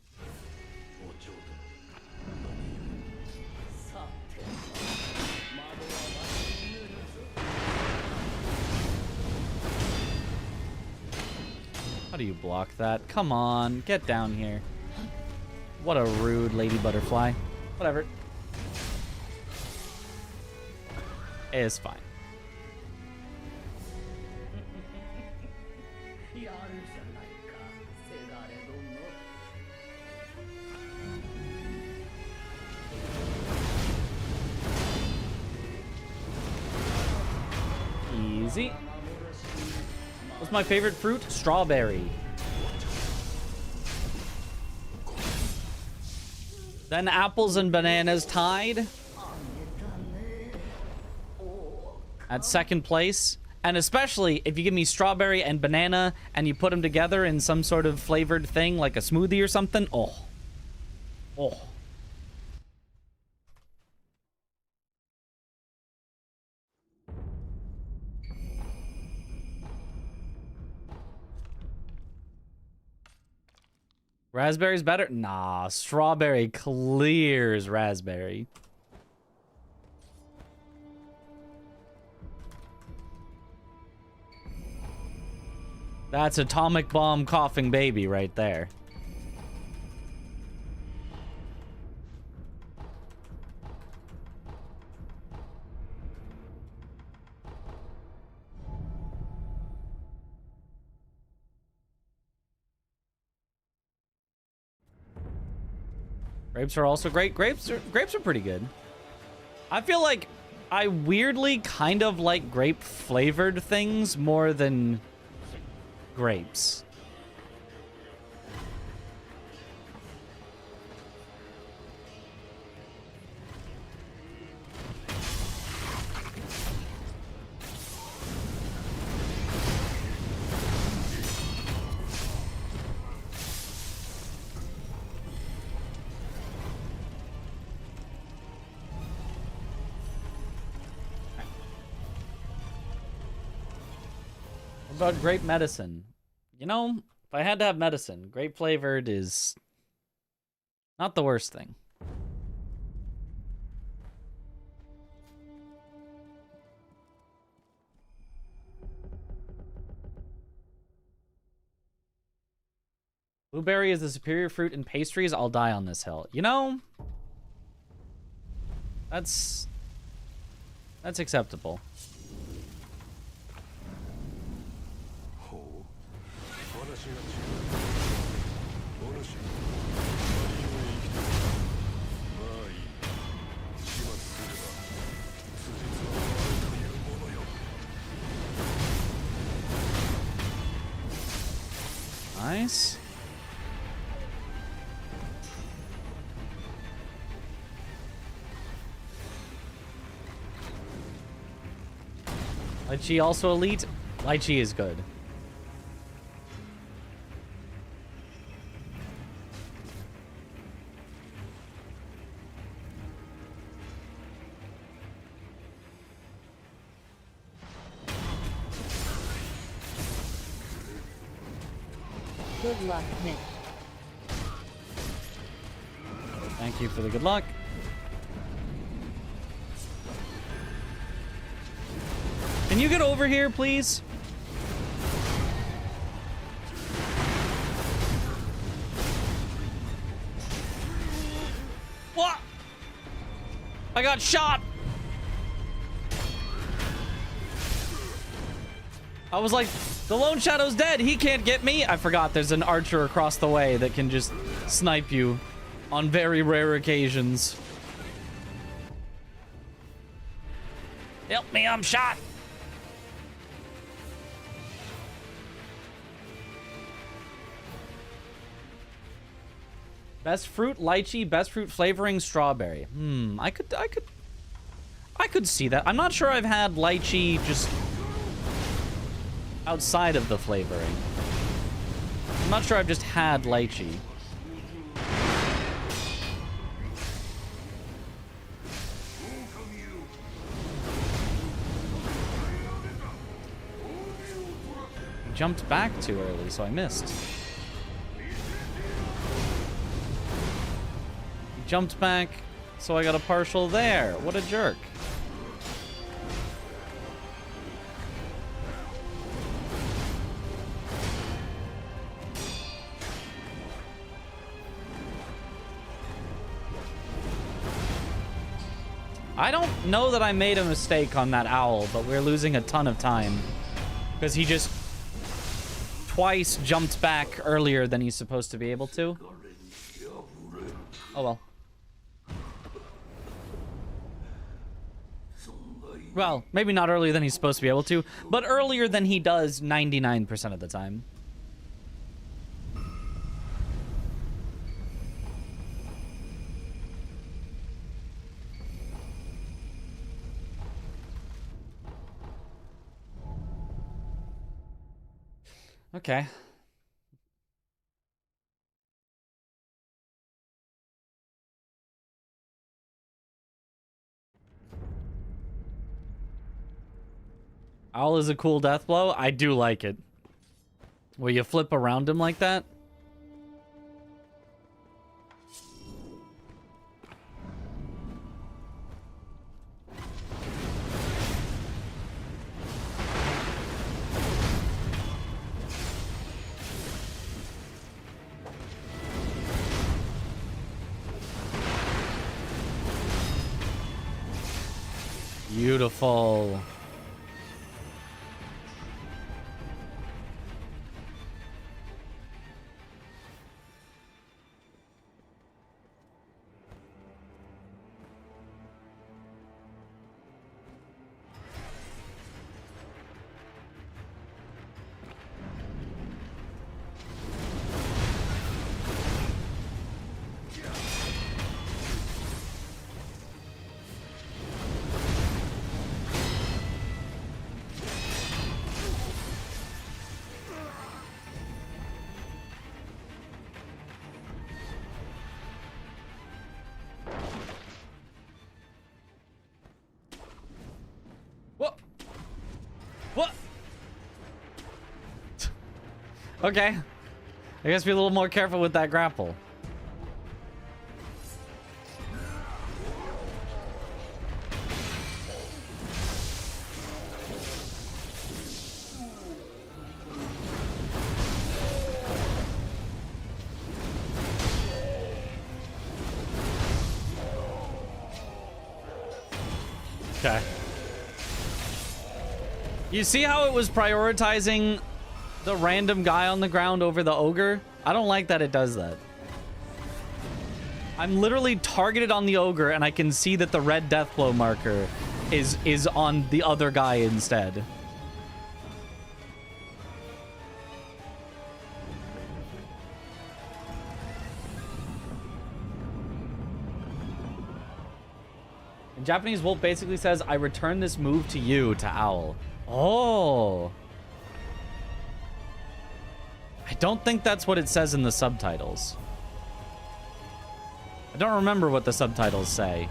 How do you block that? Come on, get down here. What a rude lady butterfly. Whatever. It's fine. Easy. What's my favorite fruit? Strawberry. Then apples and bananas tied at second place. And especially if you give me strawberry and banana and you put them together in some sort of flavored thing like a smoothie or something. Oh. Oh. Raspberry's better? Nah, strawberry clears raspberry. That's atomic bomb coughing baby right there. Grapes are also great. Grapes are pretty good. I feel like I weirdly kind of like grape flavored things more than grapes. What about grape medicine? You know, if I had to have medicine, grape flavored is not the worst thing. Blueberry is the superior fruit in pastries. I'll die on this hill. You know, that's acceptable. Nice. Lychee also elite? Lychee is good. Good luck, Mitch. Thank you for the good luck. Can you get over here, please? What? I got shot. I was like, the Lone Shadow's dead. He can't get me. I forgot there's an archer across the way that can just snipe you on very rare occasions. Help me, I'm shot. Best fruit, lychee. Best fruit flavoring, strawberry. I could see that. I'm not sure I've had lychee just outside of the flavoring. I'm not sure I've just had lychee. I jumped back too early, so I missed. Jumped back, so I got a partial there. What a jerk. I don't know that I made a mistake on that owl, but we're losing a ton of time. Because he just twice jumped back earlier than he's supposed to be able to. Oh well. Well, maybe not earlier than he's supposed to be able to, but earlier than he does 99% of the time. Okay. Owl is a cool death blow. I do like it. Where you flip around him like that. Beautiful. What? Okay. I guess be a little more careful with that grapple. Okay. You see how it was prioritizing the random guy on the ground over the ogre? I don't like that it does that. I'm literally targeted on the ogre and I can see that the red deathblow marker is on the other guy instead. In Japanese, Wolf basically says, I return this move to you, to Owl. Oh. I don't think that's what it says in the subtitles. I don't remember what the subtitles say.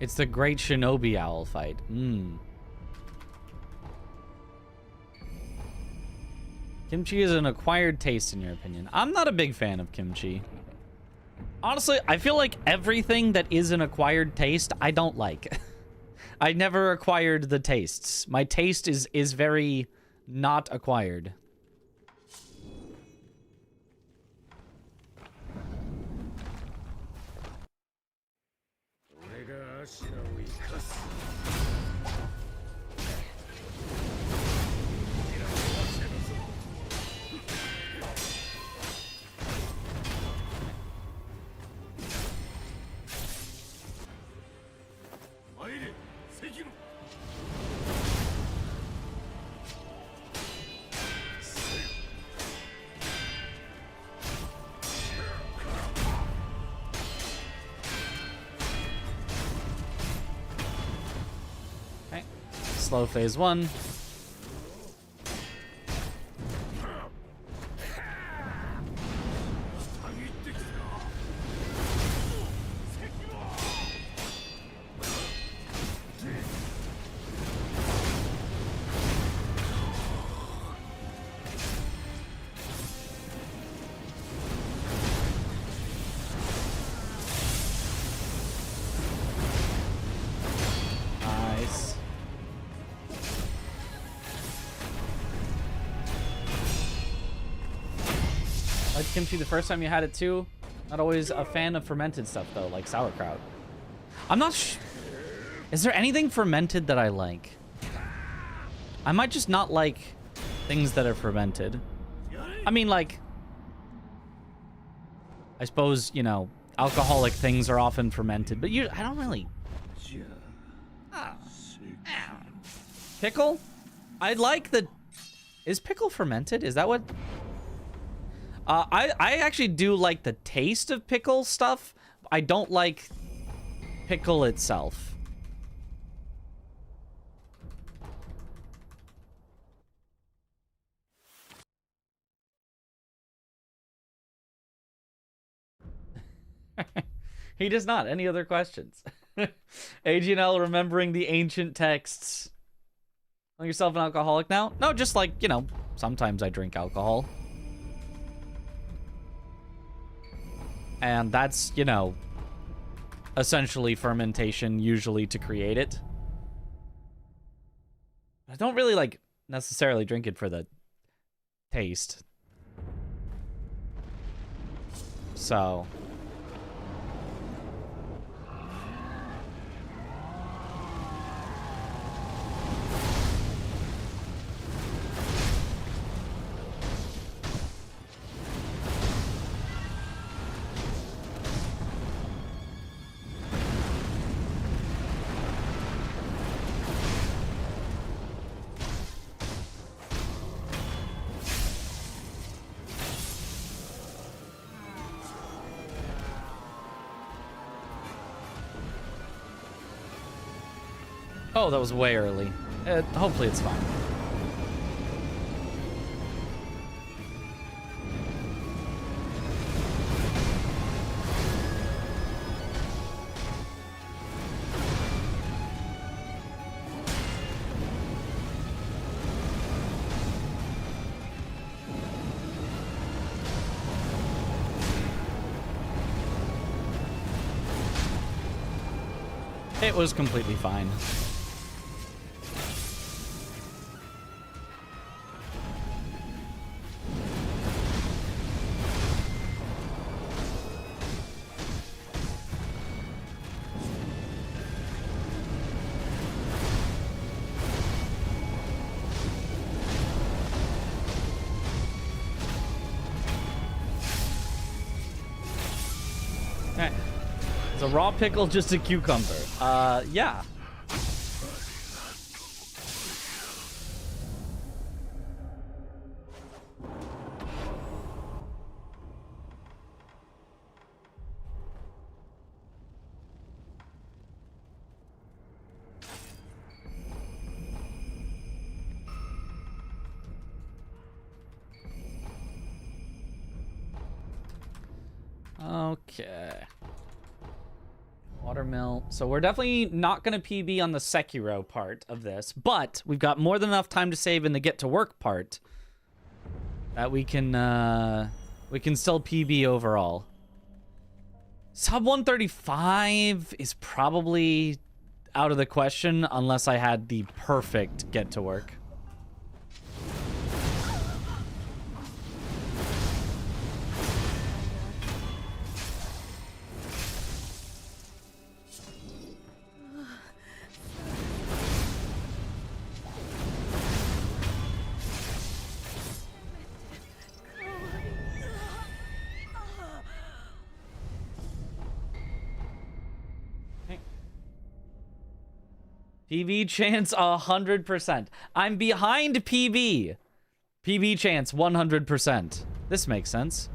It's the Great Shinobi Owl fight. Kimchi is an acquired taste, in your opinion. I'm not a big fan of kimchi. Honestly, I feel like everything that is an acquired taste, I don't like. I never acquired the tastes. My taste is very not acquired. Slow phase one. kimchi the first time you had it too. Not always a fan of fermented stuff though, like sauerkraut. I'm not Is there anything fermented that I like? I might just not like things that are fermented. I mean, like, I suppose, you know, alcoholic things are often fermented, but I don't really. Pickle? I like the... Is pickle fermented? Is that what... I actually do like the taste of pickle stuff. I don't like pickle itself. He does not. Any other questions? AGNL remembering the ancient texts. Call yourself an alcoholic now? No, just like, you know, sometimes I drink alcohol. And that's, you know, essentially fermentation, usually to create it. I don't really, like, necessarily drink it for the taste. So... Oh, that was way early. Hopefully it's fine. It was completely fine. Is a raw pickle just a cucumber? Yeah. Okay. Watermill. So we're definitely not going to PB on the Sekiro part of this, but we've got more than enough time to save in the get to work part that we can still PB overall. Sub 135 is probably out of the question unless I had the perfect get to work. PB chance 100%. I'm behind PB. PB chance 100%. This makes sense.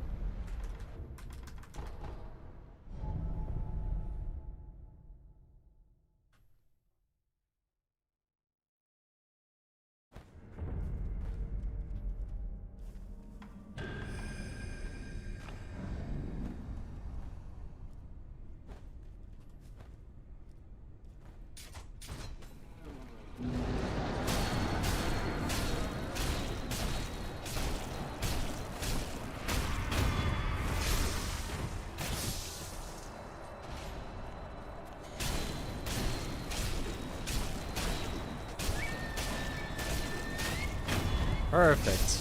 Perfect.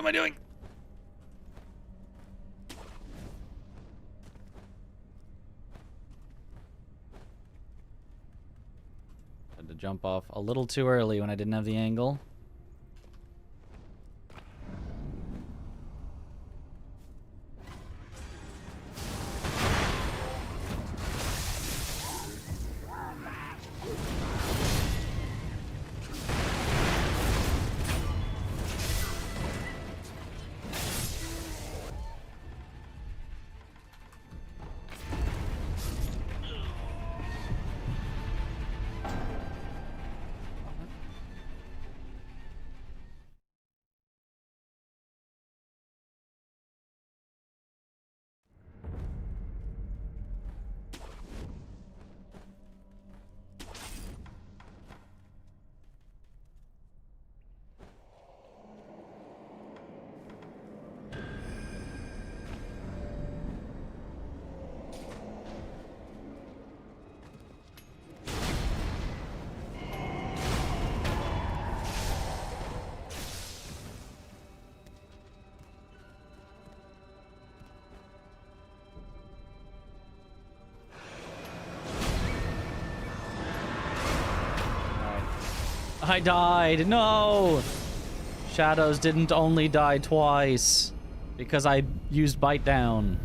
I doing? Had to jump off a little too early when I didn't have the angle. I died. No! Shadows didn't only die twice because I used Bite Down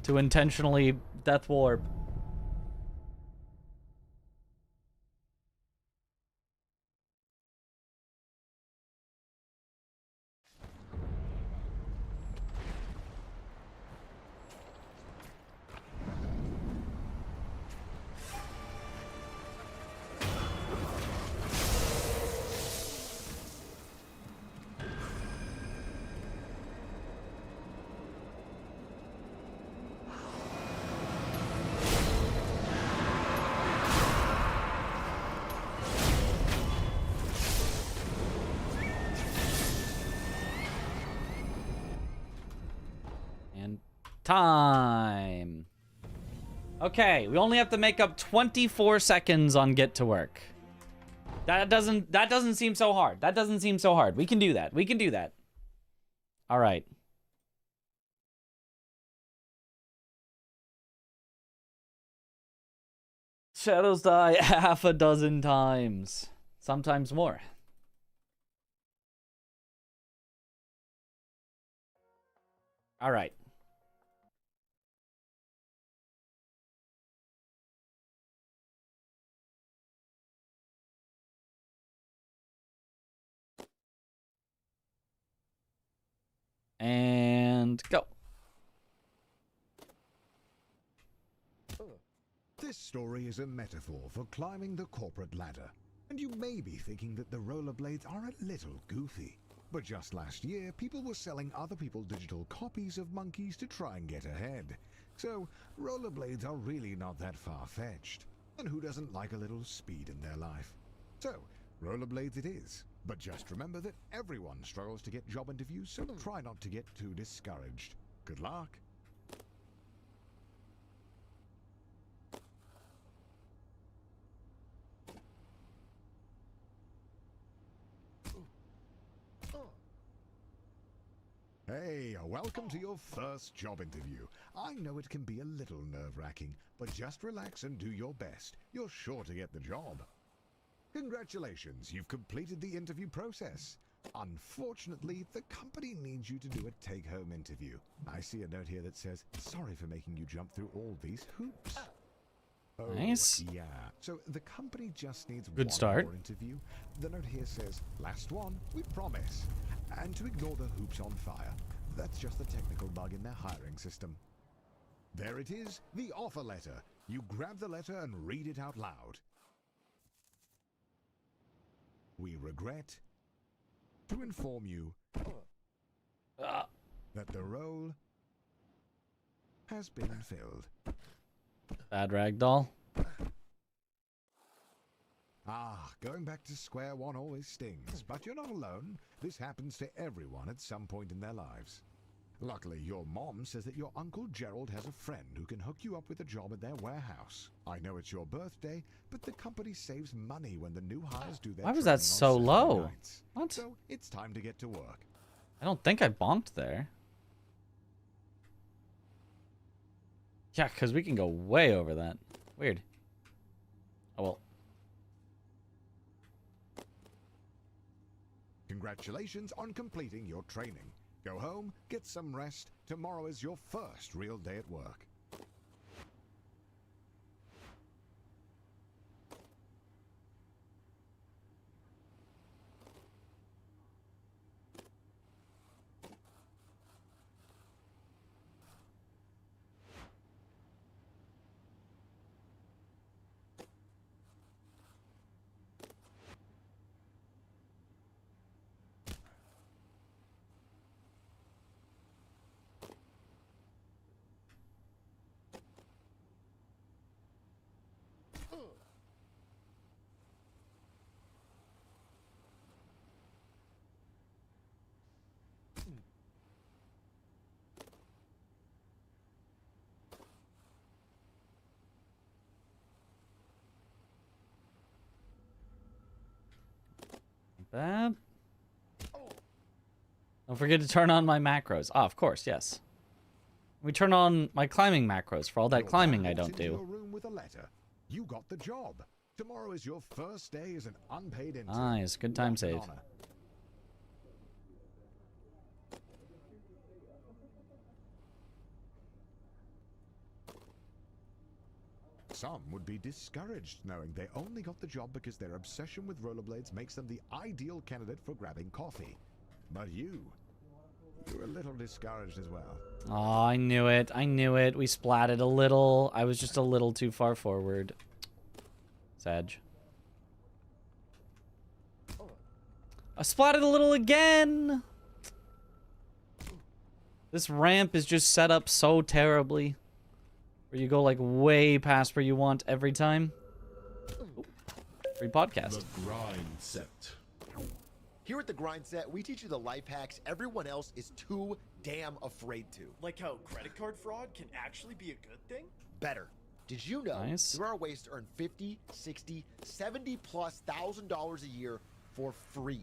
to intentionally death warp. Time. Okay, we only have to make up 24 seconds on Get to Work. That doesn't seem so hard. That doesn't seem so hard. We can do that. We can do that. All right. Shadows die half a dozen times. Sometimes more. All right. And go. This story is a metaphor for climbing the corporate ladder. And you may be thinking that the rollerblades are a little goofy. But just last year, people were selling other people's digital copies of monkeys to try and get ahead. So, rollerblades are really not that far-fetched. And who doesn't like a little speed in their life? So, rollerblades it is. But just remember that everyone struggles to get job interviews, so try not to get too discouraged. Good luck. Hey, welcome to your first job interview. I know it can be a little nerve-wracking, but just relax and do your best. You're sure to get the job. Congratulations, you've completed the interview process. Unfortunately, the company needs you to do a take-home interview. I see a note here that says, sorry for making you jump through all these hoops. Oh, Nice. yeah. So the company just needs Good one start. more interview. The note here says, last one, we promise. And to ignore the hoops on fire. That's just a technical bug in their hiring system. There it is, the offer letter. You grab the letter and read it out loud. We regret to inform you that the role has been filled. Bad ragdoll. Going back to square one always stings, but you're not alone. This happens to everyone at some point in their lives. Luckily, your mom says that your Uncle Gerald has a friend who can hook you up with a job at their warehouse. I know it's your birthday, but the company saves money when the new hires do their Why was that training on so Saturday low? nights. What? So it's time to get to work. I don't think I bonked there. Yeah, because we can go way over that. Weird. Oh, well. Congratulations on completing your training. Go home, get some rest. Tomorrow is your first real day at work. Bad. Don't forget to turn on my macros. Ah, of course, yes. We turn on my climbing macros for all that Your climbing dad I walks don't into do. your room with a letter. You got the job. Tomorrow is your first day as an unpaid intern. Nice, good time What an save. honor. Some would be discouraged knowing they only got the job because their obsession with rollerblades makes them the ideal candidate for grabbing coffee. But you're a little discouraged as well. Oh, I knew it. I knew it. We splatted a little. I was just a little too far forward. Sag. I splatted a little again. This ramp is just set up so terribly. Where you go like way past where you want every time. Ooh, free podcast. The grind set. Here at the Grind Set, we teach you the life hacks everyone else is too damn afraid to. Like how credit card fraud can actually be a good thing? Better. Did you know Nice. there are ways to earn $50, $60, $70,000+ a year for free?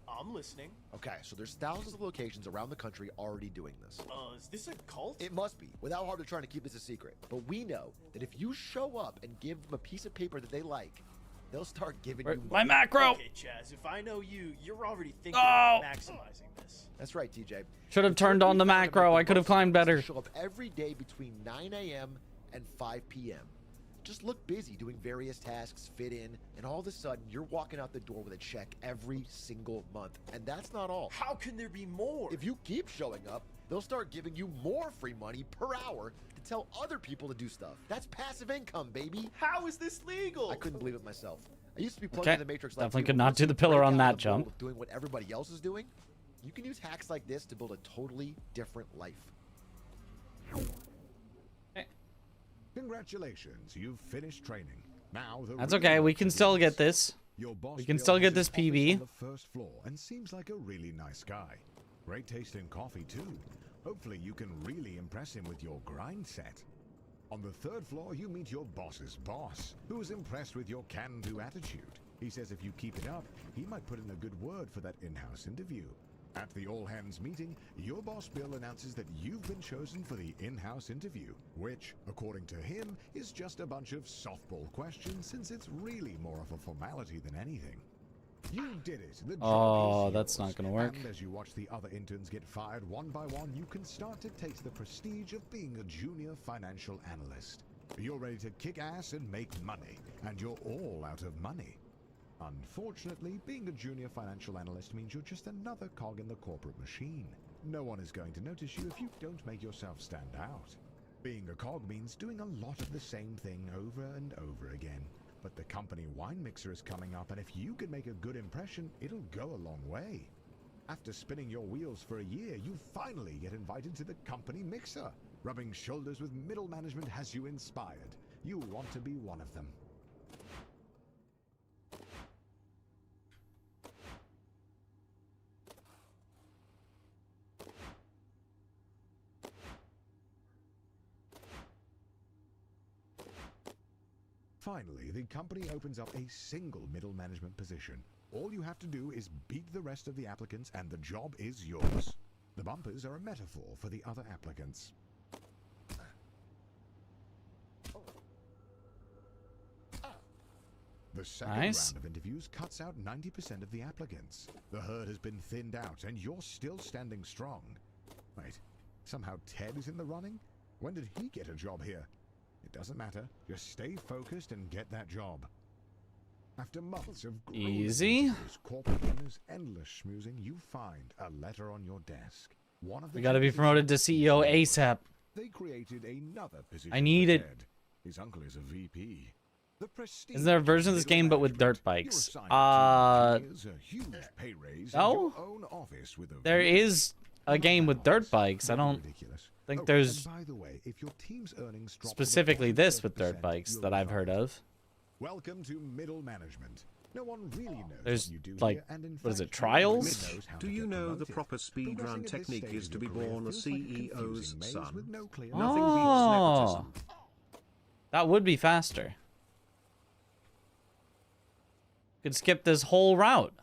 I'm listening. Okay, so there's thousands of locations around the country already doing this. Is this a cult? It must be, without hard to trying to keep this a secret. But we know that if you show up and give them a piece of paper that they like, they'll start giving you My money. macro! Okay, Chaz, if I know you, you're already thinking Oh! about maximizing this. That's right, TJ. Should have The trick turned on we the found to macro. make I could have most climbed sense is to better. Show up every day between 9 a.m. and 5 p.m. Just look busy doing various tasks, fit in, and all of a sudden you're walking out the door with a check every single month. And that's not all. How can there be more? If you keep showing up, they'll start giving you more free money per hour to tell other people to do stuff. That's passive income, baby. How is this legal? I couldn't believe it myself. I used to be plugged Okay. into the Matrix like Definitely you, could but not once do you the pillar break on out that of the mold jump. of doing what everybody else is doing, you can use hacks like this to build a totally different life. Congratulations, you've finished training. Now the That's real okay. We work can still begins. get this. Your boss We can Bill still has get his this office PB. on the first floor and seems like a really nice guy. Great taste in coffee too. Hopefully you can really impress him with your grind set. On the third floor, you meet your boss's boss, who is impressed with your can-do attitude. He says if you keep it up, he might put in a good word for that in-house interview. At the all-hands meeting, your boss Bill announces that you've been chosen for the in-house interview, which, according to him, is just a bunch of softball questions since it's really more of a formality than anything. You did it. The job Oh, is that's yours. not gonna work. And as you watch the other interns get fired one by one, you can start to taste the prestige of being a junior financial analyst. You're ready to kick ass and make money, and you're all out of money. Unfortunately, being a junior financial analyst means you're just another cog in the corporate machine. No one is going to notice you if you don't make yourself stand out. Being a cog means doing a lot of the same thing over and over again. But the company wine mixer is coming up, and if you can make a good impression, it'll go a long way. After spinning your wheels for a year, you finally get invited to the company mixer. Rubbing shoulders with middle management has you inspired. You want to be one of them. Finally, the company opens up a single middle management position. All you have to do is beat the rest of the applicants and the job is yours. The bumpers are a metaphor for the other applicants. The second Nice. round of interviews cuts out 90% of the applicants. The herd has been thinned out, and you're still standing strong. Wait, somehow Ted is in the running? When did he get a job here? It doesn't matter. Just stay focused and get that job. After months of grueling Easy. interviews, corporate dinners, endless schmoozing, you find a letter on your desk. One of the We gotta be candidates promoted to is CEO yours. ASAP. They created another position. I need for it. Ted. His uncle is a VP. The prestige Isn't there a version of this game but with dirt bikes? No? There is a game with dirt bikes. I don't think there's by the way, if your team's earnings drop specifically below this with dirt 30%, bikes you'll that I've heard resign. of. Welcome to middle management. No one really knows There's, what you do like, here, and in what is fact, it, no one really trials? knows how Do to you get know the promoted. proper Progressing speedrun at this technique stage is of to be your career born a feels like a CEO's confusing maze son? with no clear Nothing Oh. beats nepotism. That would be faster. Could skip this whole route.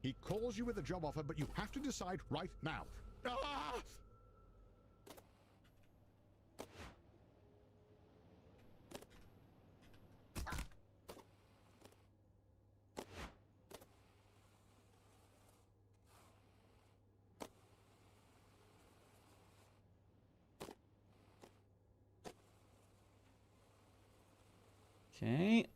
He calls you with a job offer, but you have to decide right now. Ah! Okay.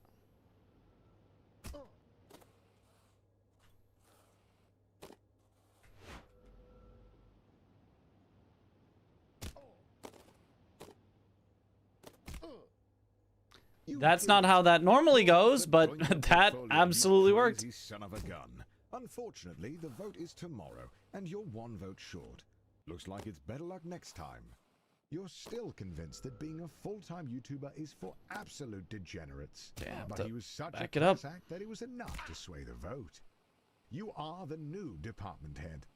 That's not how that normally goes, but that absolutely worked. Crazy son of a gun. Unfortunately, the vote is tomorrow, and you're one vote short. Looks like it's better luck next time. You're still convinced that being a full-time YouTuber is for absolute degenerates. Damn, But to he was such back a it up. class act that it was enough to sway the vote. You are the new department head.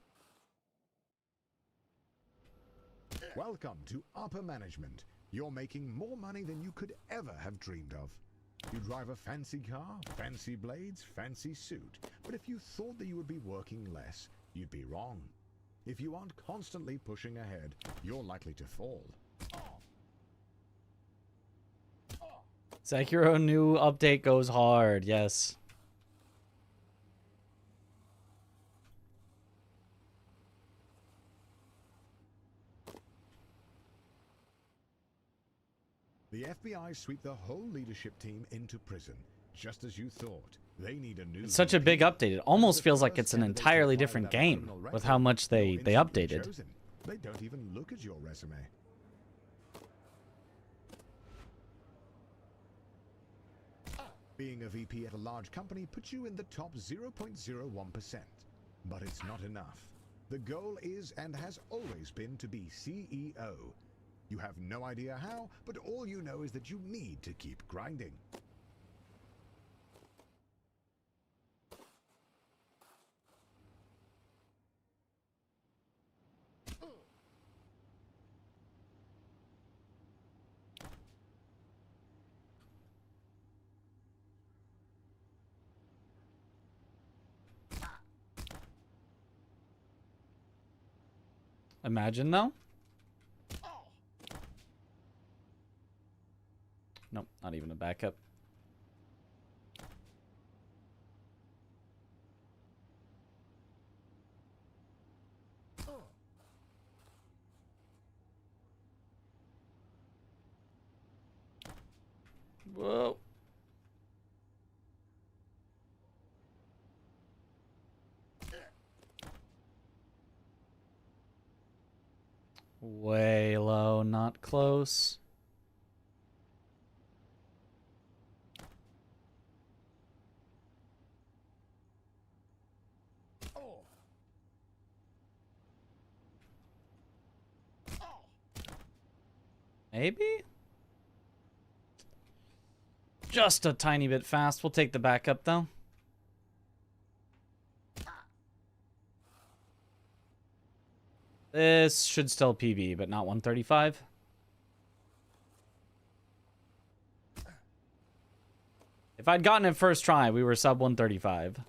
Welcome to upper management. You're making more money than you could ever have dreamed of. You drive a fancy car, fancy blades, fancy suit. But if you thought that you would be working less, you'd be wrong. If you aren't constantly pushing ahead, you're likely to fall. Sekiro new update goes hard, yes. The FBI sweep the whole leadership team into prison, just as you thought. They need a new It's such a big VP. update. It almost The feels like first it's an candidate to entirely acquire different that game criminal with record, how much they you're instantly updated. chosen. They don't even look at your resume. Being a VP at a large company puts you in the top 0.01%. But it's not enough. The goal is and has always been to be CEO. You have no idea how, but all you know is that you need to keep grinding. Imagine though. Nope, not even a backup. Whoa. Way low, not close. Maybe? Just a tiny bit fast. We'll take the backup though. This should still PB, but not 135. If I'd gotten it first try, we were sub 135.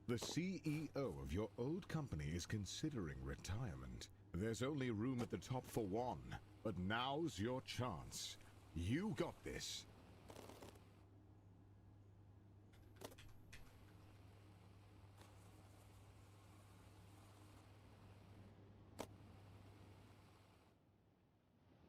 The CEO of your old company is considering retirement. There's only room at the top for one, but now's your chance. You got this.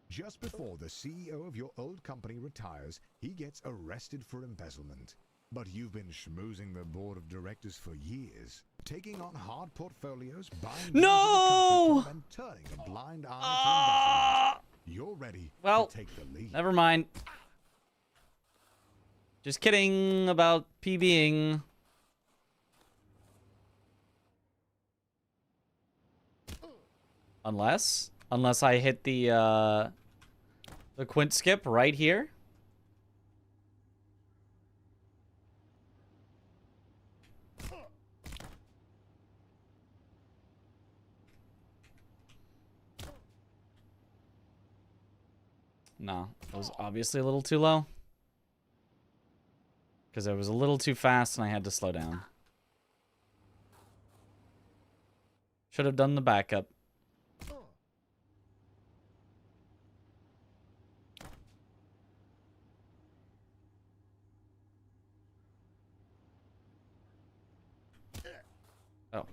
Just before the CEO of your old company retires, he gets arrested for embezzlement. But you've been schmoozing the board of directors for years, taking on hard portfolios, buying No! and turning a blind eye to embezzlement. You're ready Well, to take the lead. never mind. Just kidding about PBing. Unless I hit the quint skip right here. No, it was obviously a little too low. Because I was a little too fast and I had to slow down. Should have done the backup. Oh.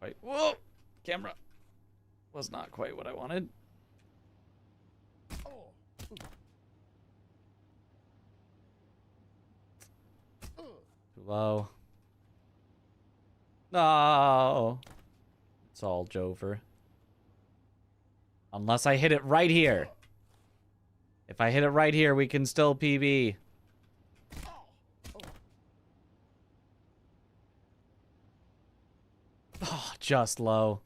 Wait. Whoa! Camera. Was not quite what I wanted. Too low. No. It's all Jover. Unless I hit it right here. If I hit it right here, we can still PB. Oh, just low.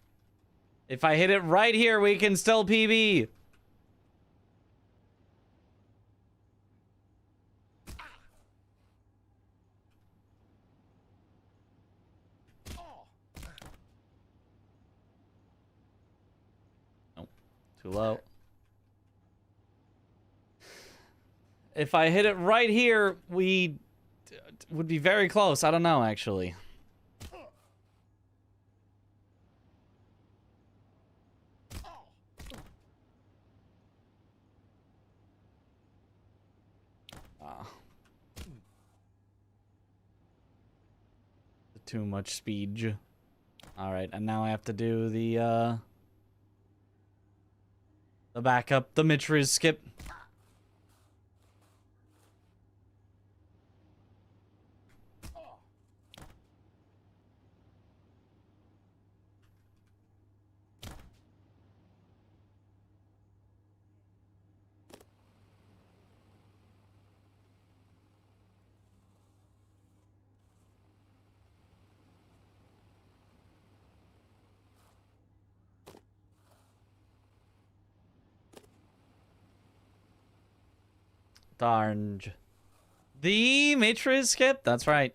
If I hit it right here, we can still PB. Nope. Too low. If I hit it right here, we would be very close. I don't know, actually. Too much speed. Alright, and now I have to do the backup, the Mitriz skip. Darn. The Mitriz skip? That's right.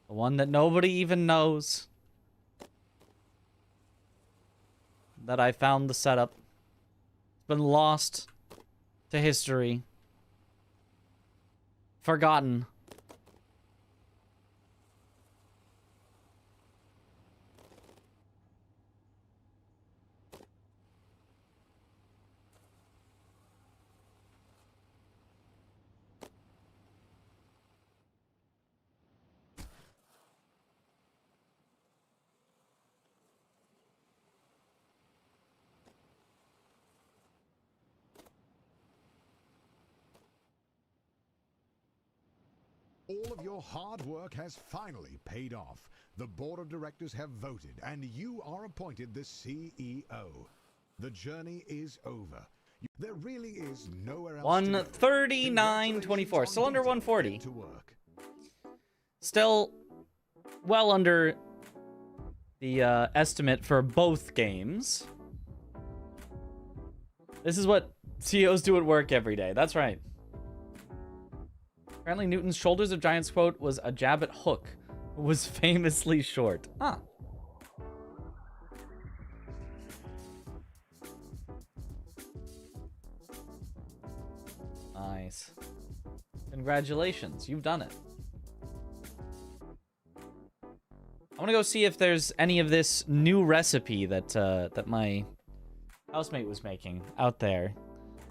The one that nobody even knows. That I found the setup. It's been lost to history. Forgotten. All of your hard work has finally paid off. The board of directors have voted, and you are appointed the CEO. The journey is over. There really is nowhere else to go. 139.24. Still under 140. To work. Still well under the estimate for both games. This is what CEOs do at work every day. That's right. Apparently Newton's shoulders of giants quote was a jab at Hook, who was famously short. Huh. Nice. Congratulations, you've done it. I want to go see if there's any of this new recipe that that my housemate was making out there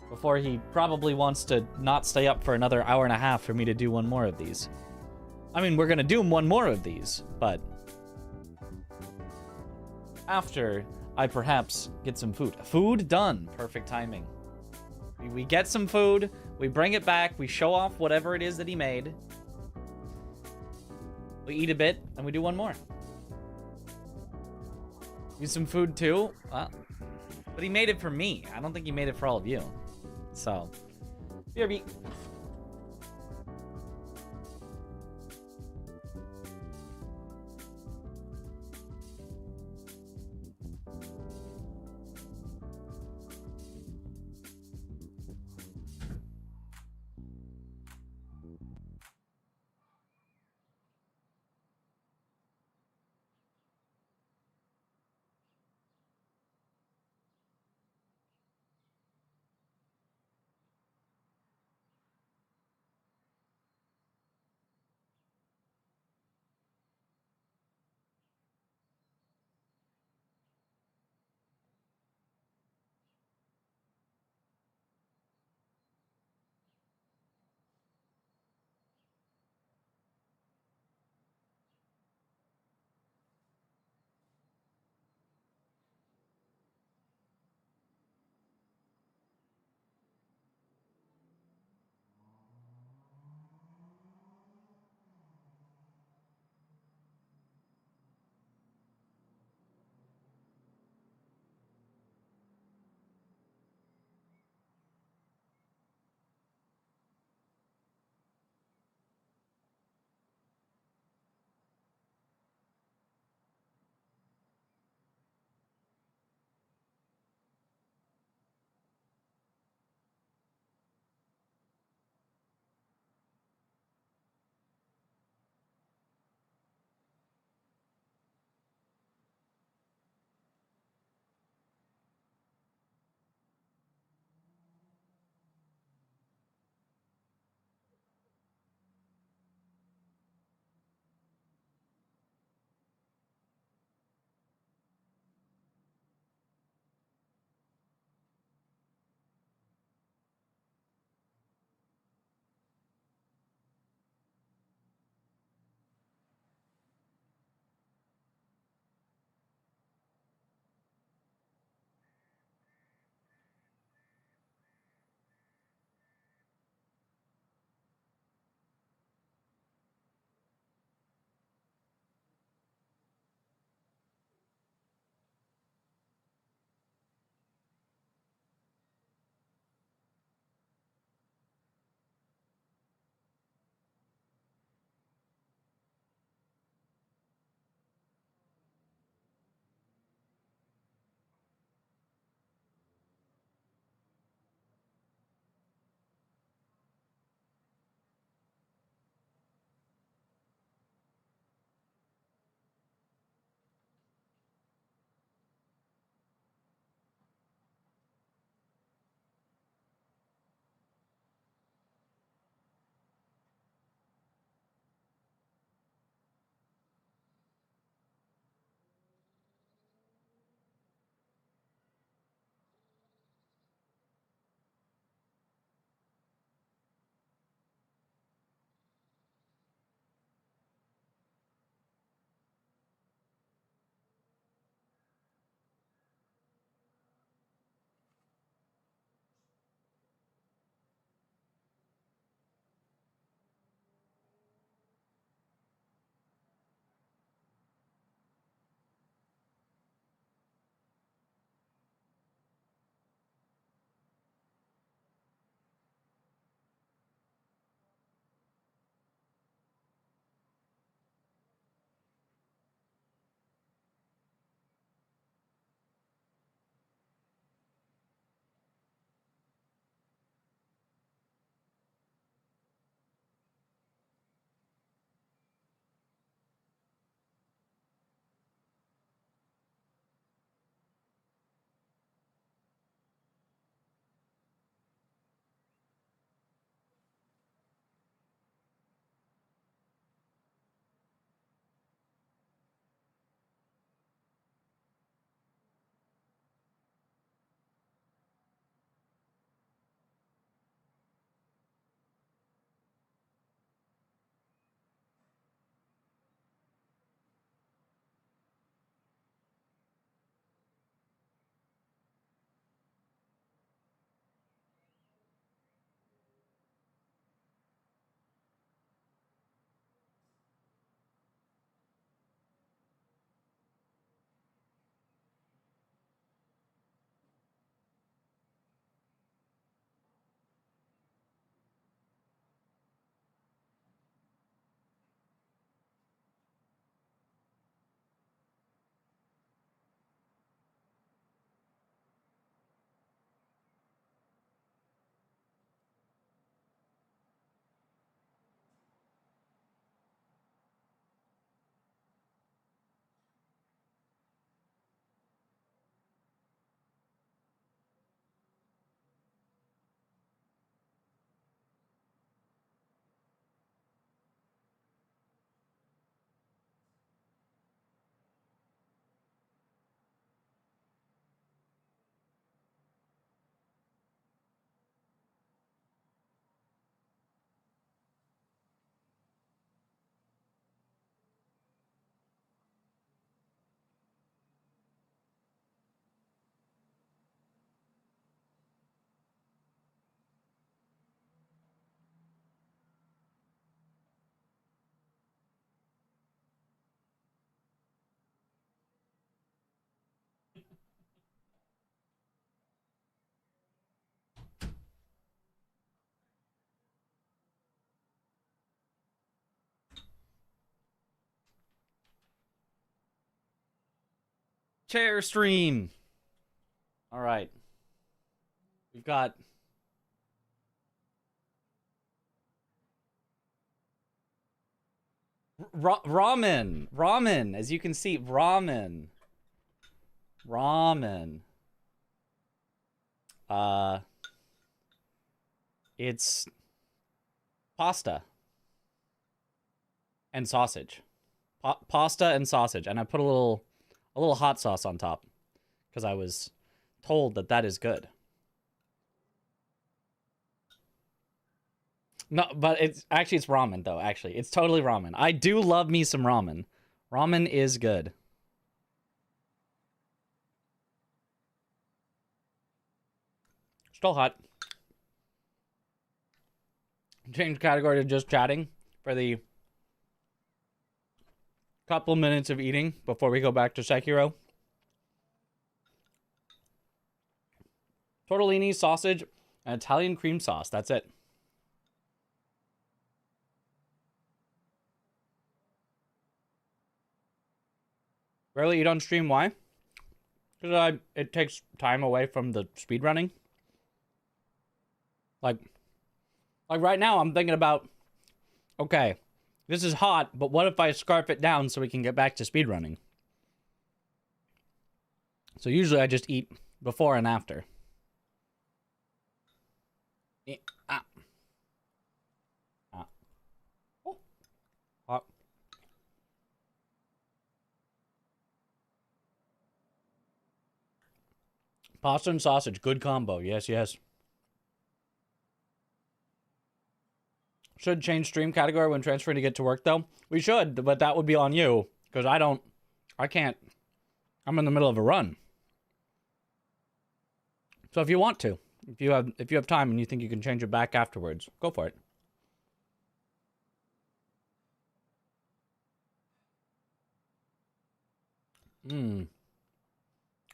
before he probably wants to not stay up for another hour and a half for me to do one more of these. I mean, we're going to do one more of these, but after I perhaps get some food. Food done. Perfect timing. We get some food, we bring it back, we show off whatever it is that he made. We eat a bit, and we do one more. Use some food too. But he made it for me. I don't think he made it for all of you. So, BRB. chair stream. All right. We've got ramen, as you can see, ramen. It's pasta and sausage. Pasta and sausage, and I put a little hot sauce on top because I was told that that is good. No, but it's ramen though. Actually, it's totally ramen. I do love me some ramen. Ramen is good. Still hot. Change category to just chatting for the couple minutes of eating before we go back to Sekiro. Tortellini, sausage, and Italian cream sauce. That's it. Rarely eat on stream. Why? Because it takes time away from the speedrunning. Like right now, I'm thinking about, okay, this is hot, but what if I scarf it down so we can get back to speedrunning? So usually I just eat before and after. Oh. Hot. Pasta and sausage, good combo. Yes, yes. Should change stream category when transferring to get to work, though. We should, but that would be on you. Because I can't. I'm in the middle of a run. So if you want to, if you have time and you think you can change it back afterwards, go for it.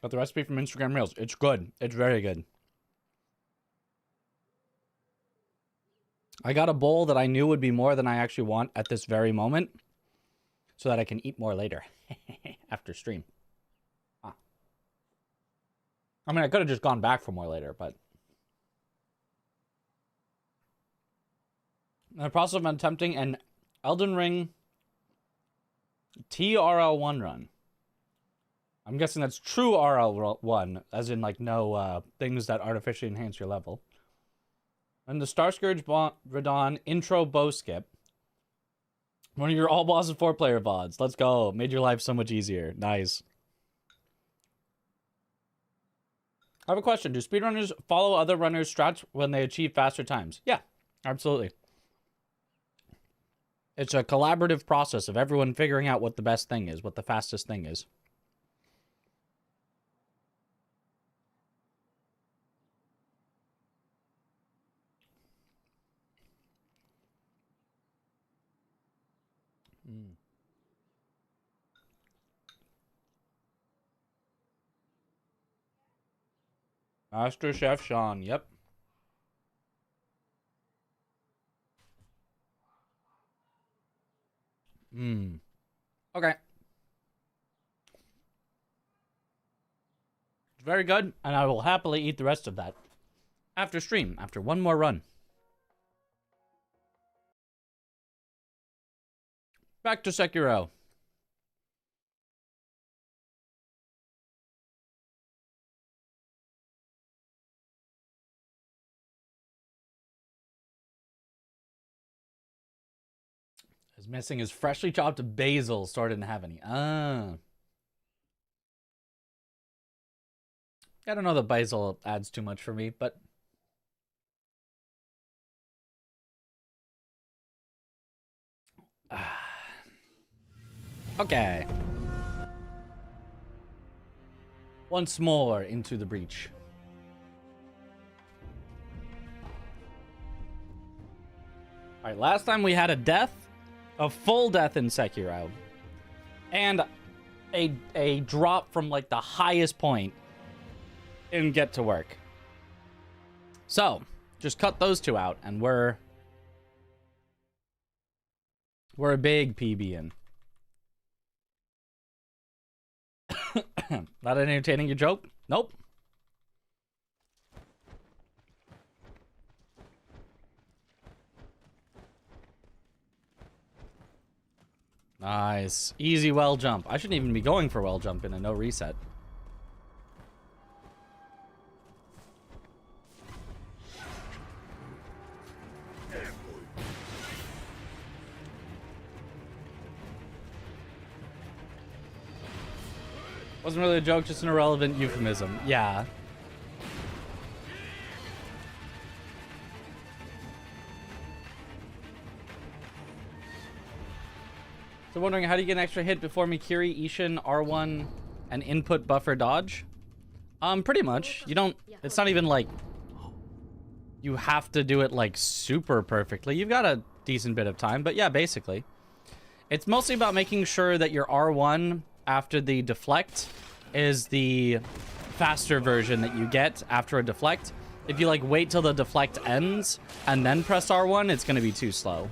Got the recipe from Instagram Reels. It's good. It's very good. I got a bowl that I knew would be more than I actually want at this very moment, so that I can eat more later after stream. I mean, I could have just gone back for more later, but in the process of attempting an Elden Ring TRL1 run. I'm guessing that's true RL1, as in like no things that artificially enhance your level. And the Star Scourge Radon intro bow skip. One of your all bosses 4-player VODs. Let's go. Made your life so much easier. Nice. I have a question. Do speedrunners follow other runners' strats when they achieve faster times? Yeah, absolutely. It's a collaborative process of everyone figuring out what the best thing is, what the fastest thing is. Master Chef Sean, yep. Okay. It's very good, and I will happily eat the rest of that after stream, after one more run. Back to Sekiro. Is missing his freshly chopped basil stored in heaven. I don't know that basil adds too much for me, but okay. Once more into the breach. Alright, last time we had a death. A full death in Sekiro. And a drop from like the highest point in Get to Work. So, just cut those two out and we're a big PB in. Not entertaining your joke? Nope. Nice. Easy well jump. I shouldn't even be going for well jump in a no reset. Wasn't really a joke, just an irrelevant euphemism. Yeah. So wondering, how do you get an extra hit before Mikiri, Ishin, R1, and input buffer dodge? Pretty much. You don't, it's not even like you have to do it like super perfectly. You've got a decent bit of time, but yeah, basically. It's mostly about making sure that your R1 after the deflect is the faster version that you get after a deflect. If you like wait till the deflect ends and then press R1, it's gonna be too slow.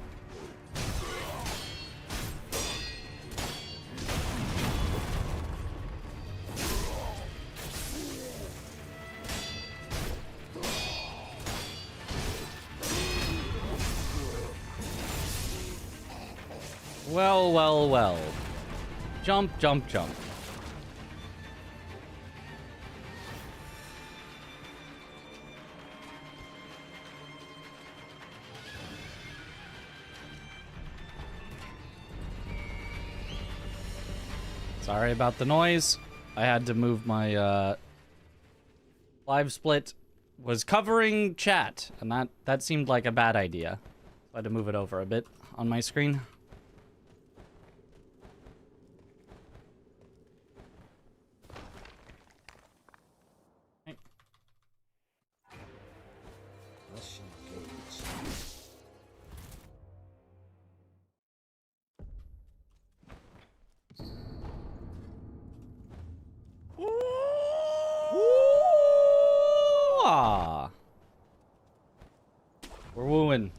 Well, well, well. Jump, jump, jump. Sorry about the noise. I had to move my live split was covering chat, and that seemed like a bad idea. So I had to move it over a bit on my screen. We're wooing.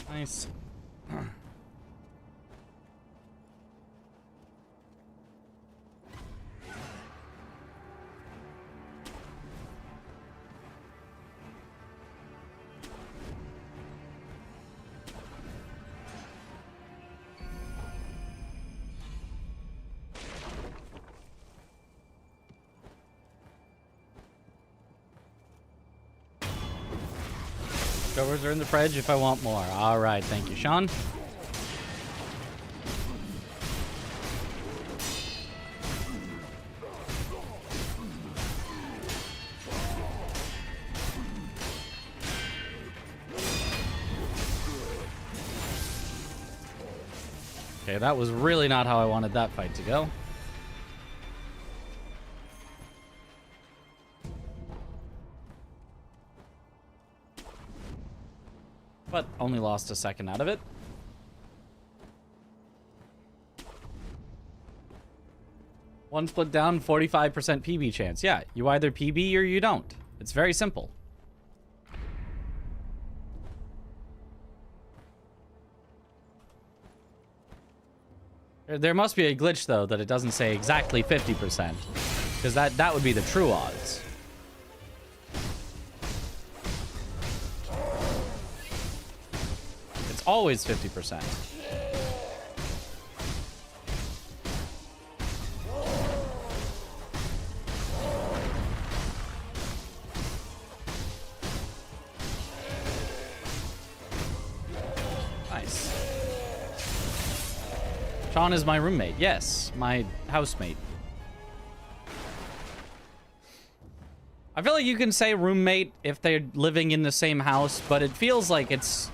Nice. Covers are in the fridge if I want more. All right, thank you, Sean. Okay, that was really not how I wanted that fight to go. But only lost a second out of it. One split down, 45% PB chance. Yeah, you either PB or you don't. It's very simple. There must be a glitch, though, that it doesn't say exactly 50%. Because that would be the true odds. Always 50%. Nice. Sean is my roommate. Yes, my housemate. I feel like you can say roommate if they're living in the same house, but it feels like it's...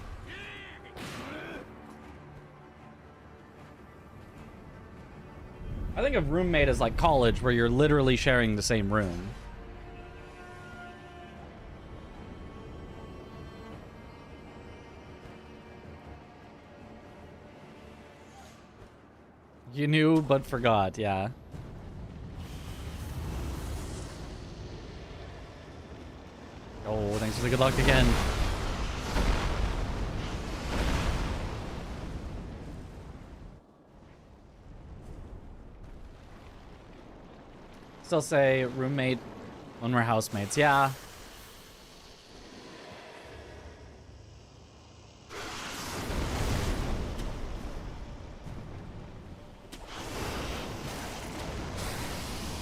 I think of roommate as like college, where you're literally sharing the same room. You knew but forgot, yeah. Oh, thanks for the good luck again. Still say roommate when we're housemates. Yeah.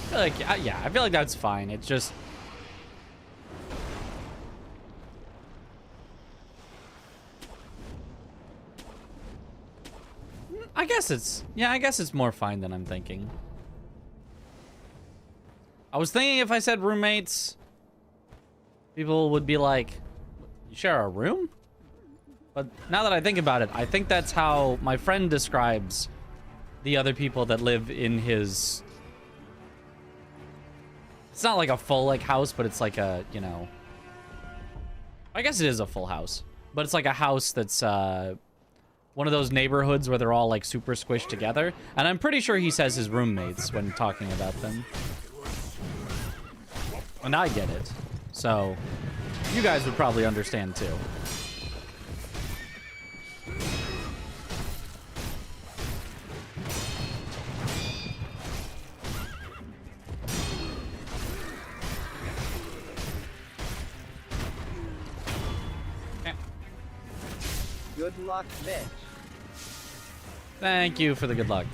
I feel like, yeah, I feel like that's fine. It's just... I guess it's more fine than I'm thinking. I was thinking if I said roommates, people would be like, you share a room? But now that I think about it, I think that's how my friend describes the other people that live in his... It's not like a full like house, but it's like a, you know... I guess it is a full house. But it's like a house that's one of those neighborhoods where they're all like super squished together. And I'm pretty sure he says his roommates when talking about them. And I get it. So, you guys would probably understand too. Okay. Good luck, Mitch. Thank you for the good luck.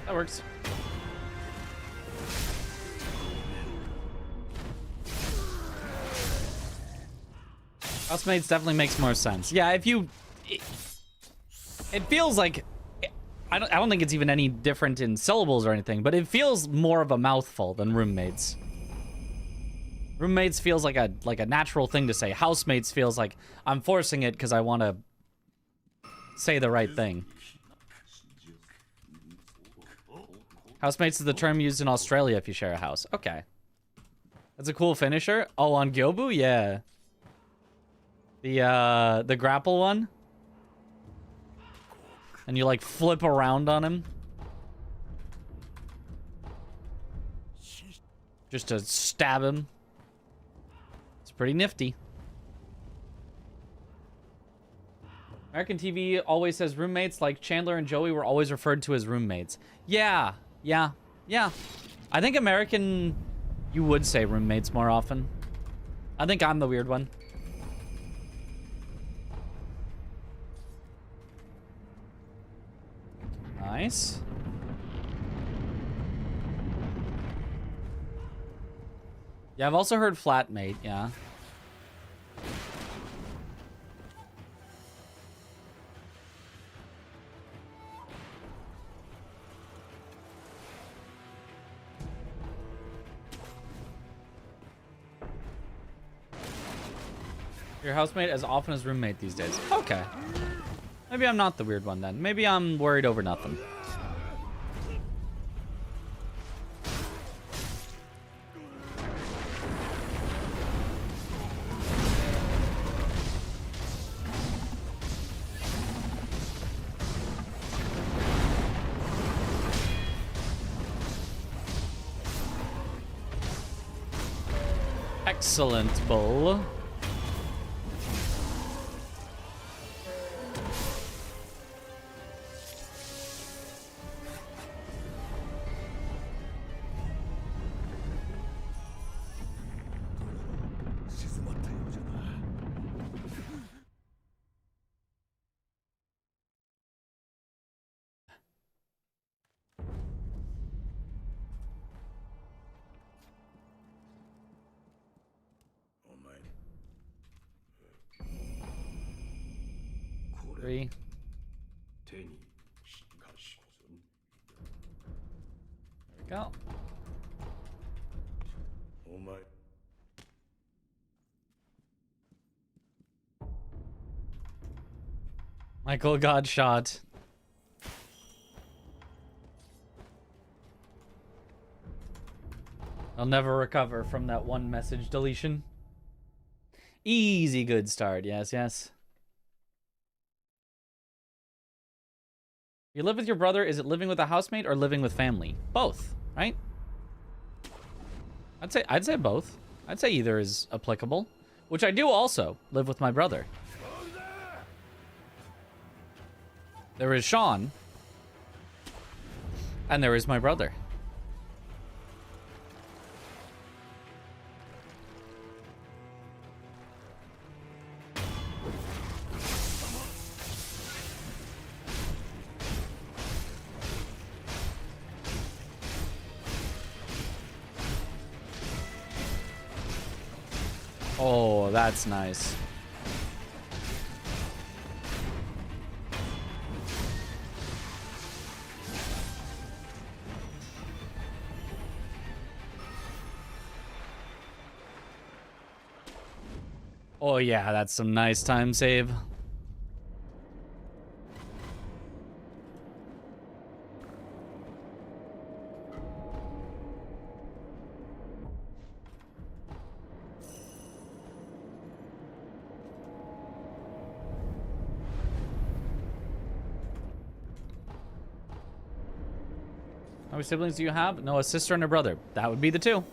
That works. Housemates definitely makes more sense. Yeah, if you... It feels like... I don't think it's even any different in syllables or anything, but it feels more of a mouthful than roommates. Roommates feels like a natural thing to say. Housemates feels like I'm forcing it because I want to say the right thing. Housemates is the term used in Australia if you share a house. Okay. That's a cool finisher. Oh, on Gyobu? Yeah. The grapple one. And you like flip around on him. Just to stab him. It's pretty nifty. American TV always says roommates, like Chandler and Joey were always referred to as roommates. Yeah. I think American, you would say roommates more often. I think I'm the weird one. Nice. Yeah, I've also heard flatmate, yeah. Your housemate as often as roommate these days. Okay. Maybe I'm not the weird one then. Maybe I'm worried over nothing. Excellent, Bull. Three. There we go. Michael got shot. I'll never recover from that one message deletion. Easy good start. Yes, yes. You live with your brother. Is it living with a housemate or living with family? Both, right? I'd say both. I'd say either is applicable, which I do also live with my brother. There is Sean, and there is my brother. Oh, that's nice. Oh yeah, that's some nice time save. How many siblings do you have? No, a sister and a brother. That would be the two.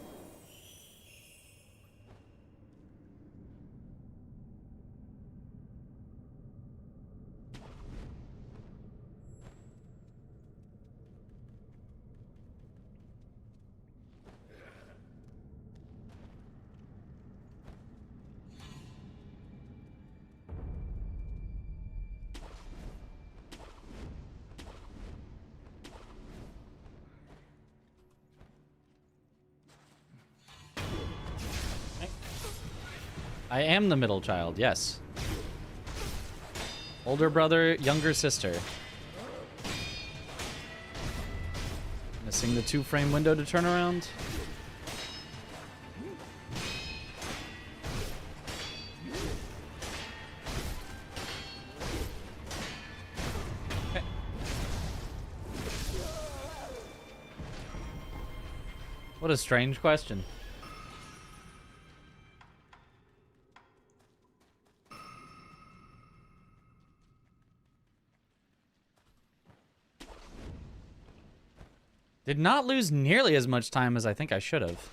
I am the middle child, yes. Older brother, younger sister. Missing the 2-frame window to turn around. Okay. What a strange question. Did not lose nearly as much time as I think I should have.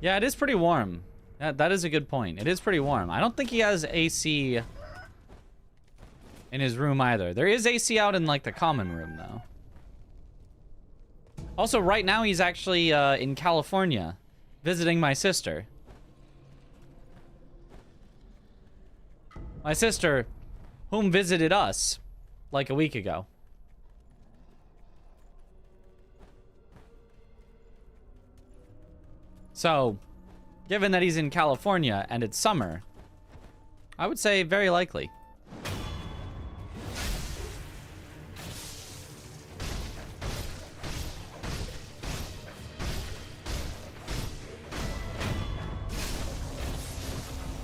Yeah, it is pretty warm. That is a good point. It is pretty warm. I don't think he has AC in his room either. There is AC out in like the common room though. Also, right now he's actually in California visiting my sister. My sister, whom visited us like a week ago. So, given that he's in California and it's summer, I would say very likely.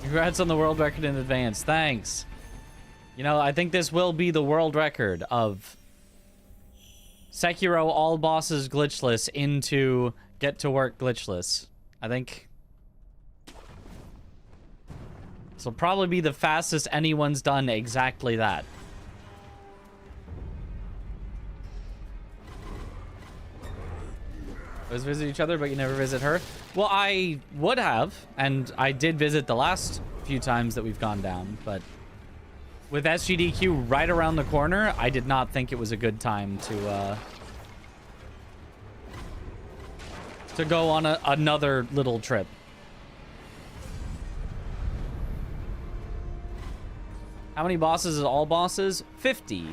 Congrats on the world record in advance. Thanks. You know, I think this will be the world record of Sekiro all bosses glitchless into get to work glitchless. I think this will probably be the fastest anyone's done exactly that. Always visit each other, but you never visit her. Well, I would have, and I did visit the last few times that we've gone down, but with SGDQ right around the corner, I did not think it was a good time to go on another little trip. How many bosses is all bosses? 50.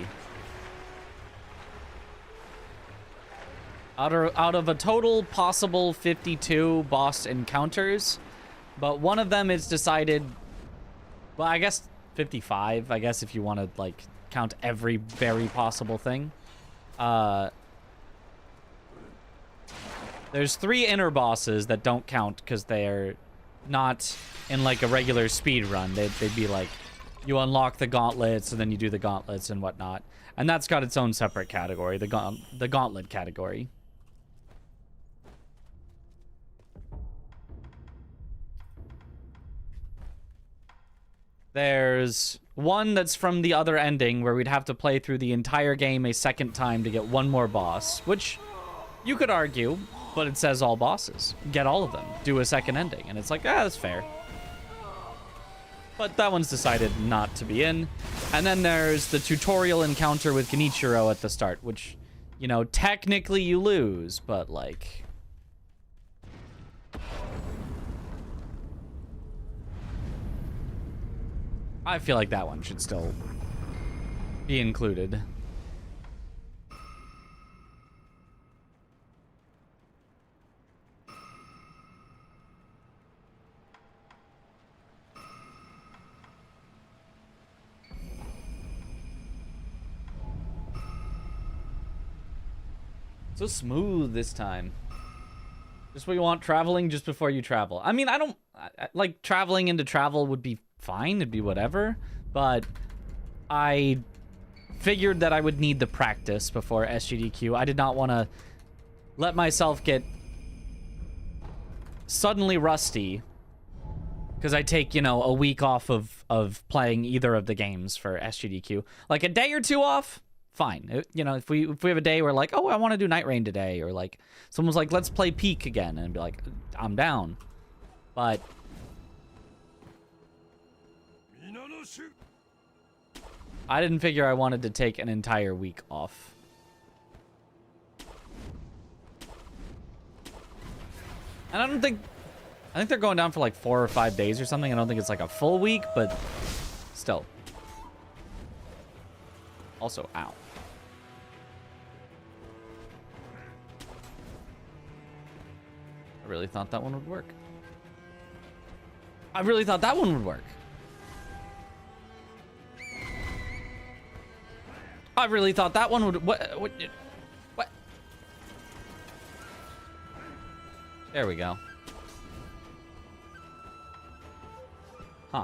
Out of a total possible 52 boss encounters, but one of them is decided, well, I guess 55, I guess if you want to, like, count every very possible thing. There's 3 inner bosses that don't count because they're not in like a regular speed run. They'd be like, you unlock the gauntlets and then you do the gauntlets and whatnot. And that's got its own separate category, the gauntlet category. There's one that's from the other ending where we'd have to play through the entire game a second time to get one more boss, which you could argue, but it says all bosses. Get all of them. Do a second ending. And it's like, that's fair. But that one's decided not to be in. And then there's the tutorial encounter with Genichiro at the start, which, you know, technically you lose, but like... I feel like that one should still be included. So smooth this time. Just what you want, traveling just before you travel. I mean, like, traveling into travel would be fine, it'd be whatever, but I figured that I would need the practice before SGDQ. I did not want to let myself get suddenly rusty because I take, you know, a week off of playing either of the games for SGDQ. Like a day or two off, fine. You know, if we have a day where like, oh, I want to do Night Rain today, or like someone's like, let's play Peak again, and be like, I'm down. But I didn't figure I wanted to take an entire week off. And I think they're going down for like 4 or 5 days or something. I don't think it's like a full week, but still. Also, ow. I really thought that one would work. I really thought that one would work. I really thought that one would... What? There we go. Huh.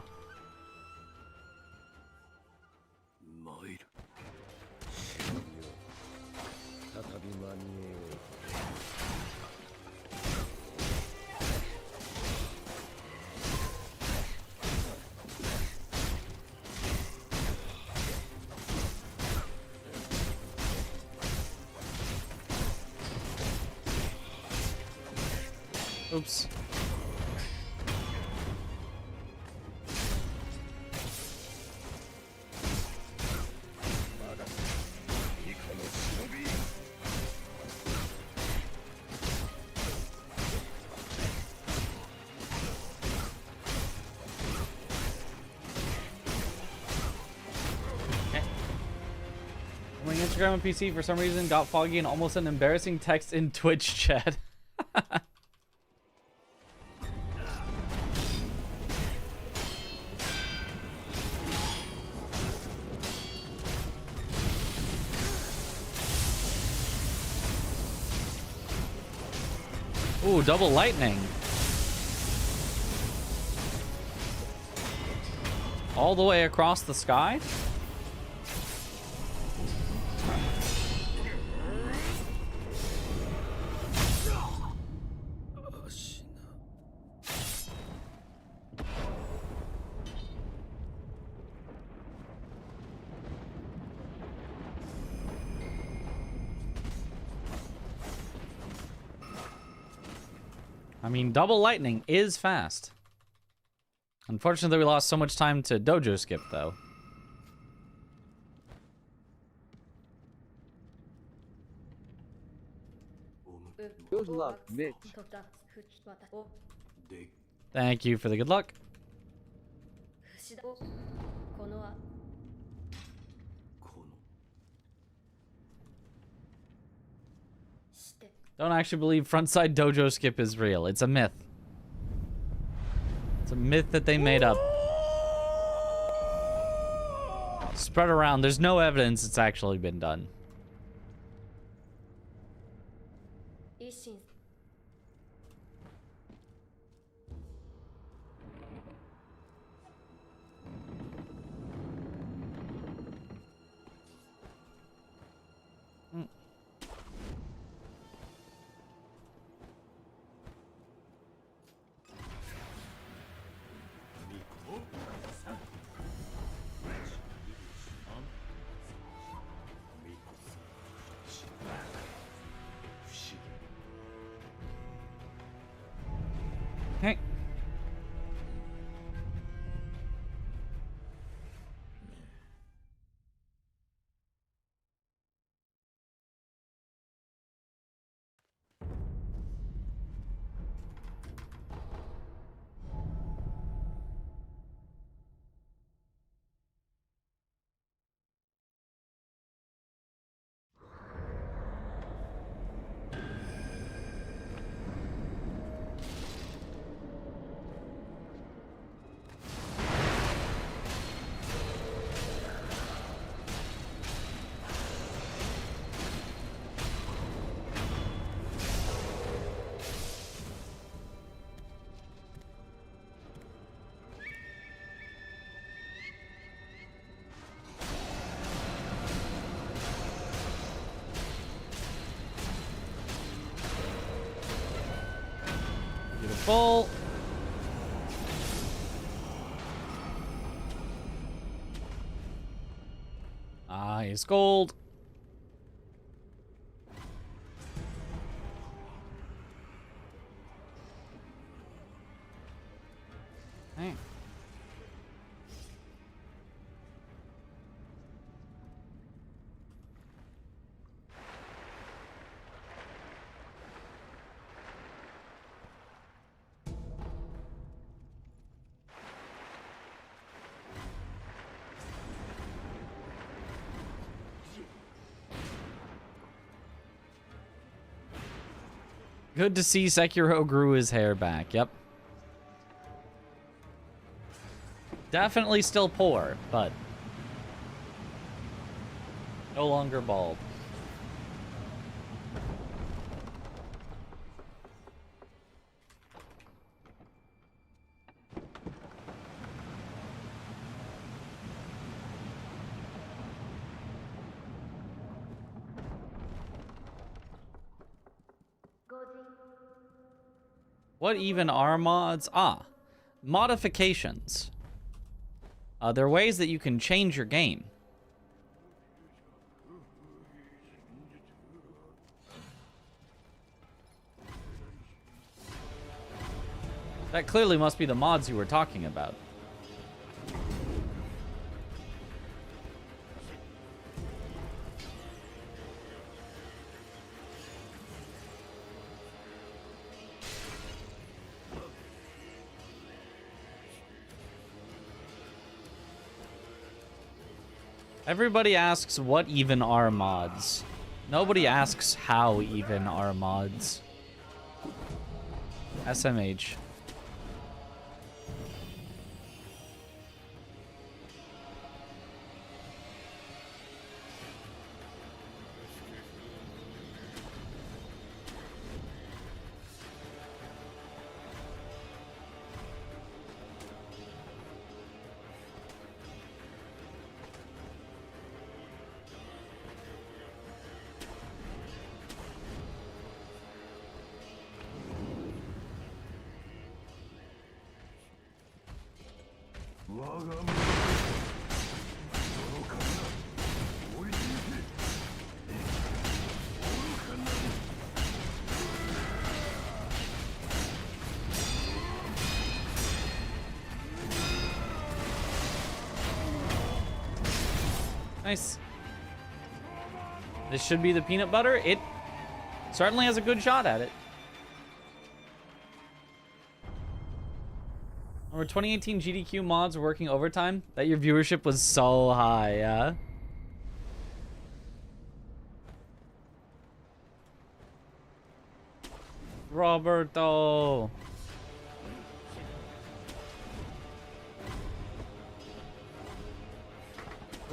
Oops. Okay. My Instagram and PC for some reason got foggy and almost an embarrassing text in Twitch chat. Ooh, double lightning. All the way across the sky? I mean, double lightning is fast. Unfortunately, we lost so much time to dojo skip, though. Good luck, Mitch. Thank you for the good luck. Don't actually believe frontside dojo skip is real. It's a myth. It's a myth that they made up. Spread around. There's no evidence it's actually been done. full. Ice gold. Hey. Good to see Sekiro grew his hair back. Yep. Definitely still poor, but no longer bald. What even are mods? Ah, modifications. They're ways that you can change your game. That clearly must be the mods you were talking about. Everybody asks what even are mods. Nobody asks how even are mods. SMH. Nice. This should be the peanut butter. It certainly has a good shot at it. Over 2018 GDQ mods were working overtime. That your viewership was so high, yeah? Roberto.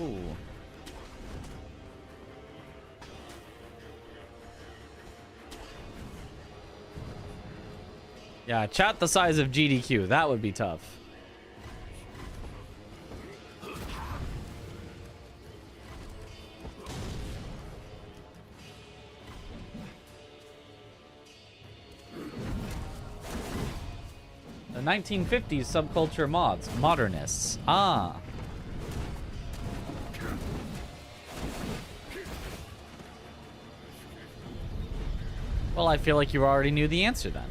Ooh. Yeah, chat the size of GDQ. That would be tough. The 1950s subculture mods. Modernists. Ah. Well, I feel like you already knew the answer then.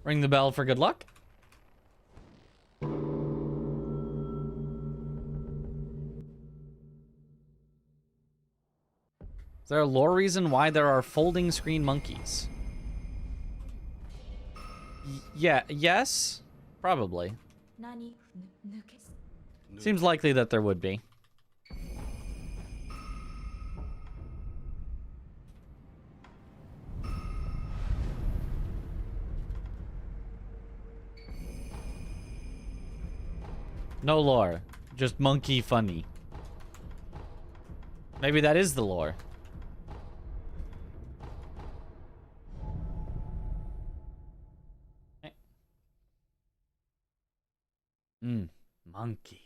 Ring the bell for good luck. Is there a lore reason why there are folding screen monkeys? Yeah, yes, probably. Seems likely that there would be. No lore, just monkey funny. Maybe that is the lore. Monkey.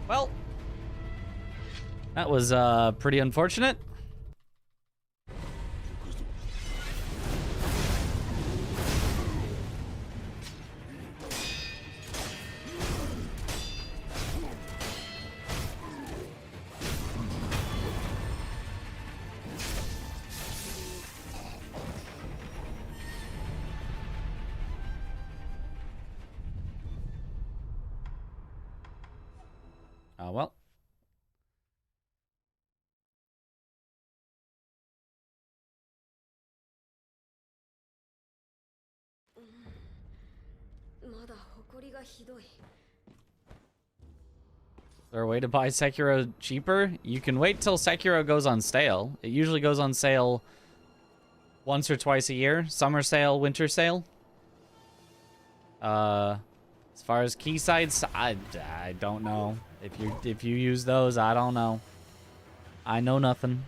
Well, that was pretty unfortunate. Oh well. Is there a way to buy Sekiro cheaper? You can wait till Sekiro goes on sale. It usually goes on sale once or twice a year. Summer sale, winter sale. As far as key sites, I don't know. If you use those, I don't know. I know nothing.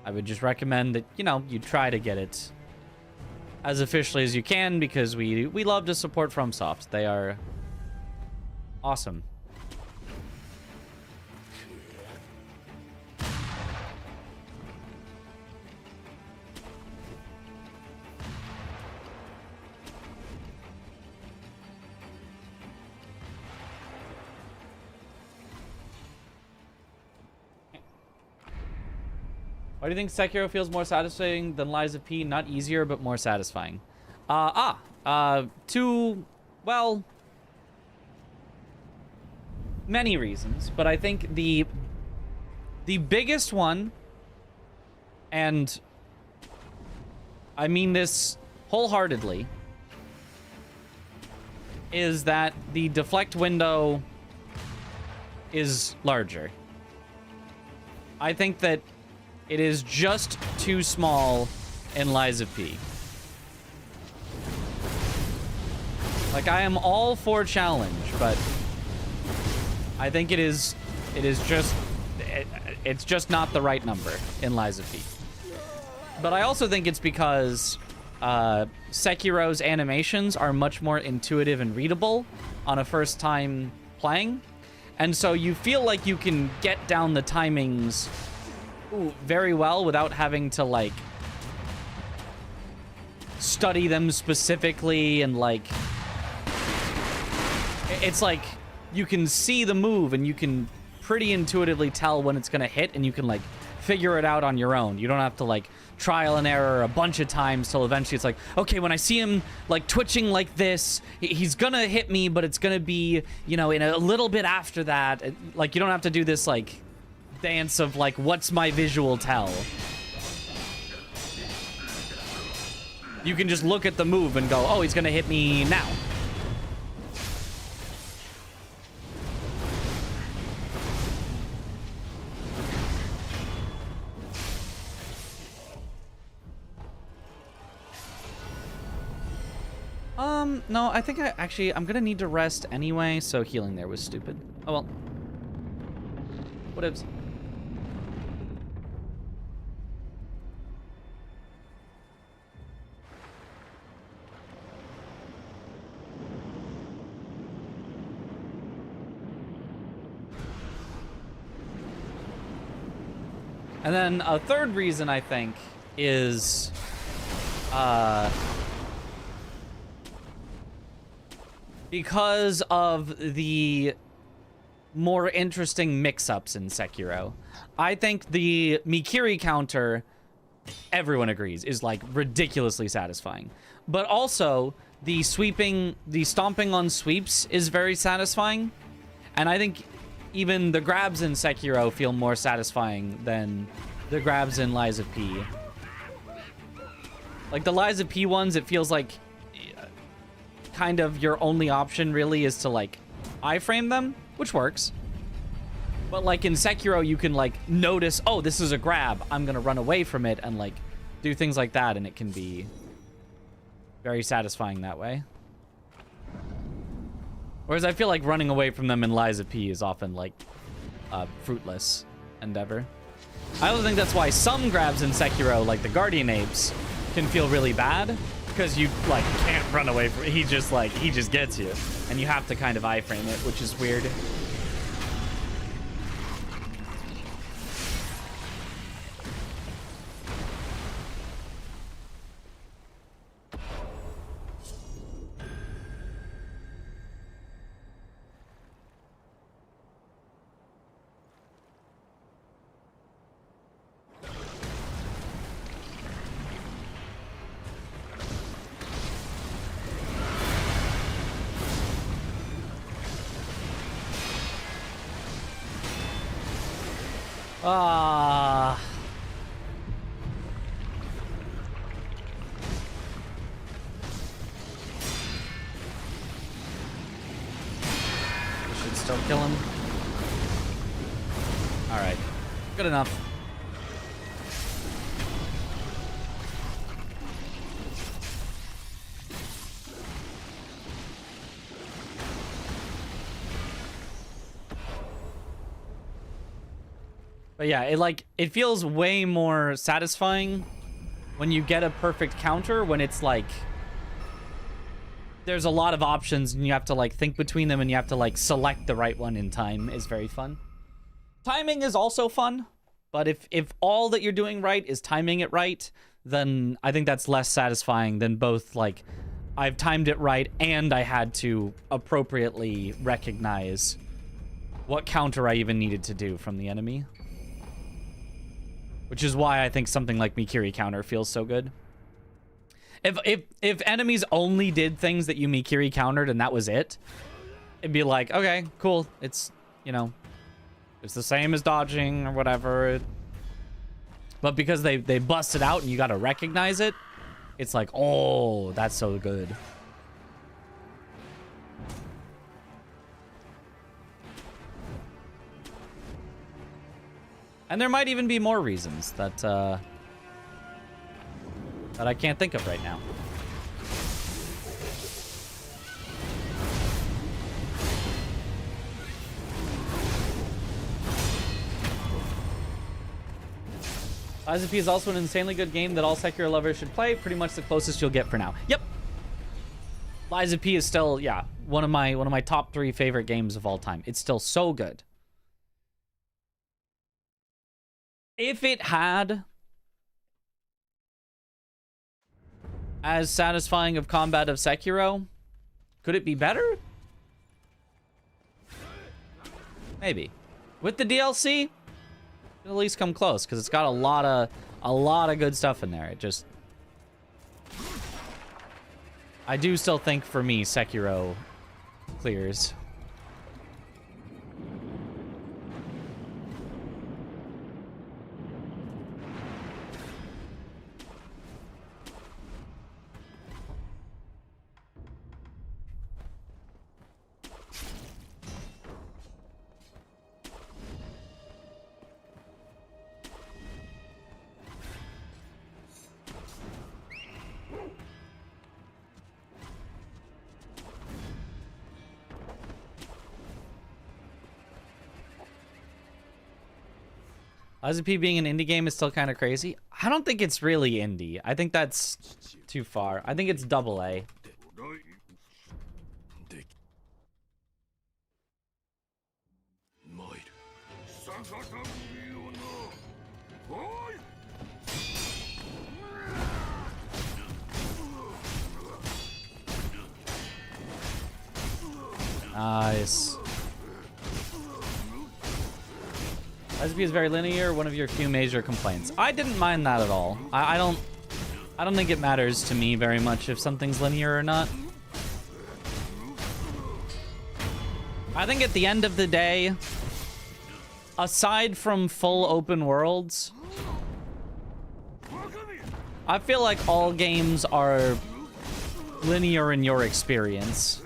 I would just recommend that, you know, you try to get it as officially as you can, because we love to support FromSoft. They are awesome. Why do you think Sekiro feels more satisfying than Lies of P? Not easier, but more satisfying. Well, many reasons, but I think the biggest one, and I mean this wholeheartedly, is that the deflect window is larger. I think that it is just too small in Lies of P. Like, I am all for challenge, but I think it's just not the right number in Lies of P. But I also think it's because Sekiro's animations are much more intuitive and readable on a first time playing. And so you feel like you can get down the timings very well without having to, like, study them specifically, and, like, it's like you can see the move and you can pretty intuitively tell when it's gonna hit, and you can, like, figure it out on your own. You don't have to, like, trial and error a bunch of times till eventually it's like, okay, when I see him, like, twitching like this, he's gonna hit me, but it's gonna be, you know, in a little bit after that. Like, you don't have to do this, like, dance of, like, what's my visual tell. You can just look at the move and go, oh, he's gonna hit me now. No, I think I'm gonna need to rest anyway, so healing there was stupid. Oh well. Whatevs. And then a third reason, I think, is because of the more interesting mix-ups in Sekiro. I think the Mikiri counter, everyone agrees, is like ridiculously satisfying. But also, the stomping on sweeps is very satisfying. And I think even the grabs in Sekiro feel more satisfying than the grabs in Lies of P. Like the Lies of P ones, it feels like kind of your only option really is to like iframe them, which works. But like in Sekiro, you can like notice, oh, this is a grab, I'm gonna run away from it and like do things like that, and it can be very satisfying that way. Whereas I feel like running away from them in Lies of P is often like a fruitless endeavor. I also think that's why some grabs in Sekiro, like the Guardian Apes, can feel really bad, because you like can't run away from it. He just gets you, and you have to kind of iframe it, which is weird. Ah. Should still kill him. All right. Good enough. But yeah, it feels way more satisfying when you get a perfect counter, when it's like there's a lot of options and you have to like think between them and you have to like select the right one in time is very fun. Timing is also fun, but if all that you're doing right is timing it right, then I think that's less satisfying than both like I've timed it right and I had to appropriately recognize what counter I even needed to do from the enemy. Which is why I think something like Mikiri counter feels so good. If enemies only did things that you Mikiri countered and that was it, it'd be like, okay, cool. It's, you know, it's the same as dodging or whatever. But because they bust it out and you gotta recognize it, it's like, oh, that's so good. And there might even be more reasons that that I can't think of right now. Lies of P is also an insanely good game that all Sekiro lovers should play. Pretty much the closest you'll get for now. Yep. Lies of P is still, yeah, one of my top 3 favorite games of all time. It's still so good. If it had as satisfying of combat of Sekiro, could it be better? Maybe. With the DLC, it'll at least come close because it's got a lot of good stuff in there. It just, I do still think for me Sekiro clears. Lies of P being an indie game is still kind of crazy. I don't think it's really indie. I think that's too far. I think it's double A. Nice. Lies of P is very linear, one of your few major complaints. I didn't mind that at all. I don't think it matters to me very much if something's linear or not. I think at the end of the day, aside from full open worlds, I feel like all games are linear in your experience.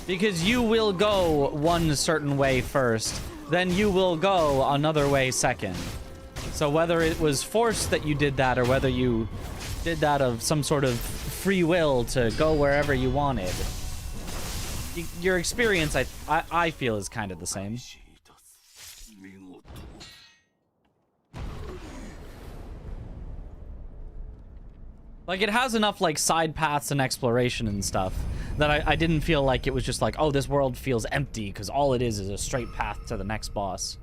Because you will go one certain way first, then you will go another way second. So whether it was forced that you did that or whether you did that of some sort of free will to go wherever you wanted, your experience, I feel, is kind of the same. Like, it has enough, like, side paths and exploration and stuff that I didn't feel like it was just like, oh, this world feels empty because all it is a straight path to the next boss.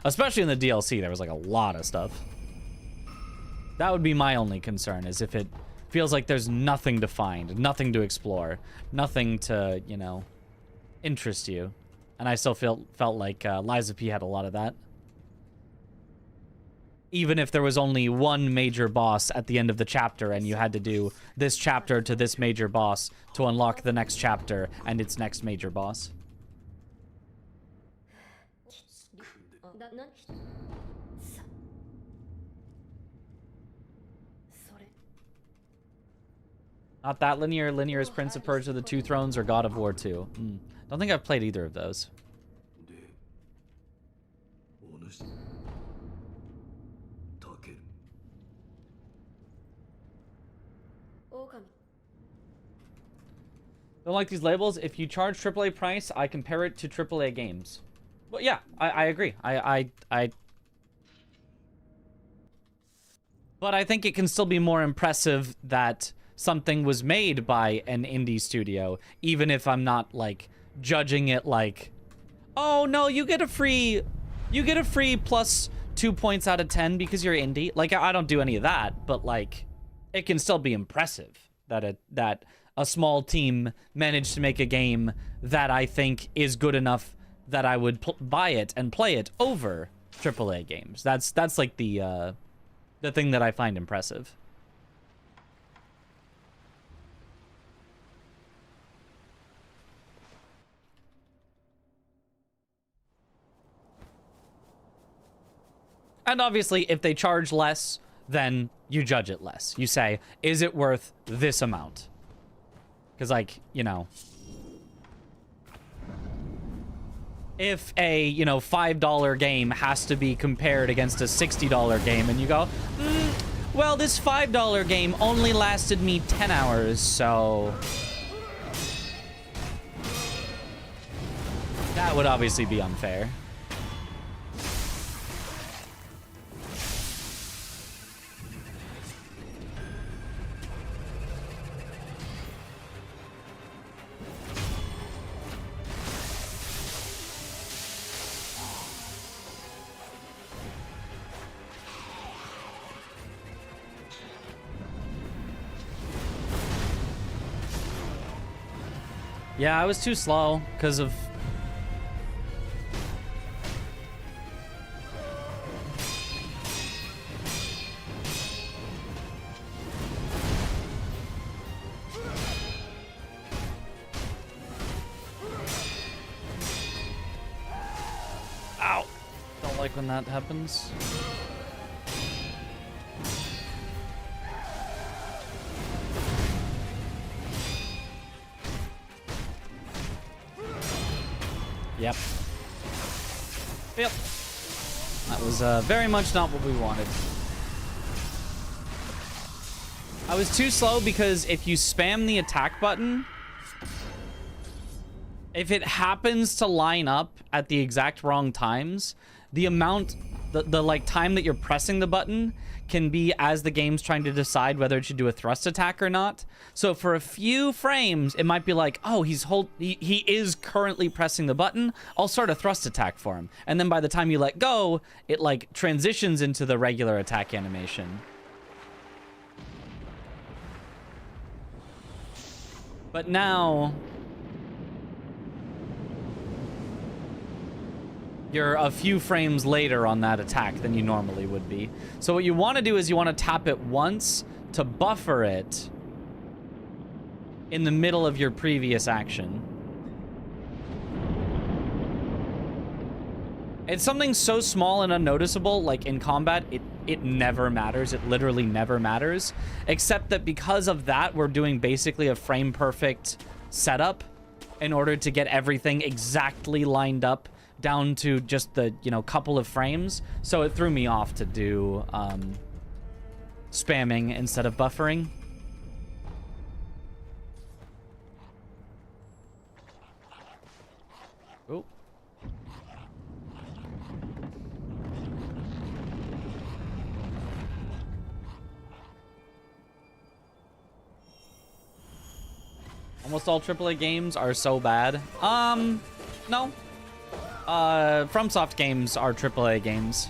Especially in the DLC, there was, like, a lot of stuff. That would be my only concern, is if it feels like there's nothing to find, nothing to explore, nothing to, you know, interest you. And I still felt like Lies of P had a lot of that. Even if there was only one major boss at the end of the chapter and you had to do this chapter to this major boss to unlock the next chapter and its next major boss. Not that linear. Linear is Prince of Persia, The Two Thrones, or God of War 2. Don't think I've played either of those. Don't like these labels. If you charge AAA price, I compare it to AAA games. Well, yeah, I agree. But I think it can still be more impressive that something was made by an indie studio, even if I'm not, like, judging it like, oh, no, you get a free plus 2 points out of 10 because you're indie. Like, I don't do any of that, but, like, it can still be impressive that a small team managed to make a game that I think is good enough that I would buy it and play it over AAA games. That's like the thing that I find impressive. And obviously, if they charge less, then you judge it less. You say, is it worth this amount? Because, like, you know, if a, you know, $5 game has to be compared against a $60 game, and you go, well, this $5 game only lasted me 10 hours, so that would obviously be unfair. Yeah, I was too slow because of... Ow! Don't like when that happens. Yep. That was very much not what we wanted. I was too slow because if you spam the attack button, if it happens to line up at the exact wrong times, the amount, the like time that you're pressing the button can be as the game's trying to decide whether it should do a thrust attack or not. So for a few frames, it might be like, oh, he is currently pressing the button. I'll start a thrust attack for him. And then by the time you let go, it like transitions into the regular attack animation. But now you're a few frames later on that attack than you normally would be. So what you want to do is you want to tap it once to buffer it in the middle of your previous action. It's something so small and unnoticeable, like in combat, it never matters. It literally never matters. Except that because of that, we're doing basically a frame perfect setup in order to get everything exactly lined up down to just the, you know, couple of frames. So it threw me off to do spamming instead of buffering. Oh. Almost all AAA games are so bad. No. FromSoft games are AAA games.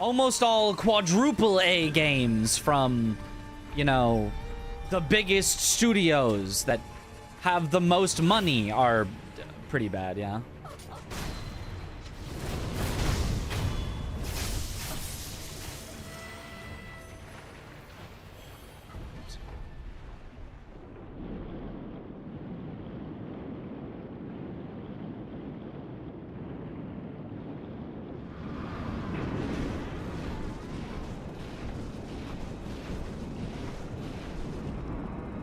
Almost all quadruple A games from, you know, the biggest studios that have the most money are pretty bad, yeah.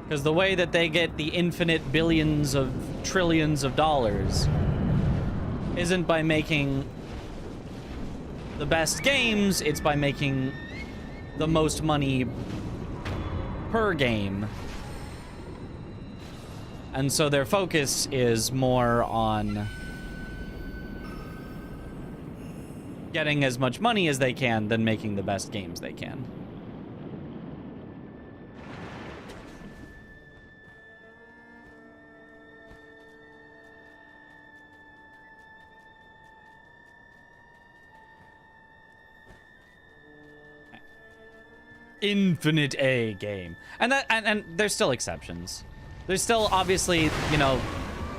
Because the way that they get the infinite billions of trillions of dollars isn't by making the best games, it's by making the most money per game. And so their focus is more on getting as much money as they can than making the best games they can. Infinite A game. And that and there's still exceptions. There's still obviously, you know,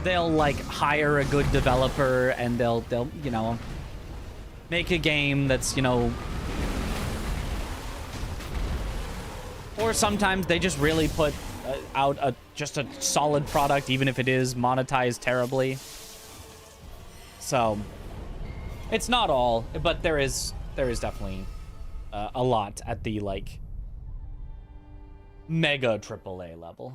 they'll like hire a good developer and they'll you know, make a game that's, you know, or sometimes they just really put out just a solid product even if it is monetized terribly. So it's not all, but there is definitely a lot at the like mega AAA level.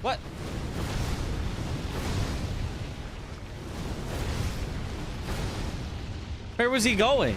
What? Where was he going?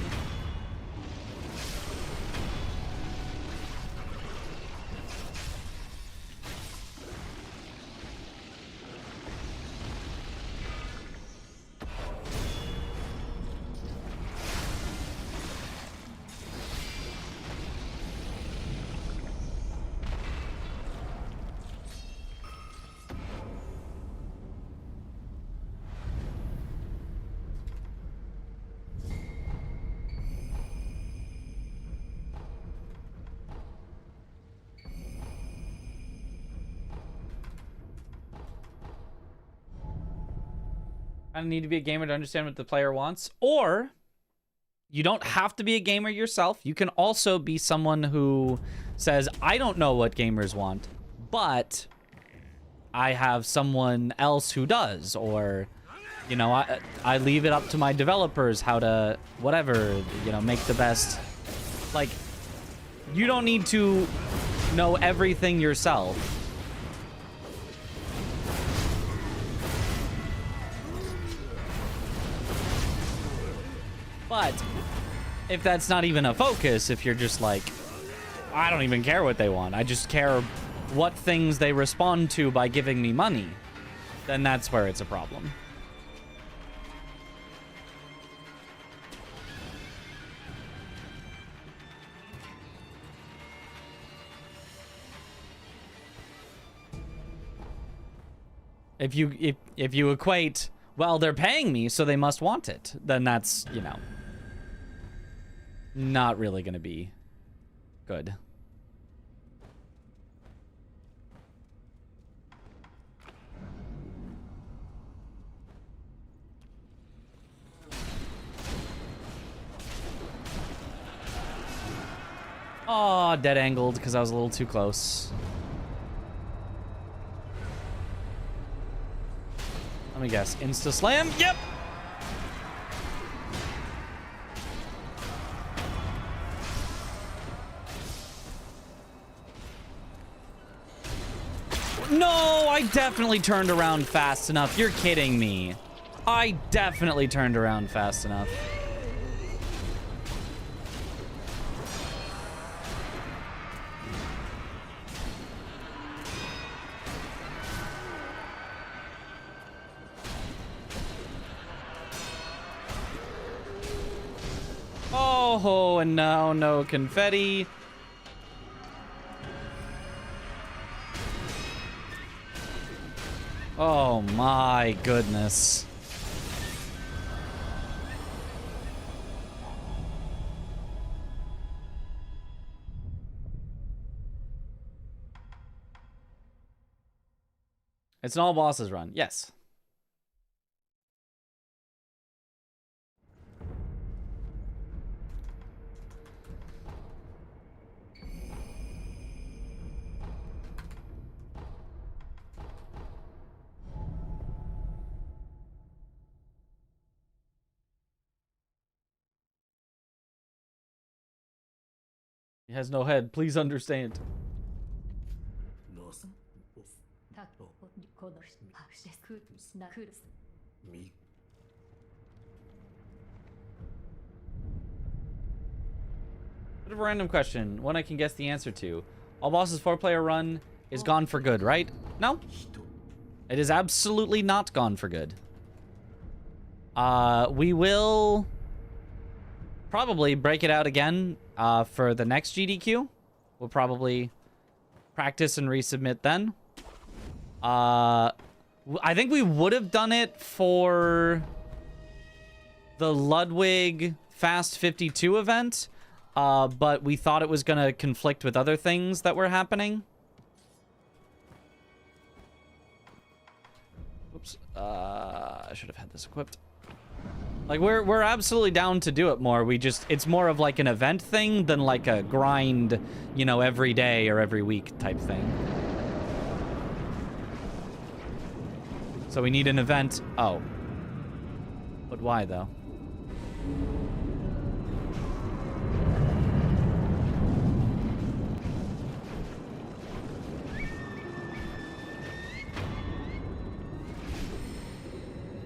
I don't need to be a gamer to understand what the player wants. Or you don't have to be a gamer yourself. You can also be someone who says, I don't know what gamers want, but I have someone else who does. Or, you know, I leave it up to my developers how to, whatever, you know, make the best. Like, you don't need to know everything yourself. But if that's not even a focus, if you're just like, I don't even care what they want, I just care what things they respond to by giving me money, then that's where it's a problem. If you equate, well, they're paying me, so they must want it, then that's, you know, not really gonna be good. Oh, dead angled because I was a little too close. Let me guess. Insta slam? Yep! No, I definitely turned around fast enough. You're kidding me. I definitely turned around fast enough. Oh, and now no confetti. Oh my goodness. It's an all bosses run. Yes. He has no head. Please understand. Bit of a random question. One I can guess the answer to. All bosses 4-player run is gone for good, right? No. It is absolutely not gone for good. We will probably break it out again for the next GDQ. We'll probably practice and resubmit then. I think we would have done it for the Ludwig Fast 52 event, but we thought it was going to conflict with other things that were happening. Oops. I should have had this equipped. Like, we're absolutely down to do it more. It's more of like an event thing than like a grind, you know, every day or every week type thing. So we need an event. Oh. But why, though?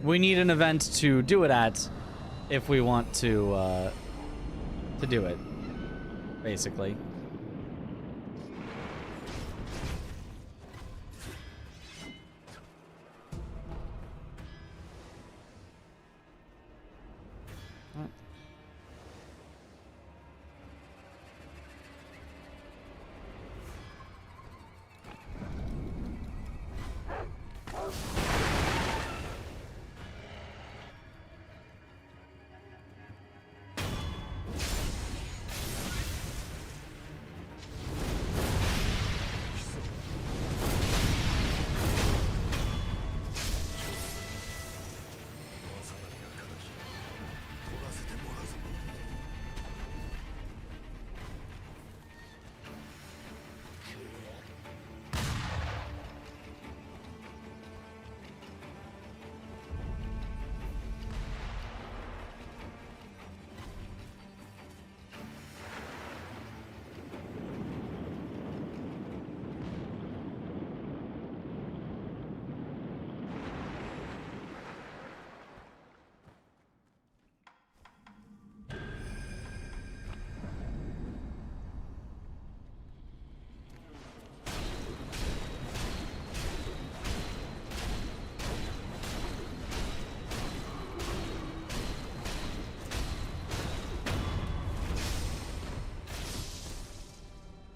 We need an event to do it at if we want to do it, basically.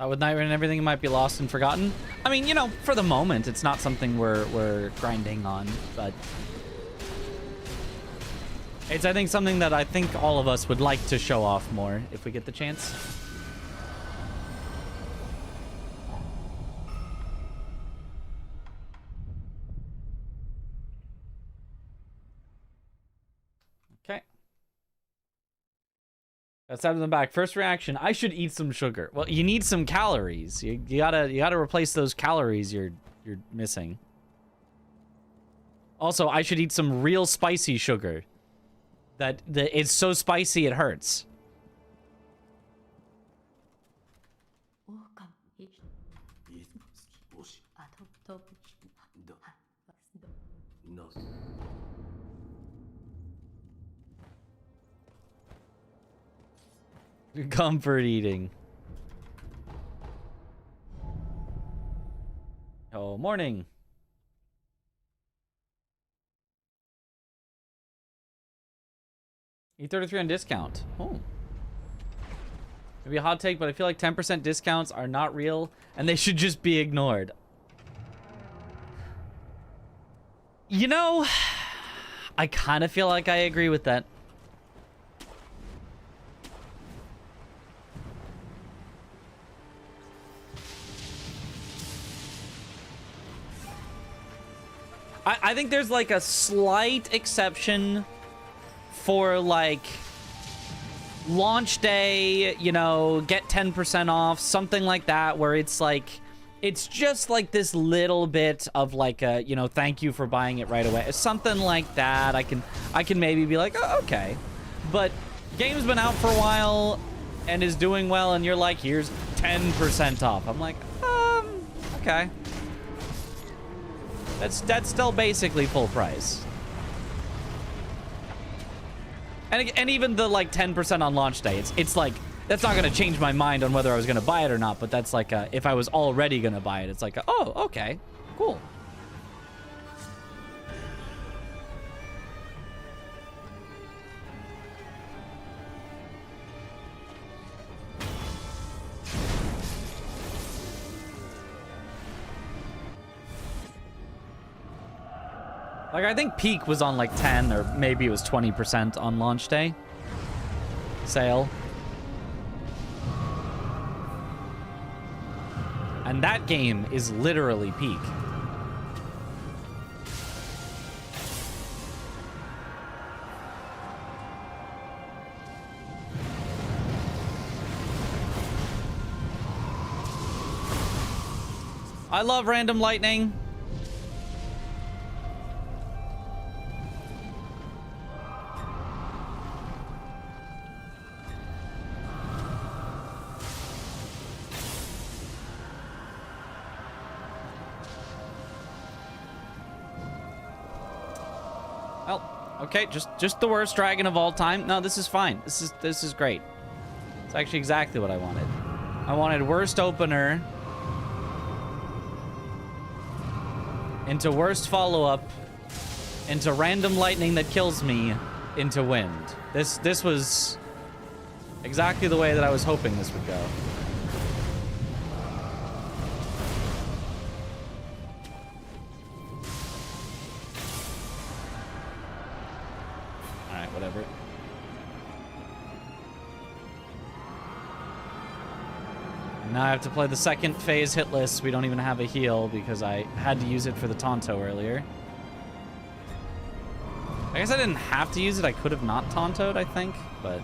With Nightmare and everything, it might be lost and forgotten. I mean, you know, for the moment, it's not something we're grinding on, but it's, I think, something that I think all of us would like to show off more if we get the chance. Okay. Let's have them back. First reaction, I should eat some sugar. Well, you need some calories. You gotta replace those calories you're missing. Also, I should eat some real spicy sugar. That it's so spicy it hurts. Comfort eating. Oh, morning. E33 on discount. Oh. Maybe a hot take, but I feel like 10% discounts are not real and they should just be ignored. You know, I kind of feel like I agree with that. I think there's like a slight exception for like launch day, you know, get 10% off, something like that, where it's like, it's just like this little bit of like a, you know, thank you for buying it right away. Something like that. I can maybe be like, oh, okay. But game's been out for a while and is doing well, and you're like, here's 10% off. I'm like, okay. That's still basically full price. And even the like 10% on launch day, it's like, that's not gonna change my mind on whether I was gonna buy it or not, but that's like if I was already gonna buy it, it's like, oh, okay, cool. Like, I think peak was on like 10 or maybe it was 20% on launch day sale. And that game is literally peak. I love random lightning. Okay, just the worst dragon of all time. No, this is fine. This is great. It's actually exactly what I wanted. I wanted worst opener into worst follow-up into random lightning that kills me into wind. This was exactly the way that I was hoping this would go. Whatever. Now I have to play the second phase hit list. We don't even have a heal because I had to use it for the Tonto earlier. I guess I didn't have to use it. I could have not Tontoed, I think, but...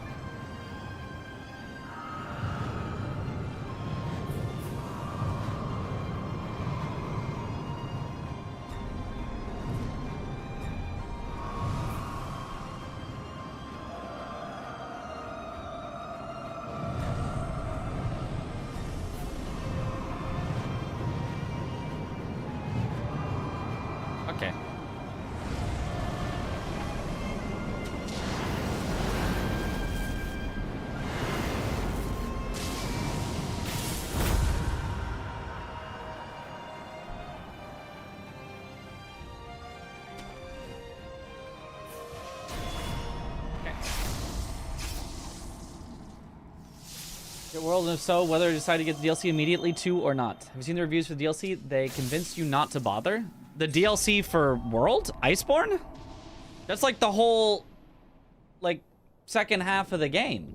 World, and if so, whether to decide to get the DLC immediately too or not. Have you seen the reviews for the DLC? They convinced you not to bother? The DLC for World? Iceborne? That's like the whole, like, second half of the game.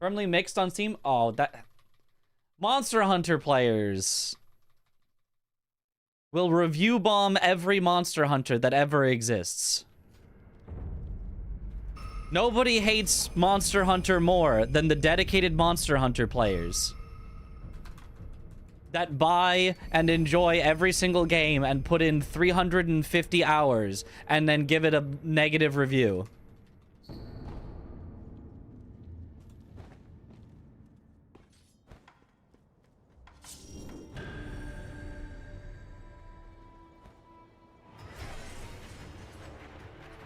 Firmly mixed on Steam? Oh, that... Monster Hunter players will review bomb every Monster Hunter that ever exists. Nobody hates Monster Hunter more than the dedicated Monster Hunter players that buy and enjoy every single game and put in 350 hours and then give it a negative review.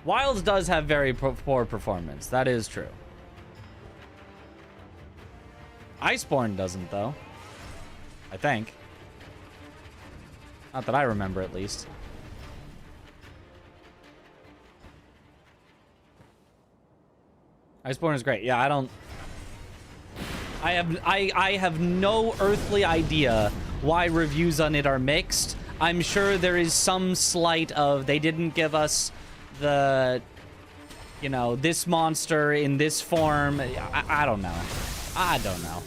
Wilds does have very poor performance. That is true. Iceborne doesn't, though. I think. Not that I remember, at least. Iceborne is great. Yeah, I don't... I have no earthly idea why reviews on it are mixed. I'm sure there is some slight of they didn't give us the, you know, this monster in this form. I don't know. I don't know.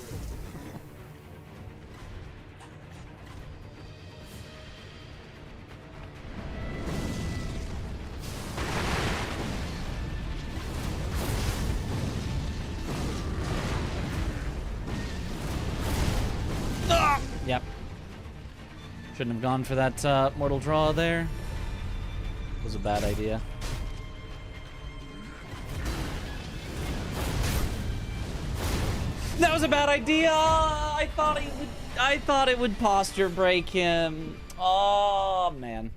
Yep. Shouldn't have gone for that mortal draw there. It was a bad idea. That was a bad idea. I thought it would posture break him. Oh man.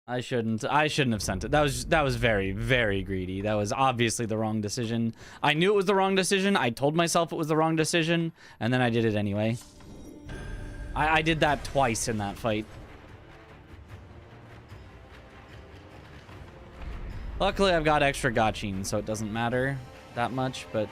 I shouldn't have sent it. That was very, very greedy. That was obviously the wrong decision. I knew it was the wrong decision. I told myself it was the wrong decision, and then I did it anyway. I did that twice in that fight. Luckily, I've got extra gotching, so it doesn't matter that much, but...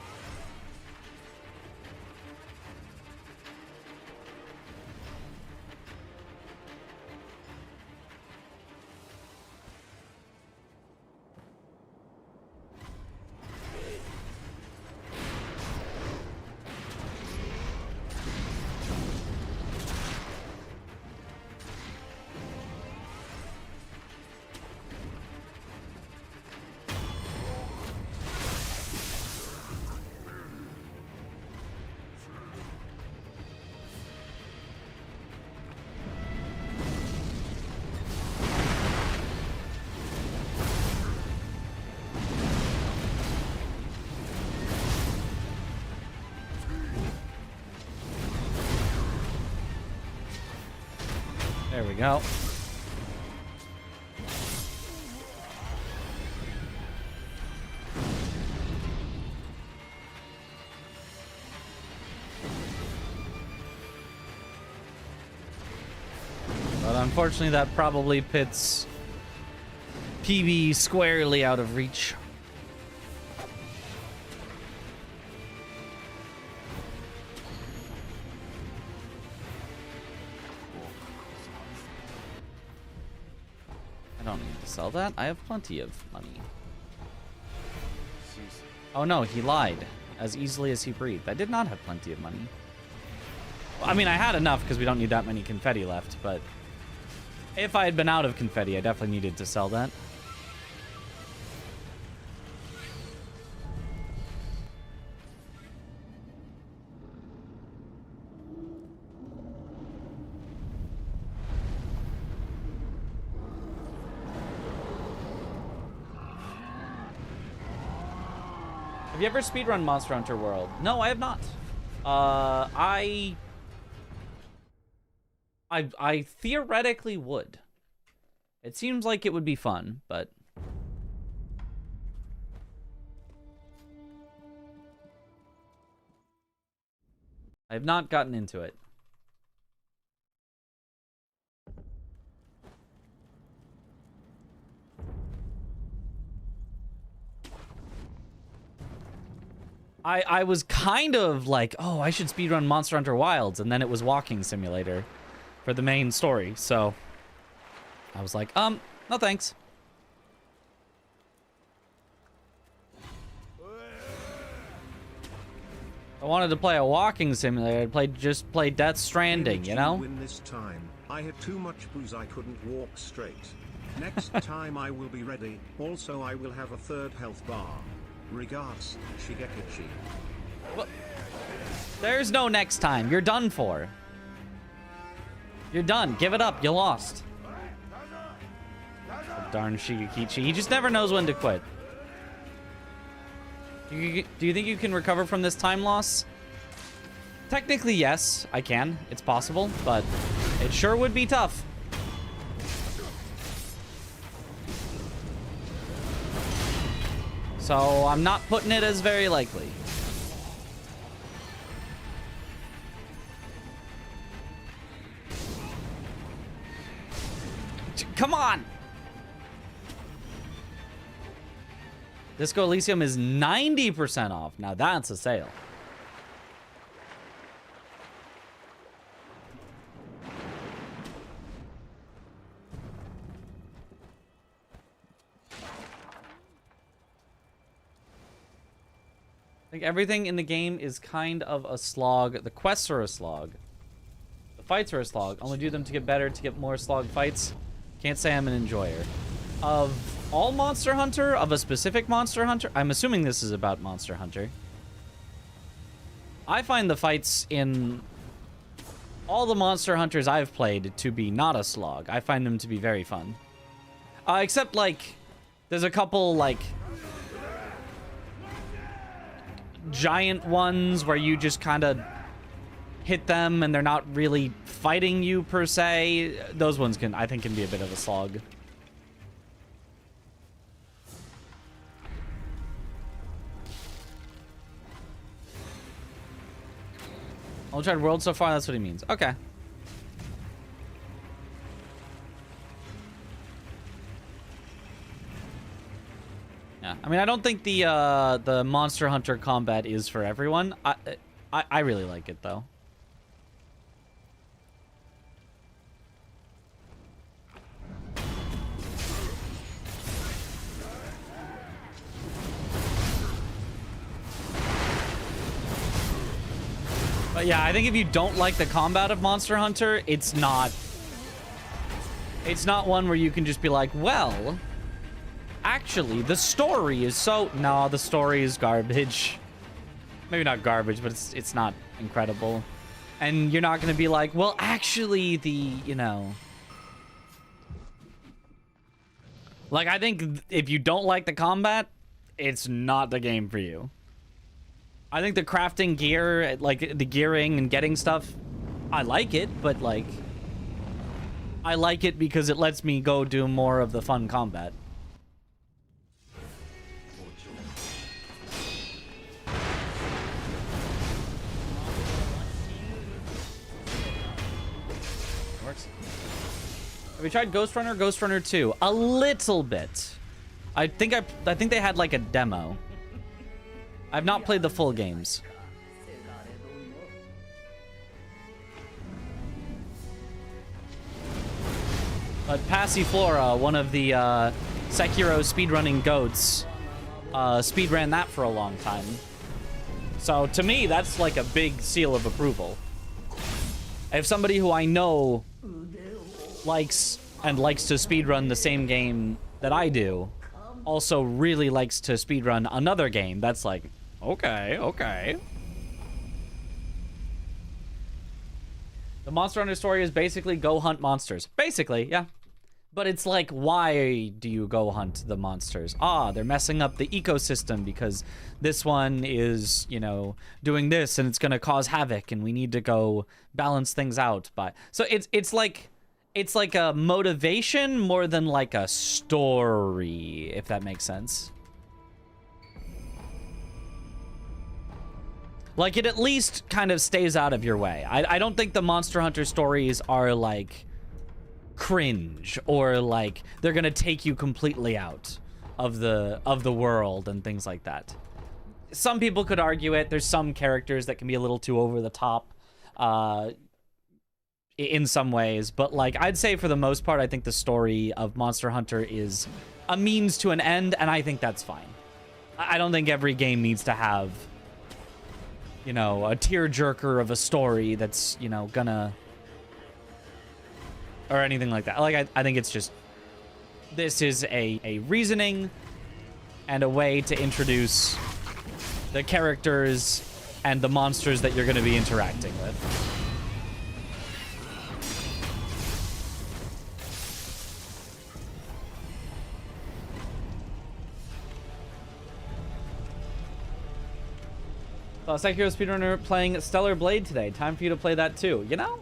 There we go. But unfortunately, that probably pits PB squarely out of reach. I don't need to sell that. I have plenty of money. Oh no, he lied. As easily as he breathed. I did not have plenty of money. Well, I mean, I had enough because we don't need that many confetti left, but if I had been out of confetti, I definitely needed to sell that. Have you ever speedrun Monster Hunter World? No, I have not. I theoretically would. It seems like it would be fun, but... I have not gotten into it. I was kind of like, oh, I should speedrun Monster Hunter Wilds, and then it was Walking Simulator for the main story, so I was like, no thanks. I wanted to play a walking simulator. I'd just play Death Stranding, you know? Win this time. I had too much booze, I couldn't walk straight. Next time I will be ready. Also, I will have a third health bar. Regards, Shigekichi. Well, there's no next time. You're done for. You're done. Give it up. You lost. Darn Shigekichi. He just never knows when to quit. Do you think you can recover from this time loss? Technically, yes, I can. It's possible, but it sure would be tough. So I'm not putting it as very likely. Come on! Disco Elysium is 90% off. Now that's a sale. I think everything in the game is kind of a slog. The quests are a slog. The fights are a slog. Only do them to get better, to get more slog fights. Can't say I'm an enjoyer. Of all Monster Hunter, of a specific Monster Hunter, I'm assuming this is about Monster Hunter. I find the fights in all the Monster Hunters I've played to be not a slog. I find them to be very fun. Except, like, there's a couple, like, giant ones where you just kind of hit them and they're not really fighting you per se. Those ones I think can be a bit of a slog. I'll try world so far, that's what he means. Okay. Yeah, I mean, I don't think the Monster Hunter combat is for everyone. I really like it though. But yeah, I think if you don't like the combat of Monster Hunter, it's not one where you can just be like, well, actually, the story is so... No, the story is garbage. Maybe not garbage, but it's not incredible. And you're not going to be like, well, actually, you know... Like, I think if you don't like the combat, it's not the game for you. I think the crafting gear, like, the gearing and getting stuff, I like it, but, like... I like it because it lets me go do more of the fun combat. Have you tried Ghost Runner? Ghost Runner 2? A little bit. I think they had like a demo. I've not played the full games. But Passiflora, one of the Sekiro speedrunning goats, speedran that for a long time. So to me, that's like a big seal of approval. If somebody who I know likes to speedrun the same game that I do also really likes to speedrun another game, that's like, okay. The Monster Hunter story is basically go hunt monsters. Basically, yeah. But it's like, why do you go hunt the monsters? Ah, they're messing up the ecosystem because this one is, you know, doing this and it's going to cause havoc and we need to go balance things out. So it's like a motivation more than like a story, if that makes sense. Like, it at least kind of stays out of your way. I don't think the Monster Hunter stories are like cringe or like they're gonna take you completely out of the world and things like that. some people could argue it. There's some characters that can be a little too over the top in some ways. But, like, I'd say for the most part, I think the story of Monster Hunter is a means to an end, and I think that's fine. I don't think every game needs to have, you know, a tearjerker of a story that's, you know, gonna... or anything like that. Like, I think it's just... this is a reasoning and a way to introduce the characters and the monsters that you're going to be interacting with. Sekiro Speedrunner playing Stellar Blade today. Time for you to play that too. You know?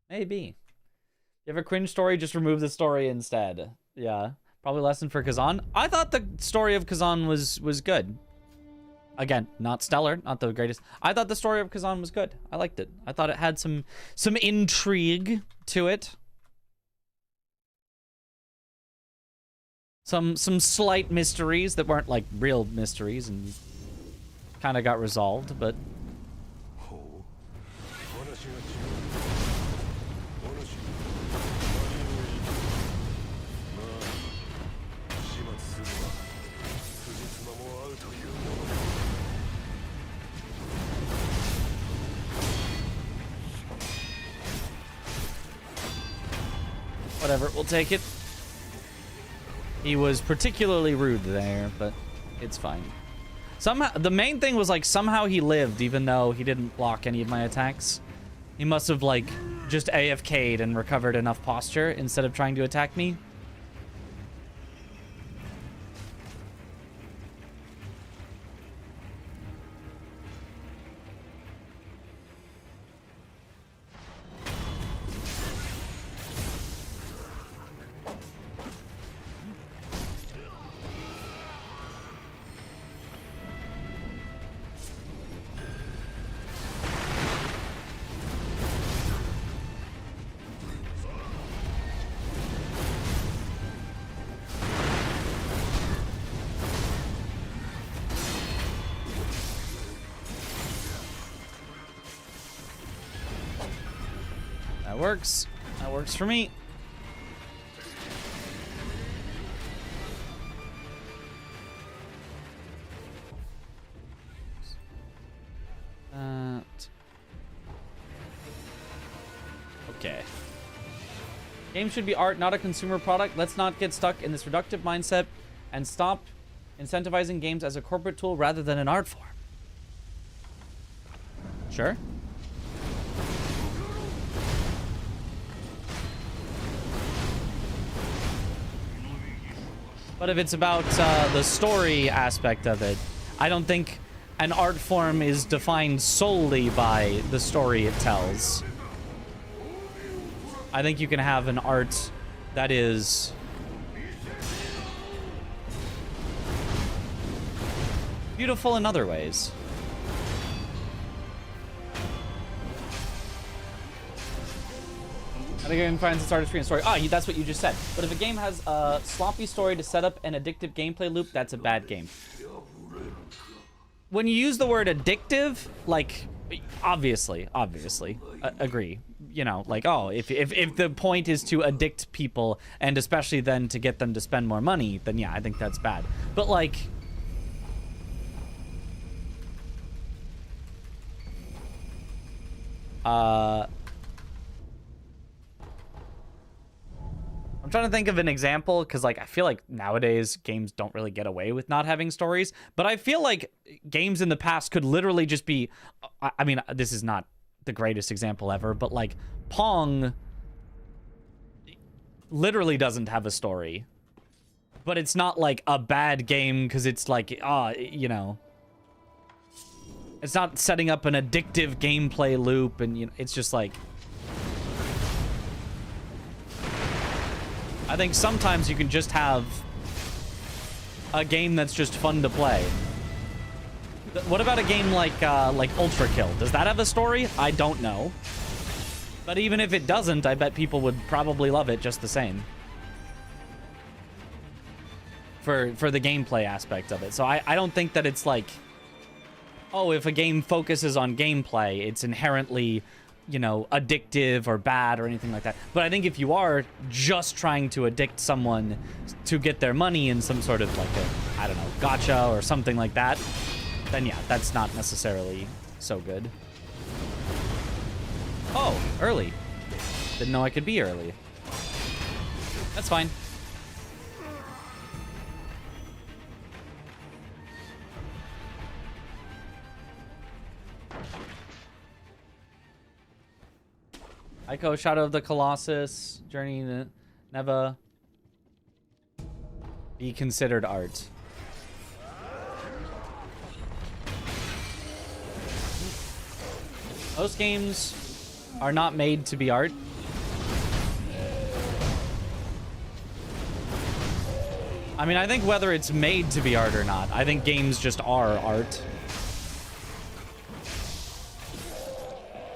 Maybe. You have a cringe story, just remove the story instead. Yeah. Probably lesson for Kazan. I thought the story of Kazan was good. Again, not stellar, not the greatest. I thought the story of Kazan was good. I liked it. I thought it had some intrigue to it. Some slight mysteries that weren't like real mysteries and kind of got resolved, but whatever, we'll take it. He was particularly rude there, but it's fine. Somehow, the main thing was, like, somehow he lived, even though he didn't block any of my attacks. He must have, like, just AFK'd and recovered enough posture instead of trying to attack me. That works. That works for me. Okay. Games should be art, not a consumer product. Let's not get stuck in this reductive mindset and stop incentivizing games as a corporate tool rather than an art form. Sure. But if it's about the story aspect of it, I don't think an art form is defined solely by the story it tells. I think you can have an art that is beautiful in other ways. I think everyone finds the start of screen story. Ah, that's what you just said. But if a game has a sloppy story to set up an addictive gameplay loop, that's a bad game. When you use the word addictive, like, obviously, agree. You know, like, oh, if the point is to addict people, and especially then to get them to spend more money, then yeah, I think that's bad. But, like, I'm trying to think of an example, because, like, I feel like nowadays games don't really get away with not having stories, but I feel like games in the past could literally just be, I mean, this is not the greatest example ever, but, like, Pong literally doesn't have a story, but it's not, like, a bad game, because it's, like, you know, it's not setting up an addictive gameplay loop, and, you know, it's just, like, I think sometimes you can just have a game that's just fun to play. What about a game like Ultra Kill? Does that have a story? I don't know. But even if it doesn't, I bet people would probably love it just the same. for the gameplay aspect of it. So I don't think that it's like, oh, if a game focuses on gameplay, it's inherently, you know, addictive or bad or anything like that. But I think if you are just trying to addict someone to get their money in some sort of like a, I don't know, gotcha or something like that, then yeah, that's not necessarily so good. Oh, early. Didn't know I could be early. That's fine. Ico, Shadow of the Colossus, Journey to never be considered art. Most games are not made to be art. I mean, I think whether it's made to be art or not, I think games just are art.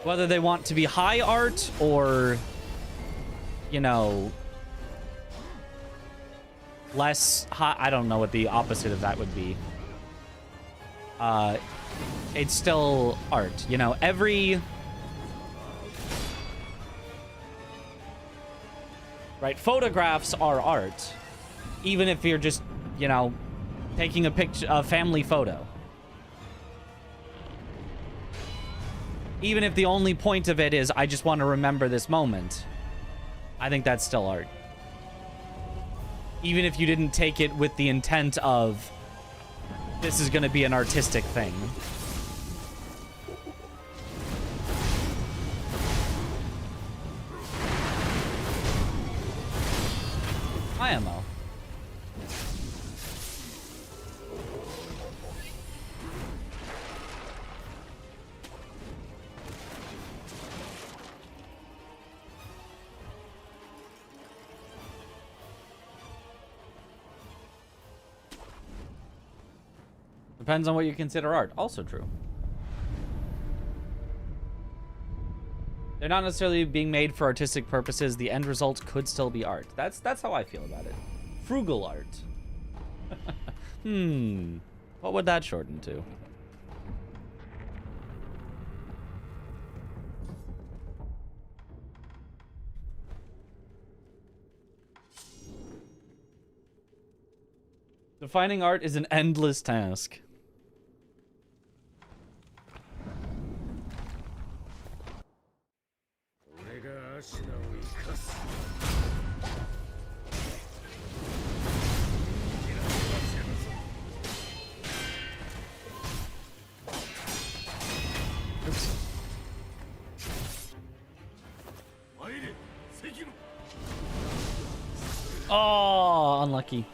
Whether they want to be high art or, you know, less high, I don't know what the opposite of that would be. It's still art, you know, right, photographs are art, even if you're just, you know, taking a picture, a family photo. Even if the only point of it is, I just want to remember this moment, I think that's still art. Even if you didn't take it with the intent of, this is going to be an artistic thing. IMO. Depends on what you consider art. Also true. They're not necessarily being made for artistic purposes. The end result could still be art. That's how I feel about it. Frugal art. What would that shorten to? Defining art is an endless task. Oops. Oh, unlucky.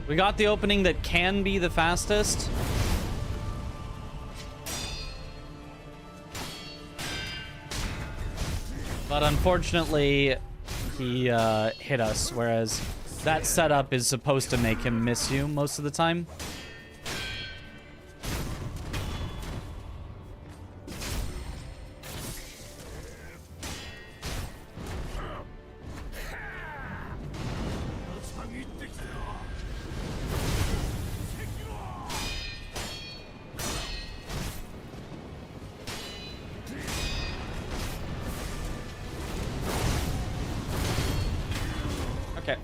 We got the opening that can be the fastest. But unfortunately, he hit us, whereas that setup is supposed to make him miss you most of the time. Okay.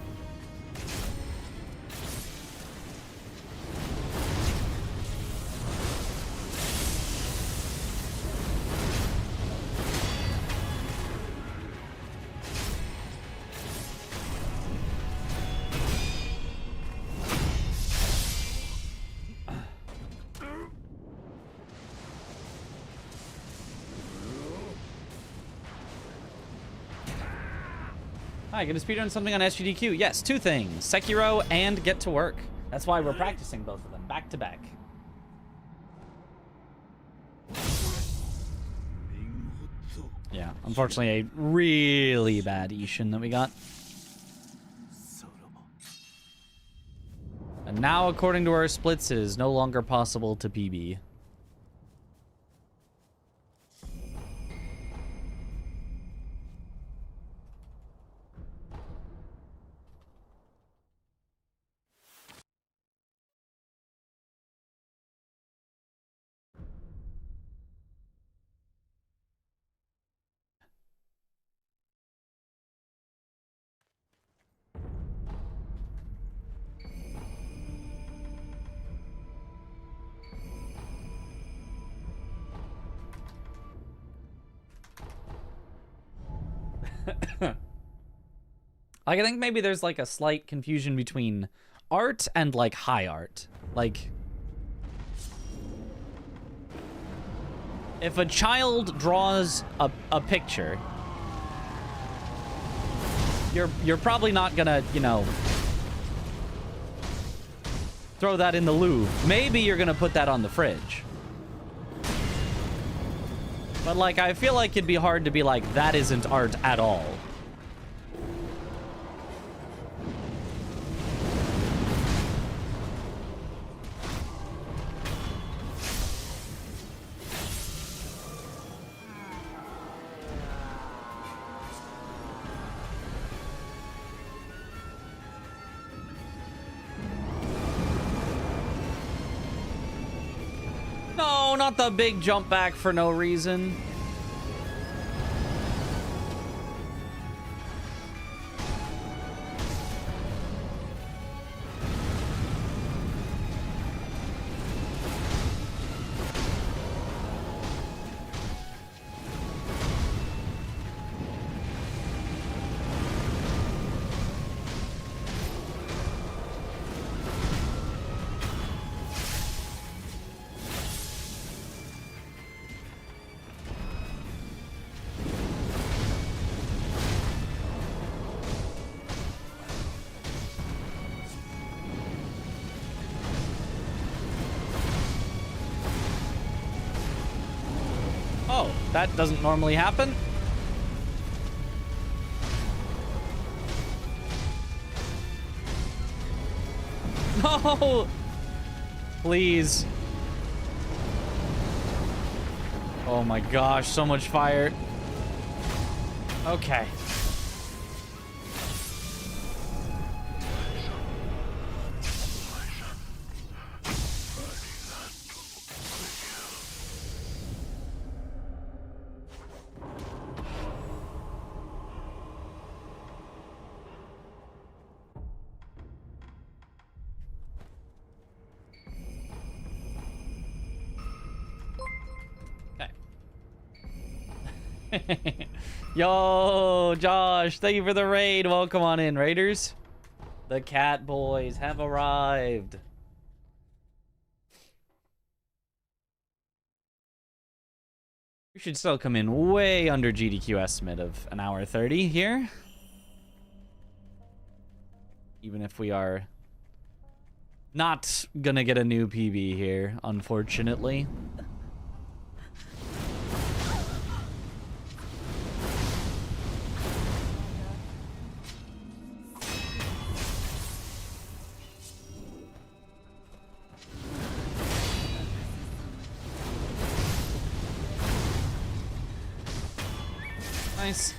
Hi, gonna speedrun something on SGDQ? Yes, two things. Sekiro and Get to Work. That's why we're practicing both of them, back to back. Yeah, unfortunately a really bad Ishin that we got. And now, according to our splits, it is no longer possible to PB. Like, I think maybe there's like a slight confusion between art and like high art. Like, if a child draws a picture, you're probably not gonna, you know, throw that in the Louvre. Maybe you're gonna put that on the fridge. But like, I feel like it'd be hard to be like, that isn't art at all. No, not the big jump back for no reason. Oh, that doesn't normally happen. No! Please. Oh my gosh, so much fire. Okay. Yo, Josh, thank you for the raid. Welcome on in, raiders. The cat boys have arrived. We should still come in way under GDQ estimate of an hour 30 here. Even if we are not gonna get a new PB here, unfortunately. Nice.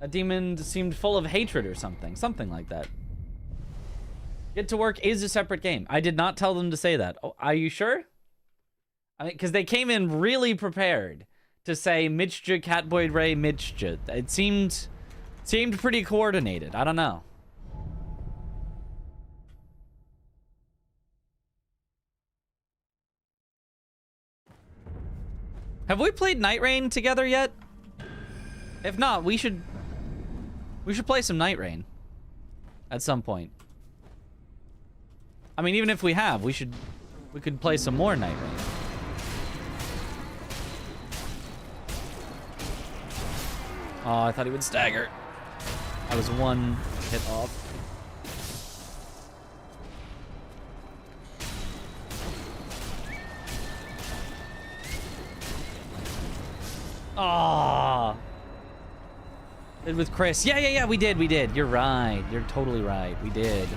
A demon seemed full of hatred or something. Something like that. Get to Work is a separate game. I did not tell them to say that. Oh, are you sure? I mean, because they came in really prepared to say Mitchja, Catboy Ray, Mitchja. It seemed pretty coordinated. I don't know. Have we played Night Rain together yet? If not, we should play some Night Rain at some point. I mean, even if we have, we could play some more Night Rain. Oh, I thought he would stagger. I was one hit off. Ah, did with Chris. Yeah, we did. You're right. You're totally right. We did.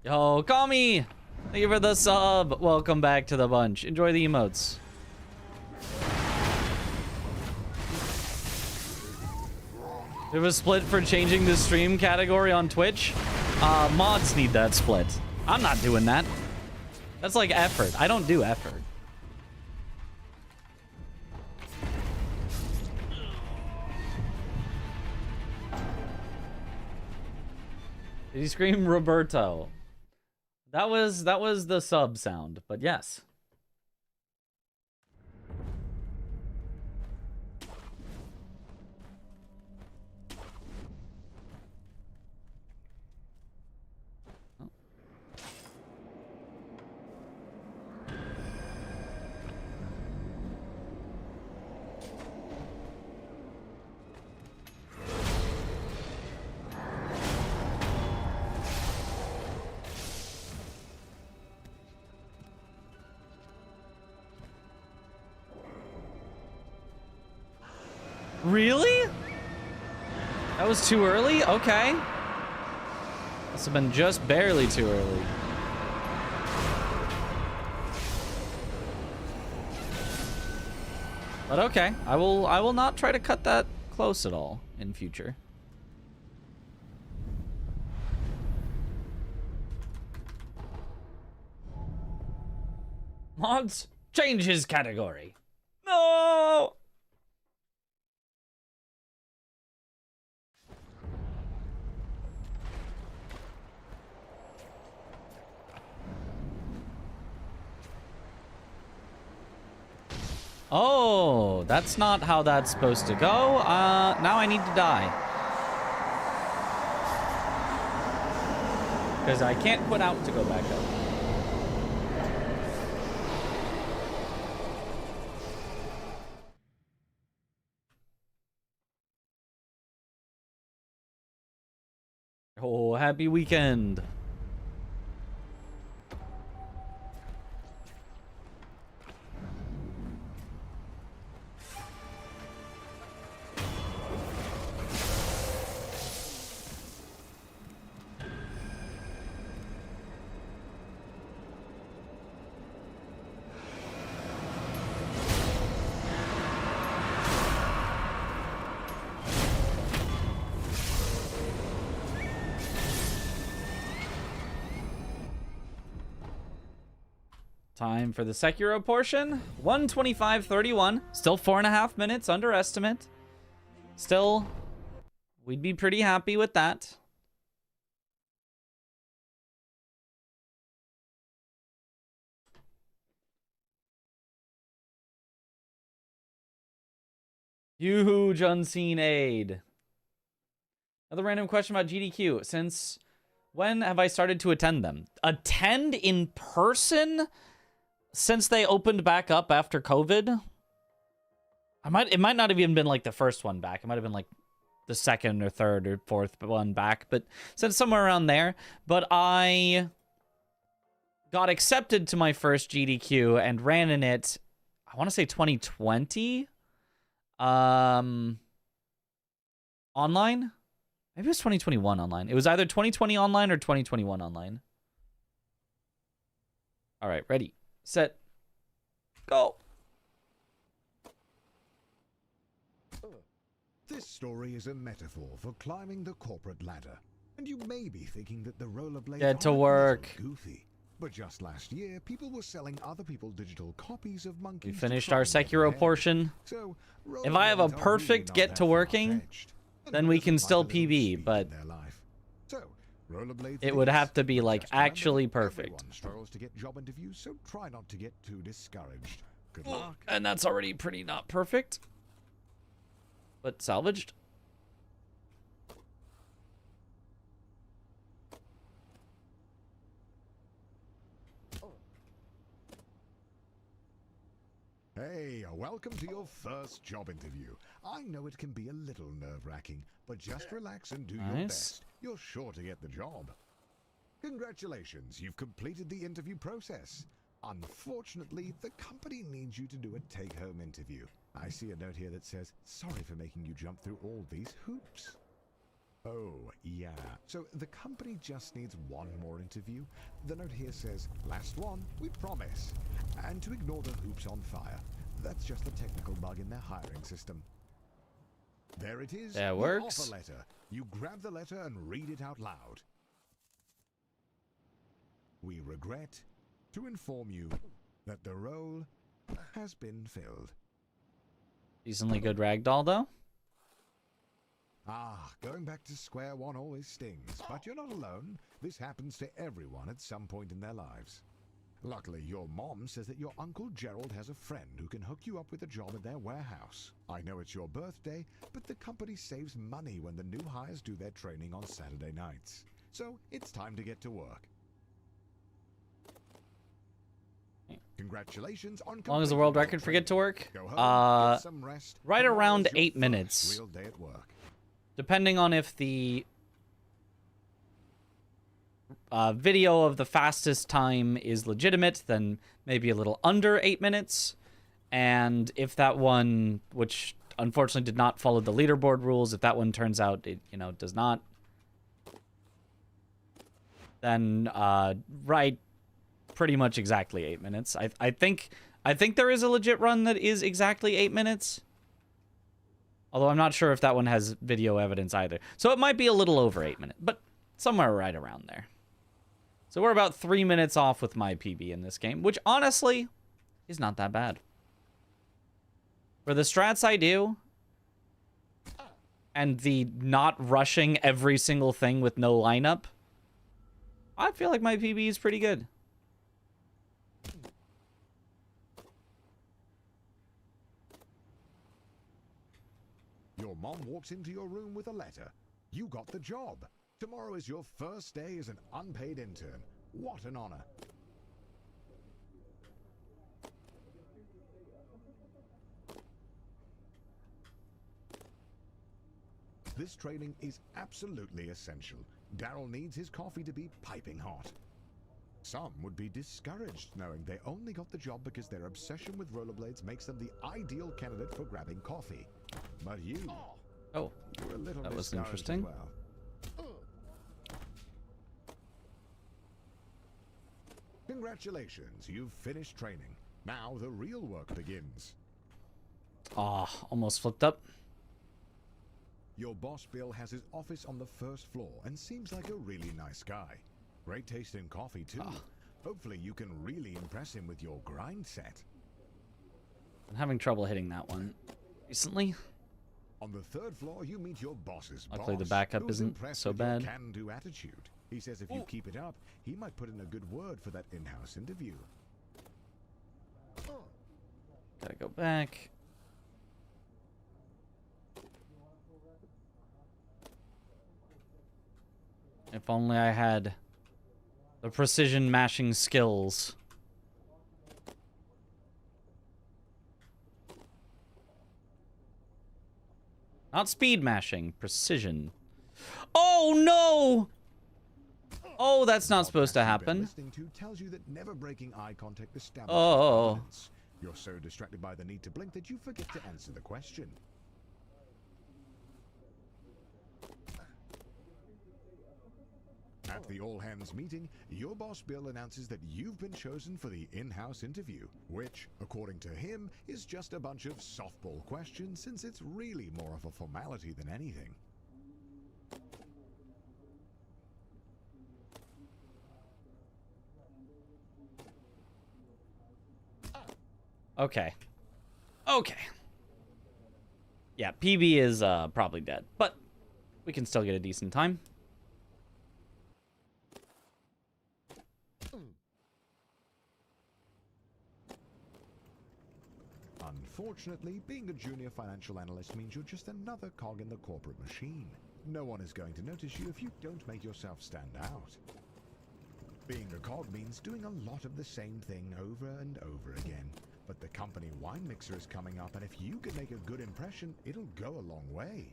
Yo, Kami! Thank you for the sub. Welcome back to the bunch. Enjoy the emotes. We have a split for changing the stream category on Twitch. Mods need that split. I'm not doing that. That's like effort. I don't do effort. Did he scream Roberto? That was the sub sound, but yes. Really? That was too early? Okay. Must have been just barely too early. But okay, I will not try to cut that close at all in future. Mods, change his category. No! Oh, that's not how that's supposed to go. Now I need to die. Because I can't put out to go back up. Oh, happy weekend. Time for the Sekiro portion. 1:25:31. Still 4.5 minutes under estimate. Still, we'd be pretty happy with that. Huge unseen aid. Another random question about GDQ. Since when have I started to attend them? Attend in person? Since they opened back up after COVID? It might not have even been like the first one back. It might have been like the second or third or fourth one back, but since somewhere around there. But I got accepted to my first GDQ and ran in it, I want to say 2020. Online? Maybe it was 2021 online. It was either 2020 online or 2021 online. All right, ready. Set. Go. This story is a metaphor for climbing the corporate ladder. And you may be thinking that the rollerblades Get to are a little work. goofy. But just last year, people were selling other people digital copies of monkeys. We to finished try our and get Sekiro ahead. portion. So, If I have a rollerblades are perfect really not get that to working, far-fetched. And then who we doesn't can like still a little PB, speed but in their life? So, rollerblades it would this, have to be but like just remember, actually perfect. Everyone struggles to get job interviews, so try not to get too discouraged. Good luck. And that's already pretty not perfect. But salvaged. Hey, welcome to your first job interview. I know it can be a little nerve-wracking, but just relax and do your Nice. best. You're sure to get the job. Congratulations, you've completed the interview process. Unfortunately, the company needs you to do a take-home interview. I see a note here that says, sorry for making you jump through all these hoops. Oh, yeah. So the company just needs one more interview. The note here says, last one, we promise. And to ignore the hoops on fire. That's just a technical bug in their hiring system. There it is. That the works. offer letter. You grab the letter and read it out loud. We regret to inform you that the role has been filled. Decently good ragdoll, though. Ah, going back to square one always stings, but you're not alone. This happens to everyone at some point in their lives. Luckily, your mom says that your Uncle Gerald has a friend who can hook you up with a job at their warehouse. I know it's your birthday, but the company saves money when the new hires do their training on Saturday nights. So, it's time to get to work. Congratulations on As long as the world record for Get to Work, right around 8 minutes. Real day at work. Depending on if the video of the fastest time is legitimate, then maybe a little under 8 minutes. And if that one, which unfortunately did not follow the leaderboard rules, if that one turns out it, does not, then right, pretty much exactly 8 minutes. I think there is a legit run that is exactly 8 minutes. Although I'm not sure if that one has video evidence either. So it might be a little over 8 minutes, but somewhere right around there. So we're about 3 minutes off with my PB in this game, which honestly is not that bad. For the strats I do, and the not rushing every single thing with no lineup, I feel like my PB is pretty good. Your mom walks into your room with a letter. You got the job. Tomorrow is your first day as an unpaid intern. What an honor. This training is absolutely essential. Daryl needs his coffee to be piping hot. Some would be discouraged knowing they only got the job because their obsession with rollerblades makes them the ideal candidate for grabbing coffee. But you... Oh, were a little that was discouraged interesting. as well. Congratulations, you've finished training. Now the real work begins. Ah, almost flipped up. Your boss Bill has his office on the first floor and seems like a really nice guy. Great taste in coffee too. Hopefully you can really impress him with your grind set. I'm having trouble hitting that one recently. On the third floor you meet your boss's Luckily boss, the backup who's isn't impressed so with your bad. can-do attitude. He says if you keep it up, he might put in a good word for that in-house interview. Gotta go back. If only I had the precision mashing skills. Not speed mashing, precision. Oh no! Oh, that's not supposed to happen. Listening to tells you that never breaking eye contact establishes Oh. dominance. You're so distracted by the need to blink that you forget to answer the question. At the all-hands meeting, your boss Bill announces that you've been chosen for the in-house interview, which, according to him, is just a bunch of softball questions since it's really more of a formality than anything. Okay. Okay. Yeah, PB is probably dead, but we can still get a decent time. Unfortunately, being a junior financial analyst means you're just another cog in the corporate machine. No one is going to notice you if you don't make yourself stand out. Being a cog means doing a lot of the same thing over and over again. But the company wine mixer is coming up, and if you can make a good impression, it'll go a long way.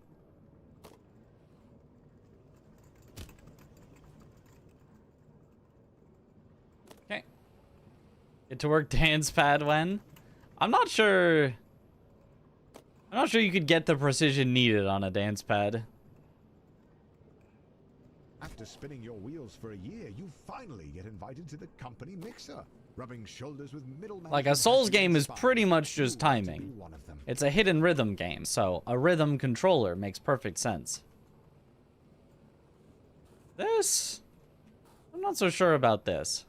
Okay. Get to work dance pad when? I'm not sure you could get the precision needed on a dance pad. After spinning your wheels for a year, you finally get invited to the company mixer. Rubbing shoulders with middle Like a Souls game is pretty much just timing. It's a hidden rhythm game, so a rhythm controller makes perfect sense. This... I'm not so sure about this.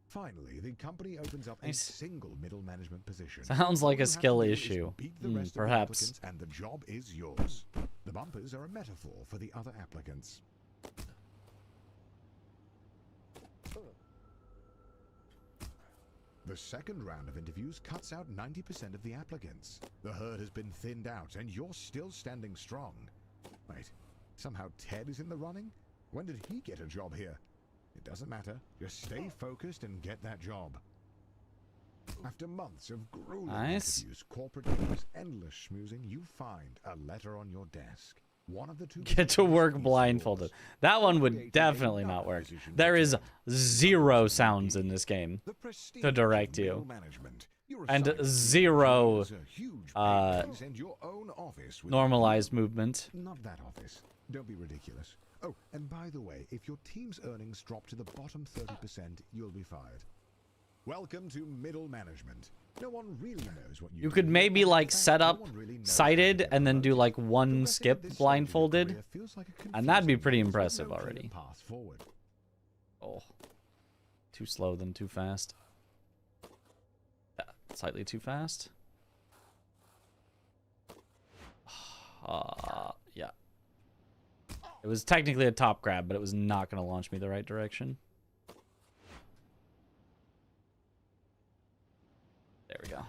Finally, the company opens up a Nice. single middle management position. Sounds like All a you have skill to do is issue. beat the rest of the Perhaps. applicants and the job is yours. The bumpers are a metaphor for the other applicants. The second round of interviews cuts out 90% of the applicants. The herd has been thinned out, and you're still standing strong. Wait, somehow Ted is in the running? When did he get a job here? It doesn't matter. Just stay focused and get that job. After months of grueling Nice. interviews, corporate games, endless schmoozing, you find a letter on your desk. One of the two Get to work is blindfolded. yours. That one would definitely not work. There is zero sounds in this game The prestige to direct of middle you. management. You're And assigned to zero, a huge paydays and your own office with normalized movement. Not that office. Don't be ridiculous. Oh, and by the way, if your team's earnings drop to the bottom 30%, you'll be fired. Welcome to middle management. No one really knows what You do could here, maybe and in like fact, set no up one really knows sighted how to and then get do like promoted. one Progressing at skip this stage of your blindfolded, career feels like a and that'd be confusing pretty maze with impressive no clear already. path forward. Oh, too slow than too fast. Slightly too fast. Yeah. It was technically a top grab, but it was not going to launch me the right direction. There we go.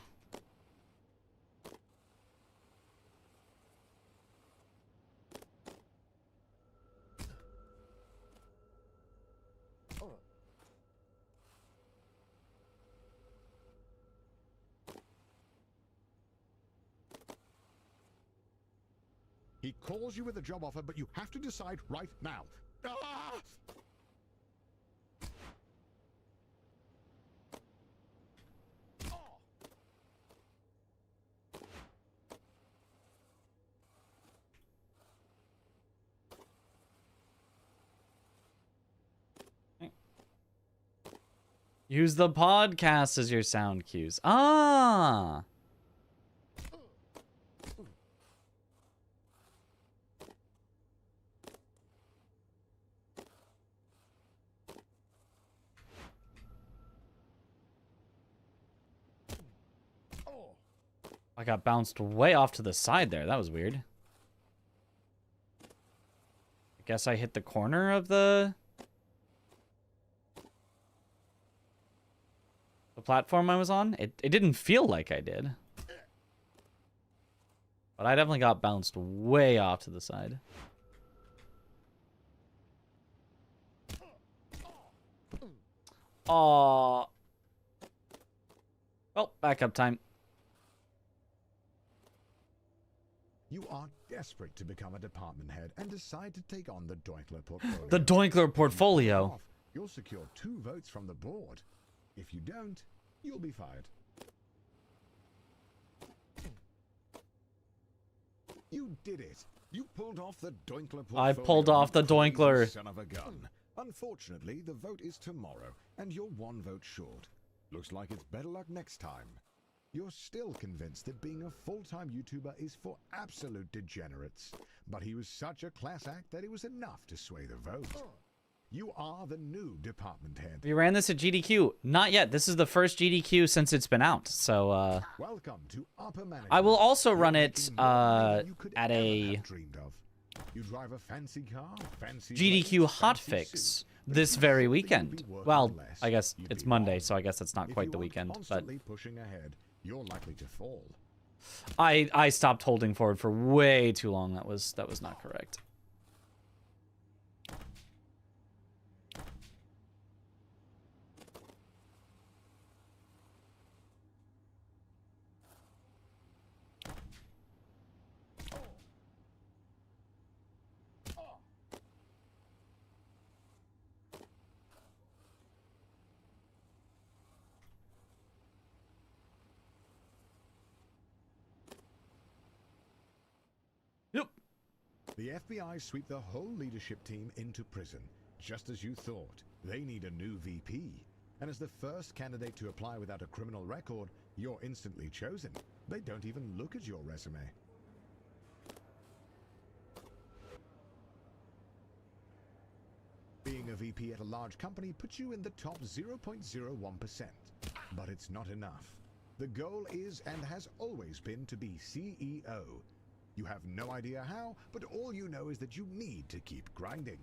He calls you with a job offer, but you have to decide right now. Ah! Use the podcast as your sound cues. Ah! I got bounced way off to the side there. That was weird. I guess I hit the corner of the platform I was on. It didn't feel like I did. But I definitely got bounced way off to the side. Aw. Well, backup time. You are desperate to become a department head and decide to take on the Doinkler portfolio. The Doinkler If you portfolio. pull off, you'll secure 2 votes from the board. If you don't, you'll be fired. You did it. You pulled off the Doinkler portfolio. I pulled off the you crazy Doinkler. Son of a gun. Unfortunately, the vote is tomorrow, and you're 1 vote short. Looks like it's better luck next time. You're still convinced that being a full-time YouTuber is for absolute degenerates. But he was such a class act that it was enough to sway the vote. You are the new department head. We ran this at GDQ. Not yet. This is the first GDQ since it's been out. So, Welcome to upper management. I will also run You're it making more money than you could at ever a have dreamed of. You drive a fancy car, fancy GDQ clothes, fancy hotfix suit. this But very you'd weekend. be working Well, less. I guess You'd it's be Monday, wrong. so I guess that's not If quite you the aren't weekend. But constantly pushing ahead, you're likely to fall. I stopped holding forward for way too long. That was not correct. Yep. The FBI sweep the whole leadership team into prison, just as you thought. They need a new VP. And as the first candidate to apply without a criminal record, you're instantly chosen. They don't even look at your resume. Being a VP at a large company puts you in the top 0.01%. But it's not enough. The goal is and has always been to be CEO. You have no idea how, but all you know is that you need to keep grinding.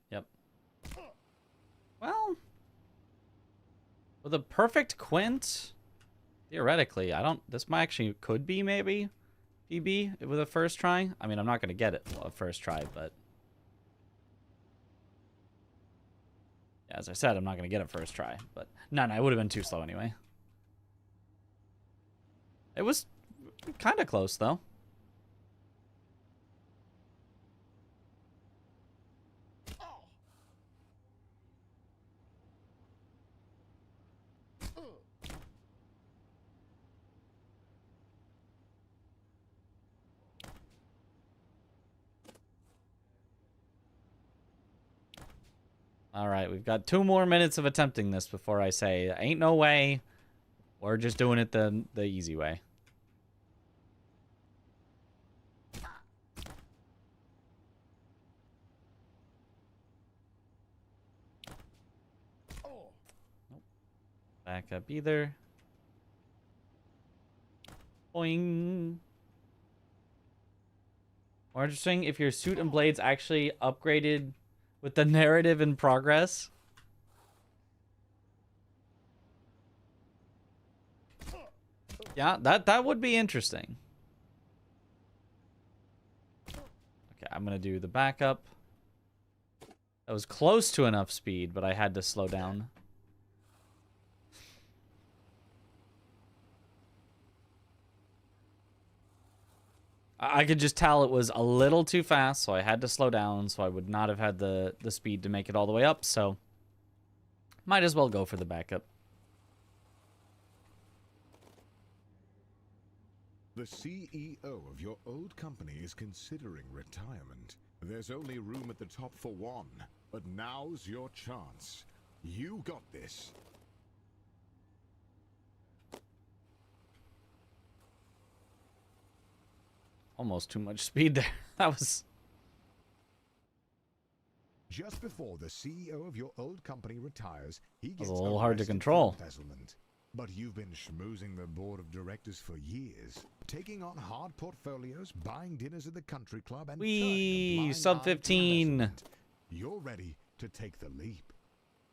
Yep. Well, with a perfect quint, theoretically, this might actually could be maybe PB with a first try. I mean, I'm not going to get it a first try, but yeah, as I said, I'm not going to get it first try. But no, it would have been too slow anyway. It was kind of close though. All right, we've got 2 more minutes of attempting this before I say, ain't no way. We're just doing it the easy way. Nope. Back up either. Boing. More interesting if your suit and blades actually upgraded with the narrative in progress. Yeah, that would be interesting. Okay, I'm gonna do the backup. That was close to enough speed, but I had to slow down. I could just tell it was a little too fast, so I had to slow down, so I would not have had the speed to make it all the way up, so might as well go for the backup. The CEO of your old company is considering retirement. There's only room at the top for one, but now's your chance. You got this. Almost too much speed there. That was... Just before the CEO of your old company retires, he gets a little hard to arrested control. for embezzlement. But you've been schmoozing the board of directors for years, taking on hard portfolios, buying dinners at the country club, and turning a blind sub eye to 15. embezzlement. You're ready to take the leap.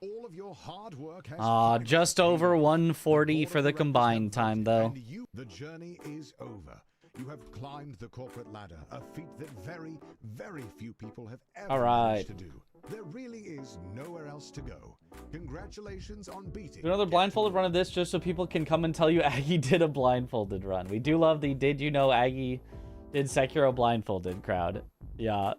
All of your hard work has just over 140 for the combined time, though. The journey is over. You have climbed the corporate ladder, a feat that very, very few people have ever managed to do. There really is nowhere else to go. Congratulations on beating. Do another blindfolded run of this just so people can come and tell you Aggie did a blindfolded run. We do love the did you know Aggie did Sekiro blindfolded crowd. Yeah.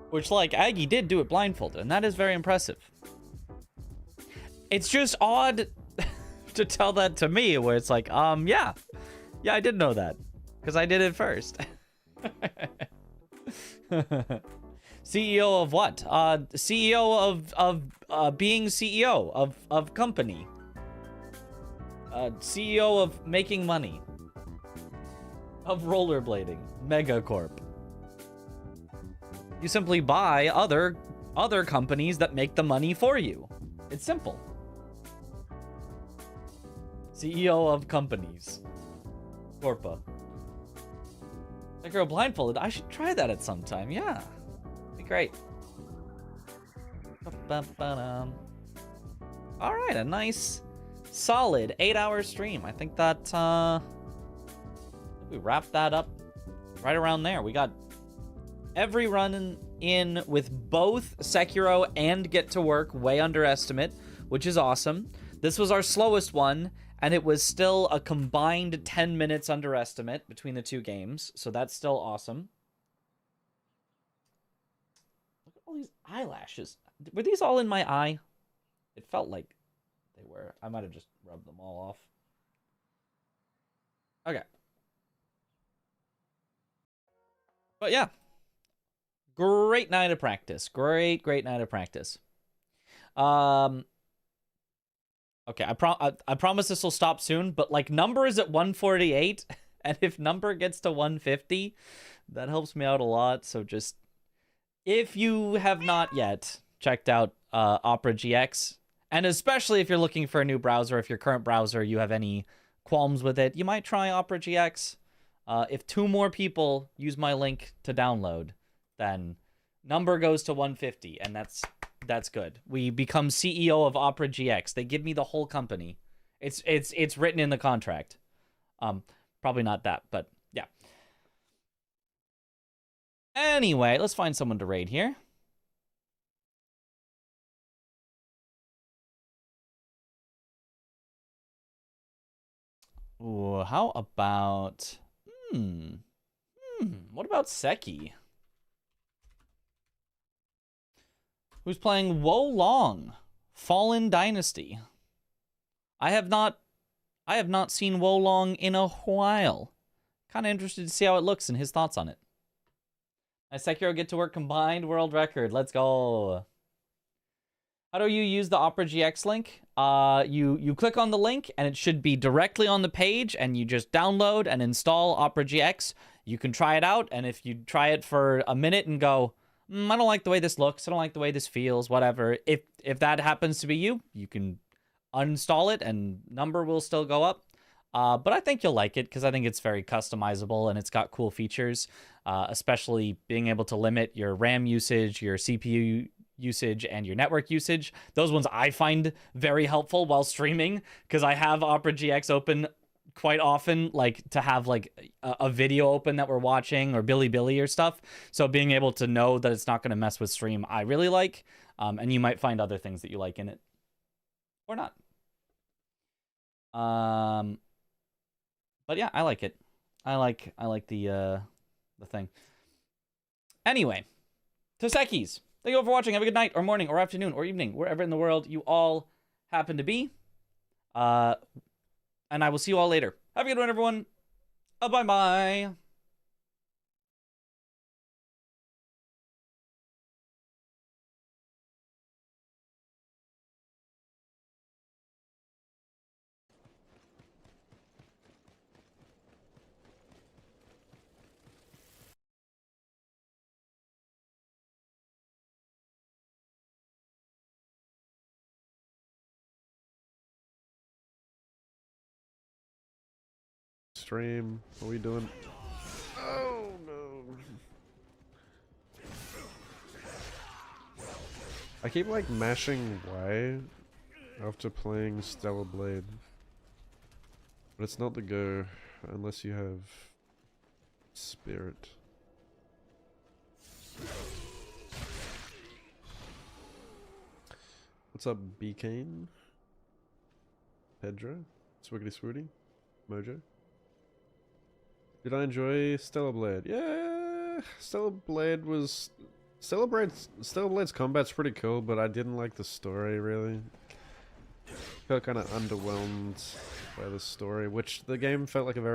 Which, like, Aggie did do it blindfolded, and that is very impressive. It's just odd to tell that to me, where it's like, yeah, I did know that, because I did it first. CEO of what? CEO of being CEO of company. CEO of making money. Of rollerblading. Megacorp. You simply buy other companies that make the money for you. It's simple. CEO of companies. Corpa. Sekiro blindfolded. I should try that at some time. Yeah. Be great. All right, a nice, solid 8-hour stream. I think that we wrapped that up right around there. We got every run in with both Sekiro and Get to Work way under estimate, which is awesome. This was our slowest one, and it was still a combined 10 minutes under estimate between the two games, so that's still awesome. Look at all these eyelashes. Were these all in my eye? It felt like they were. I might have just rubbed them all off. Okay. But yeah. Great night of practice. Great night of practice. Okay, I promise this will stop soon, but like number is at 148, and if number gets to 150, that helps me out a lot. So just, if you have not yet checked out Opera GX, and especially if you're looking for a new browser, if your current browser, you have any qualms with it, you might try Opera GX. If 2 more people use my link to download, then number goes to 150, and that's good. We become CEO of Opera GX. They give me the whole company. It's written in the contract. Probably not that, but yeah. Anyway, let's find someone to raid here. Ooh, how about... What about Seki? Who's playing Wo Long, Fallen Dynasty. I have not seen Wo Long in a while. Kind of interested to see how it looks and his thoughts on it. My Sekiro Get to Work combined world record. Let's go. How do you use the Opera GX link? You click on the link and it should be directly on the page, and you just download and install Opera GX. You can try it out, and if you try it for a minute and go, I don't like the way this looks, I don't like the way this feels, whatever. If that happens to be you, you can uninstall it and number will still go up. But I think you'll like it because I think it's very customizable and it's got cool features, especially being able to limit your RAM usage, your CPU usage, and your network usage. Those ones I find very helpful while streaming because I have Opera GX open quite often, like to have like a video open that we're watching or Billy or stuff. So being able to know that it's not going to mess with stream, I really like. And you might find other things that you like in it or not. But yeah, I like it. I like the thing. Anyway, Tosekis, thank you all for watching. Have a good night or morning or afternoon or evening, wherever in the world you all happen to be. And I will see you all later. Have a good one, everyone. Bye-bye. Stream, what are we doing? Oh no. I keep like mashing Y after playing Stellar Blade. But it's not the go unless you have Spirit. What's up, B-Kane? Pedro? Swiggity Swooty? Mojo? Did I enjoy Stellar Blade? Yeah, Stellar Blade's combat's pretty cool, but I didn't like the story really. Felt kind of underwhelmed by the story, which the game felt like a very